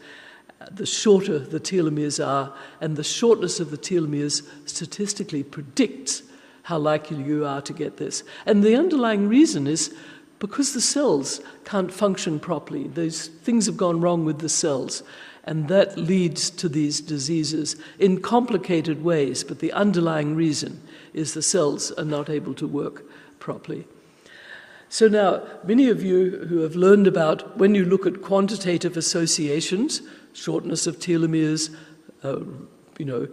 the shorter the telomeres are, and the shortness of the telomeres statistically predicts how likely you are to get this. And the underlying reason is because the cells can't function properly. Those things have gone wrong with the cells, and that leads to these diseases in complicated ways, but the underlying reason is the cells are not able to work properly. So now, many of you who have learned about when you look at quantitative associations, shortness of telomeres, you know,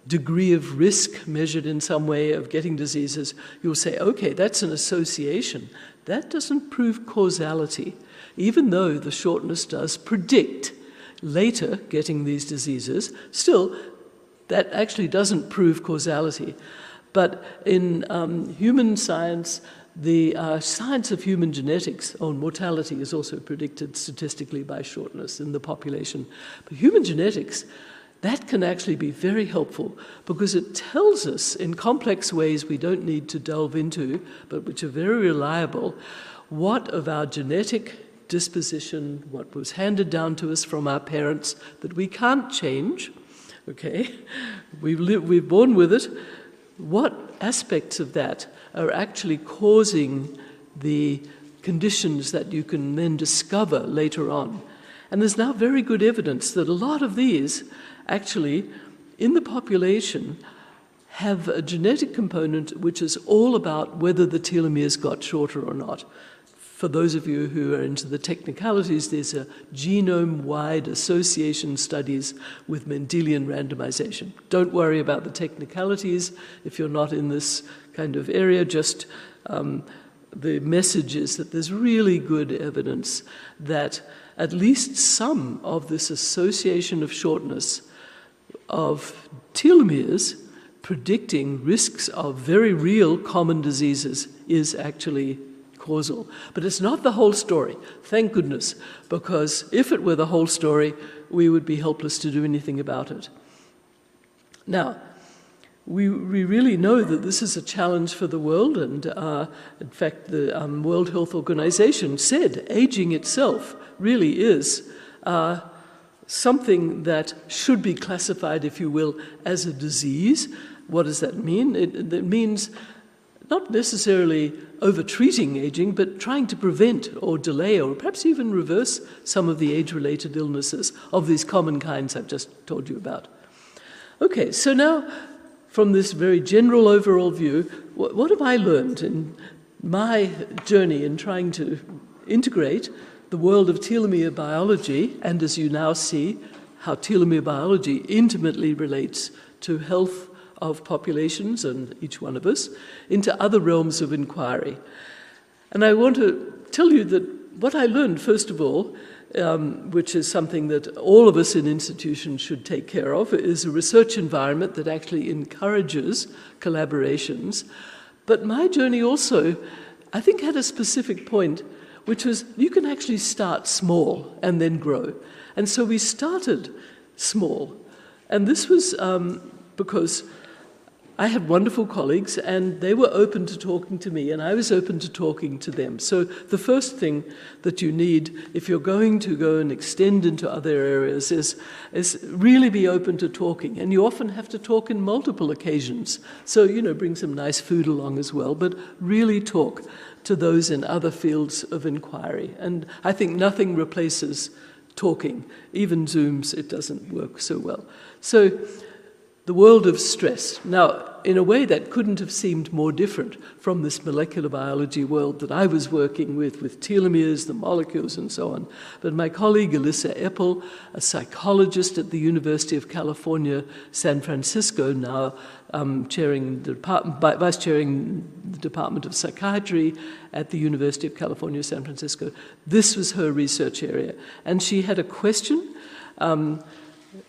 degree of risk measured in some way of getting diseases, you'll say, okay, that's an association. That doesn't prove causality, even though the shortness does predict later getting these diseases. Still, that actually doesn't prove causality. But in human science, the science of human genetics on mortality is also predicted statistically by shortness in the population. But human genetics, that can actually be very helpful because it tells us in complex ways we don't need to delve into, but which are very reliable, what of our genetic disposition, what was handed down to us from our parents that we can't change, okay? We're born with it. What aspects of that are actually causing the conditions that you can then discover later on? And there's now very good evidence that a lot of these actually in the population have a genetic component which is all about whether the telomeres got shorter or not. For those of you who are into the technicalities, there's a genome-wide association studies with Mendelian randomization. Don't worry about the technicalities if you're not in this kind of area, just the message is that there's really good evidence that at least some of this association of shortness of telomeres predicting risks of very real common diseases is actually causal. But it's not the whole story, thank goodness, because if it were the whole story, we would be helpless to do anything about it. Now, we really know that this is a challenge for the world, and in fact, the World Health Organization said aging itself really is something that should be classified, if you will, as a disease. What does that mean? It means not necessarily over-treating aging, but trying to prevent or delay or perhaps even reverse some of the age-related illnesses of these common kinds I've just told you about. Okay, so now from this very general overall view, what have I learned in my journey in trying to integrate the world of telomere biology, and as you now see, how telomere biology intimately relates to health of populations and each one of us, into other realms of inquiry. And I want to tell you that what I learned, first of all, which is something that all of us in institutions should take care of, is a research environment that actually encourages collaborations. But my journey also, I think, had a specific point, which was you can actually start small and then grow. And so we started small. And this was because I had wonderful colleagues, and they were open to talking to me, and I was open to talking to them. So the first thing that you need, if you're going to go and extend into other areas, is really be open to talking. And you often have to talk in multiple occasions. So, bring some nice food along as well, but really talk to those in other fields of inquiry. And I think nothing replaces talking. Even Zooms, it doesn't work so well. So the world of stress. Now, in a way that couldn't have seemed more different from this molecular biology world that I was working with telomeres, the molecules, and so on. But my colleague, Elissa Eppel, a psychologist at the University of California, San Francisco, now vice chairing the Department of Psychiatry at the University of California, San Francisco. This was her research area. And she had a question,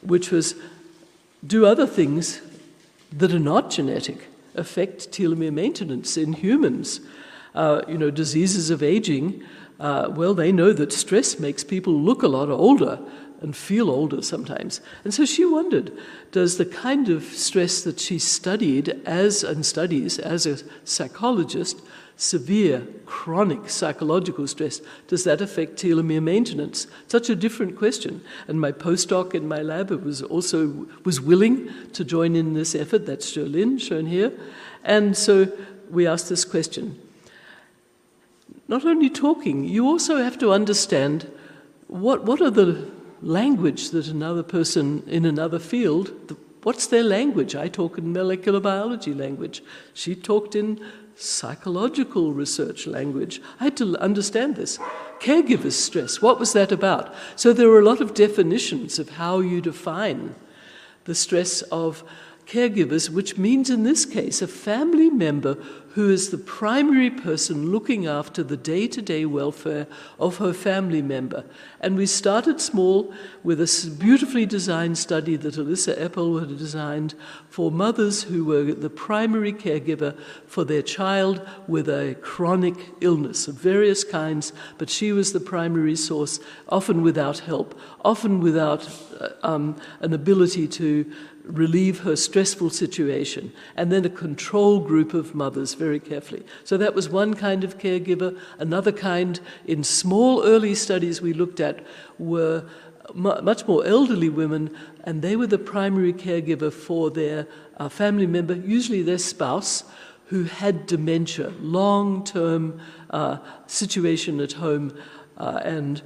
which was, do other things that are not genetic affect telomere maintenance in humans? Diseases of aging, well, they know that stress makes people look a lot older and feel older sometimes. And so she wondered, does the kind of stress that she studied and studies as a psychologist, severe, chronic psychological stress, does that affect telomere maintenance? Such a different question. And my postdoc in my lab was willing to join in this effort. That's Jolyn, shown here. And so we asked this question. Not only talking, you also have to understand what are the language that another person in another field, what's their language? I talk in molecular biology language. She talked in psychological research language. I had to understand this. Caregivers' stress, what was that about? So there were a lot of definitions of how you define the stress of caregivers, which means in this case a family member who is the primary person looking after the day-to-day welfare of her family member. And we started small with a beautifully designed study that Alyssa Eppel had designed for mothers who were the primary caregiver for their child with a chronic illness of various kinds, but she was the primary source, often without help, often without an ability to relieve her stressful situation, and then a control group of mothers very carefully. So that was one kind of caregiver. Another kind, in small early studies we looked at, were much more elderly women, and they were the primary caregiver for their family member, usually their spouse, who had dementia, long-term situation at home, and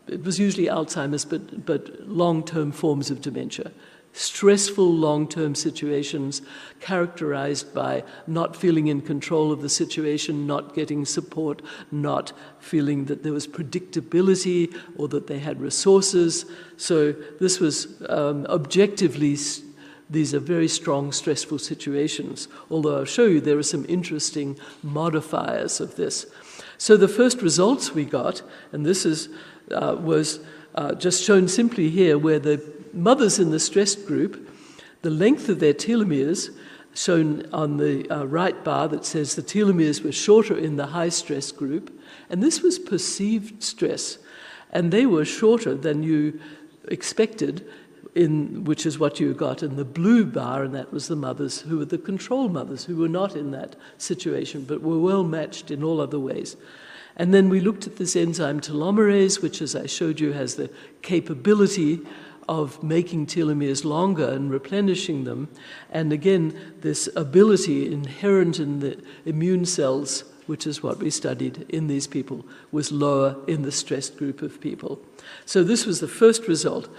it was usually Alzheimer's, but long-term forms of dementia. Stressful long-term situations characterized by not feeling in control of the situation, not getting support, not feeling that there was predictability or that they had resources. So this was objectively, these are very strong stressful situations, although I'll show you there are some interesting modifiers of this. So the first results we got, and this is, was just shown simply here, where the mothers in the stressed group, the length of their telomeres, shown on the right bar that says the telomeres were shorter in the high stress group, and this was perceived stress, and they were shorter than you expected, which is what you got in the blue bar, and that was the mothers who were the control mothers, who were not in that situation, but were well matched in all other ways. And then we looked at this enzyme telomerase, which, as I showed you, has the capability of making telomeres longer and replenishing them. And again, this ability inherent in the immune cells, which is what we studied in these people, was lower in the stressed group of people. So this was the first result.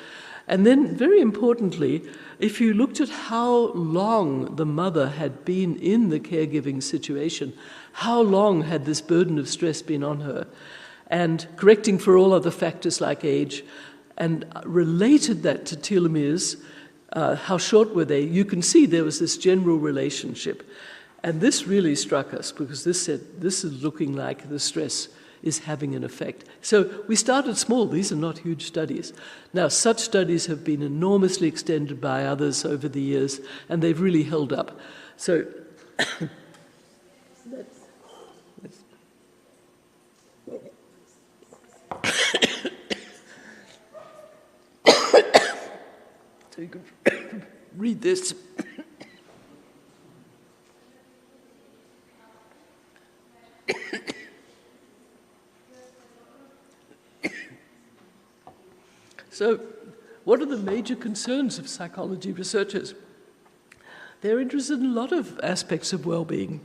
And then, very importantly, if you looked at how long the mother had been in the caregiving situation, how long had this burden of stress been on her, and correcting for all other factors like age, and related that to telomeres, how short were they, you can see there was this general relationship. And this really struck us, because this said, this is looking like the stress is having an effect. So we started small. These are not huge studies. Now, such studies have been enormously extended by others over the years, and they've really held up. So so you can read this. So, what are the major concerns of psychology researchers? They're interested in a lot of aspects of well-being.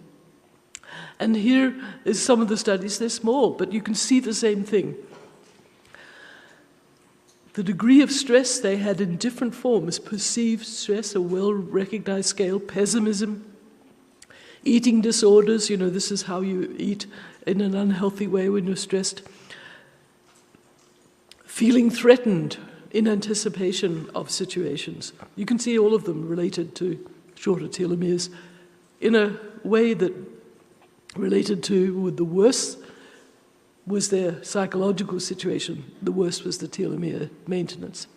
And here is some of the studies. They're small, but you can see the same thing. The degree of stress they had in different forms: perceived stress, a well-recognized scale, pessimism, eating disorders, this is how you eat in an unhealthy way when you're stressed, feeling threatened in anticipation of situations. You can see all of them related to shorter telomeres in a way that related to the worst was their psychological situation, the worst was the telomere maintenance.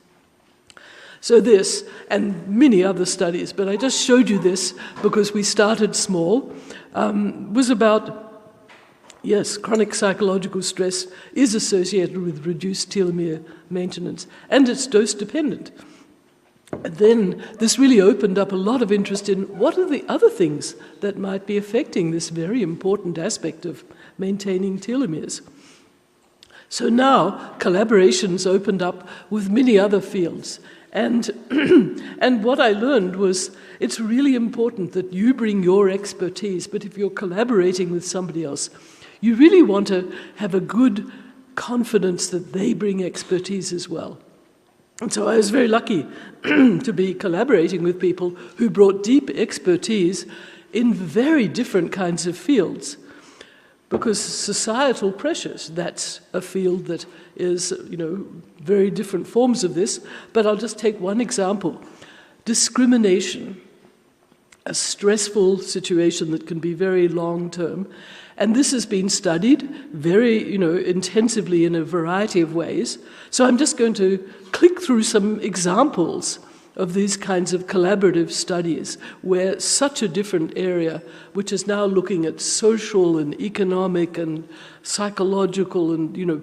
So this, and many other studies, but I just showed you this because we started small, was about, yes, chronic psychological stress is associated with reduced telomere maintenance, and it's dose-dependent. And then this really opened up a lot of interest in what are the other things that might be affecting this very important aspect of maintaining telomeres. So now collaborations opened up with many other fields. And, and what I learned was it's really important that you bring your expertise, but if you're collaborating with somebody else, you really want to have a good confidence that they bring expertise as well. And so I was very lucky to be collaborating with people who brought deep expertise in very different kinds of fields. Because societal pressures, that's a field that is, very different forms of this. But I'll just take one example. discrimination, a stressful situation that can be very long-term. And this has been studied very, intensively in a variety of ways. So I'm just going to click through some examples of these kinds of collaborative studies where such a different area, which is now looking at social and economic and psychological and, a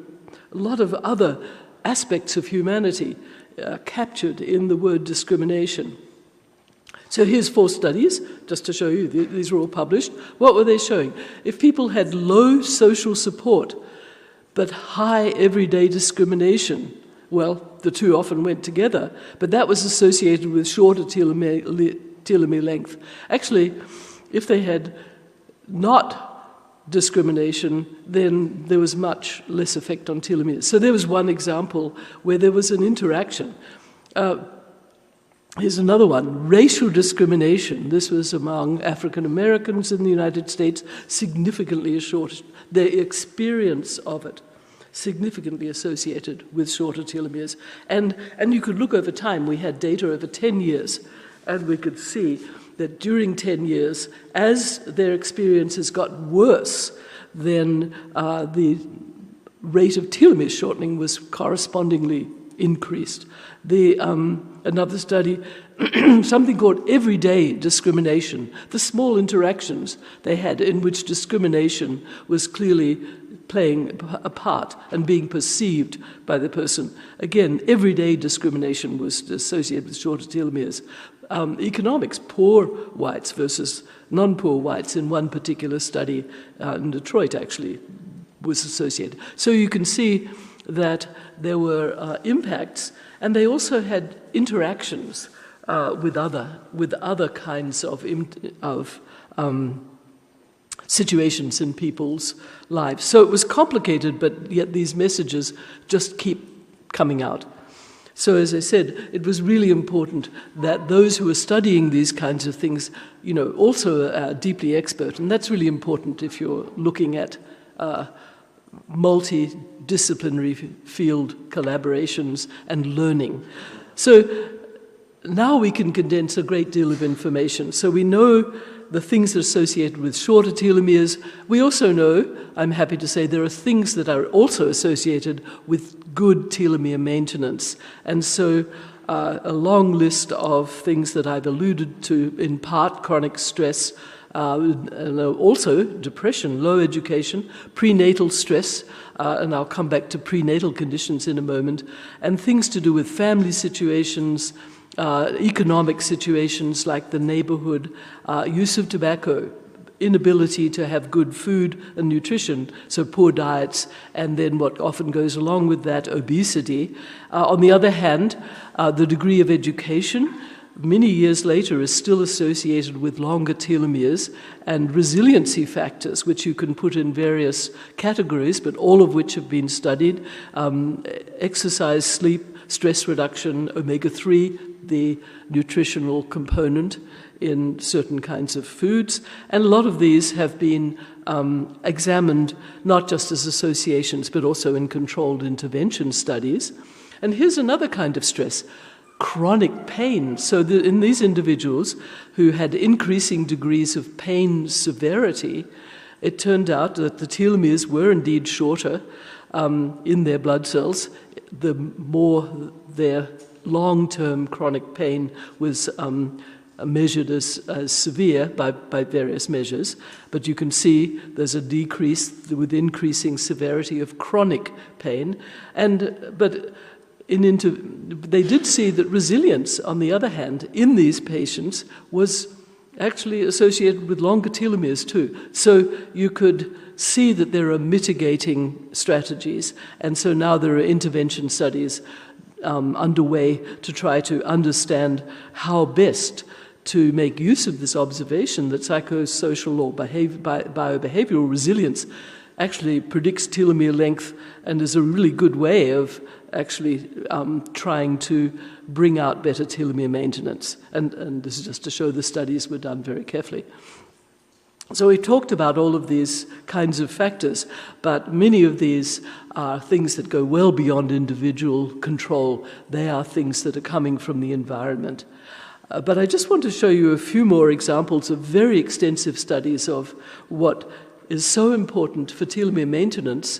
lot of other aspects of humanity captured in the word discrimination. So here's 4 studies, just to show you, these are all published. What were they showing? If people had low social support, but high everyday discrimination, well, the two often went together, but that was associated with shorter telomere length. Actually, if they had not discrimination, then there was much less effect on telomeres. So there was one example where there was an interaction. Here's another one, racial discrimination. This was among African Americans in the United States, significantly shorter, their experience of it, significantly associated with shorter telomeres. And you could look over time, we had data over 10 years, and we could see that during 10 years, as their experiences got worse, then the rate of telomere shortening was correspondingly increased. Another study, something called everyday discrimination, the small interactions they had in which discrimination was clearly playing a part and being perceived by the person. Again, everyday discrimination was associated with shorter telomeres. Economics, poor whites versus non-poor whites in one particular study in Detroit actually was associated. So you can see that there were impacts, and they also had interactions with other kinds of situations in people's lives. So it was complicated, but yet these messages just keep coming out. So as I said, it was really important that those who are studying these kinds of things, also are deeply expert, and that's really important if you're looking at multidisciplinary field collaborations and learning. So now we can condense a great deal of information. So we know the things that are associated with shorter telomeres. We also know, I'm happy to say, there are things that are also associated with good telomere maintenance. And so a long list of things that I've alluded to, in part chronic stress, and also depression, low education, prenatal stress, and I'll come back to prenatal conditions in a moment, and things to do with family situations, economic situations like the neighborhood, use of tobacco, inability to have good food and nutrition, so poor diets, and then what often goes along with that, obesity. On the other hand, the degree of education, many years later, is still associated with longer telomeres, and resiliency factors, which you can put in various categories, but all of which have been studied. Exercise, sleep, stress reduction, omega-3, the nutritional component in certain kinds of foods. And a lot of these have been examined not just as associations, but also in controlled intervention studies. And here's another kind of stress, chronic pain. So in these individuals who had increasing degrees of pain severity, it turned out that the telomeres were indeed shorter in their blood cells, the more their long-term chronic pain was measured as severe by various measures. But you can see there's a decrease with increasing severity of chronic pain. But they did see that resilience, on the other hand, in these patients was actually associated with longer telomeres too. So you could see that there are mitigating strategies, and so now there are intervention studies underway to try to understand how best to make use of this observation that psychosocial or biobehavioral resilience actually predicts telomere length and is a really good way of actually trying to bring out better telomere maintenance. And this is just to show the studies were done very carefully. So we talked about all of these kinds of factors, but many of these are things that go well beyond individual control. They are things that are coming from the environment. But I just want to show you a few more examples of very extensive studies of what is so important for telomere maintenance,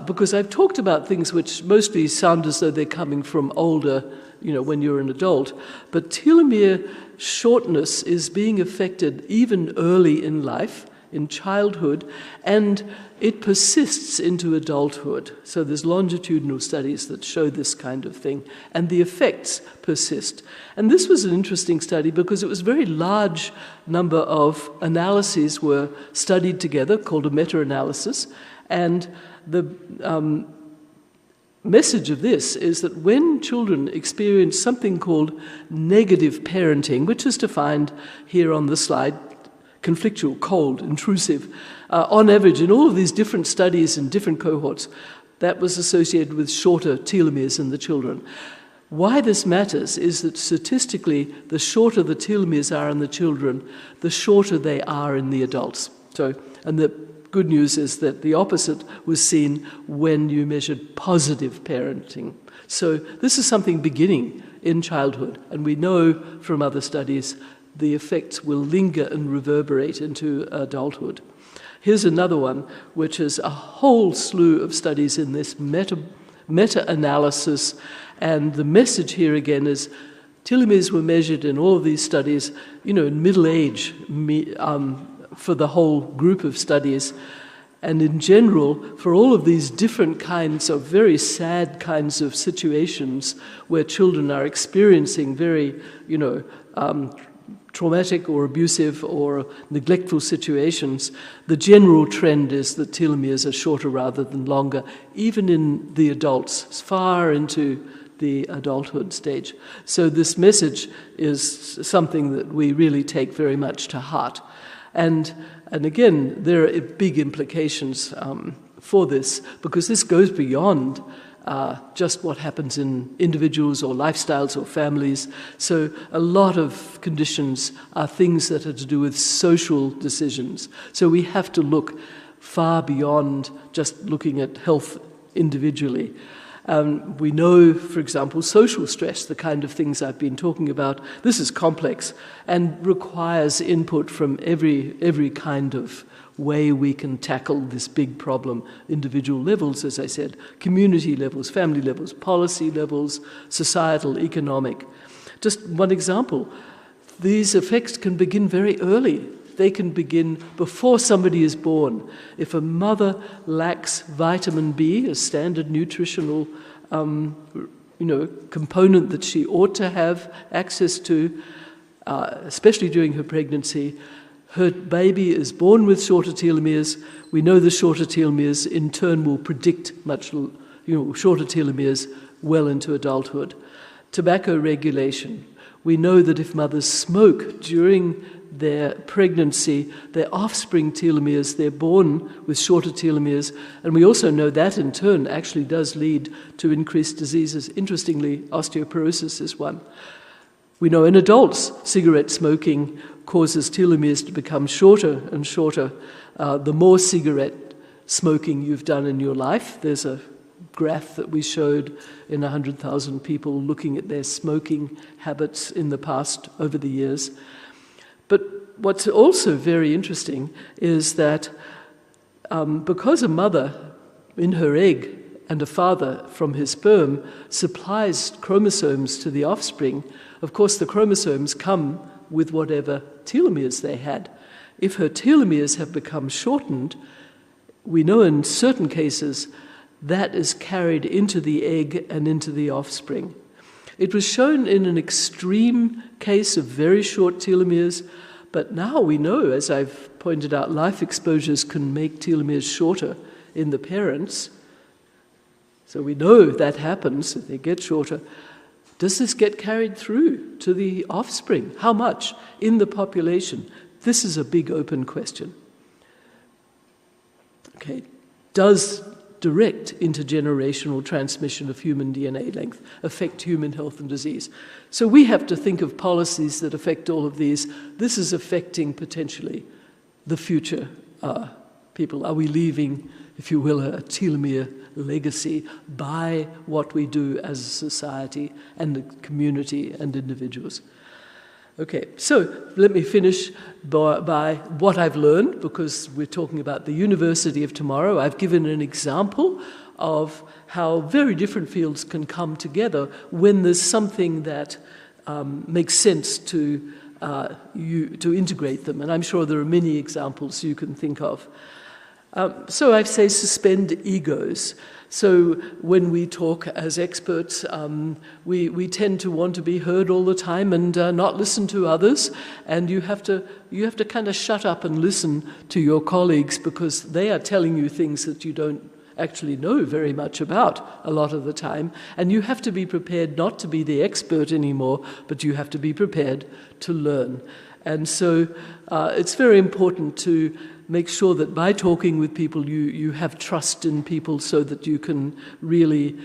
because I've talked about things which mostly sound as though they're coming from older, when you're an adult, but telomere shortness is being affected even early in life, in childhood, and it persists into adulthood. So there's longitudinal studies that show this kind of thing, and the effects persist. And this was an interesting study because it was a very large number of analyses were studied together, called a meta-analysis, and the message of this is that when children experience something called negative parenting, which is defined here on the slide, conflictual, cold, intrusive, on average in all of these different studies and different cohorts, that was associated with shorter telomeres in the children. Why this matters is that statistically, the shorter the telomeres are in the children, the shorter they are in the adults. And the good news is that the opposite was seen when you measured positive parenting. So this is something beginning in childhood, and we know from other studies the effects will linger and reverberate into adulthood. Here's another one, which is a whole slew of studies in this meta-analysis, and the message here again is telomeres were measured in all of these studies, in middle age, for the whole group of studies. And in general, for all of these different kinds of very sad kinds of situations where children are experiencing very, traumatic or abusive or neglectful situations, the general trend is that telomeres are shorter rather than longer, even in the adults, far into the adulthood stage. So this message is something that we really take very much to heart. And again, there are big implications for this, because this goes beyond just what happens in individuals or lifestyles or families. So a lot of conditions are things that are to do with social decisions. So we have to look far beyond just looking at health individually. We know, for example, social stress, the kind of things I've been talking about. This is complex and requires input from every kind of way we can tackle this big problem. Individual levels, as I said, community levels, family levels, policy levels, societal, economic. Just one example, these effects can begin very early. They can begin before somebody is born. If a mother lacks vitamin B, a standard nutritional component that she ought to have access to, especially during her pregnancy, her baby is born with shorter telomeres. We know the shorter telomeres in turn will predict much shorter telomeres well into adulthood. Tobacco regulation. We know that if mothers smoke during their pregnancy, their offspring telomeres, they're born with shorter telomeres, and we also know that in turn actually does lead to increased diseases. Interestingly, osteoporosis is one. We know in adults, cigarette smoking causes telomeres to become shorter and shorter. The more cigarette smoking you've done in your life, there's a graph that we showed in 100,000 people looking at their smoking habits in the past over the years. But what's also very interesting is that because a mother in her egg and a father from his sperm supplies chromosomes to the offspring, of course the chromosomes come with whatever telomeres they had. If her telomeres have become shortened, we know in certain cases that is carried into the egg and into the offspring. It was shown in an extreme case of very short telomeres, but now we know, as I've pointed out, life exposures can make telomeres shorter in the parents. So we know that happens, if they get shorter. Does this get carried through to the offspring? How much in the population? This is a big open question. Okay, does direct intergenerational transmission of human DNA length affect human health and disease? So we have to think of policies that affect all of these. This is affecting potentially the future people. Are we leaving, if you will, a telomere legacy by what we do as a society and the community and individuals? Okay, so let me finish by what I've learned, because we're talking about the University of Tomorrow. I've given an example of how very different fields can come together when there's something that makes sense to integrate them. And I'm sure there are many examples you can think of. So I say suspend egos. So when we talk as experts, we tend to want to be heard all the time and not listen to others. And you have to kind of shut up and listen to your colleagues, because they are telling you things that you don't actually know very much about a lot of the time. And you have to be prepared not to be the expert anymore, but you have to be prepared to learn. And so it's very important to make sure that by talking with people, you have trust in people, so that you can really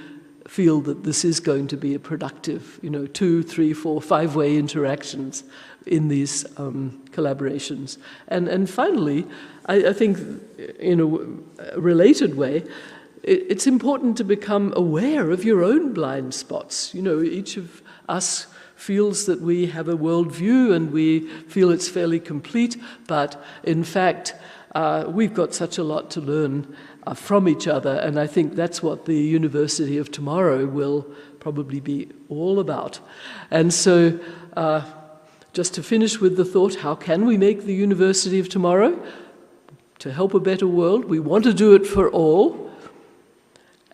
feel that this is going to be a productive, 2, 3, 4, 5-way interactions in these collaborations. And finally, I think in a related way, it's important to become aware of your own blind spots. Each of us feels that we have a worldview and we feel it's fairly complete, but in fact, we've got such a lot to learn from each other, and I think that's what the University of Tomorrow will probably be all about. And so, just to finish with the thought, how can we make the University of Tomorrow to help a better world? We want to do it for all.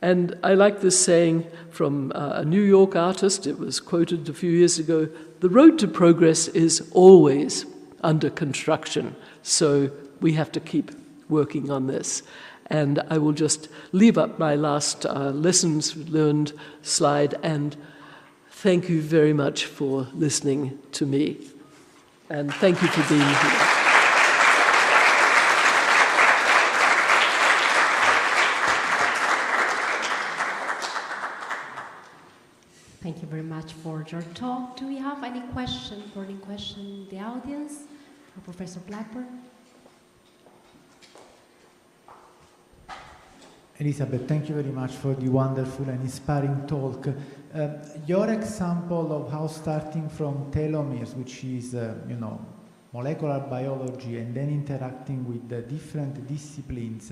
And I like this saying from a New York artist. It was quoted a few years ago: the road to progress is always under construction. So we have to keep working on this. And I will just leave up my last lessons learned slide, and thank you very much for listening to me. And thank you for being here. Thank you very much for your talk. Do we have any burning question in the audience for Professor Blackburn? Elizabeth, thank you very much for the wonderful and inspiring talk. Your example of how starting from telomeres, which is, molecular biology, and then interacting with the different disciplines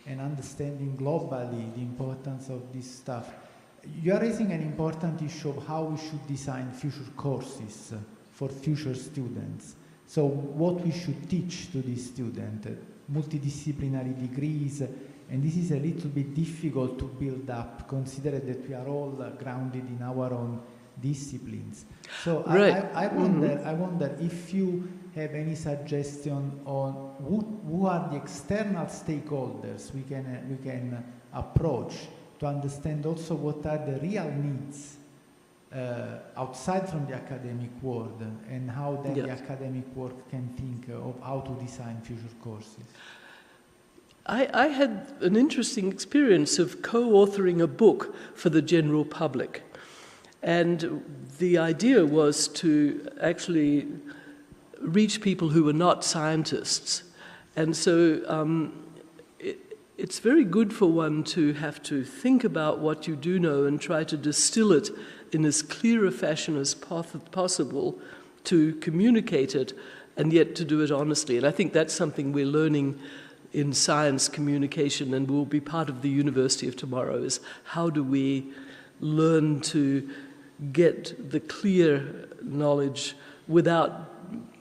and understanding globally the importance of this stuff, you are raising an important issue of how we should design future courses for future students. So what we should teach to these students, multidisciplinary degrees, and this is a little bit difficult to build up, considering that we are all grounded in our own disciplines. So right. I wonder if you have any suggestion on who are the external stakeholders we can approach to understand also what are the real needs outside from the academic world, and how then the academic world can think of how to design future courses. I had an interesting experience of co-authoring a book for the general public. And the idea was to actually reach people who were not scientists. And so it's very good for one to have to think about what you do know and try to distill it in as clear a fashion as possible to communicate it, and yet to do it honestly. And I think that's something we're learning in science communication, and will be part of the University of Tomorrow, is how do we learn to get the clear knowledge without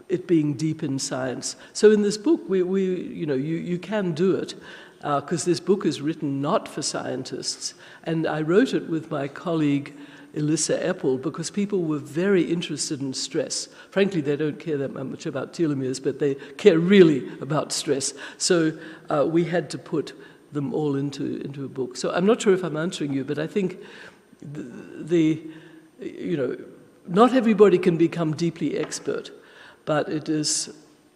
it being deep in science. So in this book, you can do it, because this book is written not for scientists. And I wrote it with my colleague Elissa Eppel, because people were very interested in stress. Frankly, they don't care that much about telomeres, but they care really about stress. So we had to put them all into a book. So I'm not sure if I'm answering you, but I think not everybody can become deeply expert, but it is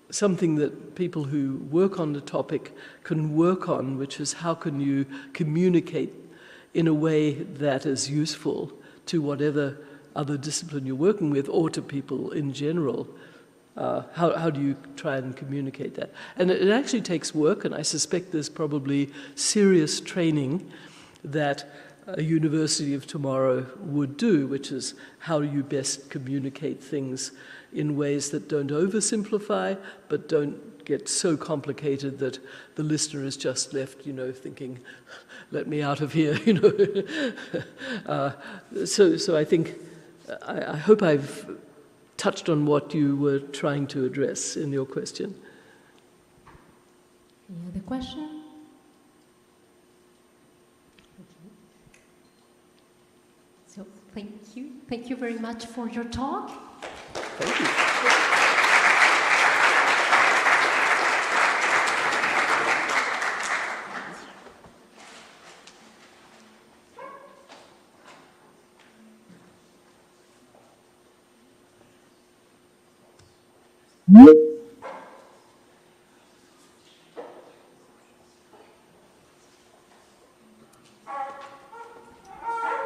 something that people who work on the topic can work on, which is how can you communicate in a way that is useful to whatever other discipline you're working with, or to people in general. How do you try and communicate that? And it actually takes work, and I suspect there's probably serious training that a university of tomorrow would do, which is how do you best communicate things in ways that don't oversimplify, but don't get so complicated that the listener is just left, thinking, let me out of here, So I think, I hope I've touched on what you were trying to address in your question. Any other question? So thank you very much for your talk. Thank you.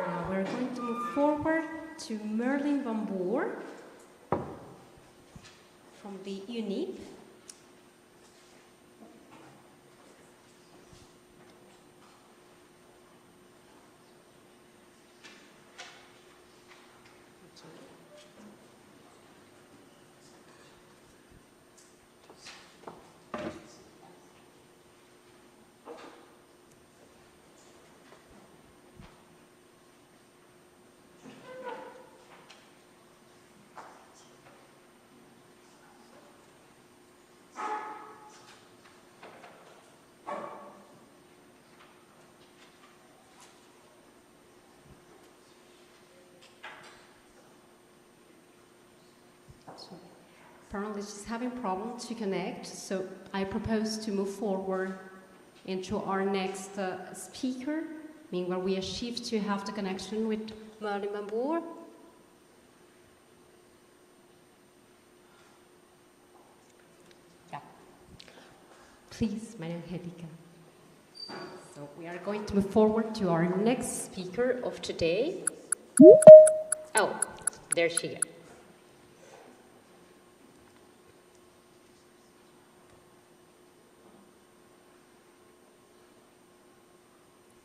Now we're going to move forward to Merlin Van Boer from the UNIP. Apparently she's having problems to connect, so I propose to move forward into our next speaker. Meanwhile, we achieve to have the connection with Merlin Van Boer. Yeah. Please, Madam Hedika. So we are going to move forward to our next speaker of today. Oh, there she is.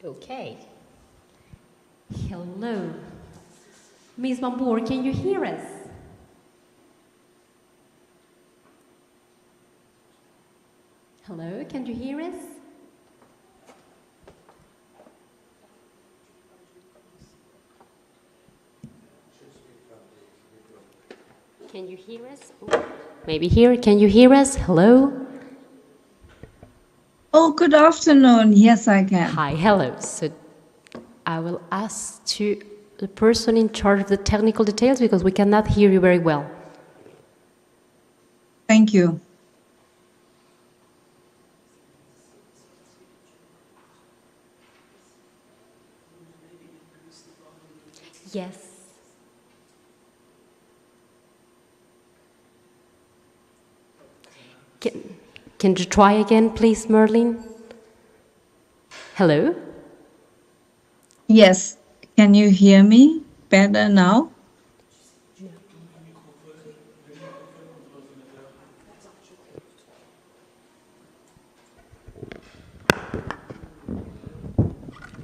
Okay. Hello. Ms. Van Boer, can you hear us? Hello, can you hear us? Can you hear us? Ooh. Maybe here, can you hear us? Hello? Oh, good afternoon. Yes, I can. Hi, hello. So I will ask to the person in charge of the technical details because we cannot hear you very well. Thank you. Yes. Can you try again, please, Merlin? Hello? Yes. Can you hear me better now?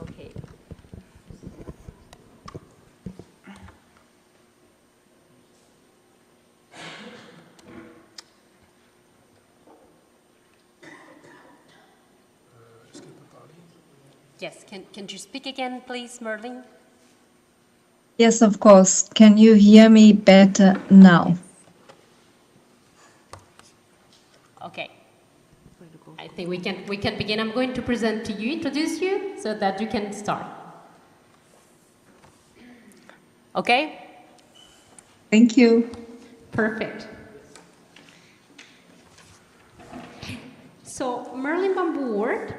Okay. Yes, can you speak again, please, Merlin? Yes, of course. Can you hear me better now? Okay. I think we can begin. I'm going to present to you, introduce you, so that you can start. Okay? Thank you. Perfect. So Merlin Van Boer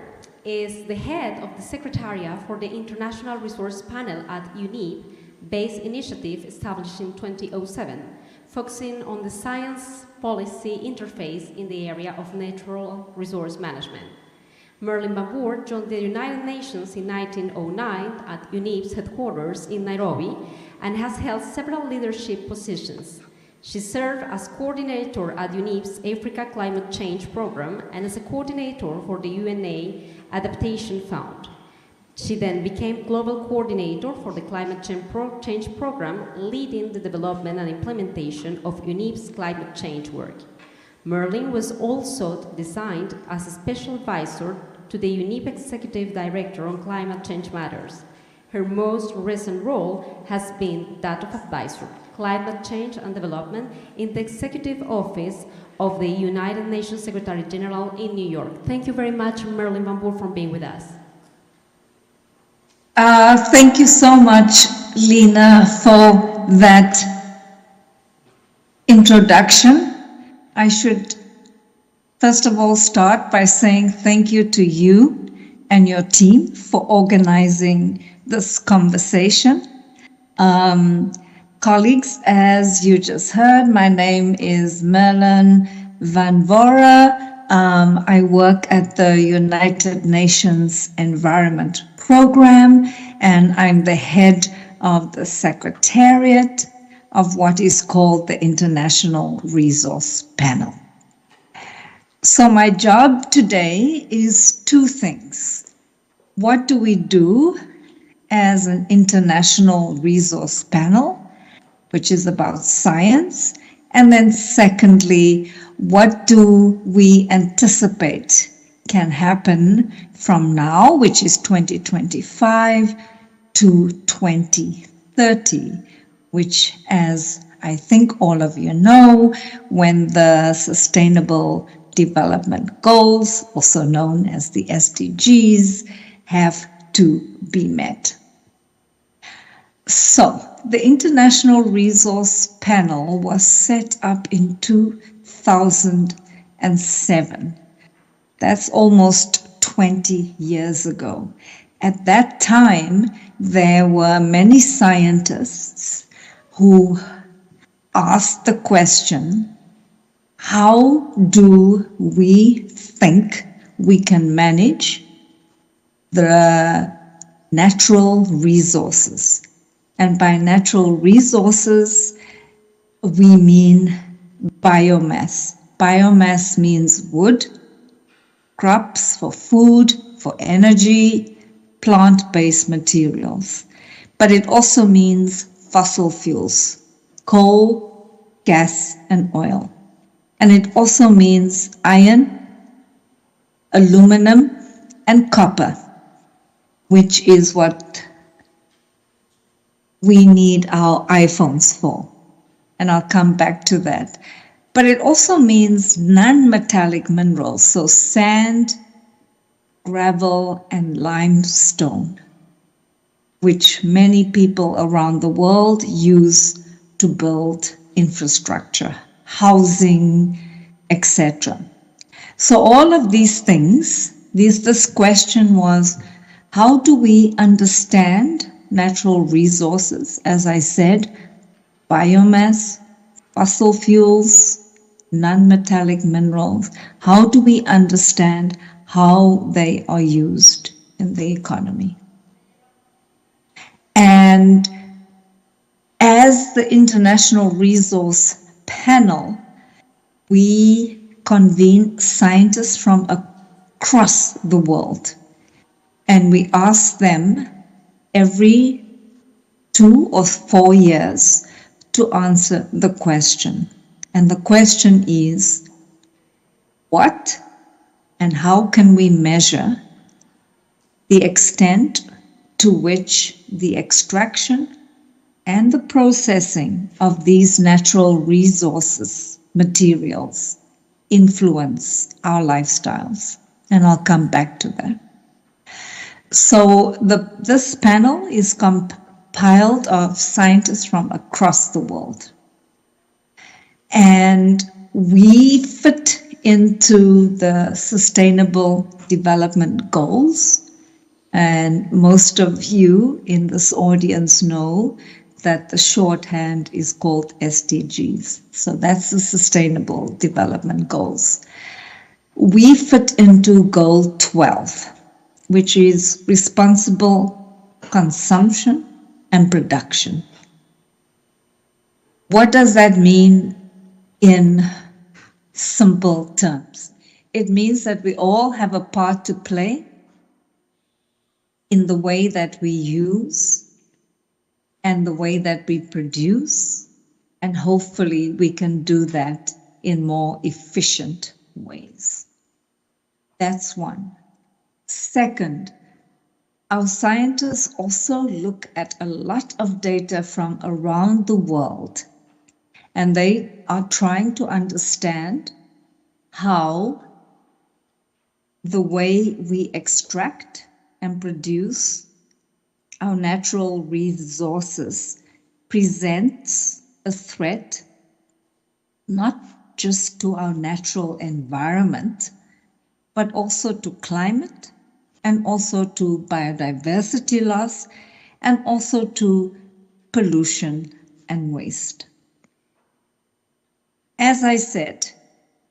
is the head of the Secretariat for the International Resource Panel at UNIP, based initiative established in 2007, focusing on the science policy interface in the area of natural resource management. Merlin Van Boer joined the United Nations in 1909 at UNIP's headquarters in Nairobi and has held several leadership positions. She served as coordinator at UNIP's Africa Climate Change Program and as a coordinator for the UNA Adaptation Fund. She then became global coordinator for the climate change program, leading the development and implementation of UNEP's climate change work. Merlin was also designed as a special advisor to the UNEP Executive Director on Climate Change Matters. Her most recent role has been that of Advisor, Climate Change and Development in the Executive Office of the United Nations Secretary General in New York. Thank you very much, Merlin Van Boer, for being with us. Thank you so much, Lina, for that introduction. I should first of all start by saying thank you to you and your team for organizing this conversation. Colleagues, as you just heard, my name is Merlin Van Boer. I work at the United Nations Environment Program, and I'm the head of the Secretariat of what is called the International Resource Panel. So my job today is two things. What do we do as an International Resource Panel, which is about science? And then secondly, what do we anticipate can happen from now, which is 2025, to 2030, which, as I think all of you know, when the Sustainable Development Goals, also known as the SDGs, have to be met. So, the International Resource Panel was set up in 2007. That's almost 20 years ago. At that time, there were many scientists who asked the question, how do we think we can manage the natural resources? And by natural resources, we mean biomass. Biomass means wood, crops for food, for energy, plant-based materials. But it also means fossil fuels, coal, gas, and oil. And it also means iron, aluminum, and copper, which is what we need our iPhones for. And I'll come back to that. But it also means non-metallic minerals, so sand, gravel, and limestone, which many people around the world use to build infrastructure, housing, etc. So all of these things, this question was, how do we understand natural resources? As I said, biomass, fossil fuels, non-metallic minerals. How do we understand how they are used in the economy? And as the International Resource Panel, we convene scientists from across the world, and we ask them every 2 or 4 years to answer the question. And the question is, what and how can we measure the extent to which the extraction and the processing of these natural resources, materials, influence our lifestyles? And I'll come back to that. So this panel is compiled of scientists from across the world. And we fit into the Sustainable Development Goals. And most of you in this audience know that the shorthand is called SDGs. So that's the Sustainable Development Goals. We fit into Goal 12, which is responsible consumption and production. What does that mean in simple terms? It means that we all have a part to play in the way that we use and the way that we produce, and hopefully we can do that in more efficient ways. That's one. Second, our scientists also look at a lot of data from around the world, and they are trying to understand how the way we extract and produce our natural resources presents a threat not just to our natural environment, but also to climate and also to biodiversity loss and also to pollution and waste. As I said,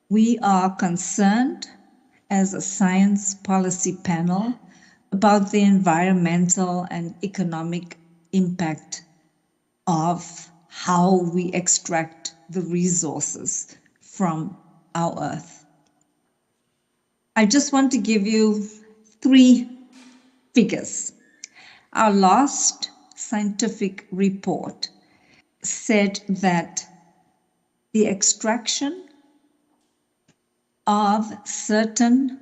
we are concerned as a science policy panel about the environmental and economic impact of how we extract the resources from our Earth. I just want to give you 3 figures. Our last scientific report said that the extraction of certain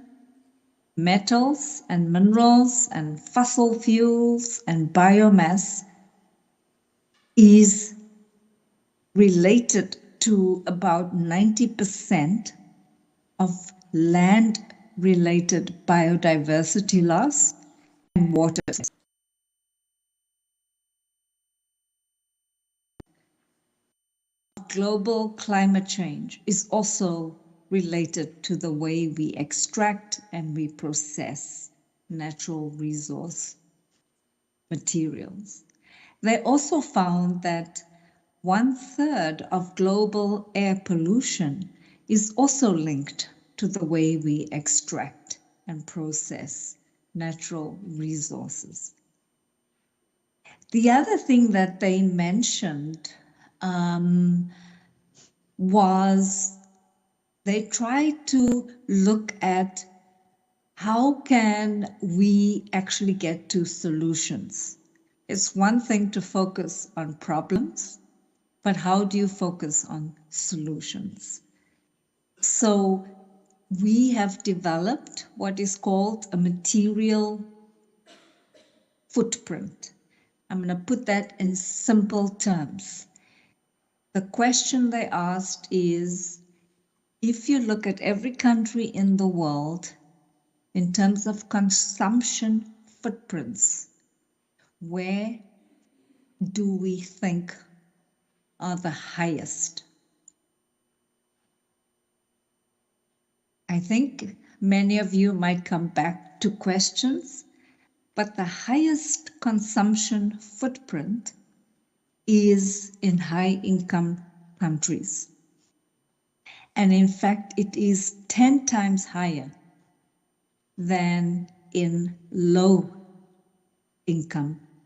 metals and minerals and fossil fuels and biomass is related to about 90% of land-related biodiversity loss and water. Global climate change is also related to the way we extract and we process natural resource materials. They also found that 1/3 of global air pollution is also linked to the way we extract and process natural resources. The other thing that they mentioned was they tried to look at how can we actually get to solutions. It's one thing to focus on problems, but how do you focus on solutions? So we have developed what is called a material footprint. I'm going to put that in simple terms. The question they asked is, if you look at every country in the world in terms of consumption footprints, where do we think are the highest? I think many of you might come back to questions, but the highest consumption footprint is in high-income countries. And in fact, it is 10 times higher than in low-income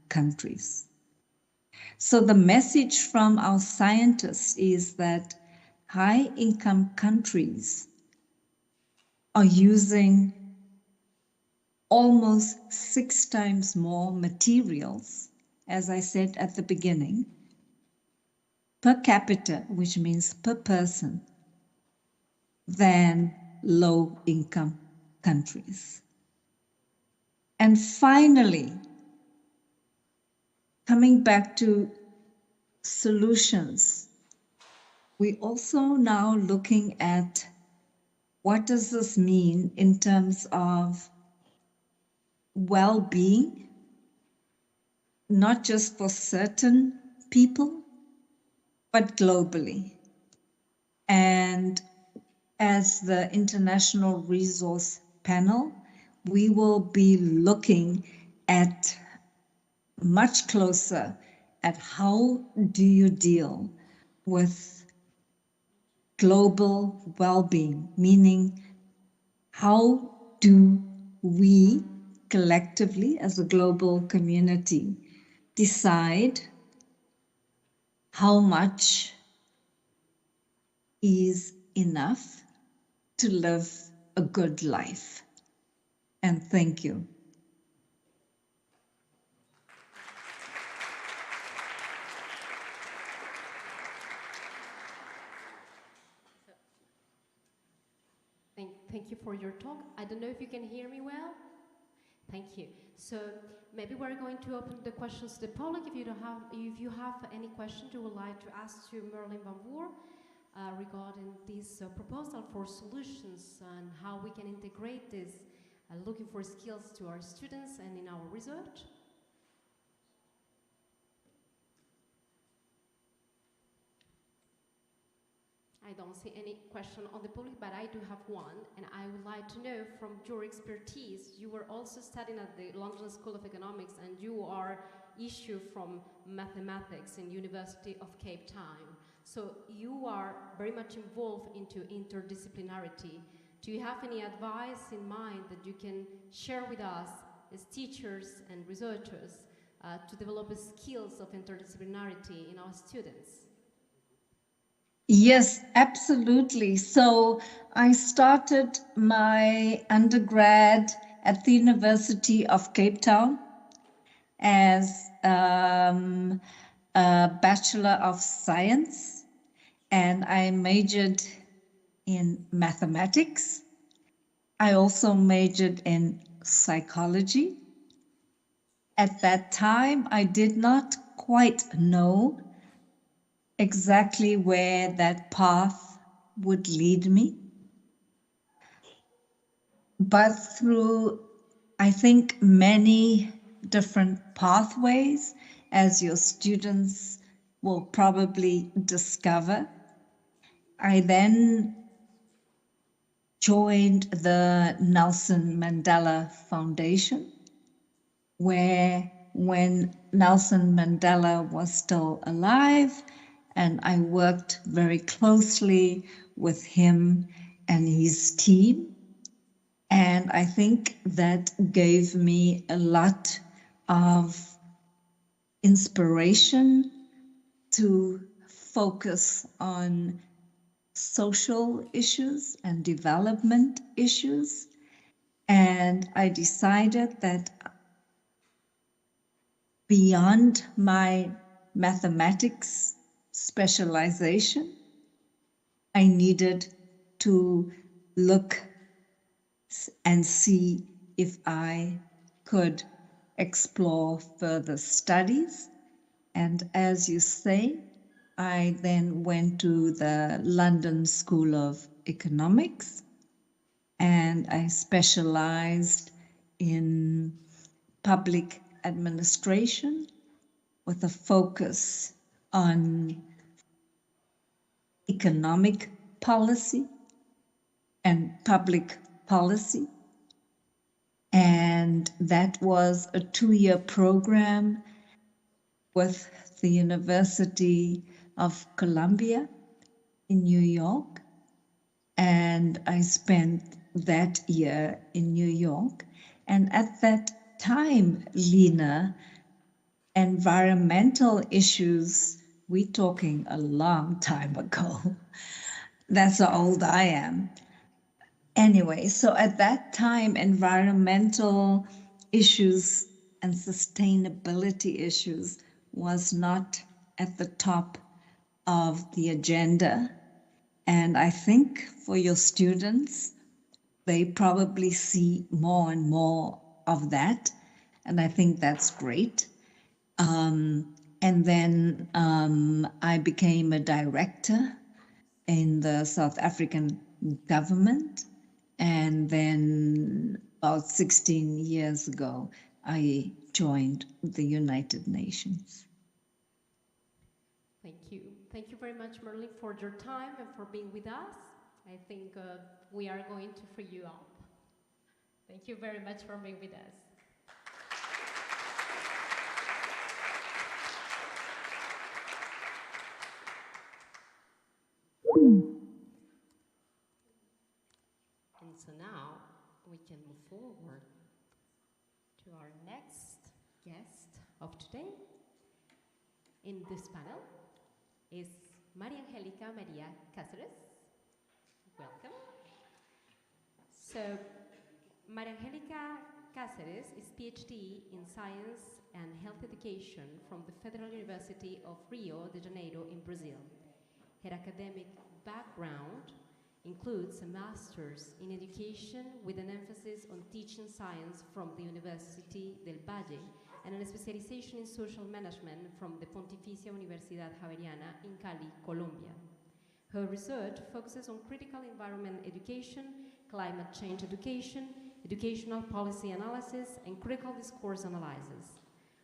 countries. So the message from our scientists is that high-income countries are using almost 6 times more materials, as I said at the beginning, per capita, which means per person, than low-income countries. And finally, coming back to solutions, we also now looking at what does this mean in terms of well-being, not just for certain people, but globally. And as the International Resource Panel, we will be looking at much closer at how do you deal with global well-being, meaning how do we collectively as a global community decide how much is enough to live a good life. And thank you. thank you for your talk. I don't know if you can hear me well. Thank you. So maybe we're going to open the questions to the public. If you have any questions you would like to ask to Merlin Van Voer regarding this proposal for solutions and how we can integrate this, looking for skills to our students and in our research. I don't see any question on the public, but I do have one, and I would like to know from your expertise, you were also studying at the London School of Economics, and you are issue from mathematics in University of Cape Town. So you are very much involved into interdisciplinarity. Do you have any advice in mind that you can share with us as teachers and researchers to develop skills of interdisciplinarity in our students? Yes, absolutely. So I started my undergrad at the University of Cape Town as a Bachelor of Science, and I majored in mathematics. I also majored in psychology. At that time, I did not quite know exactly where that path would lead me. But through, I think, many different pathways, as your students will probably discover, I then joined the Nelson Mandela Foundation, where when Nelson Mandela was still alive, and I worked very closely with him and his team. And I think that gave me a lot of inspiration to focus on social issues and development issues. And I decided that beyond my mathematics specialization, I needed to look and see if I could explore further studies. And as you say, I then went to the London School of Economics, and I specialized in public administration with a focus on economic policy and public policy. And that was a 2-year program with the University of Columbia in New York. And I spent that year in New York. And at that time, Lena, environmental issues, we're talking a long time ago. That's how old I am. Anyway, so at that time, environmental issues and sustainability issues was not at the top of the agenda. And I think for your students, they probably see more and more of that. And I think that's great. And then I became a director in the South African government. And then about 16 years ago, I joined the United Nations. Thank you. Thank you very much, Merlin, for your time and for being with us. I think we are going to free you up. Thank you very much for being with us. And so now we can move forward to our next guest of today. In this panel is Maria Angelica Maria Cáceres. Welcome. So, Maria Angelica Cáceres is PhD in Science and Health Education from the Federal University of Rio de Janeiro in Brazil. Her academic background Includes a master's in education with an emphasis on teaching science from the Université del Valle and a specialization in social management from the Pontificia Universidad Javeriana in Cali, Colombia. Her research focuses on critical environment education, climate change education, educational policy analysis, and critical discourse analysis.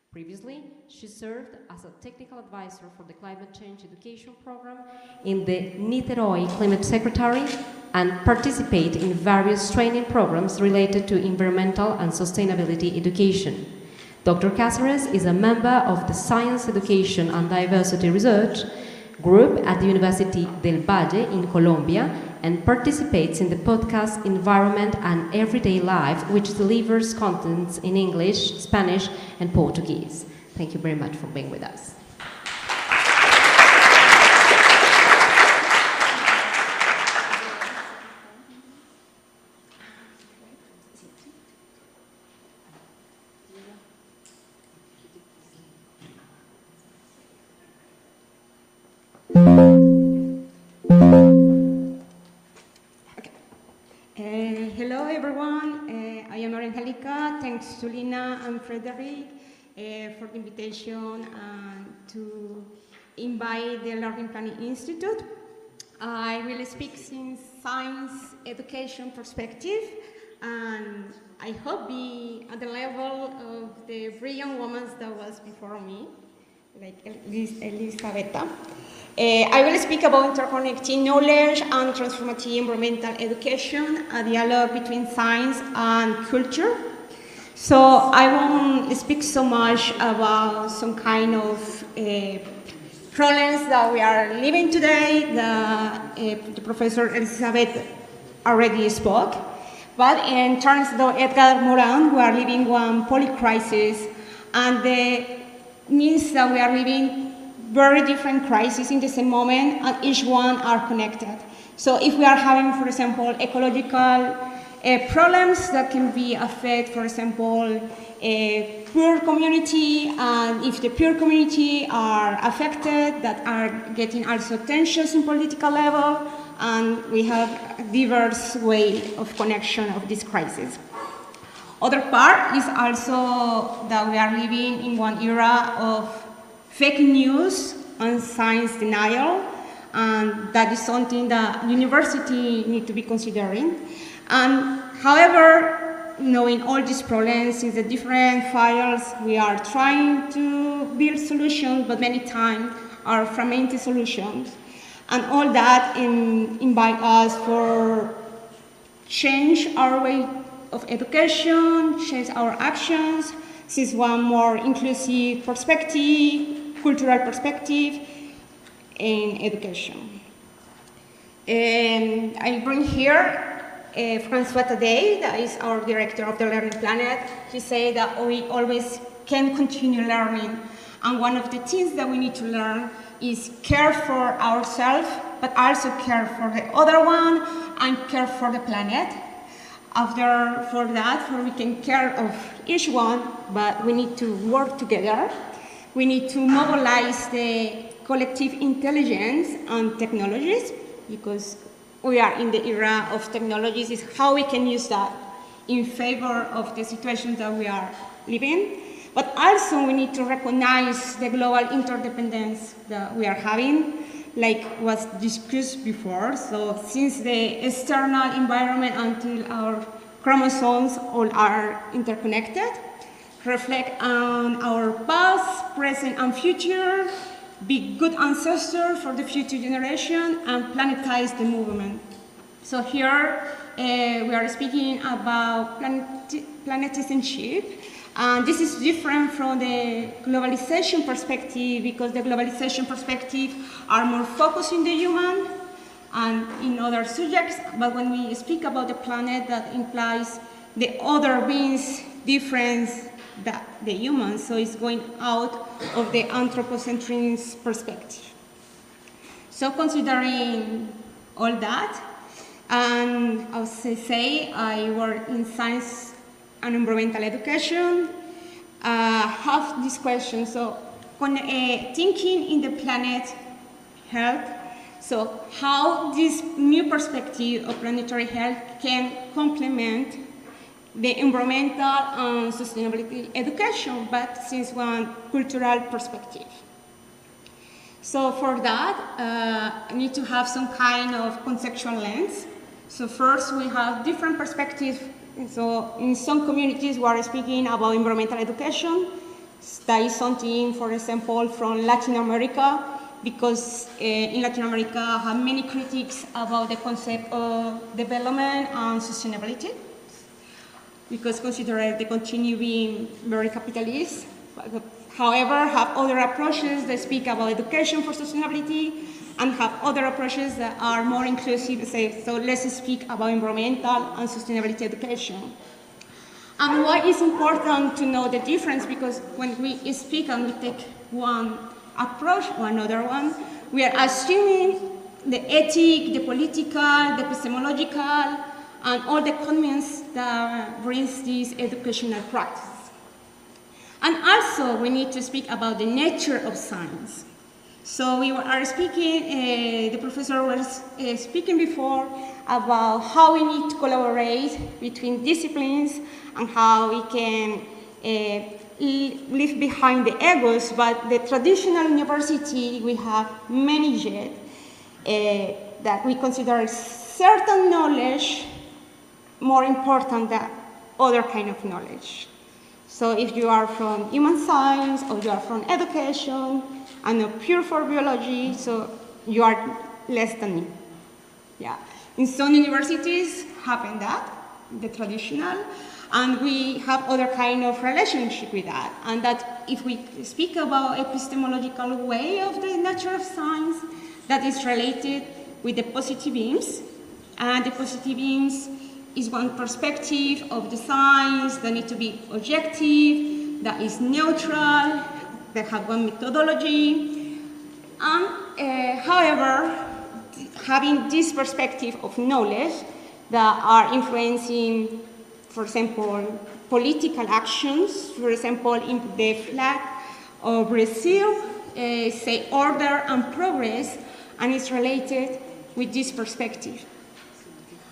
Previously, she served as a technical advisor for the climate change education program in the Niterói Climate Secretary and participated in various training programs related to environmental and sustainability education. Dr. Cáceres is a member of the Science Education and Diversity Research Group at the University del Valle in Colombia and participates in the podcast Environment and Everyday Life, which delivers contents in English, Spanish, and Portuguese. Thank you very much for being with us. Hello everyone, I am Angelica. Thanks to Lina and Frederic for the invitation to invite the Learning Planning Institute. I will speak in science education perspective, and I hope be at the level of the brilliant women that was before me, like Elisabetta. I will speak about interconnecting knowledge and transformative environmental education, a dialogue between science and culture. So I won't speak so much about some kind of problems that we are living today. The Professor Elisabeth already spoke. But in terms of Edgar Morin, we are living one poly-crisis, and the means that we are living very different crises in the same moment, and each one are connected. So if we are having, for example, ecological problems that can be affect, for example, a poor community, and if the poor community are affected, that are getting also tensions in political level, and we have diverse way of connection of this crisis. Other part is also that we are living in one era of fake news and science denial, and that is something that university need to be considering. And however, knowing all these problems in the different files, we are trying to build solutions, but many times are fragmented solutions. And all that invite us for change our way of education, change our actions, this is one more inclusive perspective, cultural perspective in education. And I bring here François Tadei, that is our director of the Learning Planet. He said that we always can continue learning, and one of the things that we need to learn is care for ourselves, but also care for the other one and care for the planet. For that, we can care of each one, but we need to work together. We need to mobilize the collective intelligence and technologies, because we are in the era of technologies, is how we can use that in favor of the situation that we are living. But also we need to recognize the global interdependence that we are having, like was discussed before. So since the external environment until our chromosomes all are interconnected, reflect on our past, present, and future, be good ancestor for the future generation, and planetize the movement. So here we are speaking about planetizenship, and this is different from the globalization perspective, because the globalization perspective are more focused in the human and in other subjects, but when we speak about the planet, that implies the other beings different than the human, so it's going out of the anthropocentric perspective. So considering all that, and I would say I work in science and environmental education, have this question. So thinking in the planet health, So how this new perspective of planetary health can complement the environmental and sustainability education, but since one cultural perspective. So for that, I need to have some kind of conceptual lens. So first we have different perspectives. So in some communities we are speaking about environmental education. That is something, for example, from Latin America, because in Latin America I have many critics about the concept of development and sustainability, because consider they continue being very capitalist. However, have other approaches that speak about education for sustainability, and have other approaches that are more inclusive. So let's speak about environmental and sustainability education. And why it's important to know the difference, because when we speak and we take one approach or another one, we are assuming the ethic, the political, the epistemological, and all the comments that brings this educational practice. And also, we need to speak about the nature of science. So we are speaking, the professor was speaking before about how we need to collaborate between disciplines and how we can leave behind the egos, but the traditional university, we have many yet that we consider certain knowledge more important than other kind of knowledge. So if you are from human science or you are from education and not pure for biology, so you are less than me. Yeah. In some universities happen that, the traditional, and we have other kind of relationship with that. And that if we speak about epistemological way of the nature of science, that is related with the positive aims, and the positive aims is one perspective of the science that needs to be objective, that is neutral, that have one methodology. And however, having this perspective of knowledge that are influencing, for example, political actions, for example, in the flag of Brazil, say order and progress, and it's related with this perspective.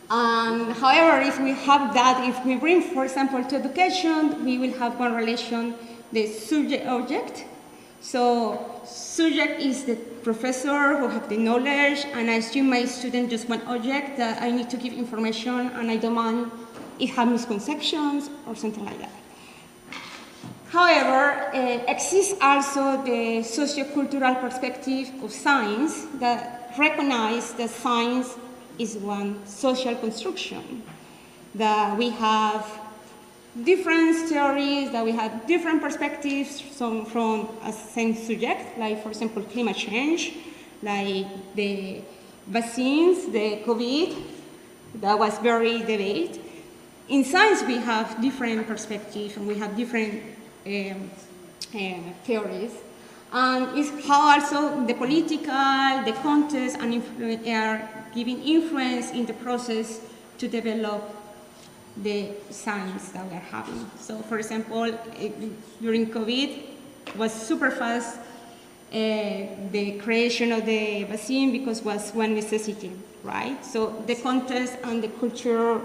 However, if we have that, if we bring, for example, to education, we will have one relation, the subject-object. So subject is the professor who have the knowledge, and I assume my student just one object that I need to give information, and I don't mind if have misconceptions or something like that. However, exists also the sociocultural perspective of science that recognize that science is one social construction, that we have different theories, that we have different perspectives from a same subject, like for example climate change, like the vaccines, the COVID, that was very debated. In science we have different perspectives and we have different theories. And it's how also the political, the context, and are giving influence in the process to develop the science that we are having. So, for example, during COVID, it was super fast the creation of the vaccine because it was one necessity, right? So the context and the culture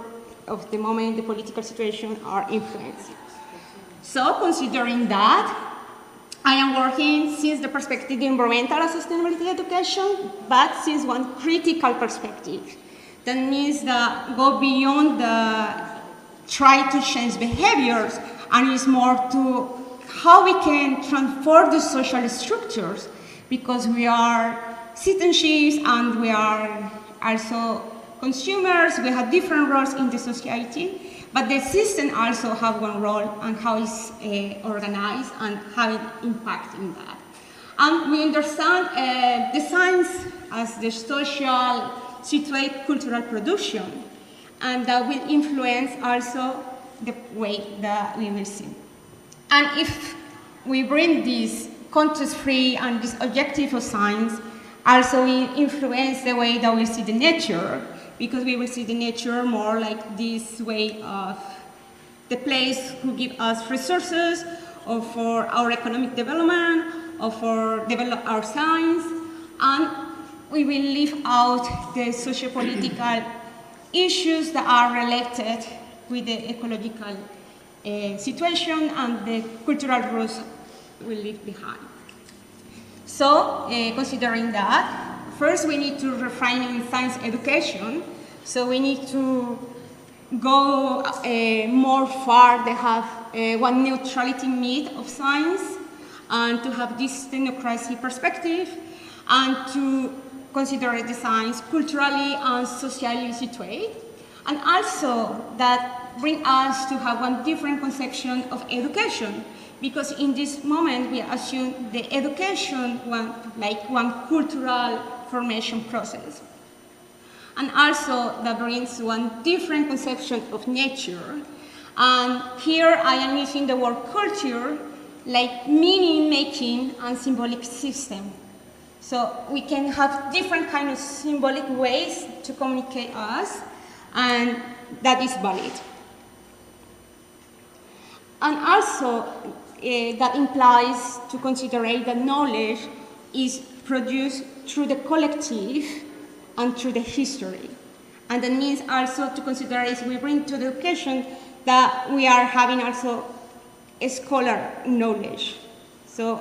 of the moment, the political situation are influenced. So, considering that, I am working since the perspective of environmental and sustainability education, but since one critical perspective. That means that go beyond the try to change behaviors, and is more to how we can transform the social structures, because we are citizens and we are also consumers, we have different roles in the society. But the system also have one role and how it's organized and having impact in that. And we understand the science as the social, situate cultural production, and that will influence also the way that we will see. And if we bring this context-free and this objective of science, also will influence the way that we see the nature, because we will see the nature more like this way of the place who give us resources, or for our economic development, or for develop our science. And we will leave out the socio-political issues that are related with the ecological situation, and the cultural roots will leave behind. So, considering that, first we need to refine in science education. So we need to go more far. They have one neutrality myth of science, and to have this technocracy perspective, and to consider the science culturally and socially situated. And also that bring us to have one different conception of education, because in this moment we assume the education like one cultural formation process. And also that brings one different conception of nature. And here I am using the word culture like meaning-making and symbolic system. So we can have different kind of symbolic ways to communicate us, and that is valid. And also that implies to consider that knowledge is produced through the collective and through the history. And that means also to consider, as we bring to the education, that we are having also a scholar knowledge. So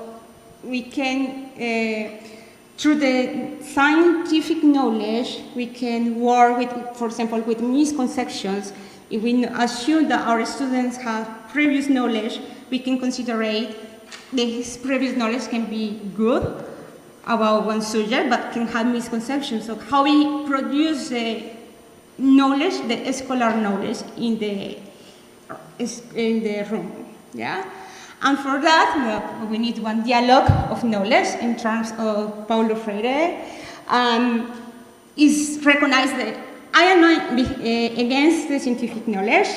we can, through the scientific knowledge, we can work with, for example, with misconceptions. If we assume that our students have previous knowledge, we can consider this previous knowledge can be good about one subject, but can have misconceptions. So how we produce the knowledge, the scholar knowledge in the room, yeah? And for that, we need one dialogue of knowledge in terms of Paulo Freire, is recognized that I am not against the scientific knowledge.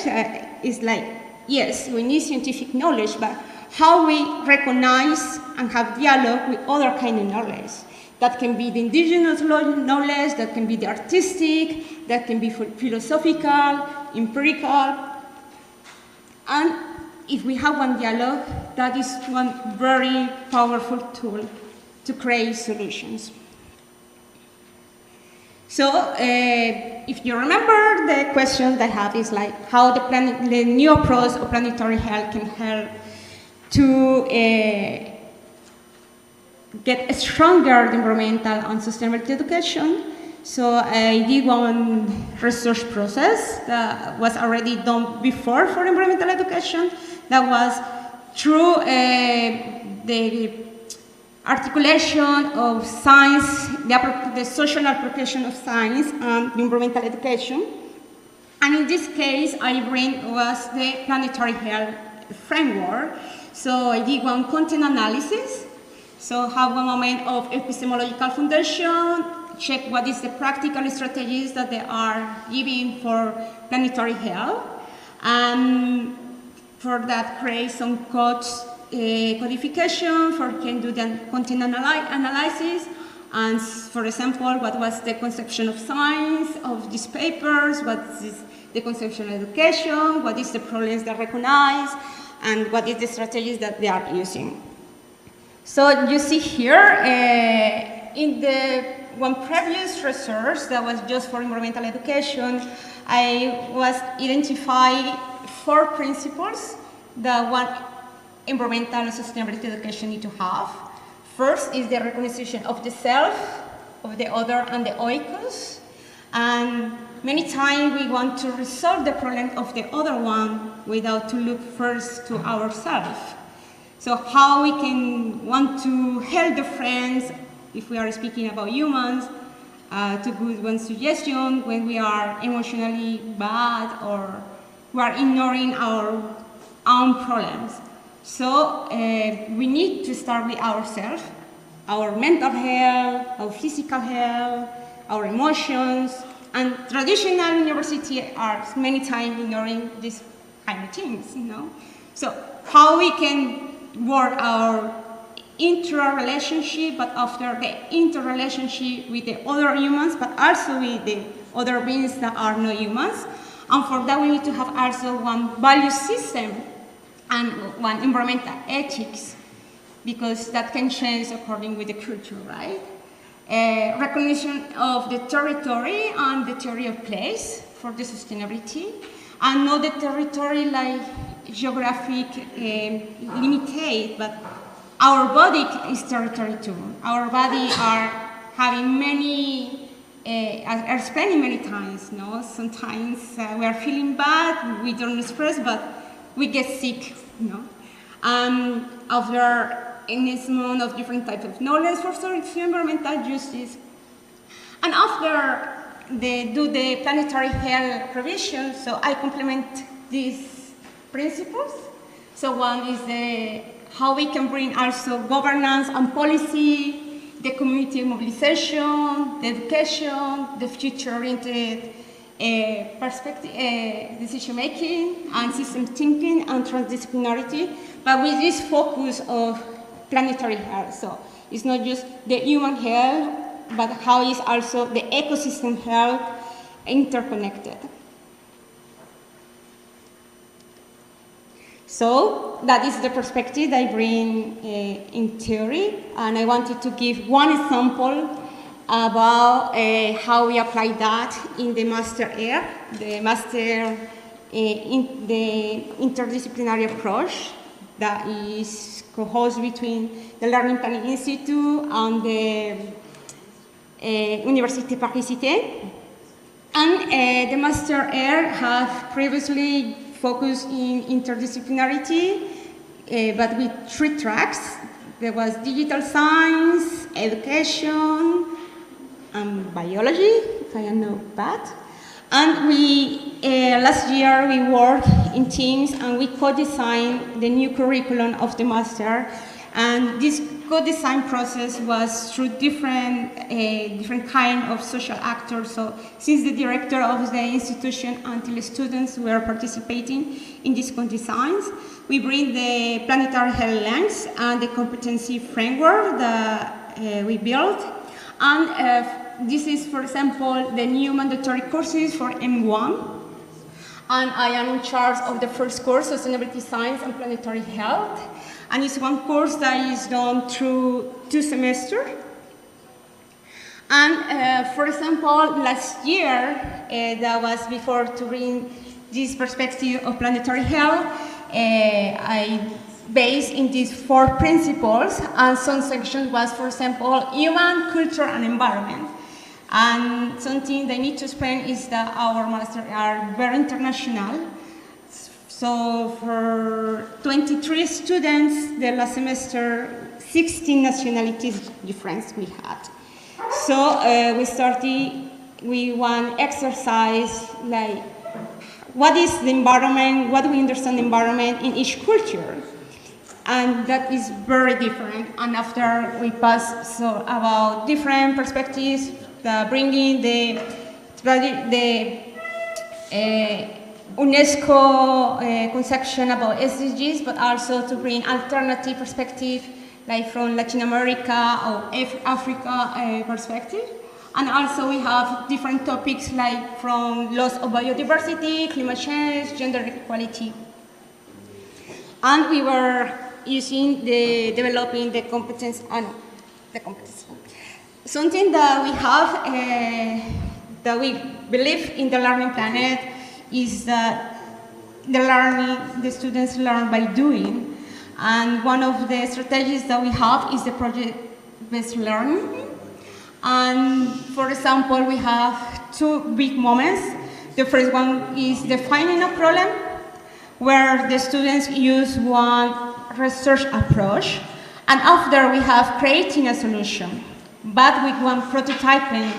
It's like, yes, we need scientific knowledge, but how we recognize and have dialogue with other kind of knowledge. That can be the indigenous knowledge, that can be the artistic, that can be philosophical, empirical. And if we have one dialogue, that is one very powerful tool to create solutions. So, if you remember, the question that I have is like how the new approach of planetary health can help to get a stronger environmental and sustainability education. So I did one research process that was already done before for environmental education. That was through the articulation of science, the social application of science and environmental education. And in this case, I was the planetary health framework. So I did one content analysis. So have one moment of epistemological foundation, check what is the practical strategies that they are giving for planetary health. And for that, create some codification for can do the content analysis. And for example, what was the conception of science of these papers, what is the conception of education, what is the problems they recognize, and what is the strategies that they are using. So you see here, in the one previous research that was just for environmental education, I was identifying 4 principles that one environmental and sustainability education need to have. First is the recognition of the self, of the other, and the oikos. And many times we want to resolve the problem of the other one without to look first to ourselves. So how we can want to help the friends, if we are speaking about humans, to give one suggestion when we are emotionally bad or we are ignoring our own problems. So we need to start with ourselves, our mental health, our physical health, our emotions, and traditional universities are many times ignoring these kind of things, you know? So how we can work our intra-relationship, but after the interrelationship with the other humans, but also with the other beings that are not humans. And for that we need to have also one value system and one environmental ethics, because that can change according with the culture, right? recognition of the territory and the theory of place for the sustainability, and not the territory like geographic limited, but our body is territory too. Our body are having many, are spending many times, no? Sometimes we are feeling bad, we don't express, but we get sick, no? After enhancement of different types of knowledge for environmental justice, and after they do the planetary health revision, so I complement these principles. So one is how we can bring also governance and policy, the community mobilization, the education, the future-oriented perspective, decision-making, and system thinking, and transdisciplinarity, but with this focus of planetary health. So it's not just the human health, but how is also the ecosystem health interconnected. So that is the perspective I bring in theory, and I wanted to give one example about how we apply that in the master year, the master in the interdisciplinary approach that is co-host between the Learning Planning Institute and the Université Paris-Est. And the master year have previously focused in interdisciplinarity, but with 3 tracks. There was digital science, education, and biology, if I know that. And we, last year, we worked in teams and we co-designed the new curriculum of the master. And this co-design process was through different kind of social actors. So since the director of the institution until the students were participating in these co-designs, we bring the planetary health lens and the competency framework that we built. And this is, for example, the new mandatory courses for M1. And I am in charge of the first course, Sustainability Science and Planetary Health. And it's one course that is done through 2 semesters. And for example, last year, that was before to bring this perspective of planetary health, I based in these 4 principles, and some section was, for example, human, culture, and environment. And something they need to explain is that our masters are very international. So for 23 students, the last semester, 16 nationalities difference we had. So we started with one exercise like, what is the environment, what do we understand the environment in each culture? And that is very different. And after we pass so about different perspectives, bringing the UNESCO conception about SDGs, but also to bring alternative perspective, like from Latin America or Africa perspective. And also we have different topics like from loss of biodiversity, climate change, gender equality. And we were developing the competence, Something that we have, that we believe in the Learning Planet is that the students learn by doing. And one of the strategies that we have is the project-based learning. And for example, we have 2 big moments. The first one is defining a problem, where the students use one research approach. And after we have creating a solution, but with one prototyping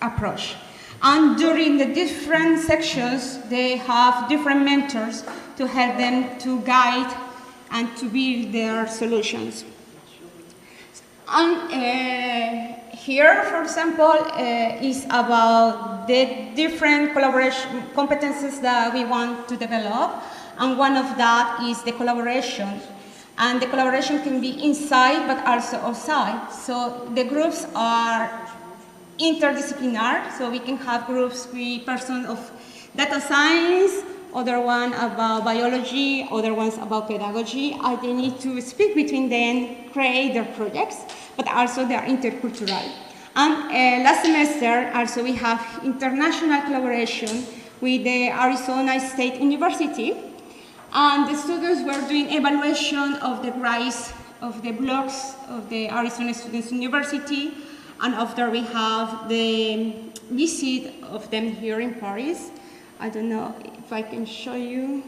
approach. And during the different sections, they have different mentors to help them to guide and to build their solutions. And here, for example, is about the different collaboration competences that we want to develop. And one of that is the collaboration. And the collaboration can be inside, but also outside. So the groups are interdisciplinary, so we can have groups with persons of data science, other one about biology, other ones about pedagogy, and they need to speak between them, create their projects, but also they are intercultural. And last semester, also we have international collaboration with the Arizona State University. And the students were doing evaluation of the rise of the blocks of the Arizona Students University. And after we have the visit of them here in Paris. I don't know if I can show you.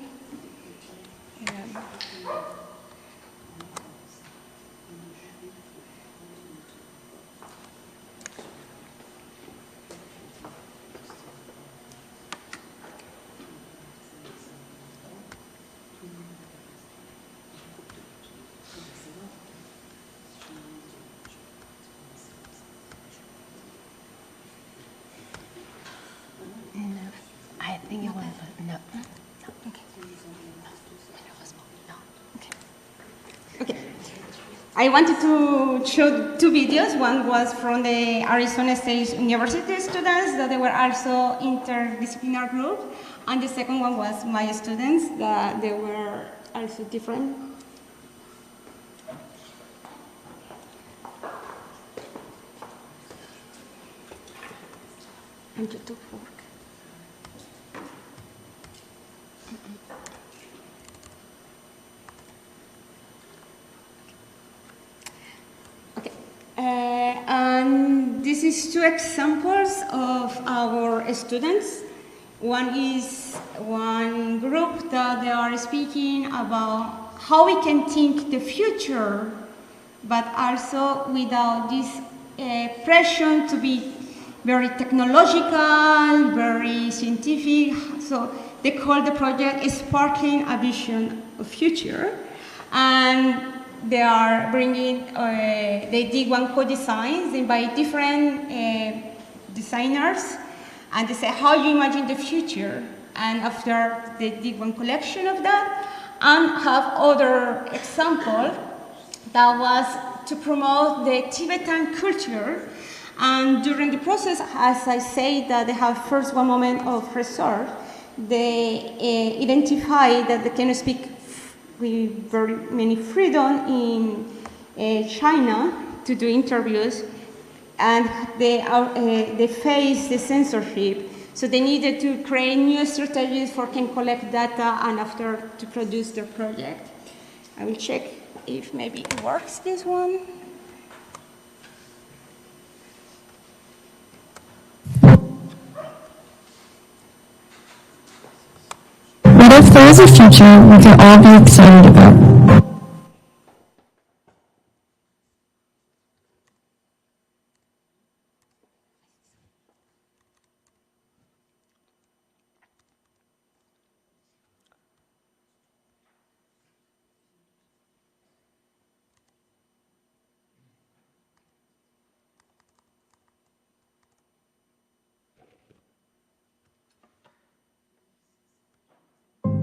I think it was no. Okay. I wanted to show two videos. One was from the Arizona State University students that they were also interdisciplinary group, and the second one was my students that they were also different. And YouTube work. And this is two examples of our students. One is one group that they are speaking about how we can think the future, but also without this pressure to be very technological, very scientific. So they call the project Sparkling a Vision of Future. And they are bringing, they did one co-design, they invite different designers, and they say how you imagine the future. And after they did one collection of that, and have other example that was to promote the Tibetan culture. And during the process, as I say, that they have first one moment of research, they identify that they can speak with very many freedom in China to do interviews, and they face the censorship. So they needed to create new strategies for can collect data and after to produce their project. I will check if maybe it works, this one. What if there is a future we could all be excited about?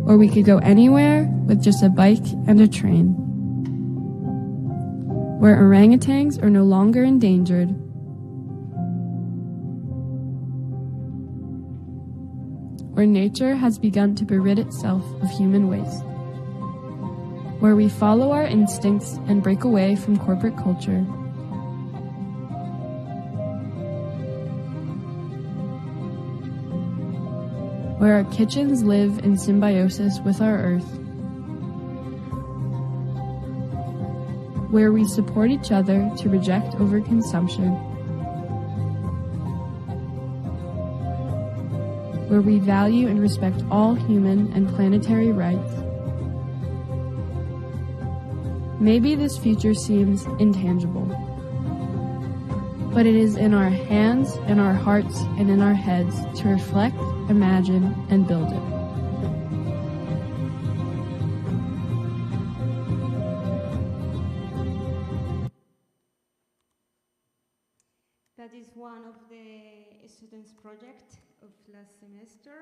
Or we could go anywhere with just a bike and a train. Where orangutans are no longer endangered. Where nature has begun to rid itself of human waste. Where we follow our instincts and break away from corporate culture. Where our kitchens live in symbiosis with our earth. Where we support each other to reject overconsumption. Where we value and respect all human and planetary rights. Maybe this future seems intangible, but it is in our hands, in our hearts, and in our heads to reflect, imagine, and build it. That is one of the students' project of last semester.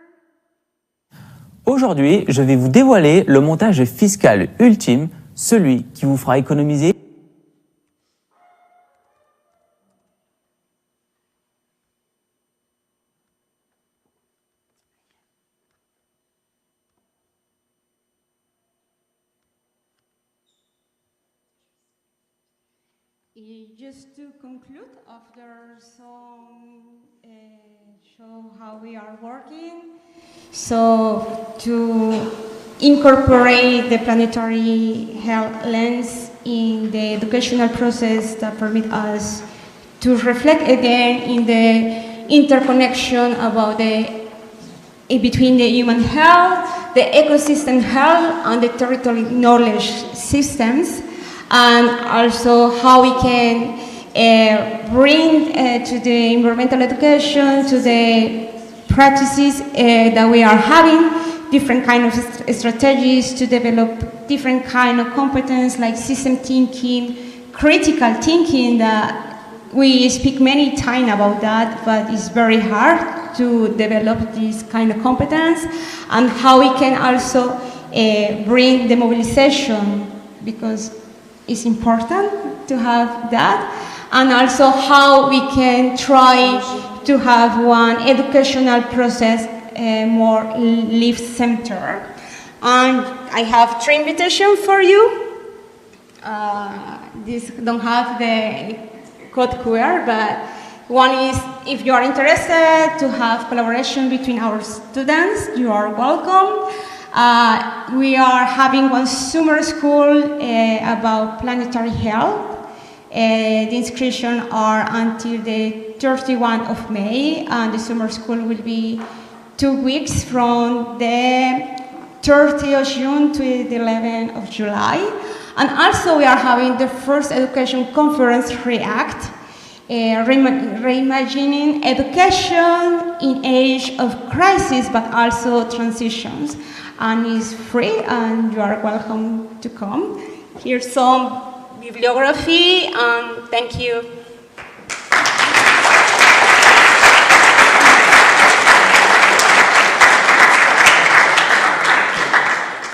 Aujourd'hui, je vais vous dévoiler le montage fiscal ultime, celui qui vous fera économiser Just to conclude, after some show how we are working, so to incorporate the planetary health lens in the educational process that permit us to reflect again in the interconnection about between the human health, the ecosystem health, and the territorial knowledge systems, and also how we can bring to the environmental education, to the practices that we are having, different kind of strategies to develop different kind of competence like system thinking, critical thinking, that we speak many times about that, but it's very hard to develop this kind of competence, and how we can also bring the mobilization, because it's important to have that, and also how we can try to have one educational process more life-centered. And I have 3 invitations for you. This don't have the code QR, but one is, if you are interested to have collaboration between our students, you are welcome. We are having one summer school about planetary health. The inscriptions are until the 31 of May, and the summer school will be 2 weeks from the 30th of June to the 11th of July. And also we are having the first education conference, REACT, reimagining education in age of crisis, but also transitions. And it's free, and you are welcome to come. Here's some bibliography, and thank you.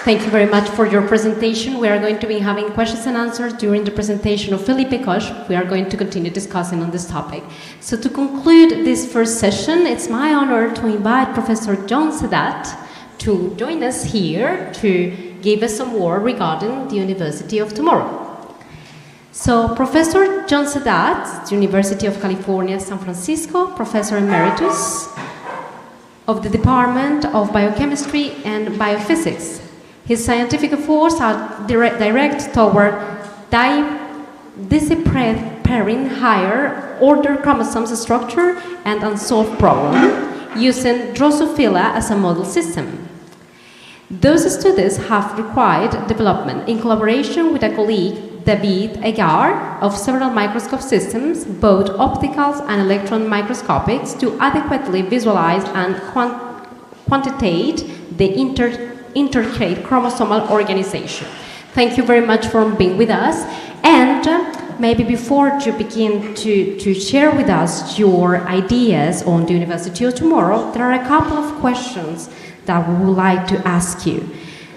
Thank you very much for your presentation. We are going to be having questions and answers during the presentation of Felipe Koch. We are going to continue discussing on this topic. So to conclude this first session, it's my honor to invite Professor John Sedat to join us here to give us some word regarding the University of Tomorrow. So Professor John Sedat, University of California, San Francisco, Professor Emeritus of the Department of Biochemistry and Biophysics. His scientific efforts are direct toward deciphering higher order chromosomes structure and unsolved problem, using Drosophila as a model system. Those studies have required development in collaboration with a colleague, David Agar, of several microscope systems, both optical and electron microscopics, to adequately visualize and quantitate the intricate chromosomal organization. Thank you very much for being with us. And maybe before you begin to share with us your ideas on the University of Tomorrow, there are a couple of questions that we would like to ask you.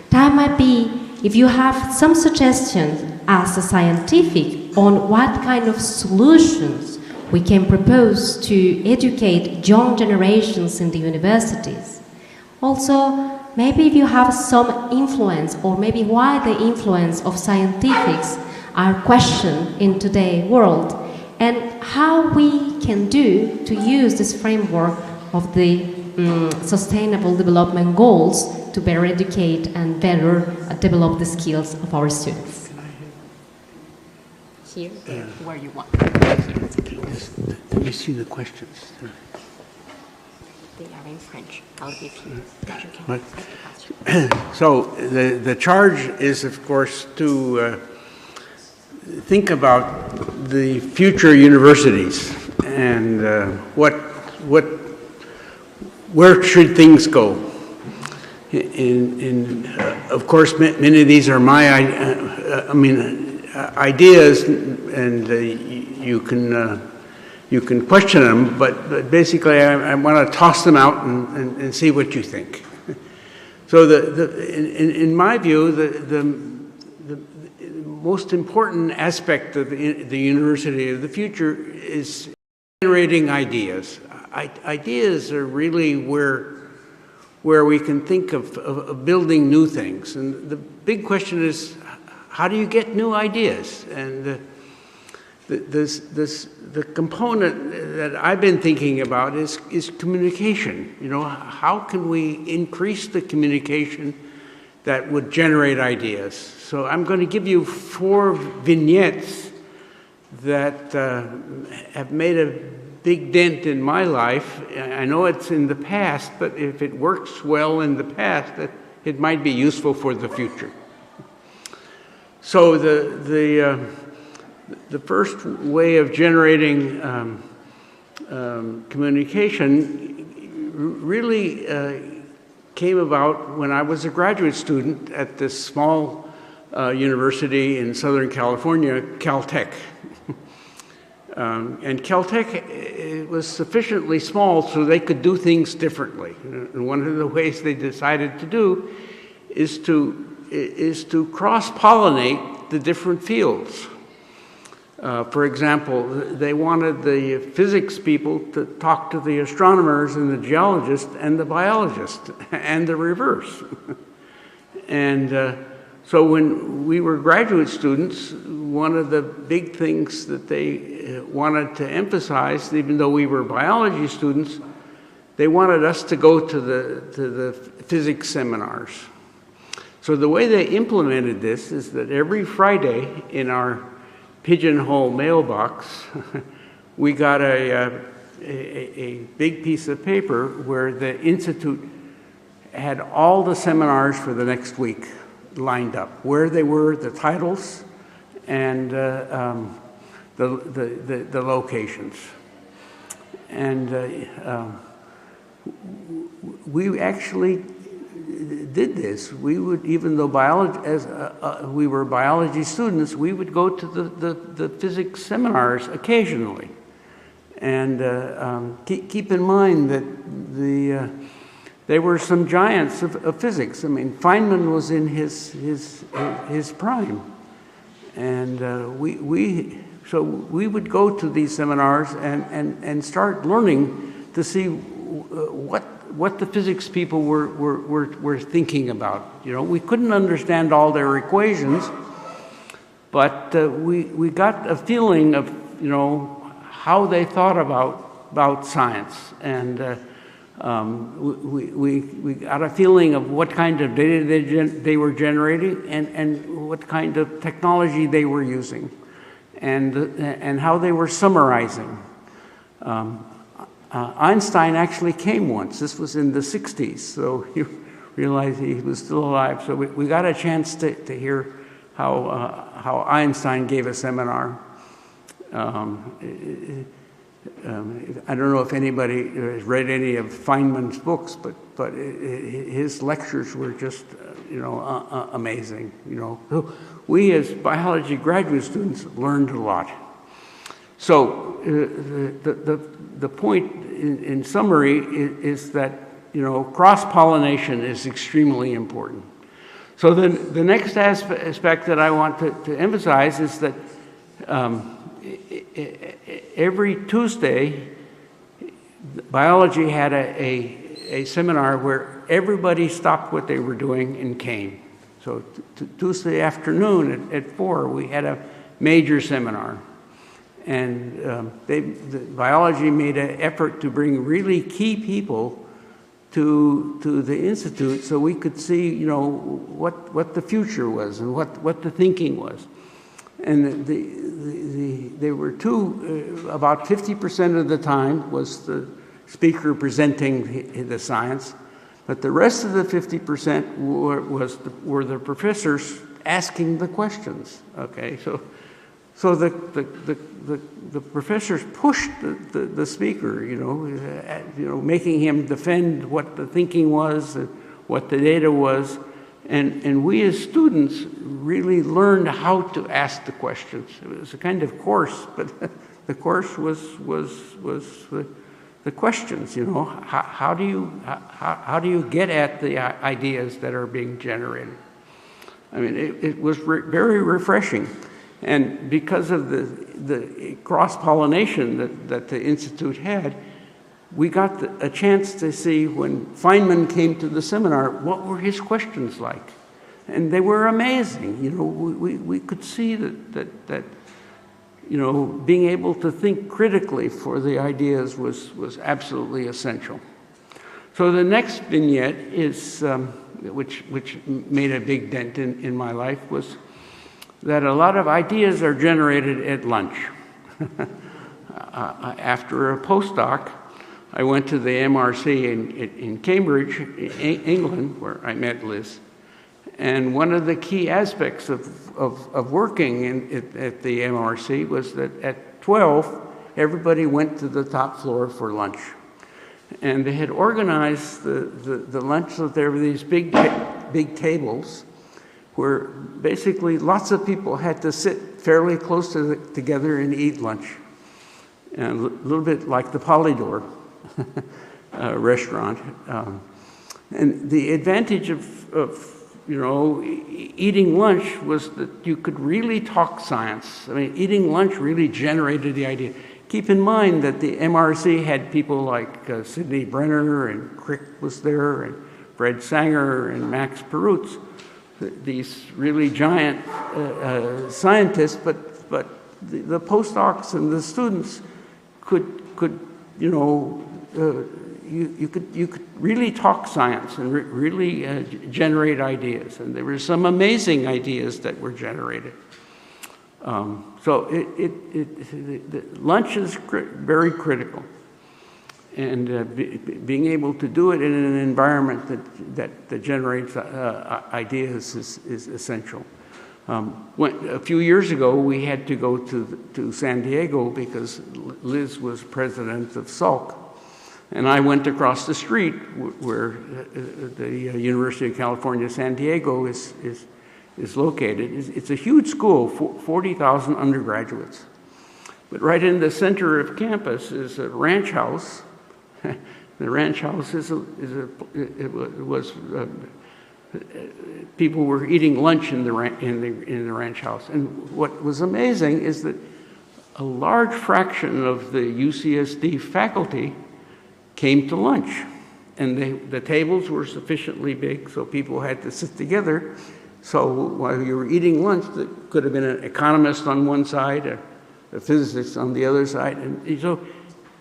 That might be if you have some suggestions as a scientific on what kind of solutions we can propose to educate young generations in the universities. Also, maybe if you have some influence, or maybe why the influence of scientifics are questioned in today's world, and how we can do to use this framework of the Sustainable Development Goals to better educate and better develop the skills of our students. Here, there, where you want. Let me see the questions. They are in French. I'll give you that you can. So the charge is, of course, to think about the future universities and where should things go. Of course, many of these are my ideas, and you can question them, but basically I want to toss them out and see what you think. So in my view, the most important aspect of the university of the future is generating ideas. Ideas are really where we can think of building new things. And the big question is, how do you get new ideas? And the component that I've been thinking about is communication. You know, how can we increase the communication that would generate ideas? So I'm going to give you 4 vignettes that have made a big dent in my life. I know it's in the past, but if it works well in the past, it might be useful for the future. So the first way of generating communication really came about when I was a graduate student at this small university in Southern California, Caltech. And Caltech was sufficiently small so they could do things differently. And one of the ways they decided to do is to cross-pollinate the different fields. For example, they wanted the physics people to talk to the astronomers and the geologists and the biologists, and the reverse. And so when we were graduate students, one of the big things that they wanted to emphasize, even though we were biology students, they wanted us to go to the physics seminars. So the way they implemented this is that every Friday in our pigeonhole mailbox, we got a big piece of paper where the Institute had all the seminars for the next week lined up, where they were, the titles, and the locations. And we actually did this. We would, even though we were biology students, we would go to the physics seminars occasionally. And keep in mind that they were some giants of physics. I mean, Feynman was in his prime. And so we would go to these seminars and start learning to see what the physics people were thinking about. You know, we couldn't understand all their equations, but we got a feeling of, you know, how they thought about science. And we got a feeling of what kind of data they were generating and what kind of technology they were using, and how they were summarizing. Einstein actually came once. This was in the 60s, so you realize he was still alive. So we got a chance to hear how Einstein gave a seminar. I don't know if anybody has read any of Feynman's books, but his lectures were just, you know, amazing. You know, we as biology graduate students learned a lot. So the point in summary is that, you know, cross-pollination is extremely important. So then the next aspect that I want to emphasize is that every Tuesday, biology had a seminar where everybody stopped what they were doing and came. So Tuesday afternoon at 4, we had a major seminar. And biology made an effort to bring really key people to the Institute so we could see, you know, what the future was and what the thinking was. And there were about 50% of the time was the speaker presenting the science, but the rest of the 50% were the professors asking the questions. Okay, so the professors pushed the speaker, you know, making him defend what the thinking was, and what the data was, and we as students really learned how to ask the questions. It was a kind of course, but the course was the questions. You know, how do you get at the ideas that are being generated? I mean, it was very refreshing. And because of the cross-pollination that the Institute had, we got a chance to see when Feynman came to the seminar, what were his questions like? And they were amazing. You know, we could see that being able to think critically for the ideas was absolutely essential. So the next vignette is, which made a big dent in my life, was that a lot of ideas are generated at lunch. After a postdoc, I went to the MRC in Cambridge, England, where I met Liz. And one of the key aspects of working at the MRC was that at 12, everybody went to the top floor for lunch. And they had organized the lunch so there were these big tables where basically lots of people had to sit fairly close together and eat lunch. And a little bit like the Polydor restaurant. And the advantage of eating lunch was that you could really talk science. I mean, eating lunch really generated the idea. Keep in mind that the MRC had people like Sidney Brenner, and Crick was there, and Fred Sanger, and Max Perutz, these really giant scientists, but the postdocs and the students could you could really talk science and really generate ideas, and there were some amazing ideas that were generated. So lunch is very critical, and being able to do it in an environment that generates ideas is essential. A few years ago, we had to go to San Diego because Liz was president of Salk. And I went across the street where the University of California, San Diego is located. It's a huge school, 40,000 undergraduates. But right in the center of campus is a ranch house. The ranch house people were eating lunch in the ranch house. And what was amazing is that a large fraction of the UCSD faculty came to lunch, and the tables were sufficiently big so people had to sit together. So while you were eating lunch, there could have been an economist on one side, a physicist on the other side, and so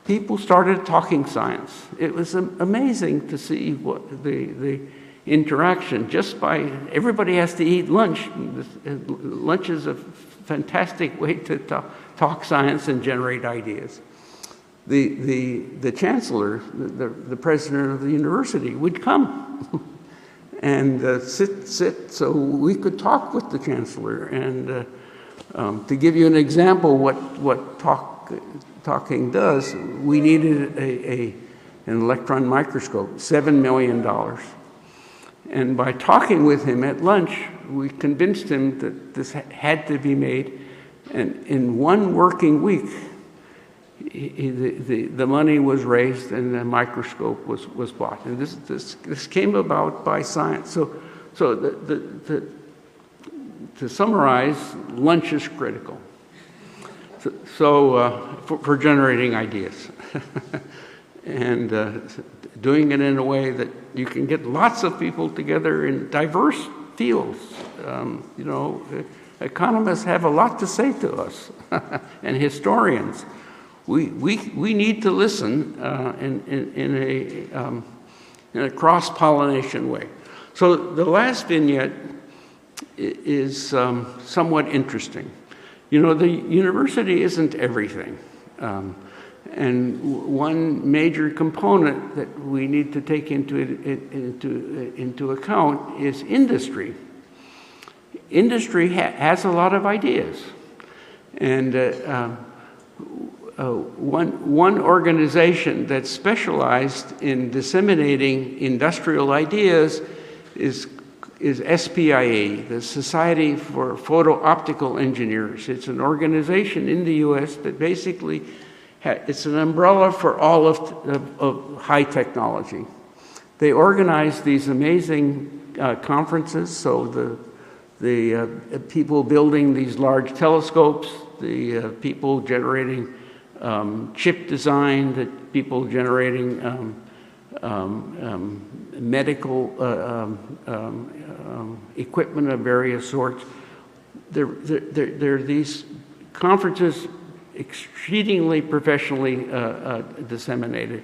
people started talking science. It was amazing to see what the interaction just by everybody has to eat lunch. Lunch is a fantastic way to talk science and generate ideas. The chancellor, the president of the university, would come and sit so we could talk with the chancellor. And to give you an example what talking does, we needed an electron microscope, $7 million. And by talking with him at lunch, we convinced him that this had to be made. And in one working week, the money was raised and the microscope was bought. And this came about by science. So to summarize, lunch is critical. For generating ideas. And doing it in a way that you can get lots of people together in diverse fields. Economists have a lot to say to us, and historians. We need to listen in a cross-pollination way. So the last vignette is somewhat interesting. The university isn't everything. And one major component that we need to take into account is industry. Industry has a lot of ideas. And one organization that's specialized in disseminating industrial ideas is SPIE, the Society for Photo-Optical Engineers. It's an organization in the US that basically it's an umbrella for all of high technology. They organize these amazing conferences, so the people building these large telescopes, the people generating chip design, the people generating medical equipment of various sorts. There are these conferences exceedingly professionally disseminated.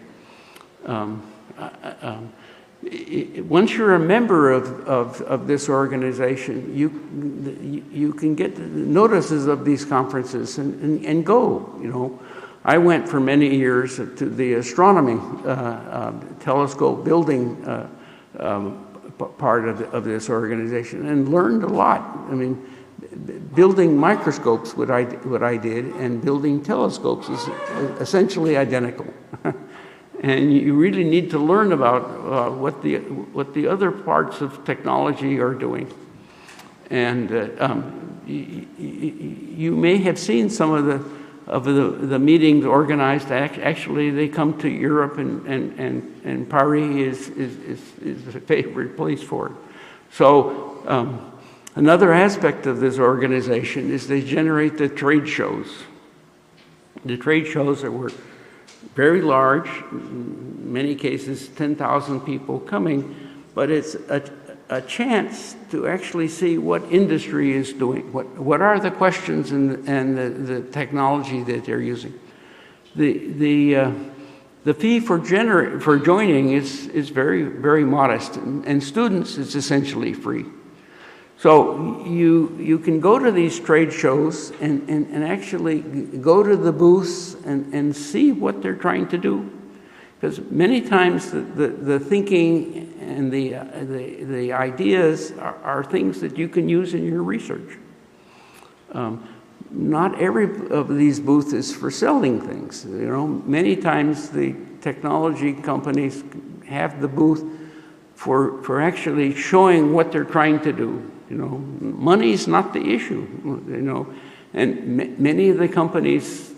Once you're a member of this organization, you can get notices of these conferences and go, you know. I went for many years to the astronomy telescope building part of this organization and learned a lot. I mean, building microscopes, what I did, and building telescopes is essentially identical. And you really need to learn about what the other parts of technology are doing. And you may have seen some of the meetings organized. Actually, they come to Europe, and Paris is a favorite place for it. So another aspect of this organization is they generate the trade shows. The trade shows that were very large, in many cases 10,000 people coming, but it's a chance to actually see what industry is doing, what are the questions and the technology that they're using. The fee for joining is very, very modest, and students it's essentially free. So you can go to these trade shows and actually go to the booths and see what they're trying to do. Because many times the thinking and the ideas are things that you can use in your research. Not every of these booths is for selling things. You know, many times the technology companies have the booth for actually showing what they're trying to do. You know, money is not the issue, you know, and many of the companies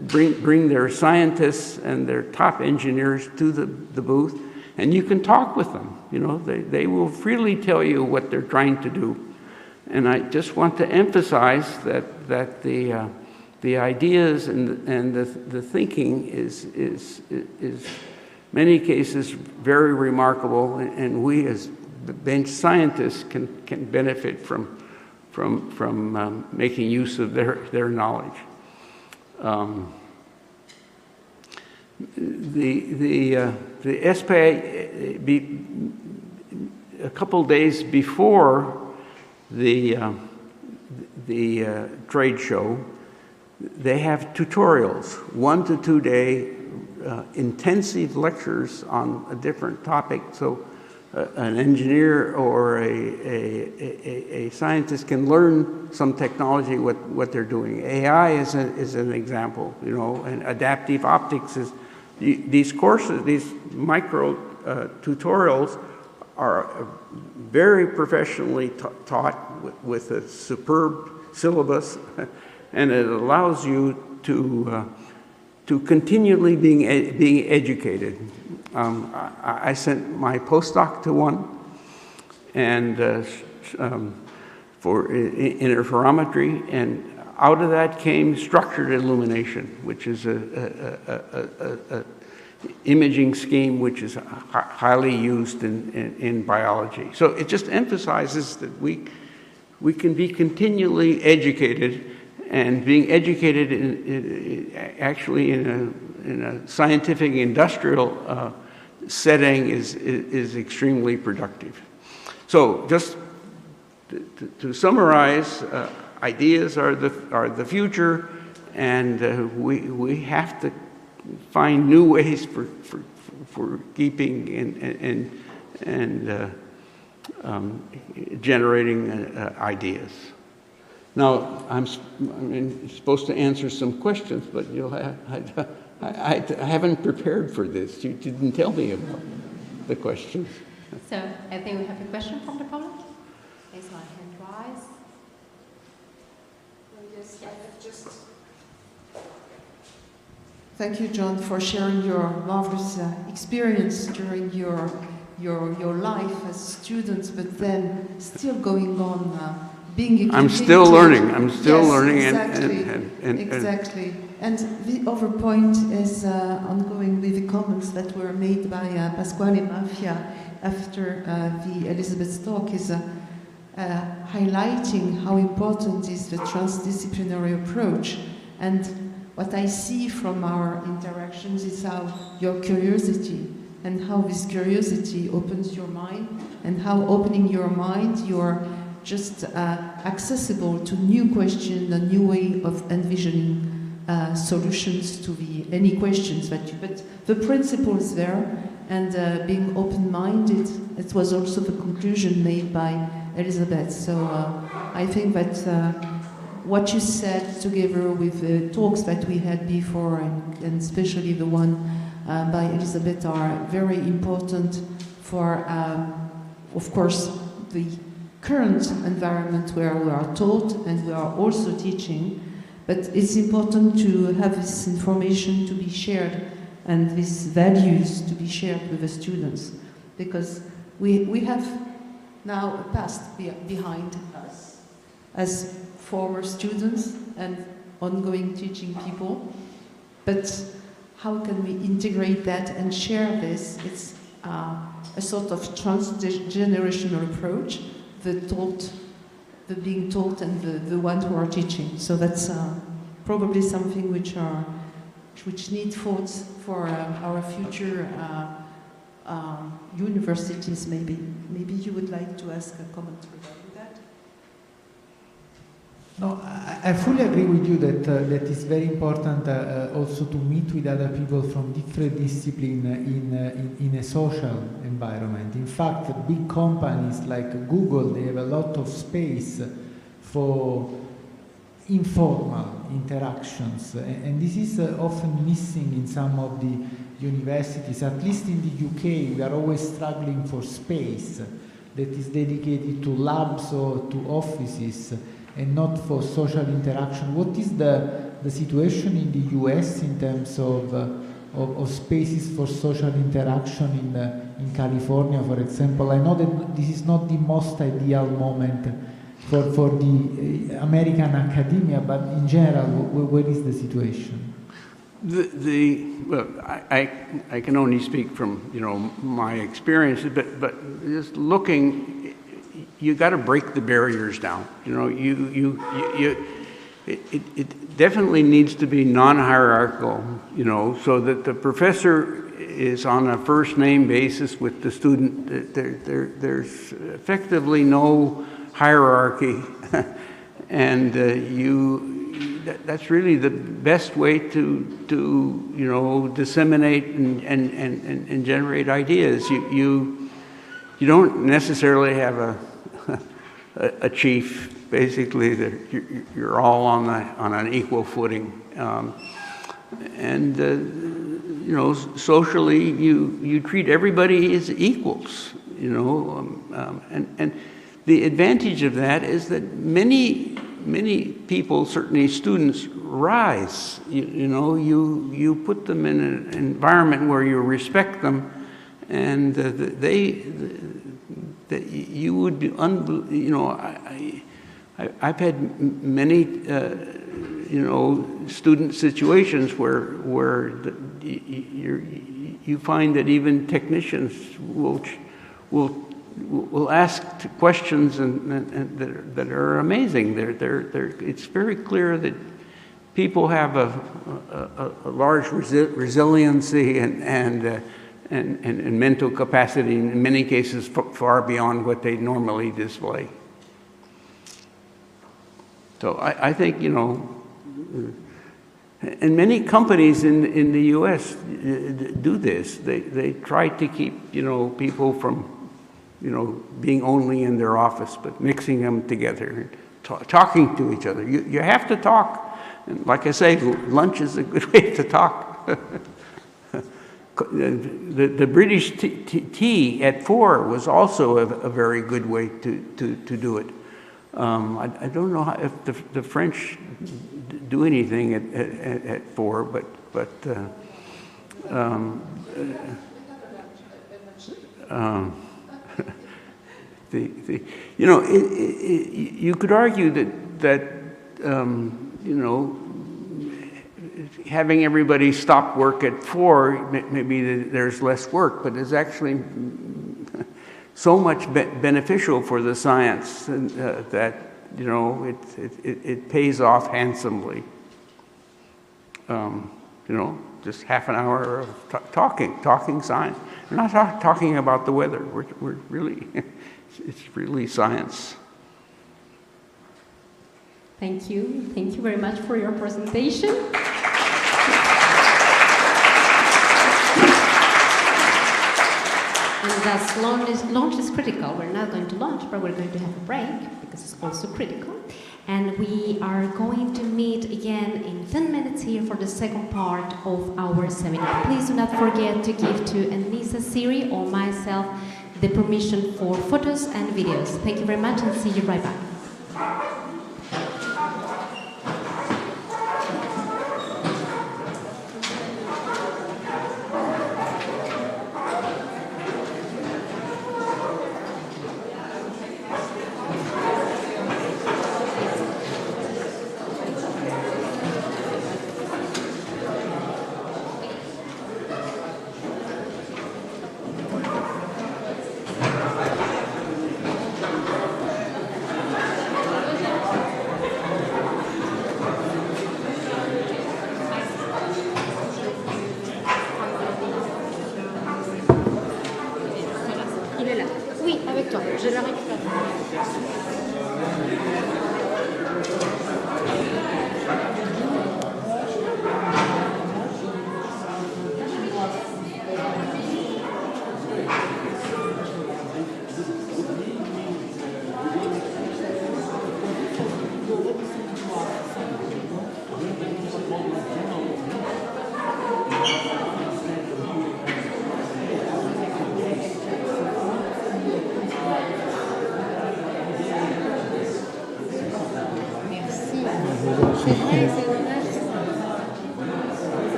bring their scientists and their top engineers to the booth, and you can talk with them. You know, they will freely tell you what they're trying to do. And I just want to emphasize that the ideas and the thinking is many cases very remarkable, and we as bench scientists can benefit from making use of their knowledge. The SPA, a couple days before the trade show, they have tutorials, 1 to 2 day intensive lectures on a different topic. So an engineer or a scientist can learn some technology, what they're doing. AI is an example, you know, and adaptive optics is, these courses, these micro tutorials are very professionally taught with a superb syllabus, and it allows you to continually being educated. I sent my postdoc to one, and for interferometry, and out of that came structured illumination, which is a imaging scheme which is highly used in biology. So it just emphasizes that we can be continually educated, and being educated actually in a scientific industrial setting is extremely productive. So just to summarize, ideas are the future, and we have to find new ways for keeping and generating ideas. Now, I'm supposed to answer some questions, but you'll have, I haven't prepared for this. You didn't tell me about the questions. So I think we have a question from the public. Is my hand rise? Yes, I have just. Thank you, John, for sharing your marvelous experience during your life as a student, but then still going on being educated. I'm still learning. I'm still learning. Exactly. Exactly. And the other point is ongoing with the comments that were made by Pasquale Mafia after the Elizabeth talk is highlighting how important is the transdisciplinary approach. And what I see from our interactions is how your curiosity and how this curiosity opens your mind, and how opening your mind you're just accessible to new questions, a new way of envisioning solutions to any questions that you, but the principle is there, and being open-minded, it was also the conclusion made by Elizabeth. So I think that what you said together with the talks that we had before, and especially the one by Elizabeth, are very important for, of course, the current environment where we are taught and we are also teaching, but it's important to have this information to be shared and these values to be shared with the students, because we have now a past behind us as former students and ongoing teaching people, but how can we integrate that and share this? It's a sort of transgenerational approach, the being taught and the ones who are teaching. So that's probably something which need thoughts for our future universities. Maybe you would like to ask a comment regarding that. No, I fully agree with you that that is very important also to meet with other people from different disciplines in a social environment. In fact, big companies like Google, they have a lot of space for informal interactions, and this is often missing in some of the universities. At least in the UK, we are always struggling for space that is dedicated to labs or to offices, and not for social interaction. What is the situation in the US in terms of spaces for social interaction in California, for example? I know that this is not the most ideal moment for the American academia, but in general, where is the situation? Well, I can only speak from my experience, but just looking. You got to break the barriers down. It definitely needs to be non-hierarchical, so that the professor is on a first name basis with the student. There's effectively no hierarchy, and that's really the best way to disseminate and generate ideas. You don't necessarily have a chief. Basically, you're all on an equal footing, and socially you treat everybody as equals. And the advantage of that is that many people, certainly students, rise. You put them in an environment where you respect them, and you would be I've had many student situations where you find that even technicians will ask questions and that are amazing. It's very clear that people have a large resiliency and mental capacity, in many cases far beyond what they normally display. So I think, and many companies in the U.S. do this. They try to keep, people from, being only in their office, but mixing them together, talking to each other. You have to talk. And like I say, lunch is a good way to talk. The British tea at 4 was also a very good way to do it. I don't know if the French do anything at 4, but you could argue that having everybody stop work at 4, maybe there's less work, but it's actually so much beneficial for the science that, you know, it pays off handsomely. You know, just half an hour of talking science. We're not talking about the weather. We're really, it's really science. Thank you. Thank you very much for your presentation. And thus, launch is critical. We're not going to launch, but we're going to have a break because it's also critical. And we are going to meet again in 10 minutes here for the second part of our seminar. Please do not forget to give to Anissa, Siri, or myself the permission for photos and videos. Thank you very much and see you right back.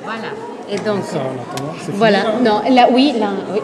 Voilà. Et donc, voilà. Non, là, oui, là, oui.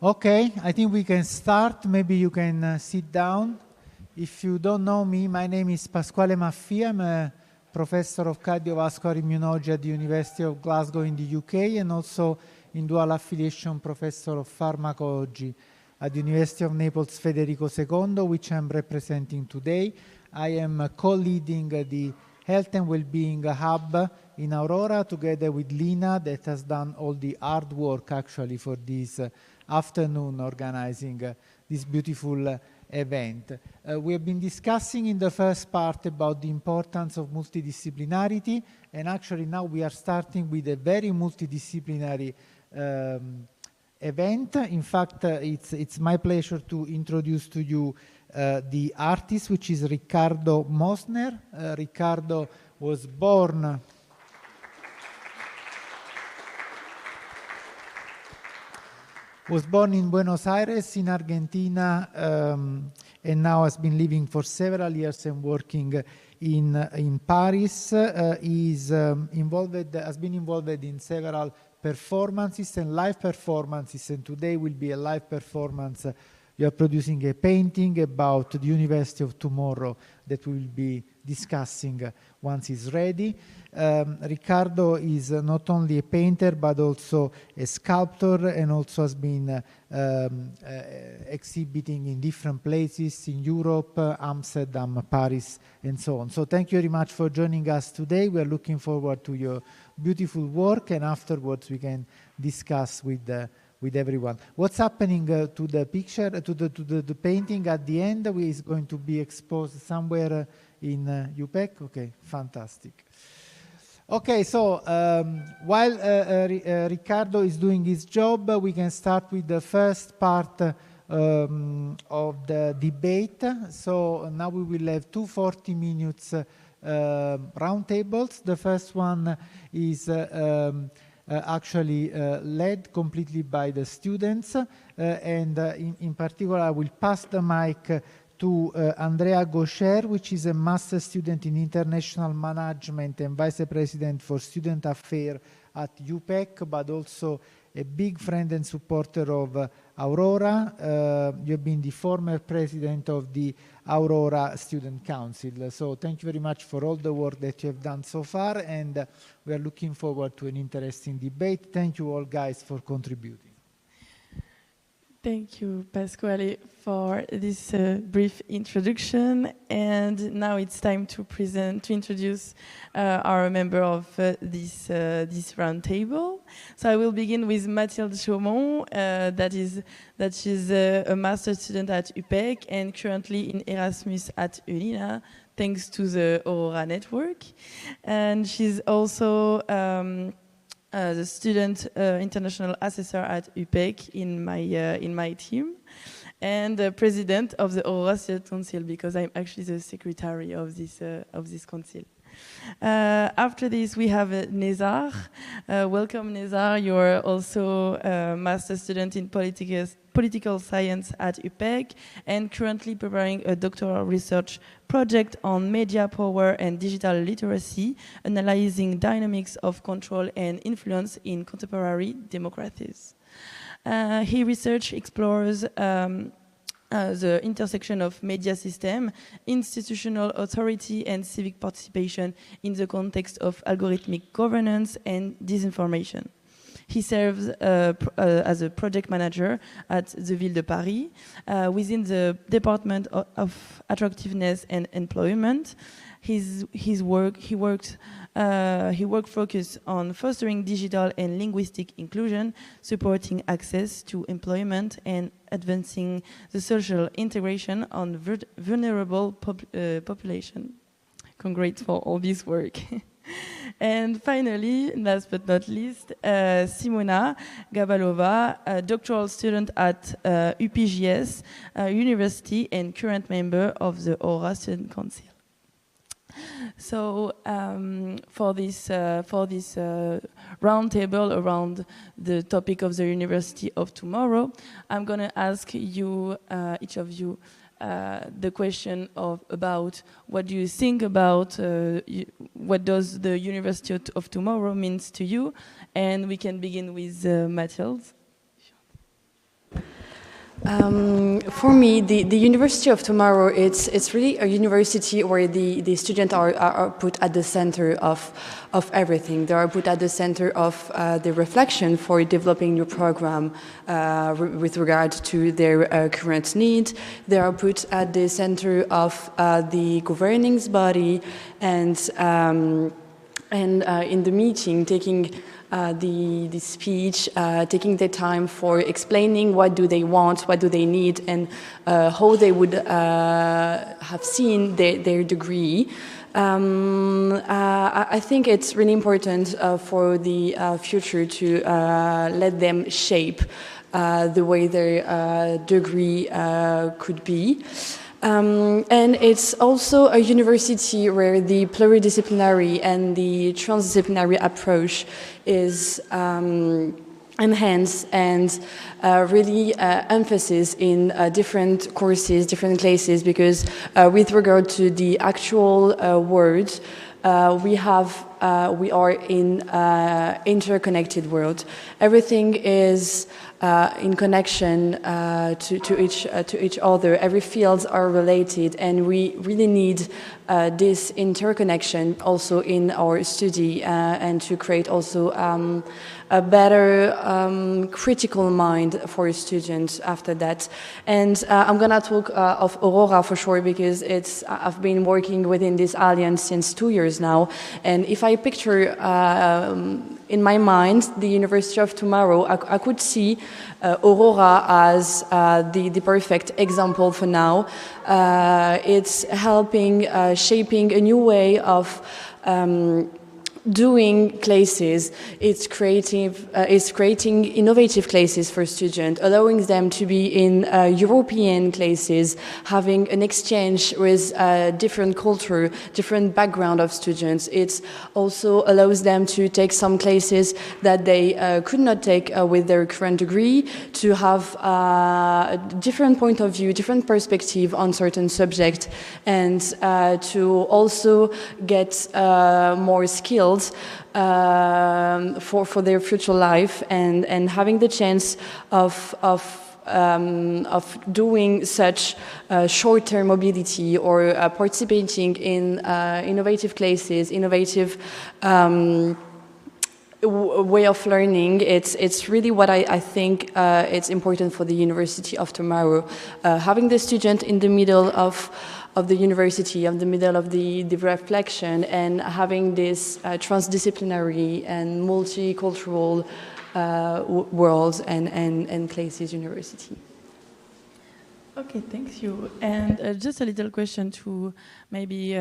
Okay, I think we can start. Maybe you can sit down. If you don't know me, my name is Pasquale Maffia. I'm a professor of cardiovascular immunology at the University of Glasgow in the UK, and also in dual affiliation professor of pharmacology at the University of Naples Federico II, which I'm representing today. I am co-leading the Health and Wellbeing Hub in Aurora together with Lina, that has done all the hard work actually for this afternoon organizing this beautiful event. We have been discussing in the first part about the importance of multidisciplinarity, and actually now we are starting with a very multidisciplinary event. In fact, it's my pleasure to introduce to you the artist, which is Riccardo Mosner. Riccardo was born in Buenos Aires in Argentina, and now has been living for several years and working in Paris. Has been involved in several performances and live performances, and today will be a live performance. You are producing a painting about the University of Tomorrow that we will be discussing once it's ready. Riccardo is not only a painter but also a sculptor, and also has been exhibiting in different places in Europe, Amsterdam, Paris, and so on. So thank you very much for joining us today. We are looking forward to your beautiful work, and afterwards we can discuss with everyone. What's happening to the picture, to the painting at the end? Is going to be exposed somewhere in UPEC? Okay, fantastic. Okay, so while Riccardo is doing his job, we can start with the first part of the debate. So now we will have 2 40 minutes roundtables. The first one is actually led completely by the students, and in particular I will pass the mic to Andrea Gaucher, which is a master student in international management and vice president for student affairs at UPEC, but also a big friend and supporter of Aurora. You have been the former president of the Aurora Student Council. So thank you very much for all the work that you have done so far, and we are looking forward to an interesting debate. Thank you all guys for contributing. Thank you, Pasquale, for this brief introduction. And now it's time to introduce our member of this roundtable. So I will begin with Mathilde Chaumont, she's a master student at UPEC and currently in Erasmus at UNINA, thanks to the Aurora network. And she's also the student international assessor at UPEC in my team, and the president of the Aurora Student Council, because I'm actually the secretary of this council. After this, we have Nezar. Welcome, Nezar. You're also a master student in political science at UPEC and currently preparing a doctoral research project on media power and digital literacy, analyzing dynamics of control and influence in contemporary democracies. His research explores the intersection of media system, institutional authority, and civic participation in the context of algorithmic governance and disinformation. He serves as a project manager at the Ville de Paris within the Department of Attractiveness and Employment. His work focused on fostering digital and linguistic inclusion, supporting access to employment, and advancing the social integration on vulnerable population. Congrats for all this work. And finally, last but not least, Simona Gabalova, a doctoral student at UPGS University and current member of the Aurora Student Council. So for this roundtable around the topic of the University of Tomorrow, I'm going to ask you, each of you, the question about what do you think about what does the University of Tomorrow means to you, and we can begin with Mathilde. For me, the University of Tomorrow, it's really a university where the students are put at the center of everything. They are put at the center of the reflection for developing new program with regard to their current needs. They are put at the center of the governing body and in the meeting, taking the speech, taking the time for explaining what do they want, what do they need, and how they would have seen their degree. I think it's really important for the future to let them shape the way their degree could be. And it's also a university where the pluridisciplinary and the transdisciplinary approach is enhanced and really emphasis in different courses, different classes, because with regard to the actual world, we are in interconnected world. Everything is in connection to each other. Every fields are related, and we really need this interconnection also in our study and to create also a better critical mind for students after that. And I'm gonna talk of Aurora for sure, because I've been working within this alliance since 2 years now. And if I picture in my mind the University of Tomorrow, I could see Aurora as the perfect example for now. It's helping shaping a new way of doing classes. It's creating innovative classes for students, allowing them to be in European classes, having an exchange with different culture, different background of students. It also allows them to take some classes that they could not take with their current degree, to have a different point of view, different perspective on certain subjects, and to also get more skills for their future life, and having the chance of doing such short-term mobility or participating in innovative classes, innovative way of learning. It's really what I think it's important for the University of Tomorrow. Having the student in the middle of the university, of the middle of the reflection, and having this transdisciplinary and multicultural world and places university. Okay, thank you. And just a little question to maybe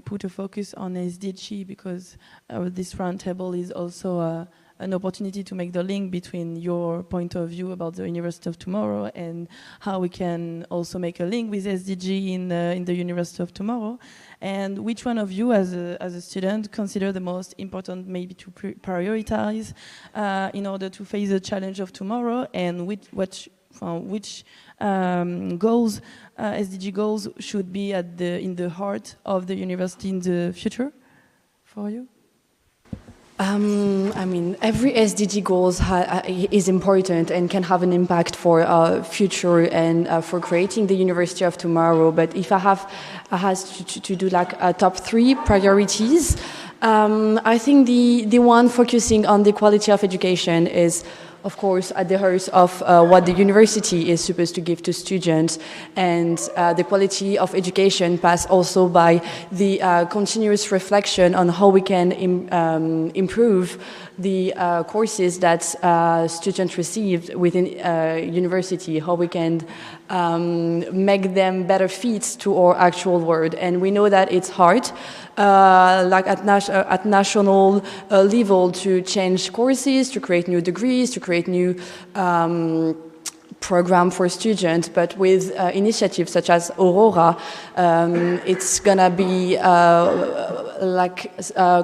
put a focus on SDG, because this roundtable is also an opportunity to make the link between your point of view about the University of Tomorrow and how we can also make a link with SDG in the University of Tomorrow. And which one of you as a student consider the most important maybe to prioritize in order to face the challenge of tomorrow, and which goals, SDG goals, should be in the heart of the university in the future for you? I mean, every SDG goals is important and can have an impact for our future and for creating the University of Tomorrow. But if I has to do like top 3 priorities, I think the one focusing on the quality of education is, of course, at the heart of what the university is supposed to give to students, and the quality of education pass also by the continuous reflection on how we can improve the courses that students received within university, how we can make them better fit to our actual world. And we know that it's hard, like at national level, to change courses, to create new degrees, to create new program for students, but with initiatives such as Aurora, it's gonna be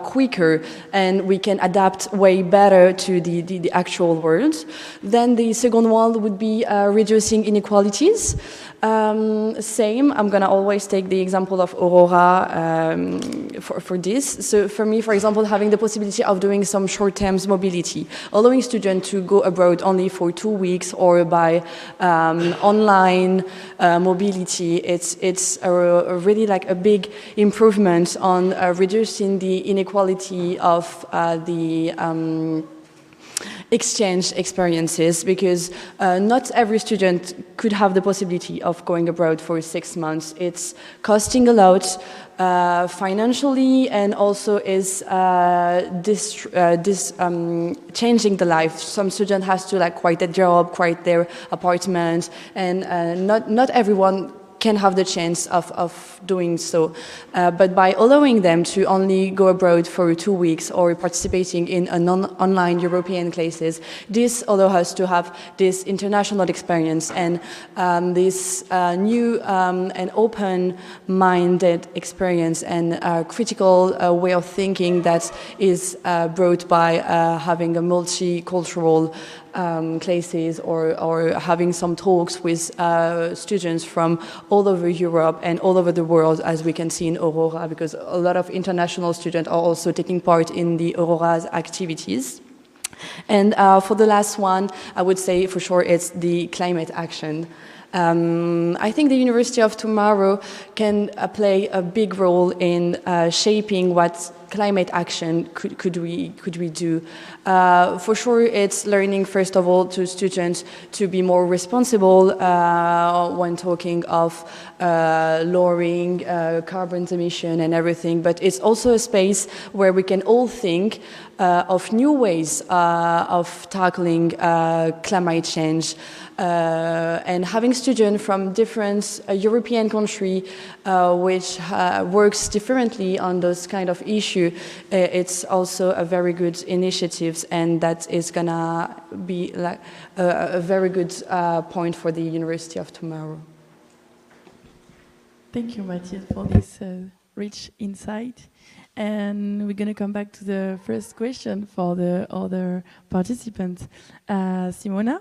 quicker, and we can adapt way better to the actual world. Then the second one would be reducing inequalities. Same, I'm gonna always take the example of Aurora for this. So for me, for example, having the possibility of doing some short-term mobility, allowing students to go abroad only for 2 weeks or by online mobility, it's a really like a big improvement on reducing the inequality of the exchange experiences, because not every student could have the possibility of going abroad for 6 months. It's costing a lot financially, and also is changing the life. Some student has to like quit their job, quit their apartment, and not everyone can have the chance of doing so. But by allowing them to only go abroad for 2 weeks or participating in online European classes, this allows us to have this international experience and this new and open-minded experience and critical way of thinking that is brought by having a multicultural classes or having some talks with students from all over Europe and all over the world, as we can see in Aurora, because a lot of international students are also taking part in the Aurora's activities. And for the last one, I would say for sure it's the climate action. I think the University of Tomorrow can play a big role in shaping what climate action could we do. For sure, it's learning, first of all, to students to be more responsible when talking of lowering carbon emission and everything, but it's also a space where we can all think of new ways of tackling climate change. And having students from different European countries which works differently on those kind of issue, it's also a very good initiative, and that is gonna be like a very good point for the University of Tomorrow. Thank you, Mathilde, for this rich insight. And we're going to come back to the first question for the other participants. Simona?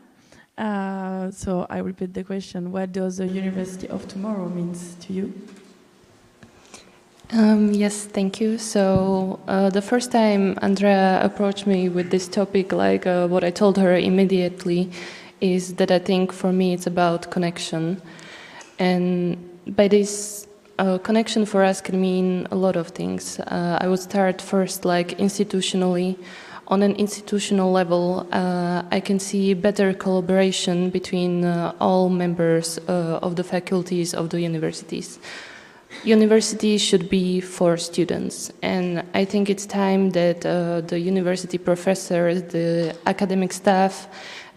So I repeat the question. What does the University of Tomorrow means to you? Yes, thank you. So the first time Andrea approached me with this topic, like what I told her immediately is that I think for me it's about connection. And by this connection for us can mean a lot of things. I would start first like institutionally. On an institutional level, I can see better collaboration between all members of the faculties of the universities. University should be for students, and I think it's time that the university professors, the academic staff,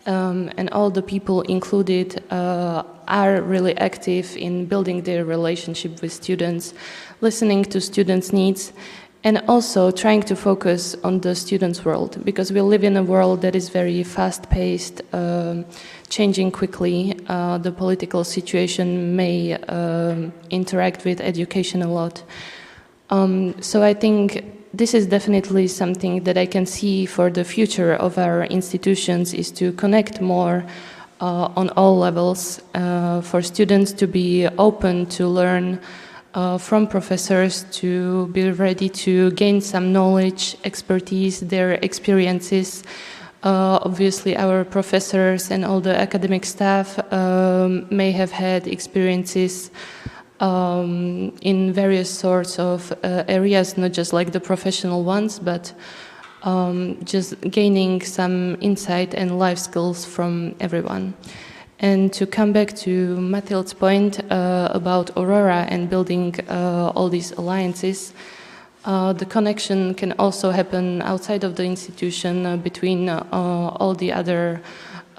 and all the people included are really active in building their relationship with students, listening to students' needs, and also trying to focus on the students' world, because we live in a world that is very fast-paced, changing quickly. The political situation may interact with education a lot. So I think this is definitely something that I can see for the future of our institutions, is to connect more on all levels, for students to be open to learn from professors, to be ready to gain some knowledge, expertise, their experiences. Obviously, our professors and all the academic staff may have had experiences in various sorts of areas, not just like the professional ones, but just gaining some insight and life skills from everyone. And to come back to Mathilde's point about Aurora and building all these alliances, the connection can also happen outside of the institution between all the other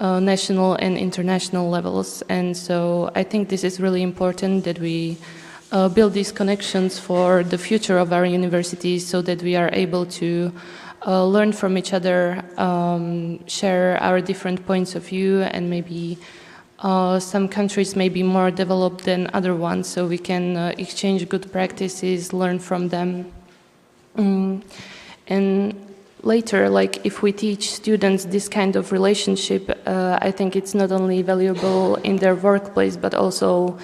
national and international levels. And so I think this is really important that we build these connections for the future of our universities, so that we are able to learn from each other, share our different points of view, and maybe some countries may be more developed than other ones, so we can exchange good practices, learn from them. And later, like if we teach students this kind of relationship, I think it's not only valuable in their workplace, but also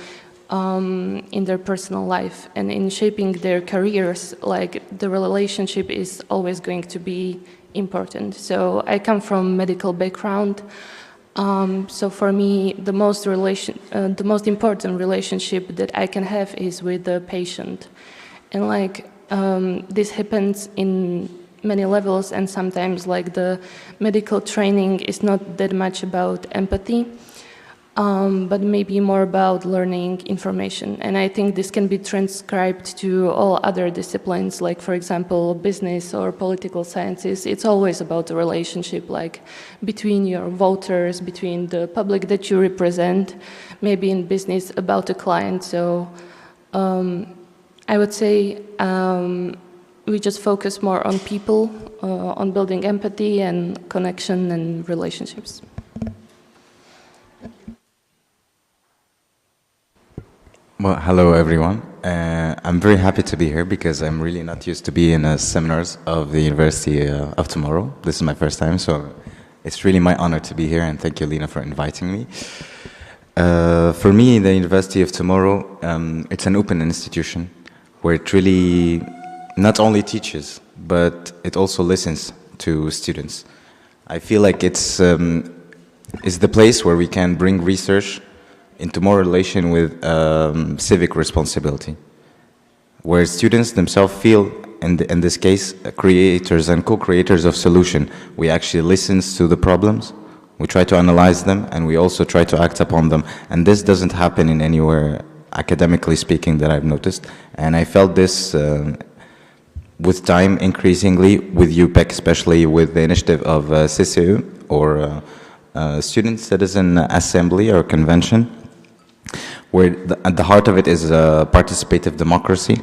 in their personal life and in shaping their careers. Like the relationship is always going to be important. So I come from medical background. So for me, the most important relationship that I can have is with the patient, and like this happens in many levels, and sometimes like the medical training is not that much about empathy, but maybe more about learning information. And I think this can be transcribed to all other disciplines, like for example, business or political sciences. It's always about the relationship, like between your voters, between the public that you represent, maybe in business about the client. So I would say we just focus more on people, on building empathy and connection and relationships. Well, hello everyone. I'm very happy to be here because I'm really not used to be in seminars of the University of Tomorrow. This is my first time, so it's really my honor to be here, and thank you, Lina, for inviting me. For me, the University of Tomorrow, it's an open institution where it really not only teaches, but it also listens to students. I feel like it's the place where we can bring research into more relation with civic responsibility, where students themselves feel, in this case, creators and co-creators of solution. We actually listen to the problems, we try to analyze them, and we also try to act upon them. And this doesn't happen in anywhere, academically speaking, that I've noticed. And I felt this with time increasingly with UPEC, especially with the initiative of CCE, or Student Citizen Assembly or Convention, where at the heart of it is participative democracy,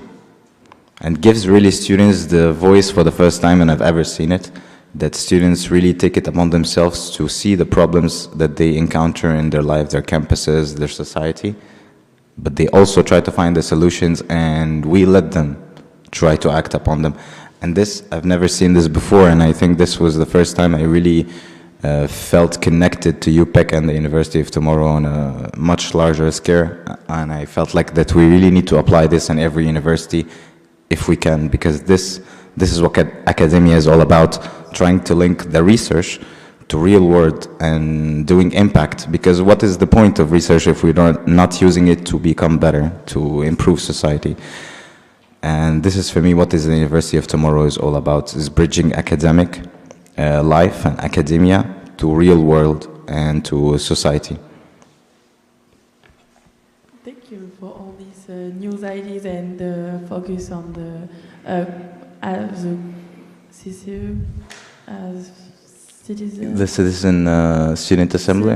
and gives really students the voice for the first time, and I've ever seen it, that students really take it upon themselves to see the problems that they encounter in their life, their campuses, their society, but they also try to find the solutions, and we let them try to act upon them. And this, I've never seen this before, and I think this was the first time I really felt connected to UPEC and the University of Tomorrow on a much larger scale, and I felt like that we really need to apply this in every university if we can, because this is what academia is all about, trying to link the research to real world and doing impact. Because what is the point of research if we're not using it to become better, to improve society? And this is for me what is the University of Tomorrow is all about, is bridging academic life and academia to real world and to society. Thank you for all these news ideas and focus on the as a CCE, as citizen. The Citizen Student Assembly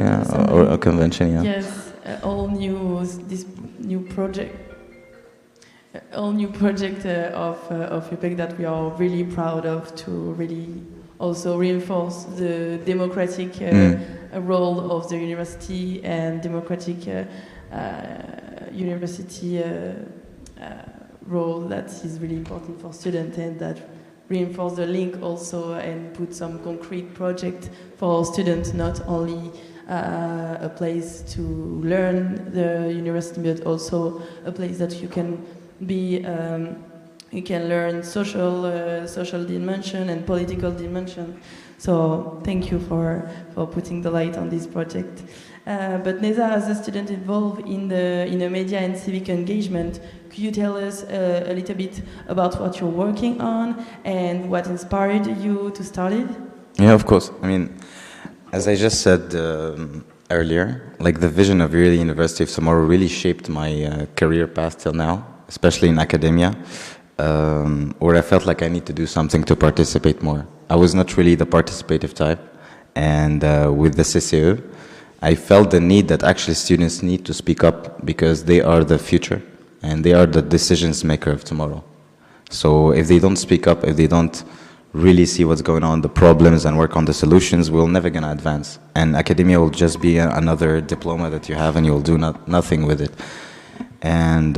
or a convention, yeah. Yes, all new this new project. All new project of UPEC that we are really proud of, to really also reinforce the democratic role of the university and democratic university role that is really important for students, and that reinforce the link also and put some concrete project for students, not only a place to learn the university, but also a place that you can be you can learn social dimension and political dimension. So thank you for putting the light on this project. But Neza, as a student involved in the media and civic engagement, could you tell us a little bit about what you're working on and what inspired you to start it? Yeah, of course. I mean, as I just said earlier, like the vision of really University of Tomorrow really shaped my career path till now, especially in academia, where I felt like I need to do something to participate more. I was not really the participative type, and with the CCE, I felt the need that actually students need to speak up, because they are the future and they are the decisions maker of tomorrow. So if they don't speak up, if they don't really see what's going on, the problems, and work on the solutions, we're never going to advance. And academia will just be another diploma that you have, and you'll do nothing with it. And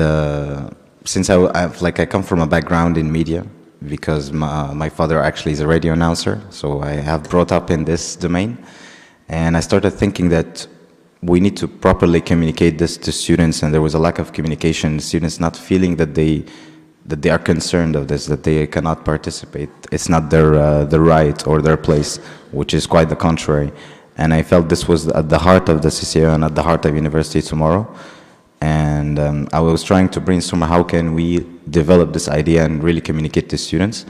since I come from a background in media, because my father actually is a radio announcer, so I have brought up in this domain. And I started thinking that we need to properly communicate this to students, and there was a lack of communication, students not feeling that they are concerned of this, that they cannot participate. It's not their right or their place, which is quite the contrary. And I felt this was at the heart of the CCO and at the heart of University Tomorrow. And I was trying to brainstorm how can we develop this idea and really communicate to students.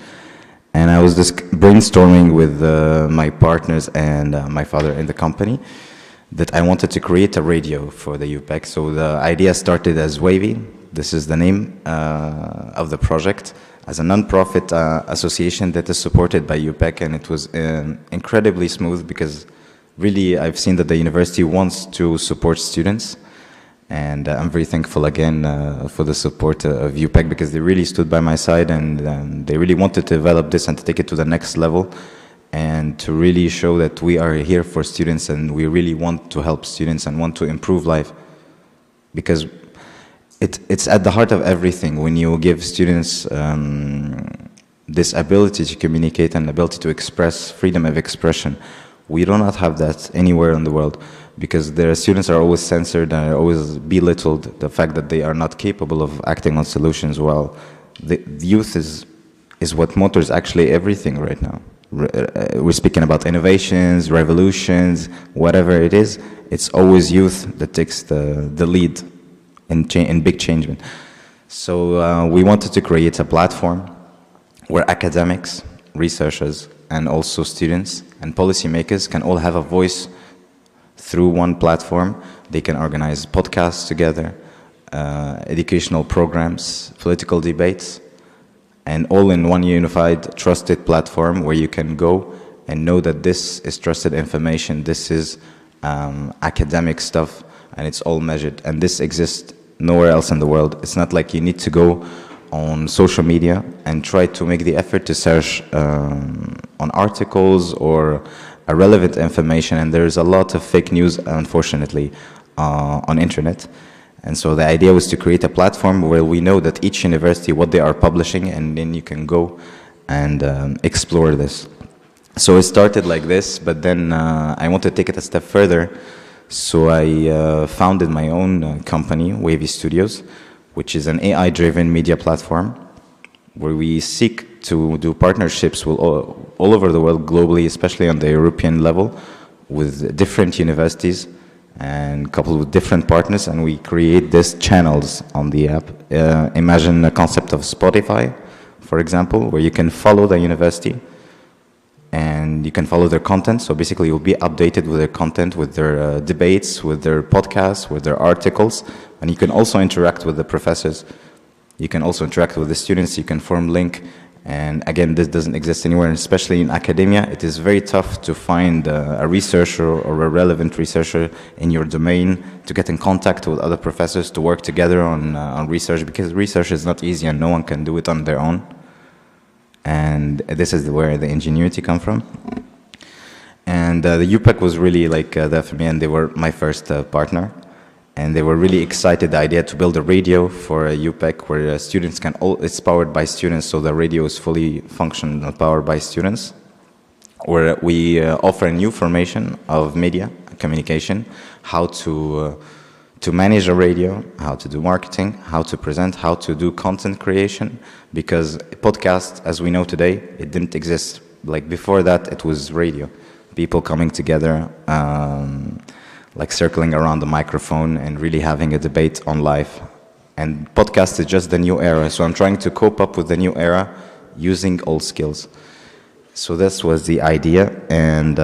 And I was just brainstorming with my partners and my father in the company that I wanted to create a radio for the UPEC. So the idea started as Wavy. This is the name of the project, as a non-profit association that is supported by UPEC, and it was incredibly smooth because really I've seen that the university wants to support students. And I'm very thankful again for the support of UPEC, because they really stood by my side, and they really wanted to develop this and to take it to the next level and to really show that we are here for students and we really want to help students and want to improve life. Because it's at the heart of everything. When you give students this ability to communicate and ability to express, freedom of expression, we do not have that anywhere in the world, because their students are always censored and are always belittled, the fact that they are not capable of acting on solutions. Well, the youth is what motors actually everything right now. We're speaking about innovations, revolutions, whatever it is, it's always youth that takes the lead in big change. So we wanted to create a platform where academics, researchers, and also students and policymakers can all have a voice through one platform. They can organize podcasts together, educational programs, political debates, and all in one unified, trusted platform where you can go and know that this is trusted information, this is academic stuff, and it's all measured. And this exists nowhere else in the world. It's not like you need to go on social media and try to make the effort to search on articles or relevant information, and there's a lot of fake news, unfortunately, on internet. And so the idea was to create a platform where we know that each university, what they are publishing, and then you can go and explore this. So it started like this, but then I want to take it a step further. So I founded my own company, Wavy Studios, which is an AI-driven media platform where we seek to do partnerships with all over the world, globally, especially on the European level, with different universities and coupled with different partners, and we create these channels on the app. Imagine a concept of Spotify, for example, where you can follow the university and you can follow their content. So basically you'll be updated with their content, with their debates, with their podcasts, with their articles, and you can also interact with the professors. You can also interact with the students, you can form link. And again, this doesn't exist anywhere, and especially in academia, it is very tough to find a researcher or a relevant researcher in your domain, to get in contact with other professors, to work together on research, because research is not easy and no one can do it on their own. And this is where the ingenuity comes from. And the UPEC was really like that for me, and they were my first partner. And they were really excited, the idea to build a radio for a UPEC where students can, it's powered by students, so the radio is fully functional, powered by students, where we offer new formation of media, communication, how to manage a radio, how to do marketing, how to present, how to do content creation, because podcast, as we know today, it didn't exist. Like before that, it was radio. People coming together, like circling around the microphone and really having a debate on life. And podcast is just the new era, so I'm trying to cope up with the new era using old skills. So this was the idea, and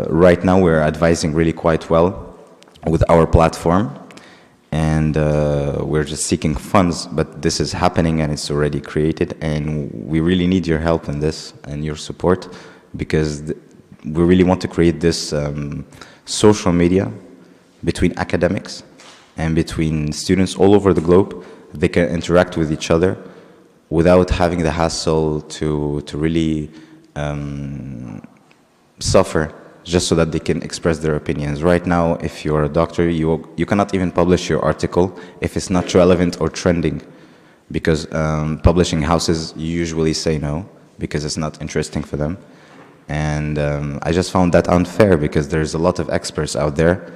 right now we're advising really quite well with our platform, and we're just seeking funds, but this is happening and it's already created, and we really need your help in this and your support, because we really want to create this social media between academics and between students all over the globe. They can interact with each other without having the hassle to really suffer, just so that they can express their opinions. Right now, if you're a doctor, you cannot even publish your article if it's not relevant or trending, because publishing houses usually say no. because it's not interesting for them. And I just found that unfair, because there's a lot of experts out there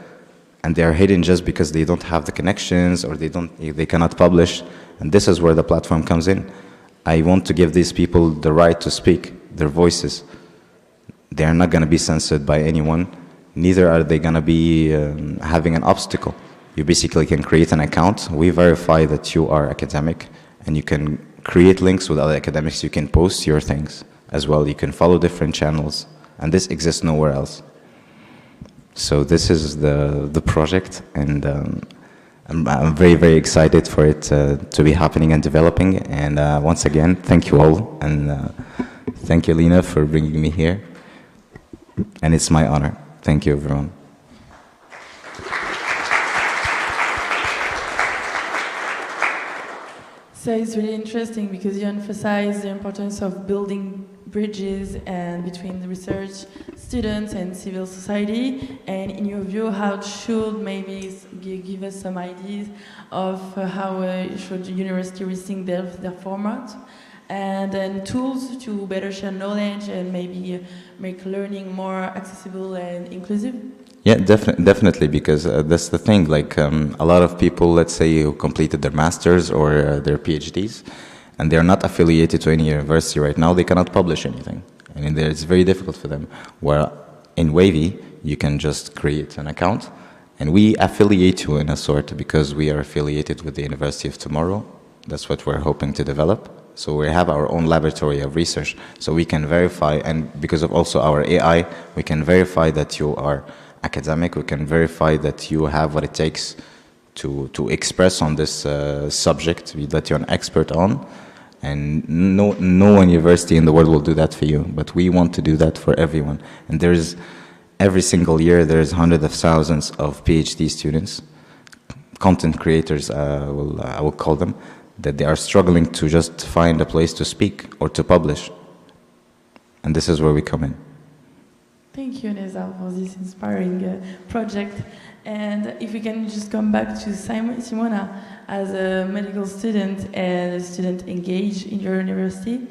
and they are hidden just because they don't have the connections or they cannot publish. And this is where the platform comes in. I want to give these people the right to speak, their voices. They are not going to be censored by anyone. Neither are they going to be having an obstacle. You basically can create an account. We verify that you are academic, and you can create links with other academics. You can post your things as well. You can follow different channels, and this exists nowhere else. So this is the project, and I'm very, very excited for it to be happening and developing. And once again, thank you all, and thank you, Lina, for bringing me here. And it's my honor. Thank you, everyone. So it's really interesting because you emphasize the importance of building bridges and between the research students and civil society. And in your view, how should maybe give us some ideas of how should the university rethink their format? And then tools to better share knowledge and maybe make learning more accessible and inclusive? Yeah, definitely, because that's the thing. Like a lot of people, let's say, who completed their masters or their PhDs, and they're not affiliated to any university right now, they cannot publish anything. I mean, it's very difficult for them. Where in Wavy, you can just create an account, and we affiliate you in a sort, because we are affiliated with the University of Tomorrow. That's what we're hoping to develop. So we have our own laboratory of research, so we can verify, and because of also our AI, we can verify that you are academic. We can verify that you have what it takes to express on this subject that you're an expert on. And no university in the world will do that for you, but we want to do that for everyone. And there's, every single year, there's hundreds of thousands of PhD students, content creators, I will call them, that they are struggling to just find a place to speak or to publish. And this is where we come in. Thank you, Neza, for this inspiring project. And if we can just come back to Simona, as a medical student and a student engaged in your university,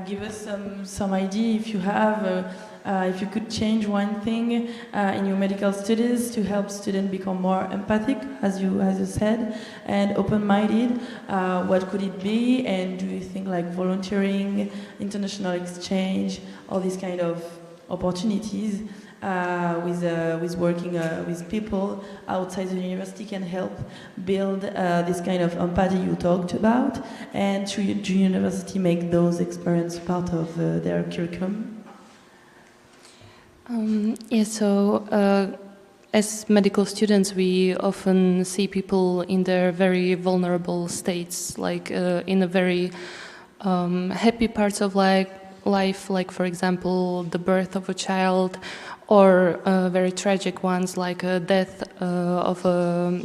give us some idea if you have, if you could change one thing in your medical studies to help students become more empathic, as you said, and open-minded, what could it be? And do you think like volunteering, international exchange, all these kind of opportunities with working with people outside the university can help build this kind of empathy you talked about, and to university make those experiences part of their curriculum? As medical students, we often see people in their very vulnerable states, like in a very happy parts of life, like for example the birth of a child, or very tragic ones like a death of a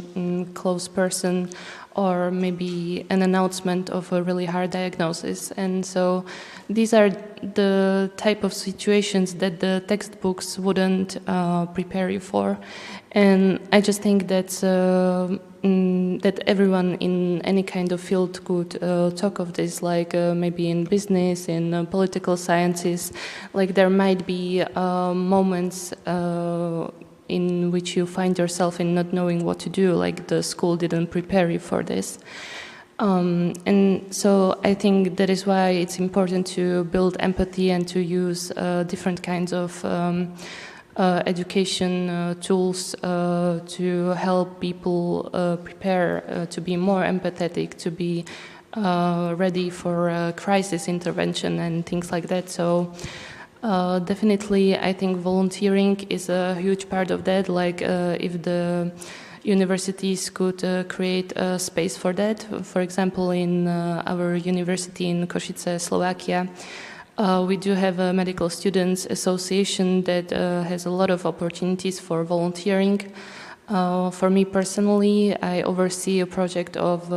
close person, or maybe an announcement of a really hard diagnosis. And so these are the type of situations that the textbooks wouldn't prepare you for. And I just think that's that everyone in any kind of field could talk of this, like maybe in business, in political sciences. Like there might be moments in which you find yourself in not knowing what to do, like the school didn't prepare you for this. And so I think that is why it's important to build empathy and to use different kinds of education tools to help people prepare to be more empathetic, to be ready for crisis intervention and things like that. So definitely I think volunteering is a huge part of that, like if the universities could create a space for that. For example, in our university in Košice, Slovakia, we do have a medical students association that has a lot of opportunities for volunteering. For me personally, I oversee a project of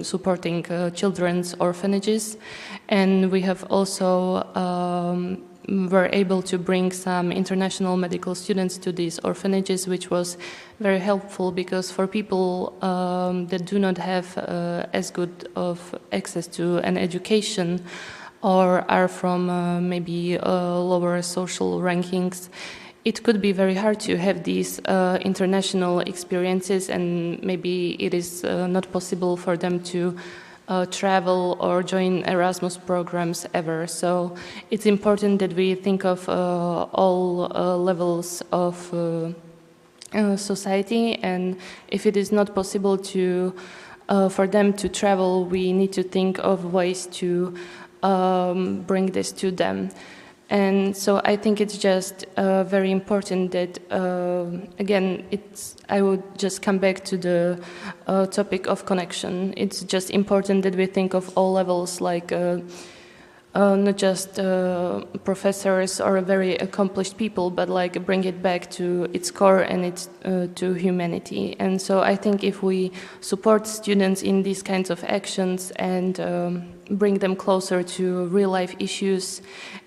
supporting children's orphanages, and we have also were able to bring some international medical students to these orphanages, which was very helpful because for people that do not have as good of access to an education, or are from maybe lower social rankings, it could be very hard to have these international experiences, and maybe it is not possible for them to travel or join Erasmus programs ever. So it's important that we think of all levels of society, and if it is not possible to for them to travel, we need to think of ways to bring this to them. And so I think it's just very important that, again, I would just come back to the topic of connection. It's just important that we think of all levels, like not just professors or very accomplished people, but like bring it back to its core and its to humanity. And so I think if we support students in these kinds of actions and bring them closer to real life issues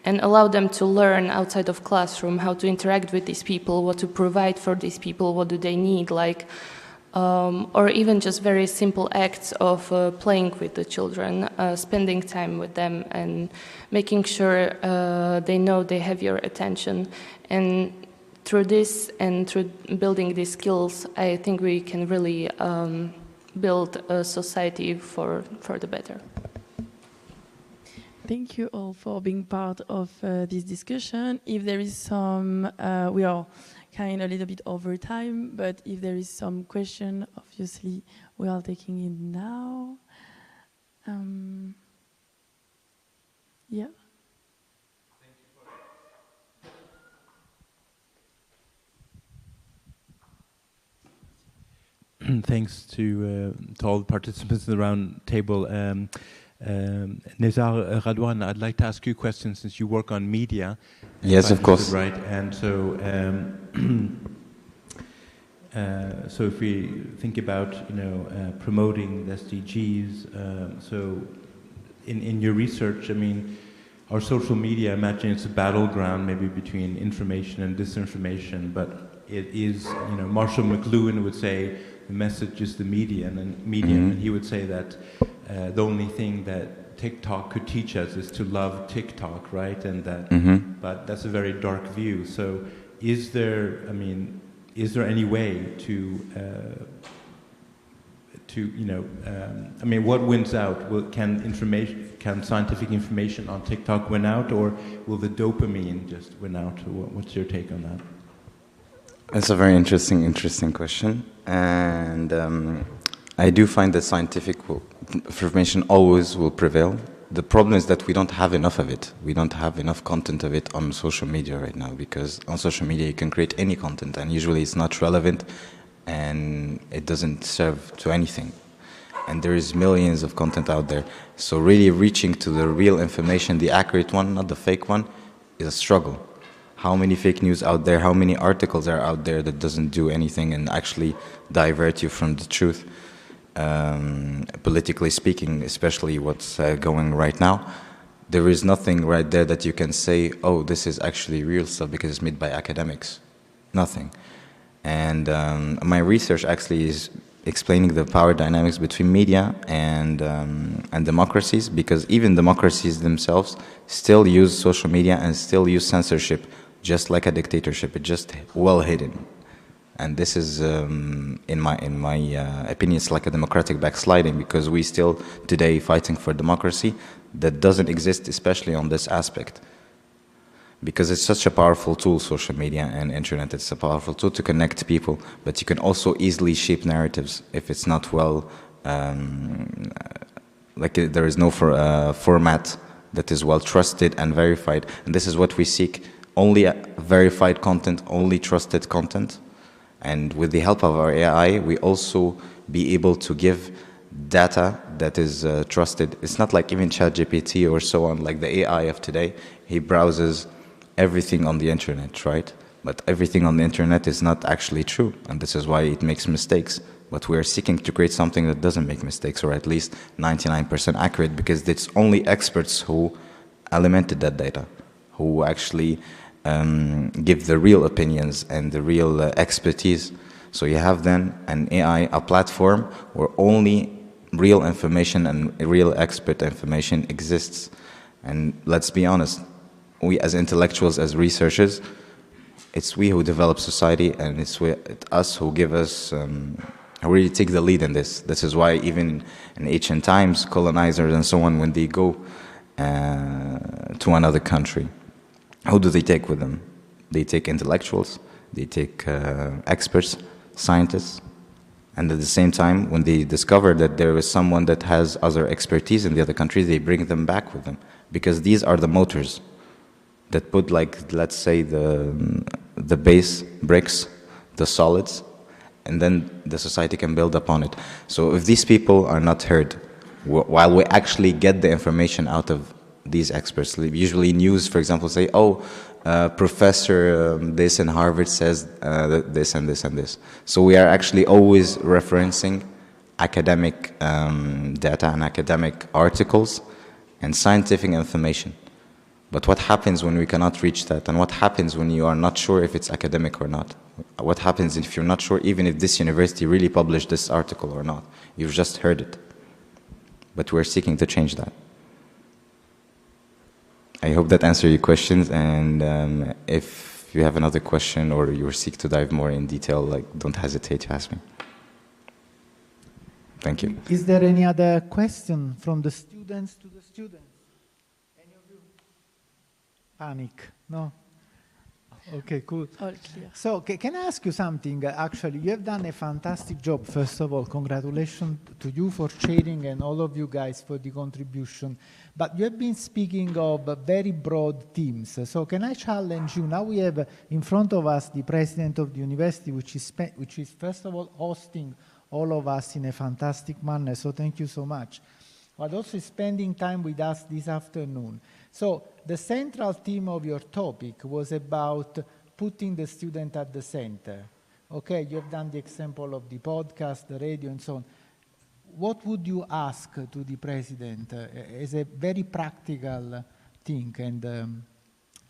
and allow them to learn outside of classroom how to interact with these people, what to provide for these people, what do they need, like or even just very simple acts of playing with the children, spending time with them and making sure they know they have your attention. And through this and through building these skills, I think we can really build a society for the better. Thank you all for being part of this discussion. If there is some, we are kind of a little bit over time, but if there is some question, obviously we are taking it now. Yeah. Thanks to all the participants in the round table. Nizar Radwan, I'd like to ask you a question since you work on media. Yes, of course. Right, and so so if we think about promoting the SDGs, so in your research, I mean, our social media, I imagine it's a battleground maybe between information and disinformation, but it is, Marshall McLuhan would say the message is the medium, and he would say that the only thing that TikTok could teach us is to love TikTok, right? And that, but that's a very dark view. So, is there any way to what wins out? Can scientific information on TikTok win out, or will the dopamine just win out? What's your take on that? That's a very interesting question, and I do find that scientific information always will prevail. The problem is that we don't have enough of it. We don't have enough content of it on social media right now, because on social media you can create any content, and usually it's not relevant, and it doesn't serve to anything. And there is millions of content out there. So really reaching to the real information, the accurate one, not the fake one, is a struggle. How many fake news out there, how many articles are out there that doesn't do anything and actually divert you from the truth? Politically speaking, especially what's going right now, there is nothing right there that you can say, oh, this is actually real stuff because it's made by academics. Nothing. And my research actually is explaining the power dynamics between media and democracies, because even democracies themselves still use social media and still use censorship, just like a dictatorship. It's just well hidden. And this is, in my opinion, it's like a democratic backsliding, because we still today fighting for democracy that doesn't exist, especially on this aspect. Because it's such a powerful tool, social media and internet. It's a powerful tool to connect people, but you can also easily shape narratives if it's not well, there is no format that is well trusted and verified. And this is what we seek: only verified content, only trusted content. And with the help of our AI, we also be able to give data that is trusted. It's not like even ChatGPT or so on, like the AI of today. He browses everything on the internet, right? But everything on the internet is not actually true, and this is why it makes mistakes. But we are seeking to create something that doesn't make mistakes, or at least 99% accurate, because it's only experts who alimented that data, who actually give the real opinions and the real expertise. So you have then an AI, a platform where only real information and real expert information exists. And let's be honest, we as intellectuals, as researchers, it's we who develop society, and it's us who give us, who really take the lead in this. This is why even in ancient times, colonizers and so on, when they go to another country, who do they take with them? They take intellectuals, they take experts, scientists, and at the same time, when they discover that there is someone that has other expertise in the other country, they bring them back with them. Because these are the motors that put, like, let's say, the base bricks, the solids, and then the society can build upon it. So if these people are not heard, while we actually get the information out of these experts, usually news, for example, say, oh, Professor this in Harvard says this and this and this. So we are actually always referencing academic data and academic articles and scientific information. But what happens when we cannot reach that? And what happens when you are not sure if it's academic or not? What happens if you're not sure even if this university really published this article or not? You've just heard it. But we're seeking to change that. I hope that answered your questions, and if you have another question or you seek to dive more in detail, like, don't hesitate to ask me. Thank you. Is there any other question from the students to the students? Any of you? Panic? No? Okay, cool. All clear. So, can I ask you something? Actually, you have done a fantastic job. First of all, congratulations to you for chairing and all of you guys for the contribution. But you have been speaking of very broad themes. So can I challenge you? Now we have in front of us the president of the university, which is first of all hosting all of us in a fantastic manner. So thank you so much. But also spending time with us this afternoon. So the central theme of your topic was about putting the student at the center. Okay, you have done the example of the podcast, the radio, and so on. What would you ask to the president as a very practical thing, and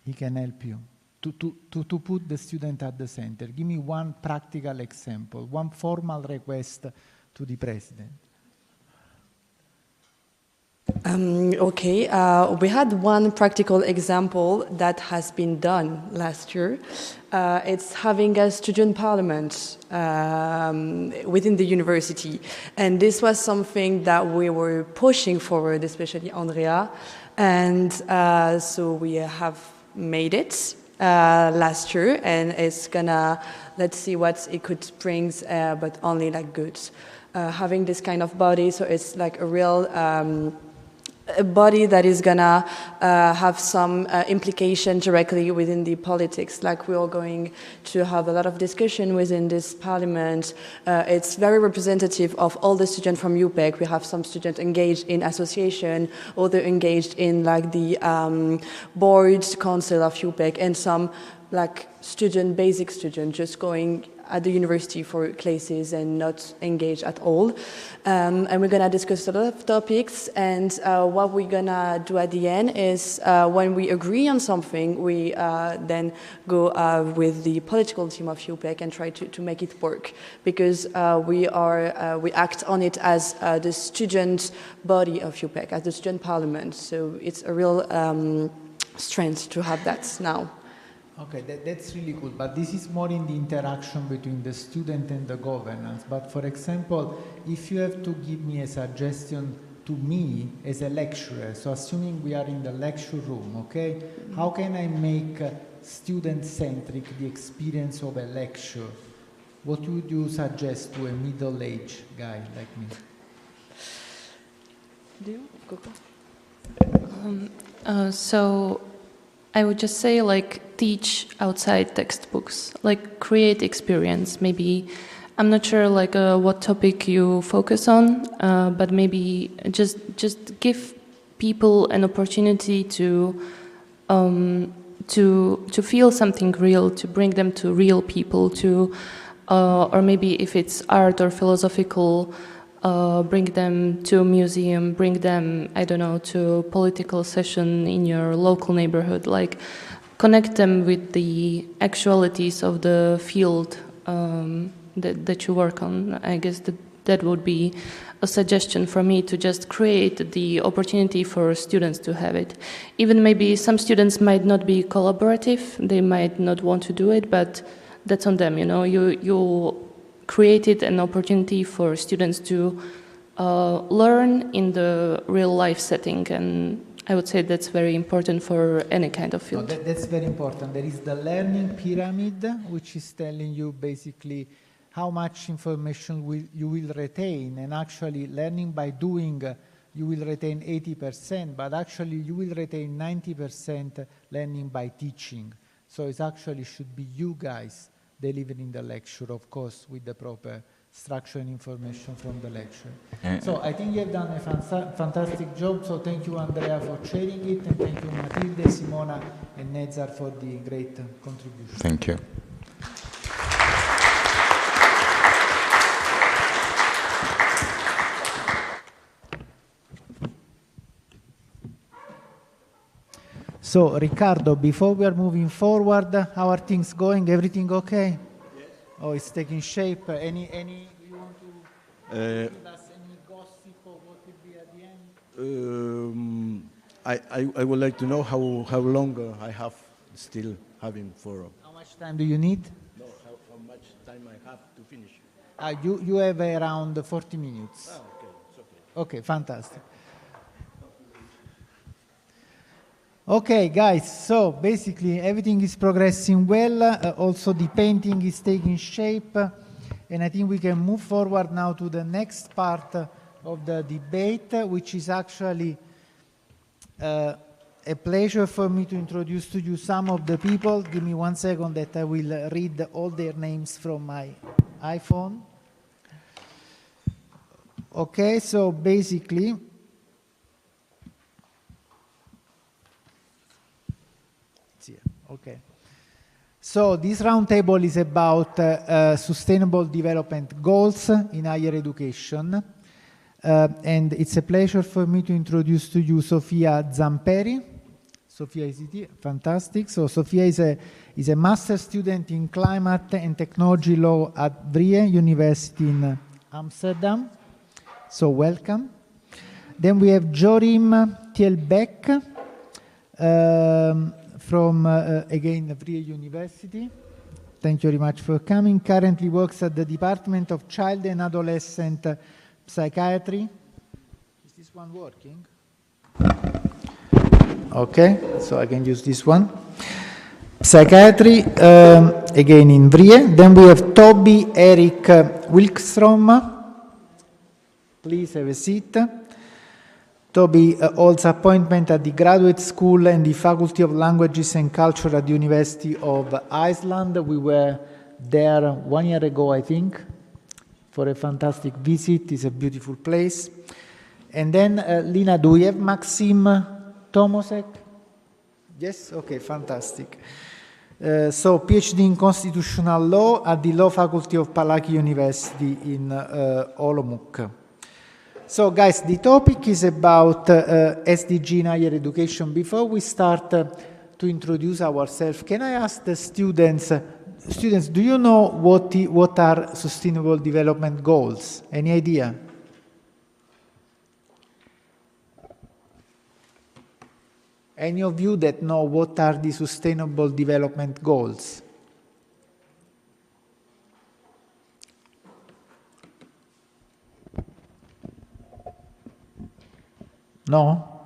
he can help you to put the student at the center? Give me one practical example, one formal request to the president. Okay, we had one practical example that has been done last year. It's having a student parliament within the university. And this was something that we were pushing forward, especially Andrea. And so we have made it last year, and it's gonna, let's see what it could bring, but only like good. Having this kind of body, so it's like a real a body that is gonna have some implication directly within the politics. Like, we're going to have a lot of discussion within this parliament. It's very representative of all the students from UPEC. We have some students engaged in association, other engaged in like the board council of UPEC, and some like basic student just going at the university for classes and not engaged at all. And we're gonna discuss a lot of topics, and what we're gonna do at the end is when we agree on something, we then go with the political team of UPEC and try to make it work, because we act on it as the student body of UPEC, as the student parliament. So it's a real strength to have that now. Okay, that's really good, but this is more in the interaction between the student and the governance. But for example, if you have to give me a suggestion to me as a lecturer, so assuming we are in the lecture room, okay, how can I make student-centric the experience of a lecture? What would you suggest to a middle-aged guy like me? So I would just say, like, teach outside textbooks, like create experience. Maybe, I'm not sure like what topic you focus on, but maybe just give people an opportunity to feel something real, to bring them to real people, or maybe if it's art or philosophical, bring them to a museum, bring them, I don't know, to a political session in your local neighborhood, like connect them with the actualities of the field that you work on. I guess that would be a suggestion for me to just create the opportunity for students to have it. Even maybe some students might not be collaborative, they might not want to do it, but that's on them, you know. You created an opportunity for students to learn in the real life setting, and I would say that's very important for any kind of field. No, that's very important. There is the learning pyramid, which is telling you basically how much information you will retain, and actually learning by doing, you will retain 80%, but actually you will retain 90% learning by teaching. So it actually should be you guys delivering the lecture, of course, with the proper structure and information from the lecture. So I think you have done a fantastic job, so thank you, Andrea, for sharing it, and thank you, Matilde, Simona, and Nezar for the great contribution. Thank you. So, Riccardo, before we are moving forward, how are things going? Everything okay? Yes. Oh, it's taking shape. Any you want to give us any gossip of what will be at the end? I would like to know how long I have still having for. How much time do you need? No, how much time I have to finish. You have around 40 minutes. Ah, okay, it's okay. Okay, fantastic. Okay, guys, so basically everything is progressing well. Also the painting is taking shape, and I think we can move forward now to the next part of the debate, which is actually a pleasure for me to introduce to you some of the people. Give me 1 second that I will read all their names from my iPhone. Okay, so basically, okay. So this roundtable is about sustainable development goals in higher education. And it's a pleasure for me to introduce to you Sofia Zamperi. Sofia is it? Fantastic. So Sofia is a master student in climate and technology law at Vrije University in Amsterdam. So welcome. Then we have Jorim Thielbeck. From, again, Vrije University. Thank you very much for coming. Currently works at the Department of Child and Adolescent Psychiatry. Is this one working? Okay, so I can use this one. Psychiatry, again in Vrije. Then we have Toby Eric Wilkstrom. Please have a seat. Toby holds appointment at the Graduate School and the Faculty of Languages and Culture at the University of Iceland. We were there 1 year ago, I think, for a fantastic visit. It's a beautiful place. And then, Lina, do we have Maxim Tomosek? Yes? Okay, fantastic. So, PhD in Constitutional Law at the Law Faculty of Palaki University in Olomouc. So, guys, the topic is about SDG in higher education. Before we start to introduce ourselves, can I ask the students, do you know what are Sustainable Development Goals? Any idea? Any of you that know what are the Sustainable Development Goals? No?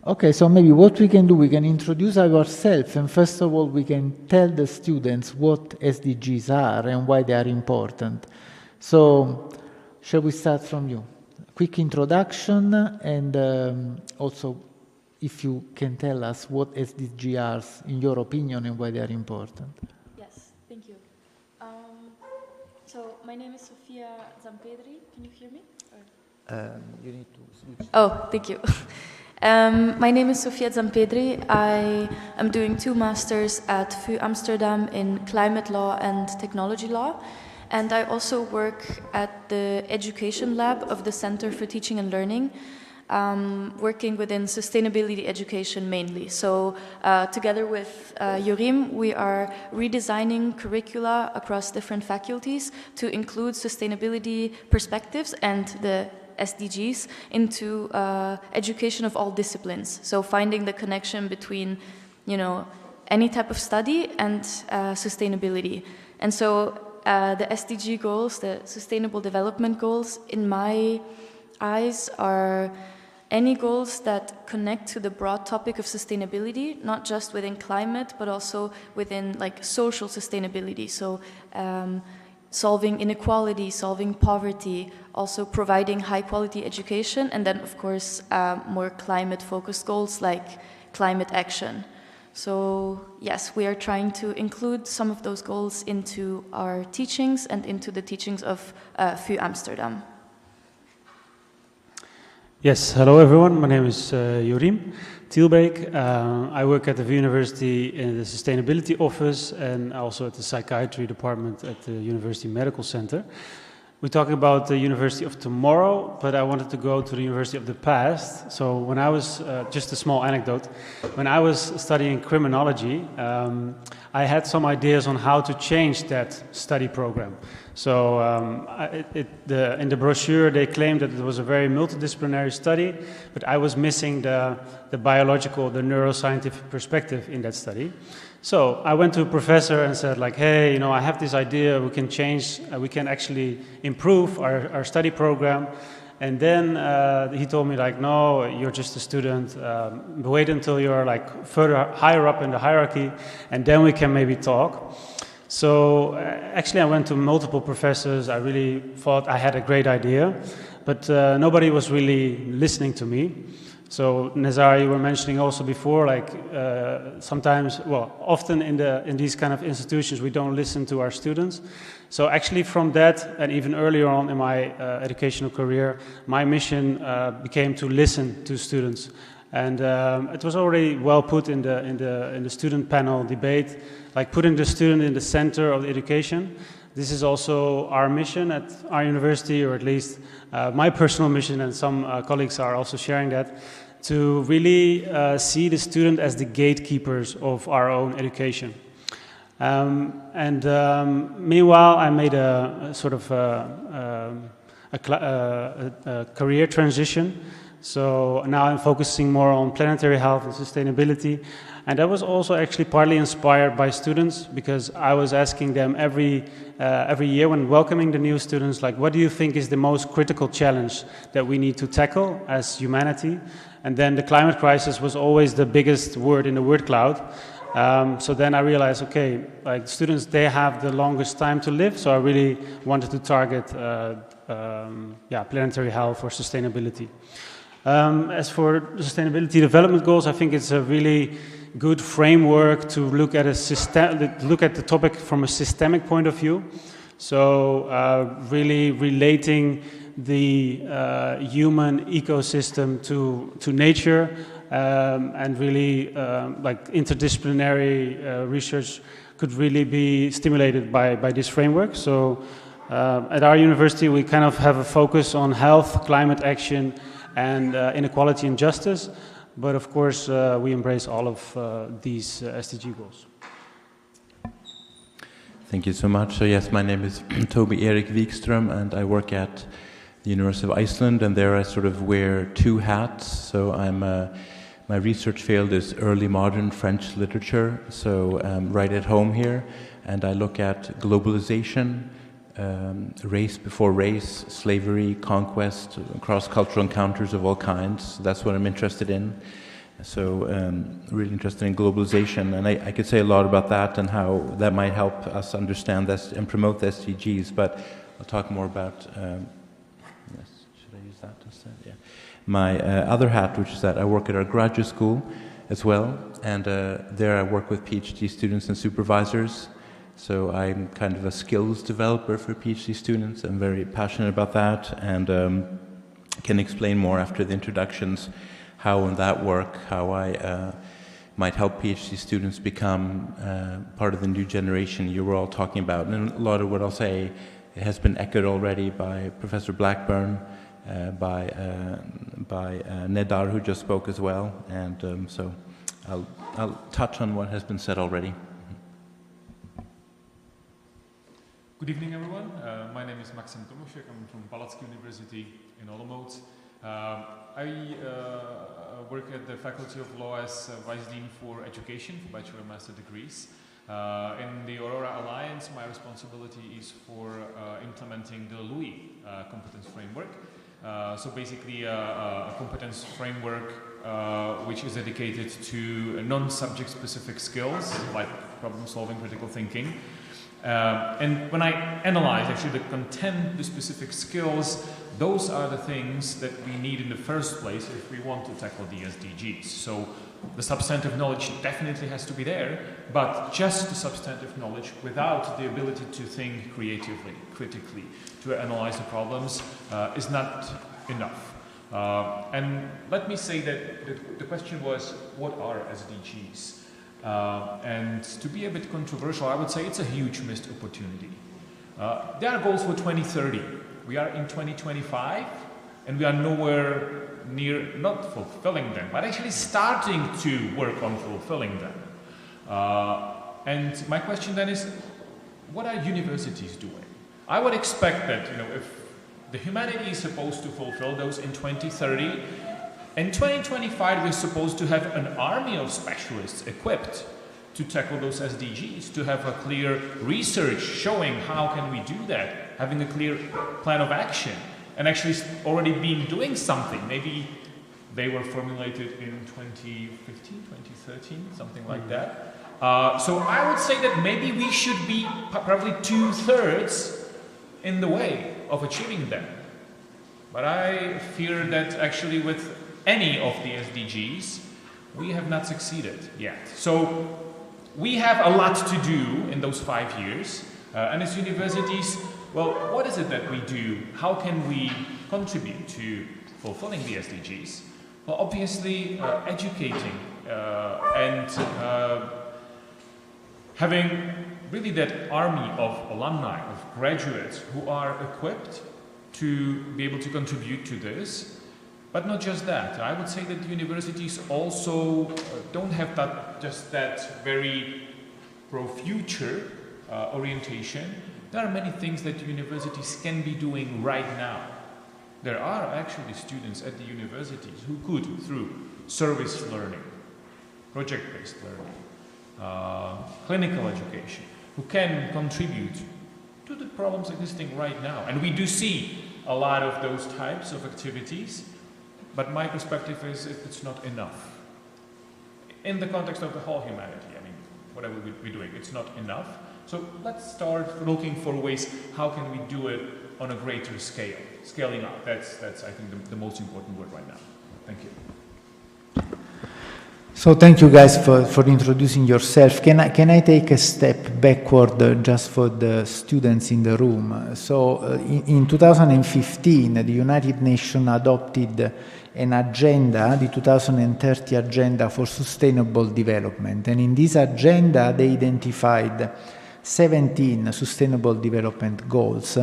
Okay, so maybe what we can do, we can introduce ourselves, and first of all, we can tell the students what SDGs are and why they are important. So, shall we start from you? Quick introduction, and also if you can tell us what SDGs are, in your opinion, and why they are important. Yes, thank you. So, my name is Sofia Zampedri. Can you hear me? You need to switch. Oh, thank you. My name is Sofia Zampedri. I am doing 2 masters at VU Amsterdam in climate law and technology law. And I also work at the education lab of the Center for Teaching and Learning. working within sustainability education mainly. So together with Jorim, we are redesigning curricula across different faculties to include sustainability perspectives and the SDGs into education of all disciplines. So finding the connection between, any type of study and sustainability. And so the SDG goals, the Sustainable Development Goals, in my eyes are any goals that connect to the broad topic of sustainability, not just within climate, but also within social sustainability. So solving inequality, solving poverty, also providing high quality education, and then of course more climate focused goals like climate action. So yes, we are trying to include some of those goals into our teachings and into the teachings of VU Amsterdam. Yes, hello everyone. My name is Jorim Tielbeek. I work at the VU University in the Sustainability Office and also at the Psychiatry Department at the University Medical Center. We're talking about the University of tomorrow, but I wanted to go to the University of the past. So when I was, just a small anecdote, when I was studying criminology, I had some ideas on how to change that study program. So in the brochure, they claimed that it was a very multidisciplinary study, but I was missing the biological, the neuroscientific perspective in that study. So I went to a professor and said hey, I have this idea, we can change, we can actually improve our study program. And then he told me no, you're just a student, wait until you're further higher up in the hierarchy, and then we can maybe talk. So actually I went to multiple professors. I really thought I had a great idea, but nobody was really listening to me. So Nazar, you were mentioning also before, sometimes, often in these kind of institutions, we don't listen to our students. So actually from that, and even earlier on in my educational career, my mission became to listen to students. And it was already well put in the student panel debate, putting the student in the center of the education. This is also our mission at our university, or at least my personal mission, and some colleagues are also sharing that, to really see the student as the gatekeepers of our own education. Meanwhile, I made a sort of a career transition. So now I'm focusing more on planetary health and sustainability. And that was also actually partly inspired by students, because I was asking them every year when welcoming the new students, what do you think is the most critical challenge that we need to tackle as humanity? And then the climate crisis was always the biggest word in the word cloud. So then I realized, okay, students, they have the longest time to live, so I really wanted to target planetary health or sustainability. As for the sustainability development goals, I think it's a really good framework to look at the topic from a systemic point of view. So really relating the human ecosystem to nature, and really interdisciplinary research could really be stimulated by this framework. So at our university, we kind of have a focus on health, climate action, and inequality and justice. But of course, we embrace all of these SDG goals. Thank you so much. So yes, my name is Toby Erik Wikström, and I work at the University of Iceland, and there I sort of wear two hats. So my research field is early modern French literature, so right at home here, and I look at globalization, race before race, slavery, conquest, cross-cultural encounters of all kinds. That's what I'm interested in. So really interested in globalization, and I could say a lot about that and how that might help us understand this and promote the SDGs, but I'll talk more about, yes, should I use that instead? Yeah. My other hat, which is that I work at our graduate school as well, and there I work with PhD students and supervisors. So I'm kind of a skills developer for PhD students. I'm very passionate about that, and can explain more after the introductions how in that work, how I might help PhD students become part of the new generation you were all talking about. And a lot of what I'll say has been echoed already by Professor Blackburn by Nedar, who just spoke as well, and so I'll touch on what has been said already. Good evening, everyone. My name is Maxim Tomošek. I'm from Palacký University in Olomouc. I work at the Faculty of Law as Vice Dean for Education for Bachelor and Master degrees. In the Aurora Alliance, my responsibility is for implementing the LUI competence framework. So basically a competence framework which is dedicated to non-subject specific skills like problem solving, critical thinking. And when I analyze actually the content, the specific skills, those are the things that we need in the first place if we want to tackle the SDGs. So the substantive knowledge definitely has to be there, but just the substantive knowledge without the ability to think creatively, critically, to analyze the problems is not enough. And let me say that the question was, what are SDGs? And to be a bit controversial, I would say it's a huge missed opportunity. There are goals for 2030. We are in 2025, and we are nowhere near not fulfilling them, but actually starting to work on fulfilling them. And my question then is, what are universities doing? I would expect that, if the humanity is supposed to fulfill those in 2030, in 2025 we're supposed to have an army of specialists equipped to tackle those SDGs, to have a clear research showing how can we do that, having a clear plan of action, and actually already been doing something. Maybe they were formulated in 2015, 2013, something like that. So I would say that maybe we should be probably 2/3 in the way of achieving them. But I fear that actually with any of the SDGs, we have not succeeded yet. So we have a lot to do in those 5 years. And as universities, well, what is it that we do? How can we contribute to fulfilling the SDGs? Well, obviously, educating and having really that army of alumni, of graduates who are equipped to be able to contribute to this. But not just that. I would say that universities also don't have just that very pro-future orientation. There are many things that universities can be doing right now. There are actually students at the universities who could, through service learning, project-based learning, clinical education, who can contribute to the problems existing right now. And we do see a lot of those types of activities, but my perspective is it's not enough. In the context of the whole humanity, I mean, whatever we're doing, it's not enough. So let's start looking for ways, how can we do it on a greater scale? Scaling up, that's I think the most important word right now. Thank you. So thank you guys for introducing yourself. Can I take a step backward just for the students in the room? So in 2015, the United Nations adopted an agenda, the 2030 Agenda for Sustainable Development. And in this agenda, they identified 17 Sustainable Development Goals,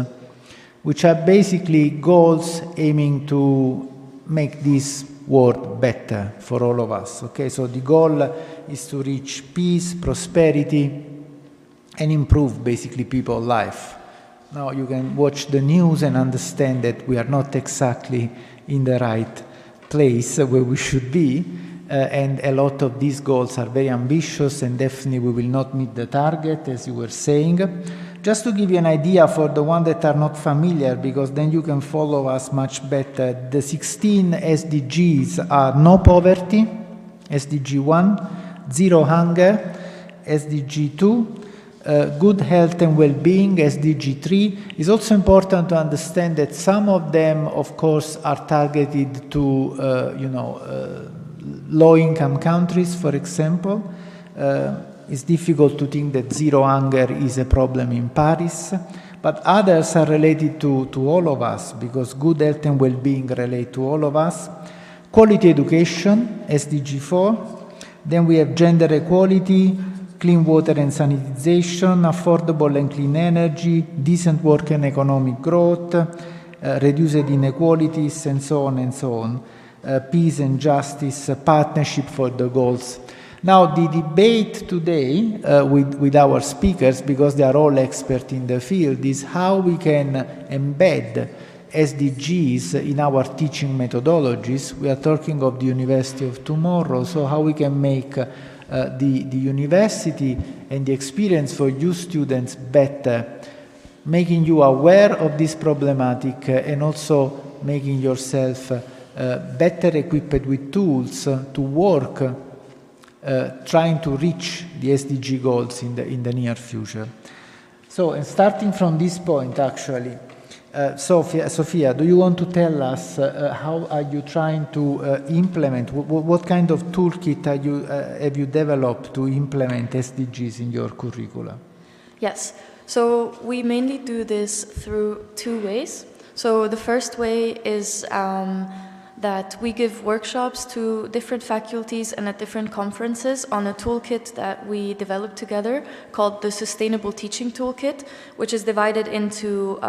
which are basically goals aiming to make this world better for all of us. Okay, so the goal is to reach peace, prosperity, and improve basically people's life. Now you can watch the news and understand that we are not exactly in the right place where we should be, and a lot of these goals are very ambitious, and definitely we will not meet the target, as you were saying. Just to give you an idea for the ones that are not familiar, because then you can follow us much better, the 16 SDGs are no poverty, SDG 1, zero hunger, SDG 2, good health and well-being, SDG 3. It's also important to understand that some of them, of course, are targeted to, low-income countries, for example. It's difficult to think that zero hunger is a problem in Paris, but others are related to all of us, because good health and well-being relate to all of us. Quality education, SDG 4. Then we have gender equality, clean water and sanitization, affordable and clean energy, decent work and economic growth, reduced inequalities, and so on and so on. Peace and justice, partnership for the goals. Now, the debate today with our speakers, because they are all experts in the field, is how we can embed SDGs in our teaching methodologies. We are talking of the University of tomorrow, so how we can make the university and the experience for you students better, making you aware of this problematic and also making yourself better equipped with tools to work trying to reach the SDG goals in the near future. So, and starting from this point, actually, Sophia, do you want to tell us how are you trying to implement, what kind of toolkit have you developed to implement SDGs in your curricula? Yes, so we mainly do this through two ways. So the first way is that we give workshops to different faculties and at different conferences on a toolkit that we developed together called the Sustainable Teaching Toolkit, which is divided into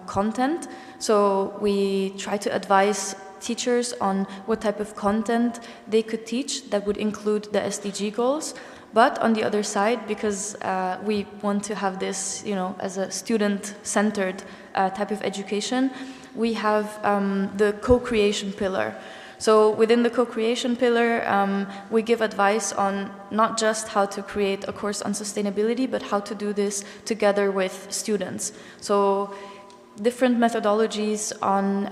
content. So we try to advise teachers on what type of content they could teach that would include the SDG goals. But on the other side, because we want to have this, as a student-centered type of education, we have the co-creation pillar. So within the co-creation pillar, we give advice on not just how to create a course on sustainability, but how to do this together with students. So different methodologies on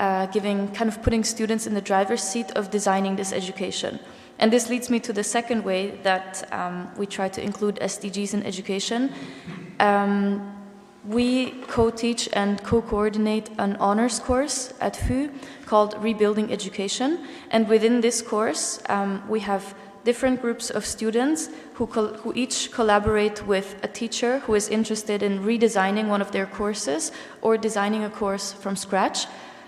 putting students in the driver's seat of designing this education. And this leads me to the second way that we try to include SDGs in education. We co-teach and co-coordinate an honors course at FU called Rebuilding Education. And within this course, we have different groups of students who each collaborate with a teacher who is interested in redesigning one of their courses or designing a course from scratch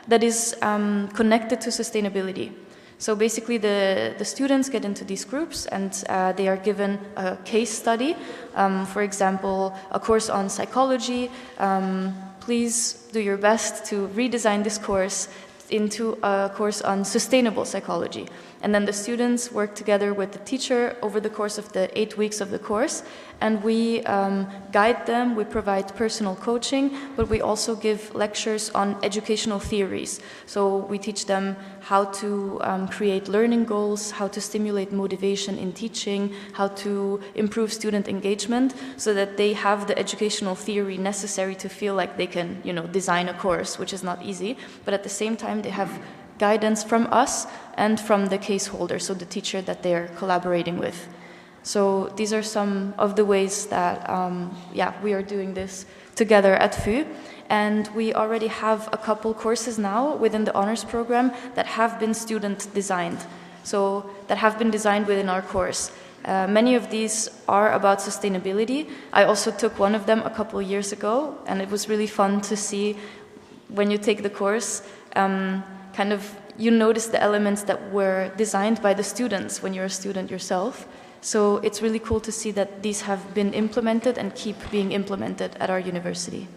that is connected to sustainability. So basically the students get into these groups and they are given a case study, for example, a course on psychology. Please do your best to redesign this course into a course on sustainable psychology. And then the students work together with the teacher over the course of the 8 weeks of the course, and we guide them, we provide personal coaching, but we also give lectures on educational theories. So we teach them how to create learning goals, how to stimulate motivation in teaching, how to improve student engagement, so that they have the educational theory necessary to feel like they can, design a course, which is not easy, but at the same time they have guidance from us and from the case holder, so the teacher that they're collaborating with. So these are some of the ways that we are doing this together at FU. And we already have a couple courses now within the honors program that have been student designed. So that have been designed within our course. Many of these are about sustainability. I also took one of them a couple years ago, and it was really fun to see when you take the course, you notice the elements that were designed by the students when you're a student yourself. So it's really cool to see that these have been implemented and keep being implemented at our university.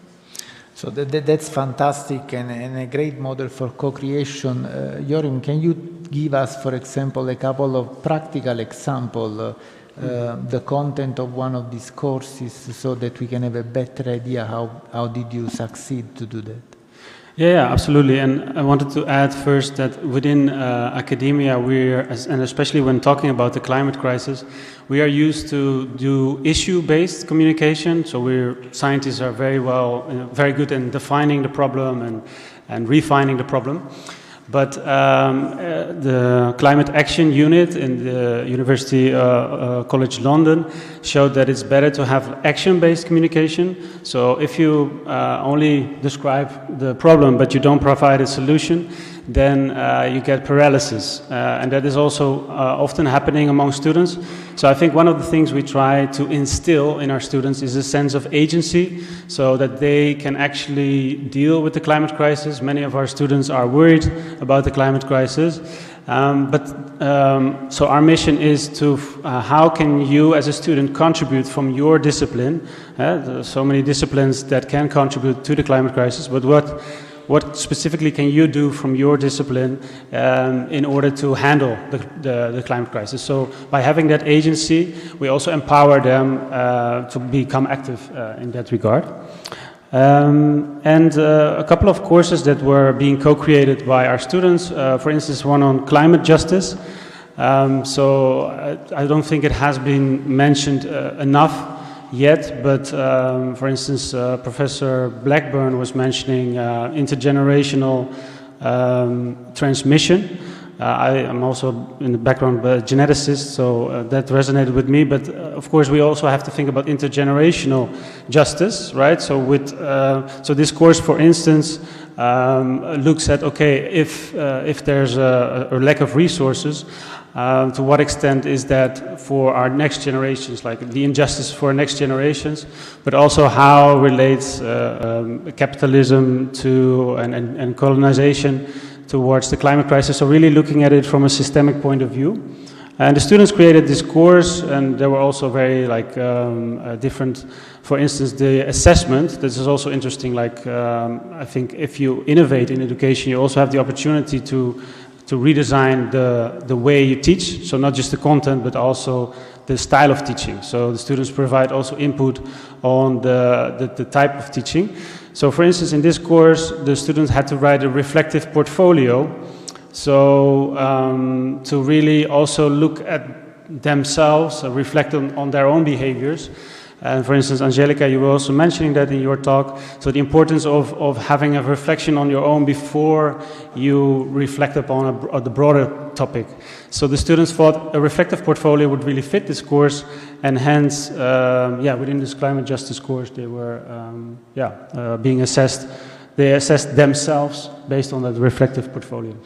So that's fantastic and a great model for co-creation. Jorim, can you give us, for example, a couple of practical examples, the content of one of these courses, so that we can have a better idea how did you succeed to do that? Yeah, absolutely. And I wanted to add first that within academia, and especially when talking about the climate crisis, we are used to do issue-based communication. So scientists are very good in defining the problem and refining the problem. But the Climate Action Unit in the University College London showed that it's better to have action-based communication. So if you only describe the problem but you don't provide a solution, then you get paralysis. And that is also often happening among students. So I think one of the things we try to instill in our students is a sense of agency, so that they can actually deal with the climate crisis. Many of our students are worried about the climate crisis. So our mission is to how can you as a student contribute from your discipline. There are so many disciplines that can contribute to the climate crisis, but what specifically can you do from your discipline in order to handle the climate crisis? So by having that agency, we also empower them to become active in that regard. And a couple of courses that were being co-created by our students, for instance, one on climate justice. So I don't think it has been mentioned enough yet, but for instance, Professor Blackburn was mentioning intergenerational transmission. I am also in the background a geneticist, so that resonated with me. But of course, we also have to think about intergenerational justice, right? So so this course, for instance, looks at, okay, if there's a lack of resources, to what extent is that for our next generations, like the injustice for next generations, but also how relates capitalism to and colonization towards the climate crisis. So really looking at it from a systemic point of view. And the students created this course, and there were also very different, for instance, the assessment. This is also interesting. I think if you innovate in education, you also have the opportunity to redesign the way you teach. So not just the content, but also the style of teaching. So the students provide also input on the type of teaching. So for instance, in this course, the students had to write a reflective portfolio. So to really also look at themselves, reflect on their own behaviors. And for instance, Angelica, you were also mentioning that in your talk. So the importance of having a reflection on your own before you reflect upon the broader topic. So the students thought a reflective portfolio would really fit this course, and hence, within this climate justice course, they were, being assessed. They assessed themselves based on that reflective portfolio.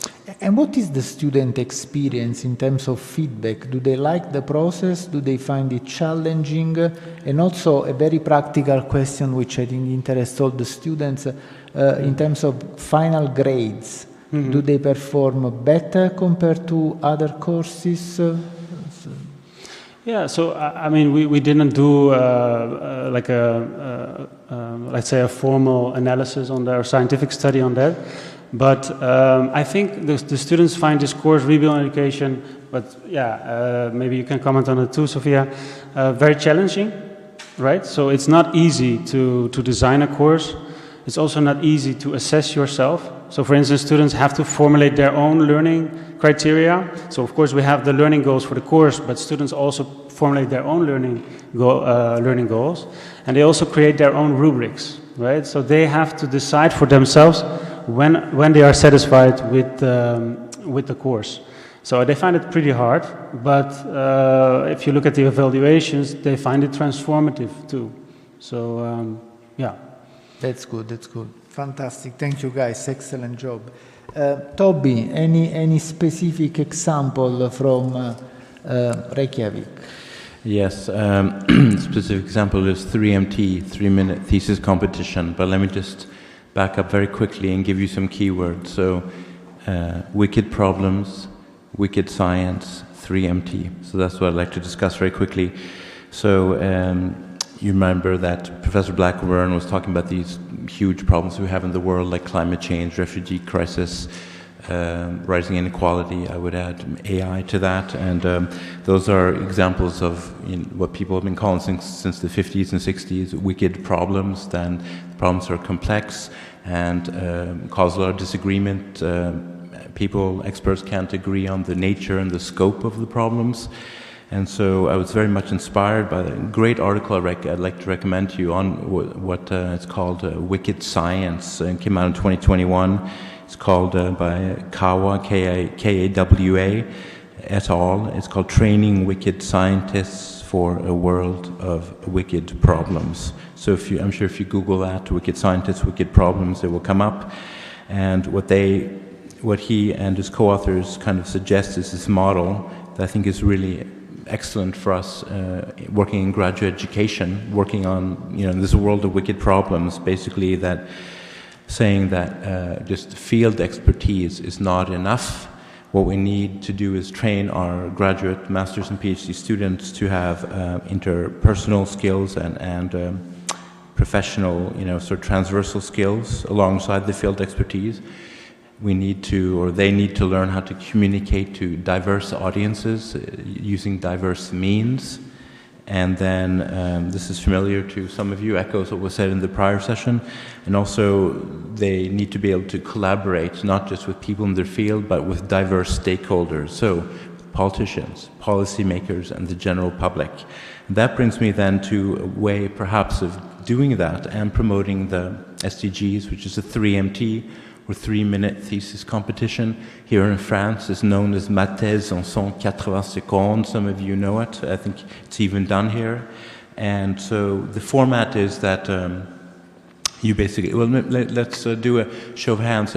And what is the student experience in terms of feedback? Do they like the process? Do they find it challenging? And also a very practical question, which I think interests all the students, in terms of final grades. Mm-hmm. Do they perform better compared to other courses? Yeah, so I mean, we didn't do let's say a formal analysis on that or scientific study on that, but I think the students find this course, Rebuild Education, but maybe you can comment on it too, Sophia, very challenging, right? So it's not easy to design a course. It's also not easy to assess yourself. So for instance, students have to formulate their own learning criteria. So of course we have the learning goals for the course, but students also formulate their own learning goals. And they also create their own rubrics, right? So they have to decide for themselves when they are satisfied with the course. So they find it pretty hard, but if you look at the evaluations, they find it transformative too. So That's good, that's good. Fantastic, thank you guys, excellent job. Toby, any specific example from Reykjavik? Yes, specific example is 3MT, 3-minute thesis competition, but let me just back up very quickly and give you some keywords. So, wicked problems, wicked science, 3MT. So that's what I'd like to discuss very quickly. So, you remember that Professor Blackburn was talking about these huge problems we have in the world, like climate change, refugee crisis, rising inequality. I would add AI to that, and those are examples of what people have been calling since the 50s and 60s wicked problems. Then the problems are complex and cause a lot of disagreement. Experts can't agree on the nature and the scope of the problems. And so I was very much inspired by the great article I'd like to recommend to you on what it's called Wicked Science. It came out in 2021. It's called by Kawa, K-A-W-A, et al. It's called Training Wicked Scientists for a World of Wicked Problems. So I'm sure if you Google that, Wicked Scientists, Wicked Problems, it will come up. And what he and his co-authors kind of suggest is this model that I think is really excellent for us working in graduate education, working on, this world of wicked problems, basically that saying that just field expertise is not enough. What we need to do is train our graduate, master's and PhD students to have interpersonal skills and professional, sort of transversal skills alongside the field expertise. We need to, or they need to learn how to communicate to diverse audiences using diverse means. And then this is familiar to some of you, echoes what was said in the prior session. And also they need to be able to collaborate, not just with people in their field, but with diverse stakeholders. So politicians, policymakers, and the general public. And that brings me then to a way perhaps of doing that and promoting the SDGs, which is a 3MT, or 3-minute thesis competition. Here in France, it's known as Ma thèse en 180 secondes. Some of you know it. I think it's even done here. And so the format is that you basically, well, let's do a show of hands.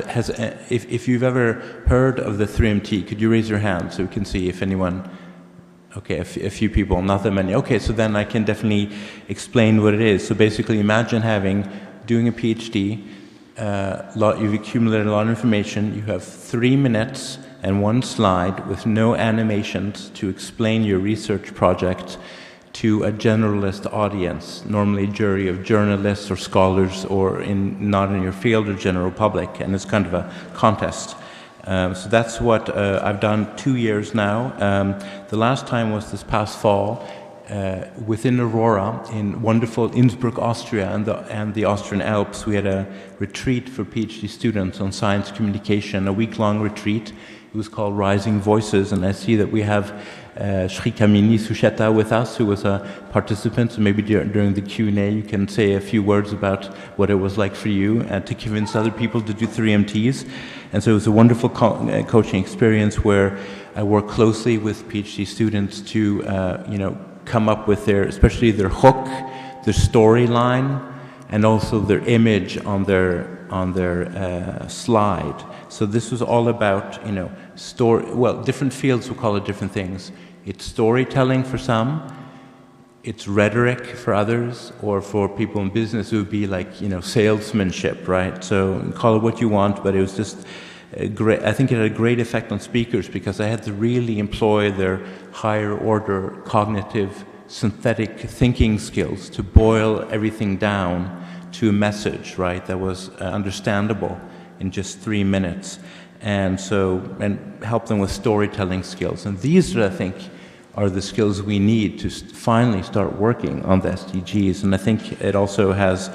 If you've ever heard of the 3MT, could you raise your hand so we can see if anyone, okay, a few people, not that many. Okay, so then I can definitely explain what it is. So basically imagine doing a PhD, you've accumulated a lot of information, you have 3 minutes and 1 slide with no animations to explain your research project to a generalist audience, normally a jury of journalists or scholars or not in your field or general public, and it's kind of a contest. So that's what I've done 2 years now. The last time was this past fall within Aurora in wonderful Innsbruck, Austria, and the Austrian Alps. We had a retreat for PhD students on science communication, a week-long retreat. It was called Rising Voices, and I see that we have Sri Kamini Susheta with us, who was a participant, so maybe during the Q&A you can say a few words about what it was like for you to convince other people to do 3MTs. And so it was a wonderful coaching experience where I work closely with PhD students to come up with especially their hook, their storyline, and also their image on their slide. So this was all about, different fields will call it different things. It's storytelling for some, it's rhetoric for others, or for people in business it would be like, salesmanship, right? So call it what you want, but it was just I think it had a great effect on speakers because I had to really employ their higher order cognitive synthetic thinking skills to boil everything down to a message, right, that was understandable in just 3 minutes, and help them with storytelling skills. And these, I think, are the skills we need to finally start working on the SDGs. And I think it also has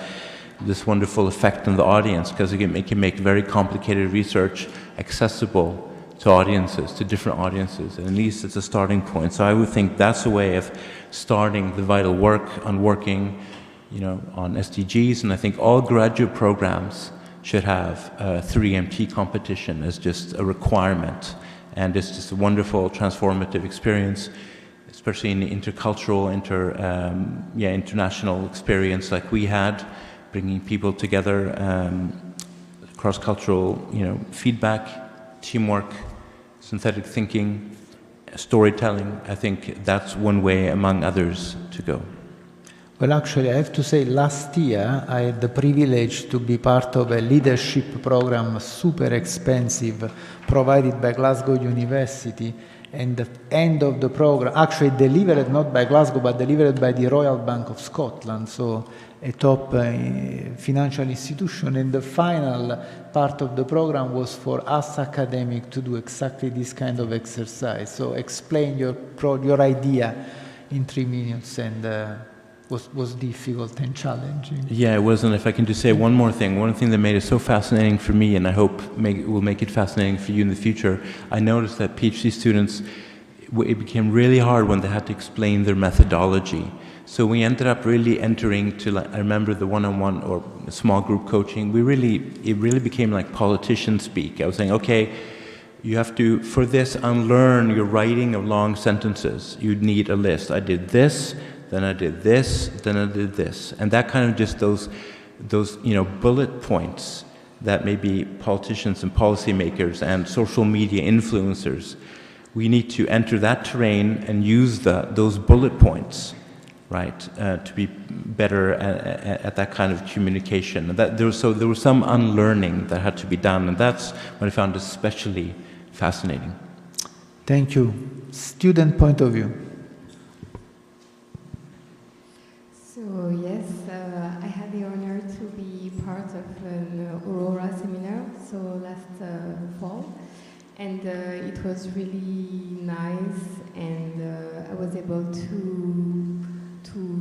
this wonderful effect on the audience because it can make very complicated research accessible to audiences, to different audiences, and at least it's a starting point. So I would think that's a way of starting the vital work on working, on SDGs, and I think all graduate programs should have a 3MT competition as just a requirement, and it's just a wonderful transformative experience, especially in the intercultural, international experience like we had, bringing people together, cross-cultural, feedback, teamwork, synthetic thinking, storytelling. I think that's one way among others to go. Well, actually, I have to say, last year I had the privilege to be part of a leadership program, super expensive, provided by Glasgow University. And the end of the program, actually delivered not by Glasgow, but delivered by the Royal Bank of Scotland, so a top financial institution. And the final part of the program was for us academics to do exactly this kind of exercise. So explain your idea in 3 minutes, and was difficult and challenging. Yeah, it was. And if I can just say one more thing, one thing that made it so fascinating for me, and I hope will make it fascinating for you in the future, I noticed that PhD students, it became really hard when they had to explain their methodology. So we ended up really entering to, I remember the one-on-one or small group coaching, it really became like politician speak. I was saying, okay, you have to, for this, unlearn your writing of long sentences. You'd need a list. I did this, then I did this, then I did this. And that kind of just those bullet points that maybe politicians and policymakers and social media influencers, we need to enter that terrain and use those bullet points, right, to be better at that kind of communication. And there was some unlearning that had to be done, and that's what I found especially fascinating. Thank you. Student point of view. So yes, I had the And it was really nice, and I was able to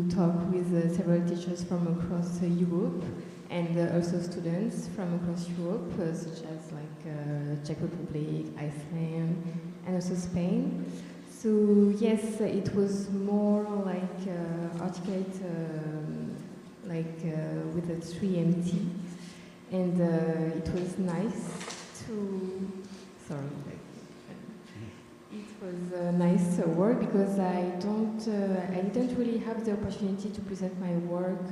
talk with several teachers from across Europe, and also students from across Europe, such as like Czech Republic, Iceland, and also Spain. So yes, it was more like articulate, with a 3MT, and it was nice to. Sorry. It was nice work because I didn't really have the opportunity to present my work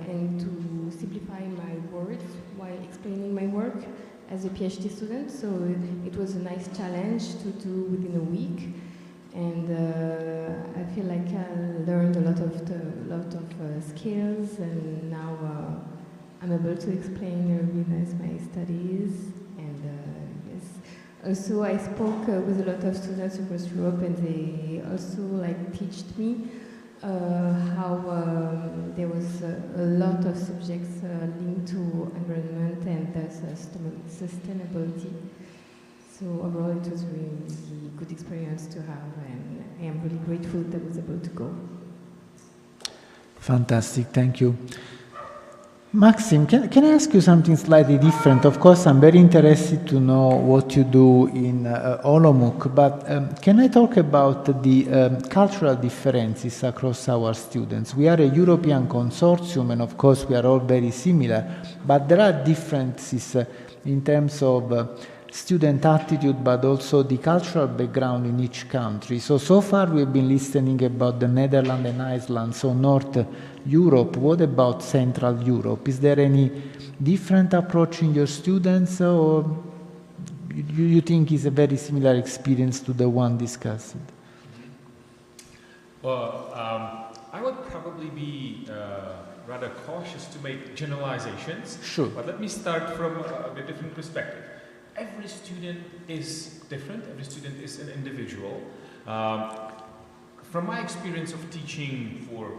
and to simplify my words while explaining my work as a PhD student. So it was a nice challenge to do within a week, and I feel like I learned a lot of skills, and now I'm able to explain really nice my studies. And yes, also I spoke with a lot of students across Europe, and they also taught me how there was a lot of subjects linked to environment and sustainability. So overall, it was really, really good experience to have, and I am really grateful that I was able to go. Fantastic, thank you. Maxim, can I ask you something slightly different? Of course, I'm very interested to know what you do in Olomouc, but can I talk about the cultural differences across our students? We are a European consortium, and of course we are all very similar, but there are differences in terms of student attitude, but also the cultural background in each country. So far we've been listening about the Netherlands and Iceland, so North Europe. What about Central Europe? Is there any different approach in your students, or you think it's a very similar experience to the one discussed? Well, I would probably be rather cautious to make generalizations. Sure. But let me start from a bit different perspective. Every student is different. Every student is an individual. From my experience of teaching for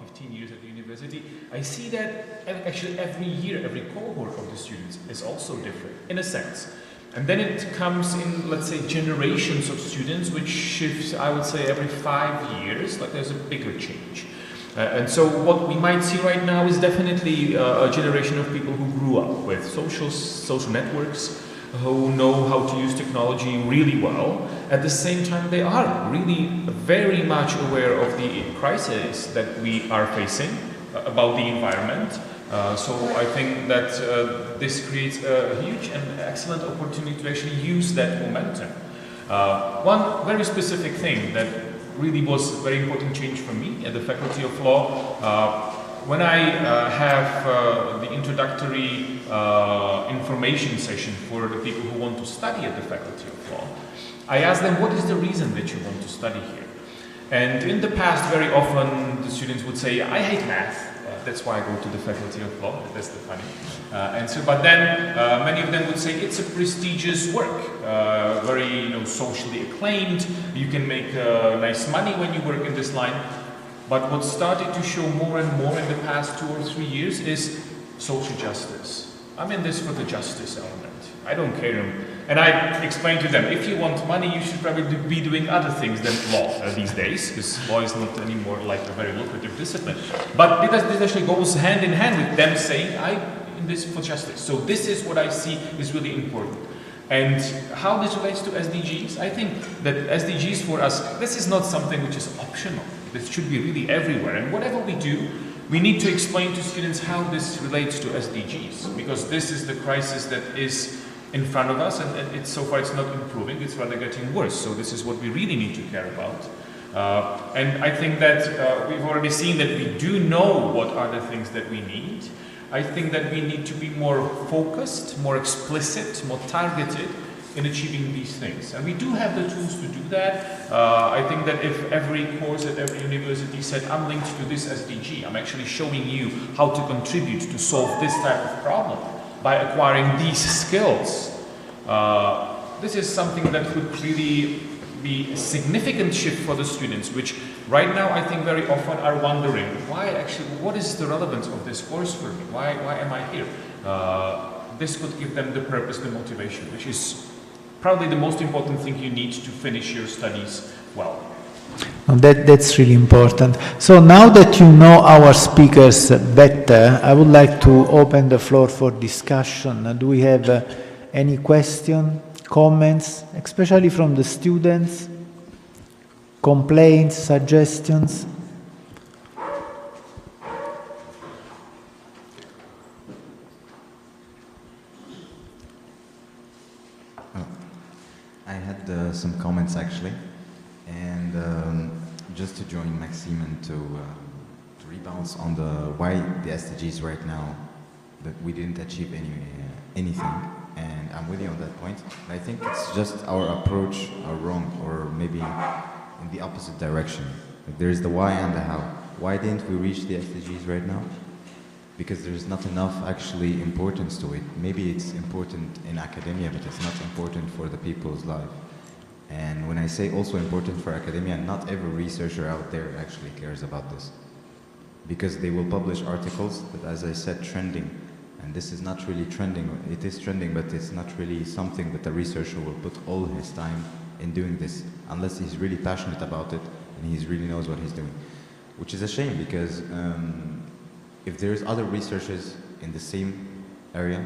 15 years at the university, I see that actually every year, every cohort of the students is also different in a sense. And then it comes in, let's say, generations of students, which shifts, I would say, every 5 years, like there's a bigger change. And so what we might see right now is definitely a generation of people who grew up with social networks, who know how to use technology really well. At the same time, they are really very much aware of the crisis that we are facing about the environment. So I think that this creates a huge and excellent opportunity to actually use that momentum. One very specific thing that really was a very important change for me at the Faculty of Law. When I have the introductory information session for the people who want to study at the Faculty of Law, I ask them, what is the reason that you want to study here? And in the past, very often the students would say, I hate math. That's why I go to the Faculty of Law. That's the funny. But then many of them would say it's a prestigious work, very socially acclaimed. You can make nice money when you work in this line. But what started to show more and more in the past 2 or 3 years is social justice. I'm in this for the justice element. I don't care. And I explained to them, if you want money, you should probably be doing other things than law these days, because law is not anymore like a very lucrative discipline. But this actually goes hand in hand with them saying, I'm in this for justice. So this is what I see is really important. And how this relates to SDGs, I think that SDGs for us, this is not something which is optional. This should be really everywhere. And whatever we do, we need to explain to students how this relates to SDGs, because this is the crisis that is in front of us, and so far it's not improving, it's rather getting worse. So this is what we really need to care about. And I think that we've already seen that we do know what are the things that we need. I think that we need to be more focused, more explicit, more targeted in achieving these things. And we do have the tools to do that. I think that if every course at every university said, I'm linked to this SDG, I'm actually showing you how to contribute to solve this type of problem by acquiring these skills. This is something that could really be a significant shift for the students, which right now I think very often are wondering, what is the relevance of this course for me? Why am I here? This could give them the purpose, the motivation, which is probably the most important thing you need to finish your studies well. That's really important. So now that you know our speakers better, I would like to open the floor for discussion. Do we have any question, comments, especially from the students? Complaints, suggestions? I had some comments actually, and just to join Maxime and to rebalance on why the SDGs right now that we didn't achieve anything, and I'm with you on that point. I think it's just our approach are wrong, or maybe in the opposite direction. There's the why and the how. Why didn't we reach the SDGs right now? Because there's not enough actually importance to it. Maybe it's important in academia, but it's not important for the people's life. And when I say also important for academia, not every researcher out there actually cares about this. Because they will publish articles that, as I said, trending. And this is not really trending. It is trending, but it's not really something that a researcher will put all his time in doing this, unless he's really passionate about it and he really knows what he's doing. Which is a shame, because if there's other researchers in the same area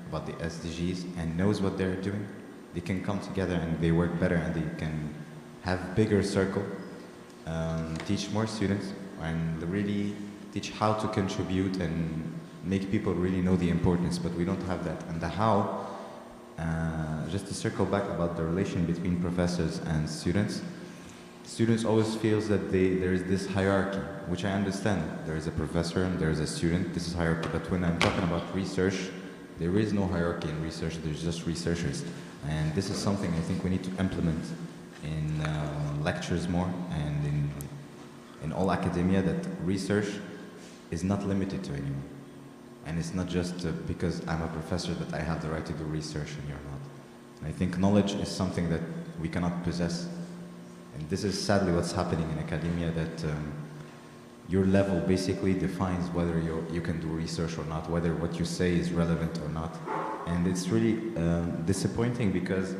about the SDGs and knows what they're doing, they can come together and they work better, and they can have bigger circle, teach more students, and really teach how to contribute and make people really know the importance. But we don't have that. And the how, just to circle back about the relation between professors and students always feels that there is this hierarchy, which I understand. There is a professor and there is a student. This is hierarchy. But when I'm talking about research, there is no hierarchy in research. There's just researchers. And this is something I think we need to implement in lectures more and in all academia, that research is not limited to anyone. And it's not just because I'm a professor that I have the right to do research and you're not. And I think knowledge is something that we cannot possess. And this is sadly what's happening in academia, that your level basically defines whether you can do research or not, whether what you say is relevant or not. And it's really disappointing, because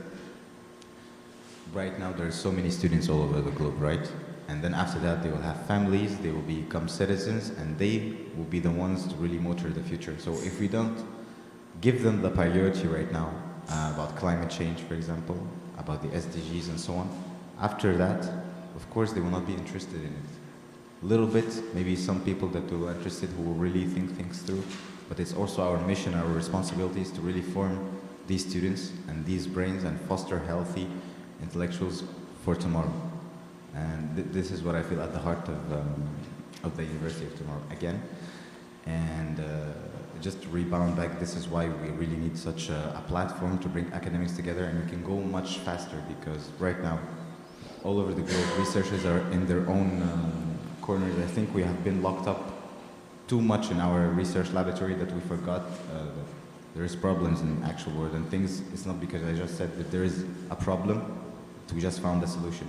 right now there are so many students all over the globe, right? And then after that they will have families, they will become citizens, and they will be the ones to really motor the future. So if we don't give them the priority right now about climate change, for example, about the SDGs and so on, after that, of course, they will not be interested in it. A little bit, maybe some people that will be interested who will really think things through, but it's also our mission, our responsibilities to really form these students and these brains and foster healthy intellectuals for tomorrow. And this is what I feel at the heart of the University of Tomorrow again. And just to rebound back, this is why we really need such a platform to bring academics together, and we can go much faster, because right now, all over the globe, researchers are in their own corners. I think we have been locked up too much in our research laboratory that we forgot that there is problems in the actual world, and things, it's not because I just said that there is a problem, we just found a solution.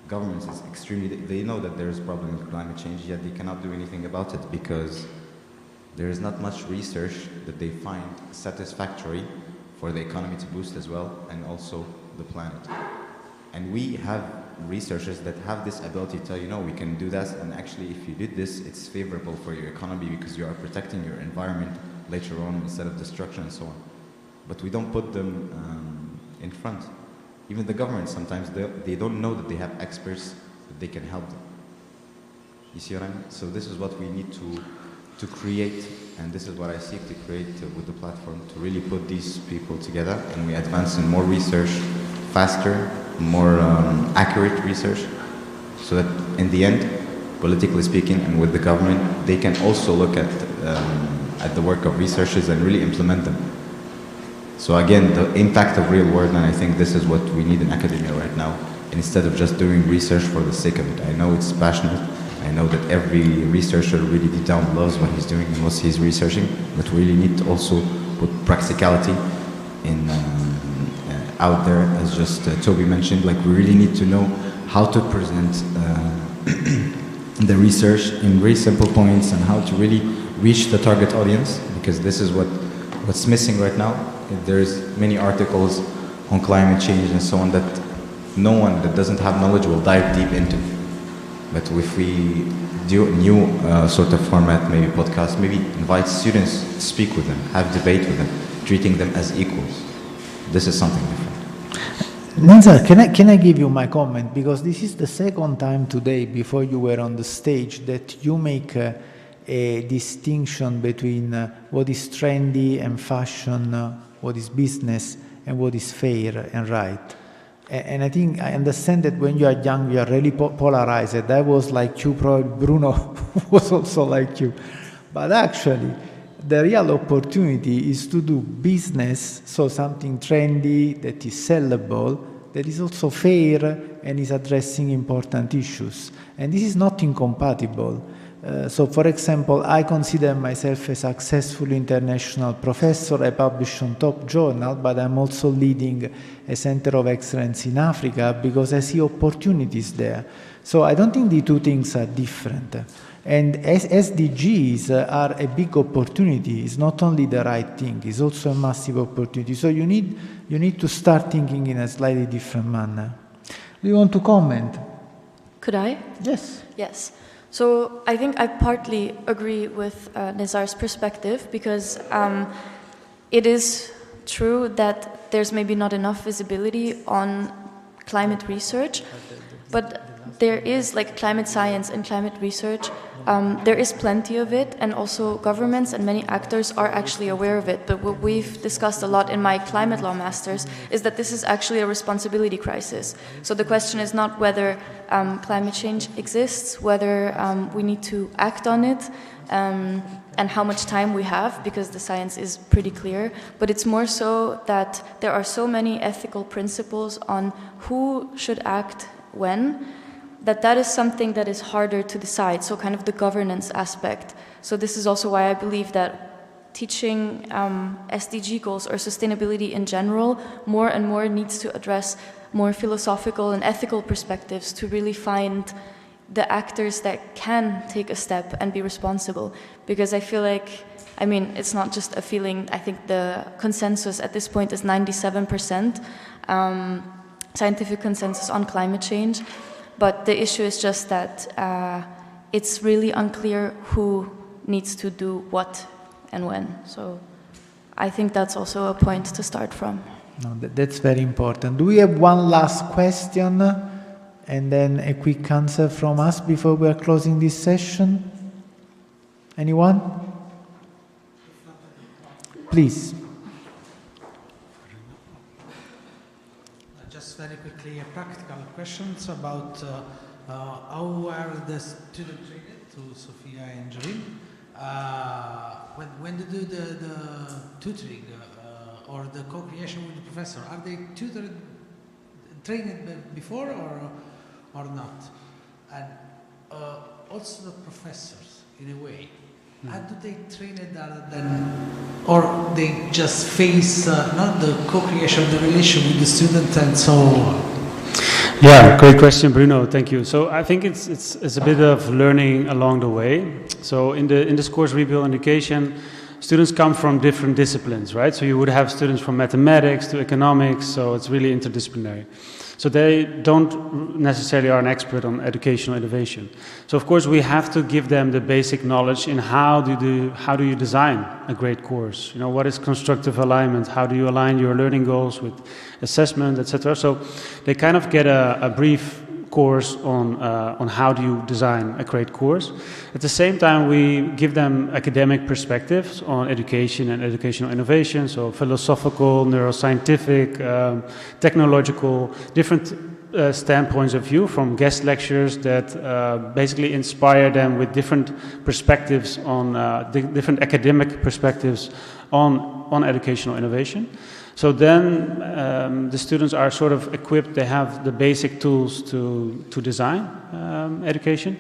Governments is extremely, they know that there is a problem with climate change, yet they cannot do anything about it, because there is not much research that they find satisfactory for the economy to boost as well, and also the planet. And we have researchers that have this ability to tell you, no, we can do that, and actually if you did this, it's favorable for your economy because you are protecting your environment later on instead of destruction and so on. But we don't put them in front. Even the government, sometimes they don't know that they have experts that they can help them. You see what I mean? So this is what we need to create, and this is what I seek to create with the platform, to really put these people together, and we advance in more research, faster, more accurate research, so that in the end, politically speaking, and with the government, they can also look at the work of researchers and really implement them. So again, the impact of real world, and I think this is what we need in academia right now, instead of just doing research for the sake of it. I know it's passionate, I know that every researcher really deep down loves what he's doing and what he's researching, but we really need to also put practicality in out there, as just Toby mentioned. Like, we really need to know how to present the research in very simple points, and how to really reach the target audience, because this is what's missing right now. There's many articles on climate change and so on that no one that doesn't have knowledge will dive deep into. But if we do a new sort of format, maybe podcast, maybe invite students to speak with them, have debate with them, treating them as equals, this is something different. Nizar, can I give you my comment? Because this is the second time today, before you were on the stage, that you make a distinction between what is trendy and fashion, what is business, and what is fair and right. And I think I understand that when you are young, you are really polarized. I was like you, probably Bruno was also like you. But actually, the real opportunity is to do business, so something trendy that is sellable, that is also fair and is addressing important issues. And this is not incompatible. So, for example, I consider myself a successful international professor. I publish on top journal, but I'm also leading a center of excellence in Africa because I see opportunities there. So I don't think the two things are different. And SDGs are a big opportunity. It's not only the right thing, it's also a massive opportunity. So you need to start thinking in a slightly different manner. Do you want to comment? Could I? Yes. Yes. So I think I partly agree with Nizar's perspective because it is true that there's maybe not enough visibility on climate research, but there is like climate science and climate research. There is plenty of it, and also governments and many actors are actually aware of it. But what we've discussed a lot in my climate law masters is that this is actually a responsibility crisis. So the question is not whether climate change exists, whether we need to act on it, and how much time we have, because the science is pretty clear. But it's more so that there are so many ethical principles on who should act when, that is something that is harder to decide, so kind of the governance aspect. So this is also why I believe that teaching SDG goals or sustainability in general more and more needs to address more philosophical and ethical perspectives to really find the actors that can take a step and be responsible. Because I feel like, I mean, it's not just a feeling, I think the consensus at this point is 97% scientific consensus on climate change. But the issue is just that it's really unclear who needs to do what and when. So I think that's also a point to start from. No, that's very important. Do we have one last question and then a quick answer from us before we are closing this session? Anyone? Please. Just very quickly, a practical questions about how are the students treated, to Sophia and Jorin. When they do the tutoring or the co-creation with the professor, are they trained before or not? And also the professors, in a way, how do they train it other than, or they just face not the co-creation of the relation with the student and so on? Yeah, great question, Bruno. Thank you. So I think it's a bit of learning along the way. So in this course, Rebuild Education, students come from different disciplines, right? So you would have students from mathematics to economics, so it's really interdisciplinary. So they don't necessarily are an expert on educational innovation. So of course we have to give them the basic knowledge in how do you design a great course? You know, what is constructive alignment? How do you align your learning goals with assessment, etc.? So they kind of get a brief course on how do you design a great course. At the same time, we give them academic perspectives on education and educational innovation, so philosophical, neuroscientific, technological, different standpoints of view from guest lectures that basically inspire them with different perspectives on different academic perspectives on educational innovation. So then the students are sort of equipped, they have the basic tools to design education.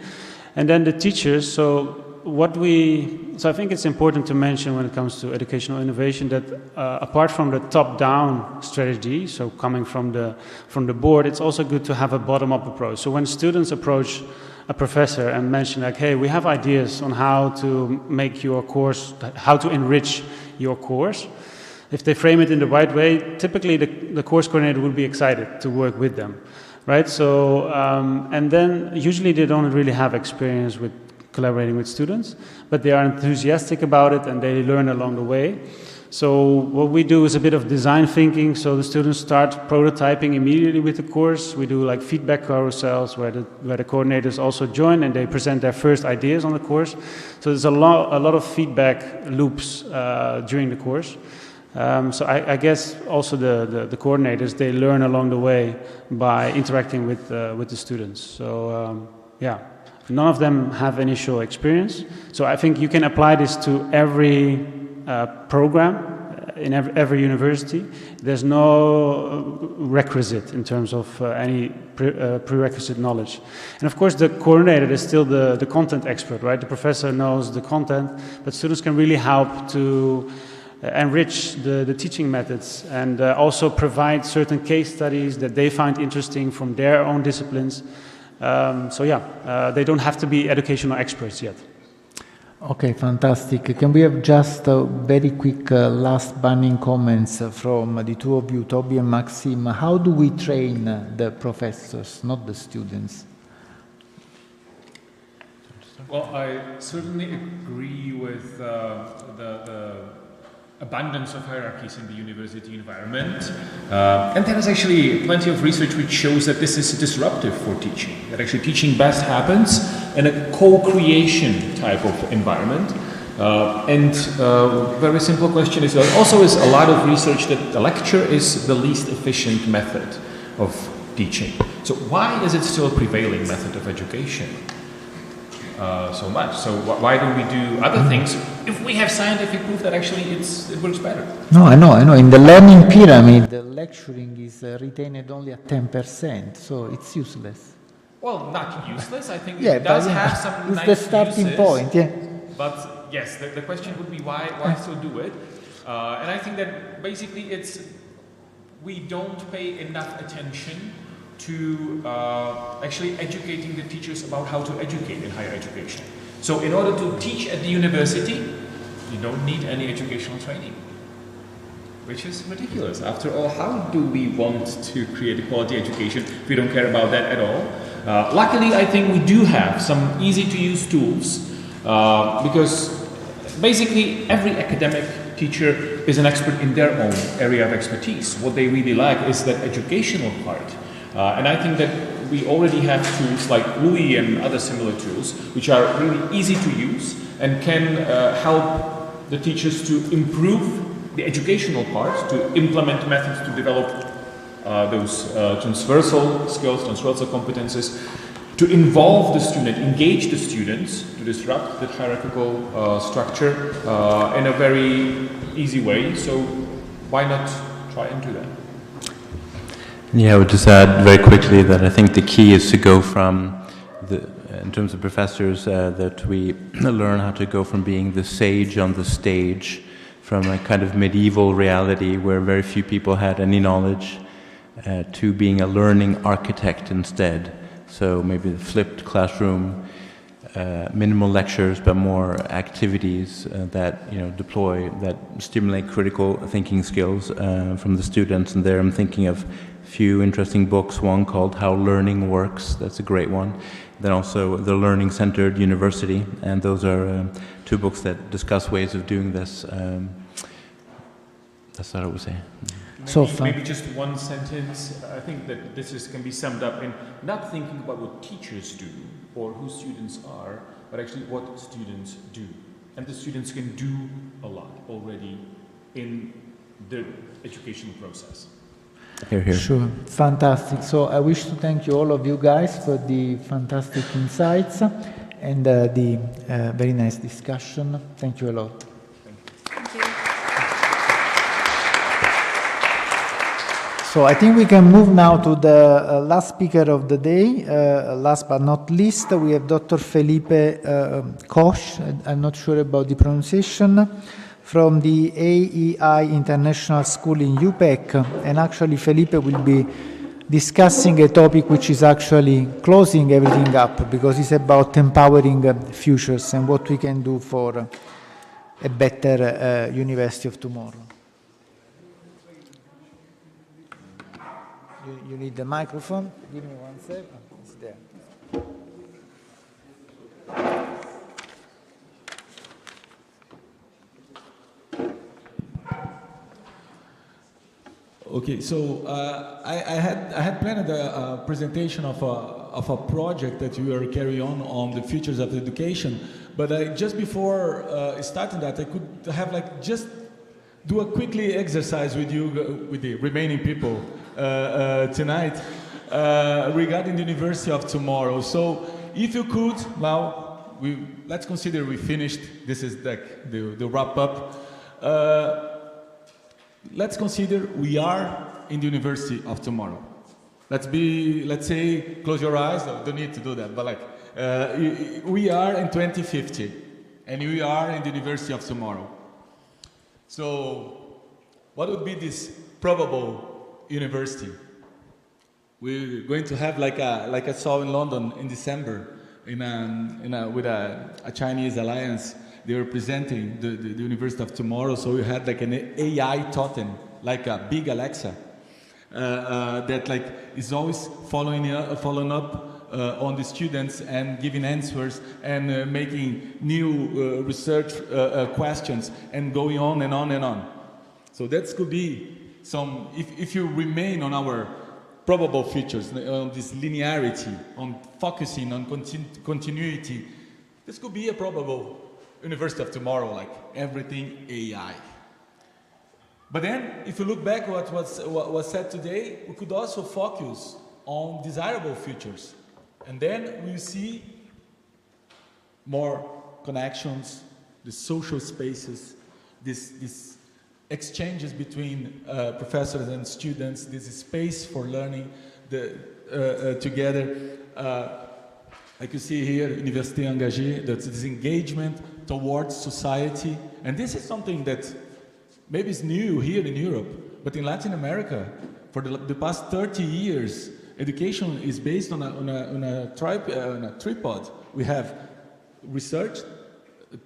And then the teachers, so I think it's important to mention when it comes to educational innovation that apart from the top-down strategy, so coming from the board, it's also good to have a bottom-up approach. So when students approach a professor and mention like, hey, we have ideas on how to make your course, how to enrich your course, If they frame it in the right way, typically the course coordinator will be excited to work with them, right? So, and then usually they don't really have experience with collaborating with students, but they are enthusiastic about it and they learn along the way. So what we do is a bit of design thinking, so the students start prototyping immediately with the course. We do like feedback carousels where the coordinators also join and they present their first ideas on the course. So there's a lot of feedback loops during the course. So I guess also the coordinators, they learn along the way by interacting with the students. So yeah, none of them have initial experience. So I think you can apply this to every program in every university. There's no requisite in terms of any prerequisite knowledge. And of course the coordinator is still the content expert, right? The professor knows the content, but students can really help to enrich the teaching methods and also provide certain case studies that they find interesting from their own disciplines. So yeah, they don't have to be educational experts yet. Okay, fantastic. Can we have just a very quick last burning comments from the two of you, Toby and Maxime? How do we train the professors, not the students? Well, I certainly agree with the abundance of hierarchies in the university environment. And there is actually plenty of research which shows that this is disruptive for teaching, that actually teaching best happens in a co-creation type of environment. And very simple question is, there also is a lot of research that the lecture is the least efficient method of teaching. So why is it still a prevailing method of education? So much. So why don't we do other things if we have scientific proof that actually it works better? No, I know. In the learning pyramid, the lecturing is retained only at 10%, so it's useless. Well, not useless. I think yeah, it does have some it's nice the starting uses, point. Yeah. But yes, the question would be why still do it? And I think that basically we don't pay enough attention to actually educating the teachers about how to educate in higher education. So in order to teach at the university, you don't need any educational training, which is ridiculous. After all, how do we want to create a quality education if we don't care about that at all? Luckily, I think we do have some easy-to-use tools because basically every academic teacher is an expert in their own area of expertise. What they really lack is that educational part. And I think that we already have tools like Louis and other similar tools, which are really easy to use and can help the teachers to improve the educational part, to implement methods to develop those transversal skills, transversal competences, to involve the student, engage the students, to disrupt the hierarchical structure in a very easy way. So why not try and do that? Yeah, I would just add very quickly that I think the key is to go from, in terms of professors, that we learn how to go from being the sage on the stage, from a kind of medieval reality where very few people had any knowledge, to being a learning architect instead. So maybe the flipped classroom, minimal lectures, but more activities that deploy, that stimulate critical thinking skills from the students. And there I'm thinking of few interesting books, one called How Learning Works, that's a great one. Then also The Learning Centered University, and those are two books that discuss ways of doing this. That's what I would say. Maybe just one sentence. I think that this can be summed up in not thinking about what teachers do or who students are, but actually what students do. And the students can do a lot already in the educational process. Hear, hear. Sure, fantastic. So I wish to thank you, all of you guys, for the fantastic insights and the very nice discussion. Thank you a lot. Thank you. So I think we can move now to the last speaker of the day. Last but not least, we have Dr. Felipe Koch, I'm not sure about the pronunciation, from the AEI International School in UPEC. And actually Felipe will be discussing a topic which is actually closing everything up, because it's about empowering futures and what we can do for a better university of tomorrow. You need the microphone. Give me 1 second. Oh, it's there. Okay, so I had planned a presentation of a project that we are carrying on the futures of education, but just before starting that, I could have just do a quickly exercise with you, with the remaining people tonight regarding the University of Tomorrow. So if you could, now let's consider we finished. This is the wrap up. Let's consider we are in the University of Tomorrow. Let's say, close your eyes. No, don't need to do that, but we are in 2050, and we are in the University of Tomorrow. So, what would be this probable university? We're going to have like I saw in London in December, with a Chinese alliance. They were presenting the University of Tomorrow, so we had an AI totem, like a big Alexa, that is always following up on the students and giving answers and making new research questions and going on and on and on. So that could be some, if you remain on our probable features, on this linearity, on focusing on continuity, this could be a probable University of Tomorrow, like everything AI. But then, if you look back what was said today, we could also focus on desirable futures. And then we see more connections, the social spaces, this exchanges between professors and students, this space for learning together. Like you see here, Université engagée, that's this engagement towards society. And this is something that maybe is new here in Europe, but in Latin America, for the past 30 years, education is based on a tripod. We have research,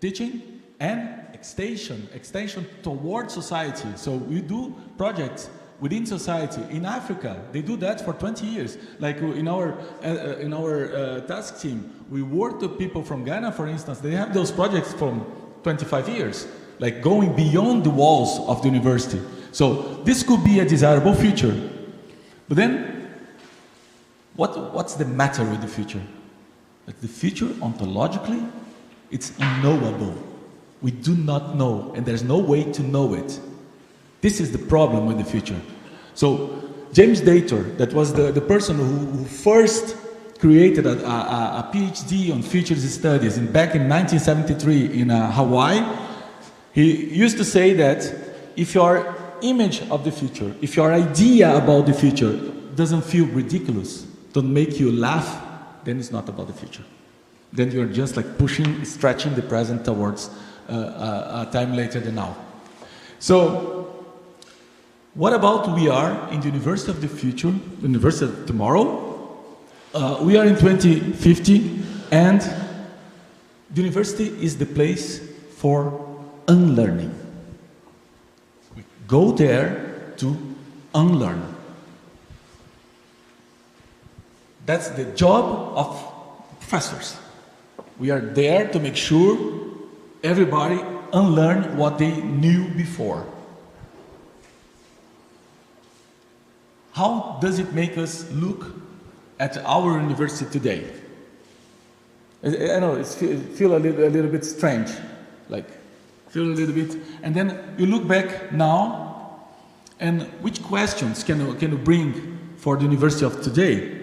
teaching, and extension towards society. So we do projects within society. In Africa, they do that for 20 years. Like in our task team, we work with people from Ghana, for instance. They have those projects from 25 years, like going beyond the walls of the university. So this could be a desirable future. But then, what's the matter with the future? Like the future, ontologically, it's unknowable. We do not know, and there's no way to know it. This is the problem with the future. So James Dator, that was the person who first created a PhD on futures studies back in 1973 in Hawaii, he used to say that if your image of the future, if your idea about the future doesn't feel ridiculous, don't make you laugh, then it's not about the future. Then you're just like stretching the present towards a time later than now. So, what about we are in the University of the Future, the University of Tomorrow? We are in 2050, and the university is the place for unlearning. We go there to unlearn. That's the job of professors. We are there to make sure everybody unlearn what they knew before. How does it make us look at our university today? I know it feels a little bit strange, and then you look back now, and which questions can you bring for the university of today?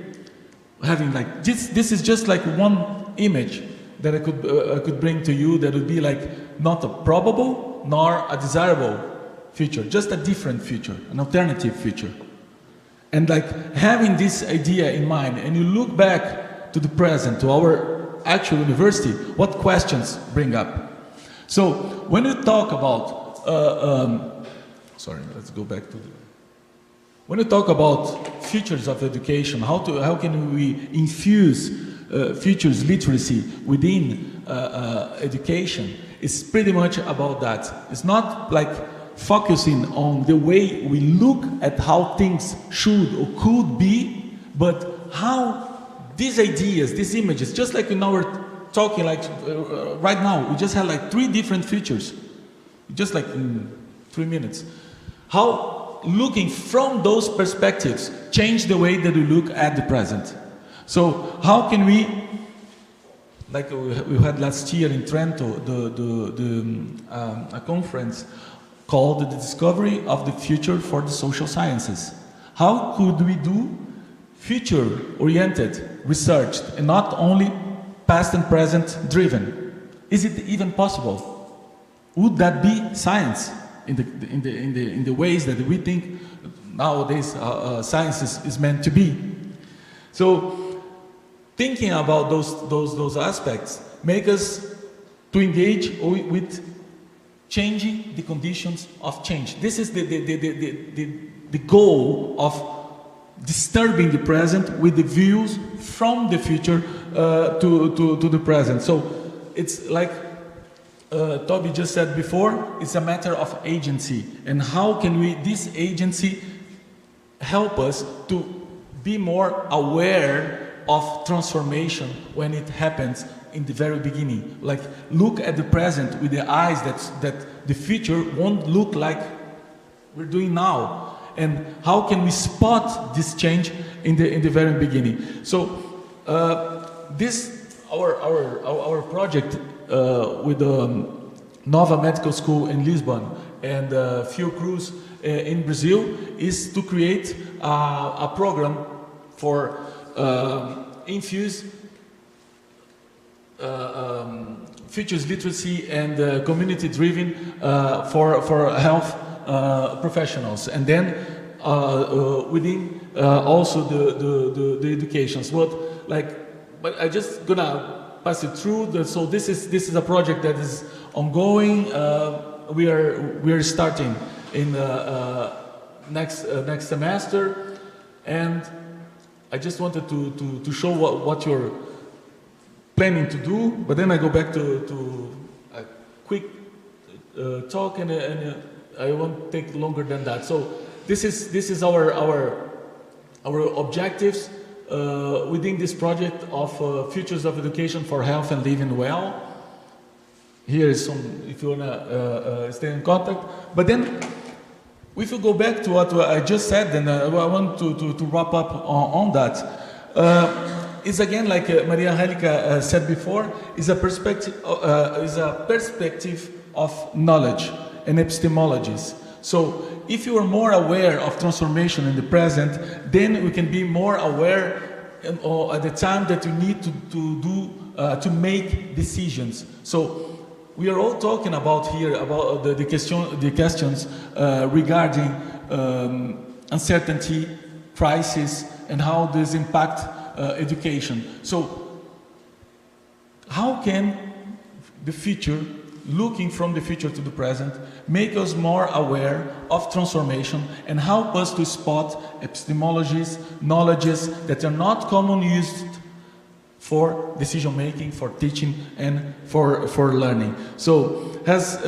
Having this is just like one image that I could bring to you that would be not a probable nor a desirable future, just a different future, an alternative future. And having this idea in mind, and you look back to the present, to our actual university, what questions bring up? So when you talk about, let's go back to when you talk about futures of education, how can we infuse futures literacy within education? It's pretty much about that. It's not like focusing on the way we look at how things should or could be, but how these ideas, these images, just like in our talking, like right now, we just had like 3 different features, just like in 3 minutes. How looking from those perspectives change the way that we look at the present. So how can we, like we had last year in Trento, a conference called The Discovery of the Future for the Social Sciences. How could we do future-oriented research and not only past and present driven? Is it even possible? Would that be science in the ways that we think nowadays science is meant to be? So thinking about those aspects make us to engage with changing the conditions of change. This is the goal of disturbing the present with the views from the future to the present. So it's like Toby just said before, it's a matter of agency. And how can this agency help us to be more aware of transformation when it happens in the very beginning? Like, look at the present with the eyes that the future won't look like we're doing now. And how can we spot this change in the very beginning? So our project with the Nova Medical School in Lisbon and Fiocruz in Brazil is to create a program for infuse futures literacy and community-driven for health professionals, and then within also the educations. But I just gonna pass it through. So this is a project that is ongoing. We are starting in next semester, and I just wanted to show what you're planning to do. But then I go back to a quick talk, and I won't take longer than that. So this is our objectives within this project of Futures of Education for Health and Living Well. Here is some, if you wanna stay in contact. But then, if you go back to what I just said, then I want to wrap up on that. It's again, like Maria Angelica said before, is a perspective of knowledge and epistemologies. So if you are more aware of transformation in the present, then we can be more aware at the time that you need to make decisions. So we are all talking about here about the questions regarding uncertainty, crisis, and how this impact education. So how can the future, looking from the future to the present, make us more aware of transformation and help us to spot epistemologies, knowledges that are not commonly used for decision making, for teaching, and for learning. So, as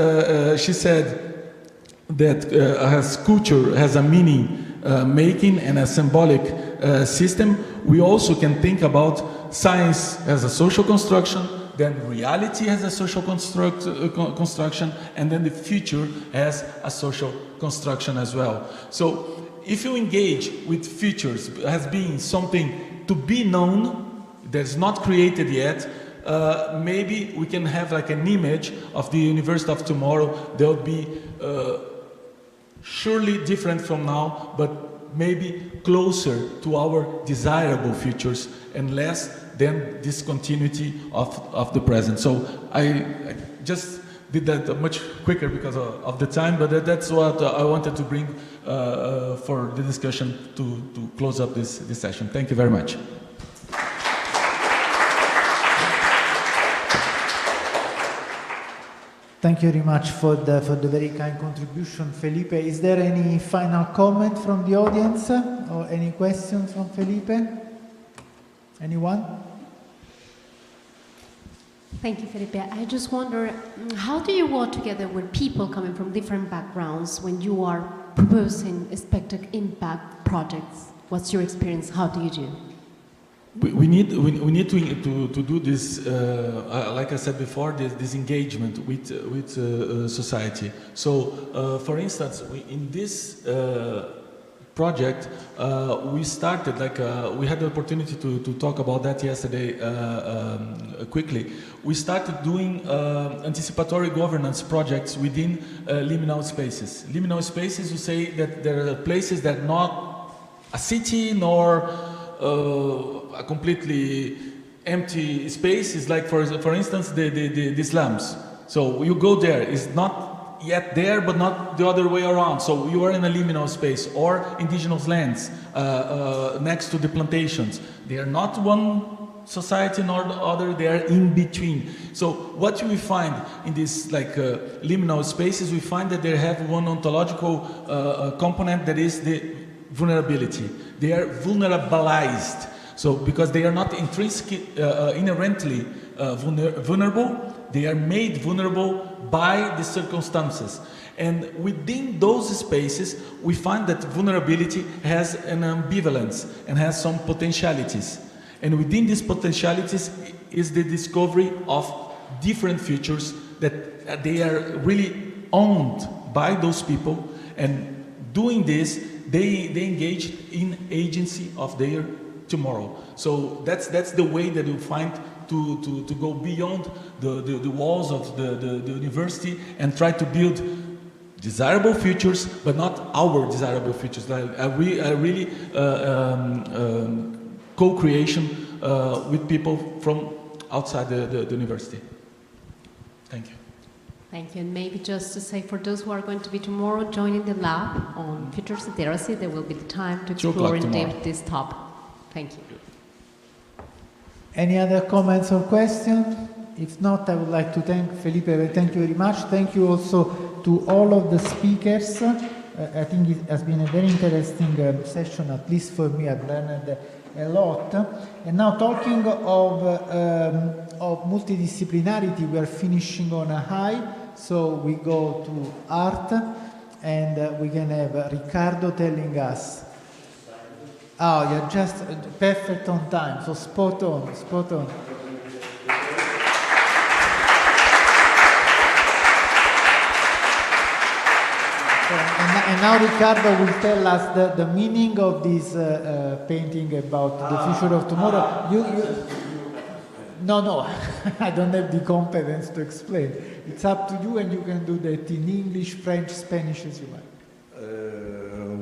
she said, that as culture has a meaning making and a symbolic system, we also can think about science as a social construction, then reality has a social construction, and then the future has a social construction as well. So if you engage with futures as being something to be known, that's not created yet, maybe we can have like an image of the university of tomorrow that will be surely different from now, but maybe closer to our desirable futures and less than this of the present. So I just did that much quicker because of the time, but that's what I wanted to bring for the discussion to close up this session. Thank you very much. Thank you very much for the very kind contribution, Felipe. Is there any final comment from the audience or any questions from Felipe? Anyone? Thank you, Felipe. I just wonder, how do you work together with people coming from different backgrounds when you are proposing expected impact projects? What's your experience? How do you do? We need to do this, like I said before, this engagement with society. So, for instance, in this project, we started, we had the opportunity to talk about that yesterday quickly. We started doing anticipatory governance projects within liminal spaces. Liminal spaces, we say that there are places that are not a city nor a completely empty space. Is like, for instance, the slums. So you go there, it's not yet there, but not the other way around. So you are in a liminal space, or indigenous lands next to the plantations. They are not one society nor the other, they are in between. So what we find in these liminal spaces, we find that they have one ontological component, that is the vulnerability. They are vulnerabilized. So because they are not inherently vulnerable, they are made vulnerable by the circumstances. And within those spaces, we find that vulnerability has an ambivalence and has some potentialities. And within these potentialities is the discovery of different futures that they are really owned by those people. And doing this, they engage in agency of their tomorrow. So that's the way that you find to go beyond the walls of the university and try to build desirable futures, but not our desirable futures. Really co-creation with people from outside the university. Thank you. Thank you. And maybe just to say, for those who are going to be tomorrow joining the lab on futures literacy, there will be the time to explore in depth this topic. Thank you. Any other comments or questions? If not, I would like to thank Felipe. Thank you very much. Thank you also to all of the speakers. I think it has been a very interesting session, at least for me. I've learned a lot. And now, talking of multidisciplinarity, we are finishing on a high. So we go to art, and we can have Riccardo telling us. Oh, you're just perfect on time, so spot on, spot on. And now Riccardo will tell us the meaning of this painting about the future of tomorrow. No, I don't have the competence to explain. It's up to you, and you can do that in English, French, Spanish, as you like.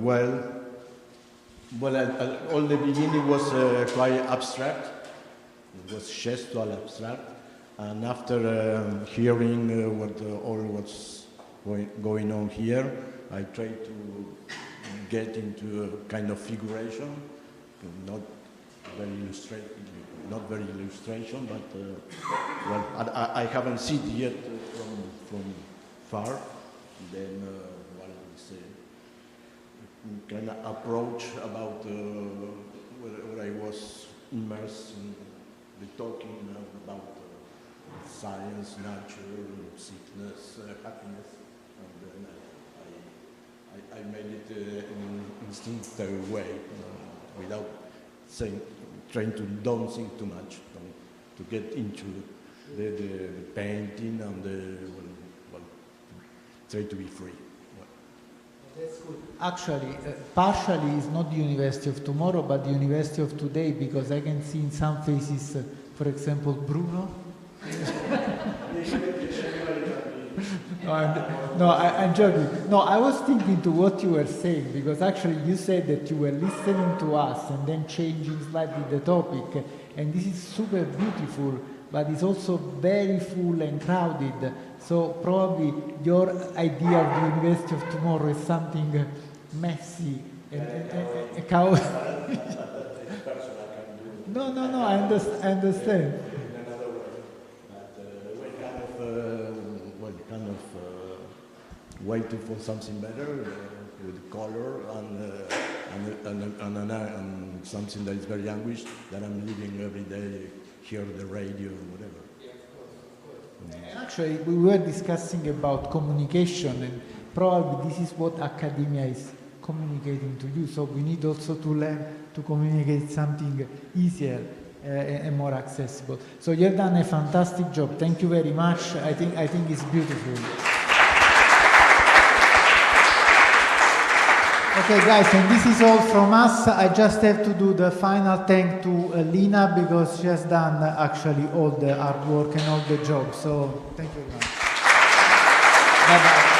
Well, all the beginning was quite abstract. It was gestual abstract. And after hearing what's going on here, I tried to get into a kind of figuration, not very illustration, but well, I haven't seen it yet from far. Then, it's a kind of approach about where I was immersed in the talking about science, nature, sickness, happiness, and then I made it in an instinctive way, without trying to don't think too much, to get into the painting and try to be free. That's good. Actually, partially it's not the University of Tomorrow, but the University of Today, because I can see in some faces, for example, Bruno. I'm joking. No, I was thinking to what you were saying, because actually you said that you were listening to us and then changing slightly the topic, and this is super beautiful, but it's also very full and crowded. So probably your idea of the University of Tomorrow is something messy and chaotic. No, I understand. Waiting for something better with color and something that is very anguished, that I'm living every day, hear the radio or whatever. Actually, we were discussing about communication, and probably this is what academia is communicating to you. So we need also to learn to communicate something easier and more accessible. So you've done a fantastic job. Thank you very much. I think it's beautiful. Okay, guys, and this is all from us. I just have to do the final thank to Lina because she has done actually all the artwork and all the job. So thank you very much. Bye-bye.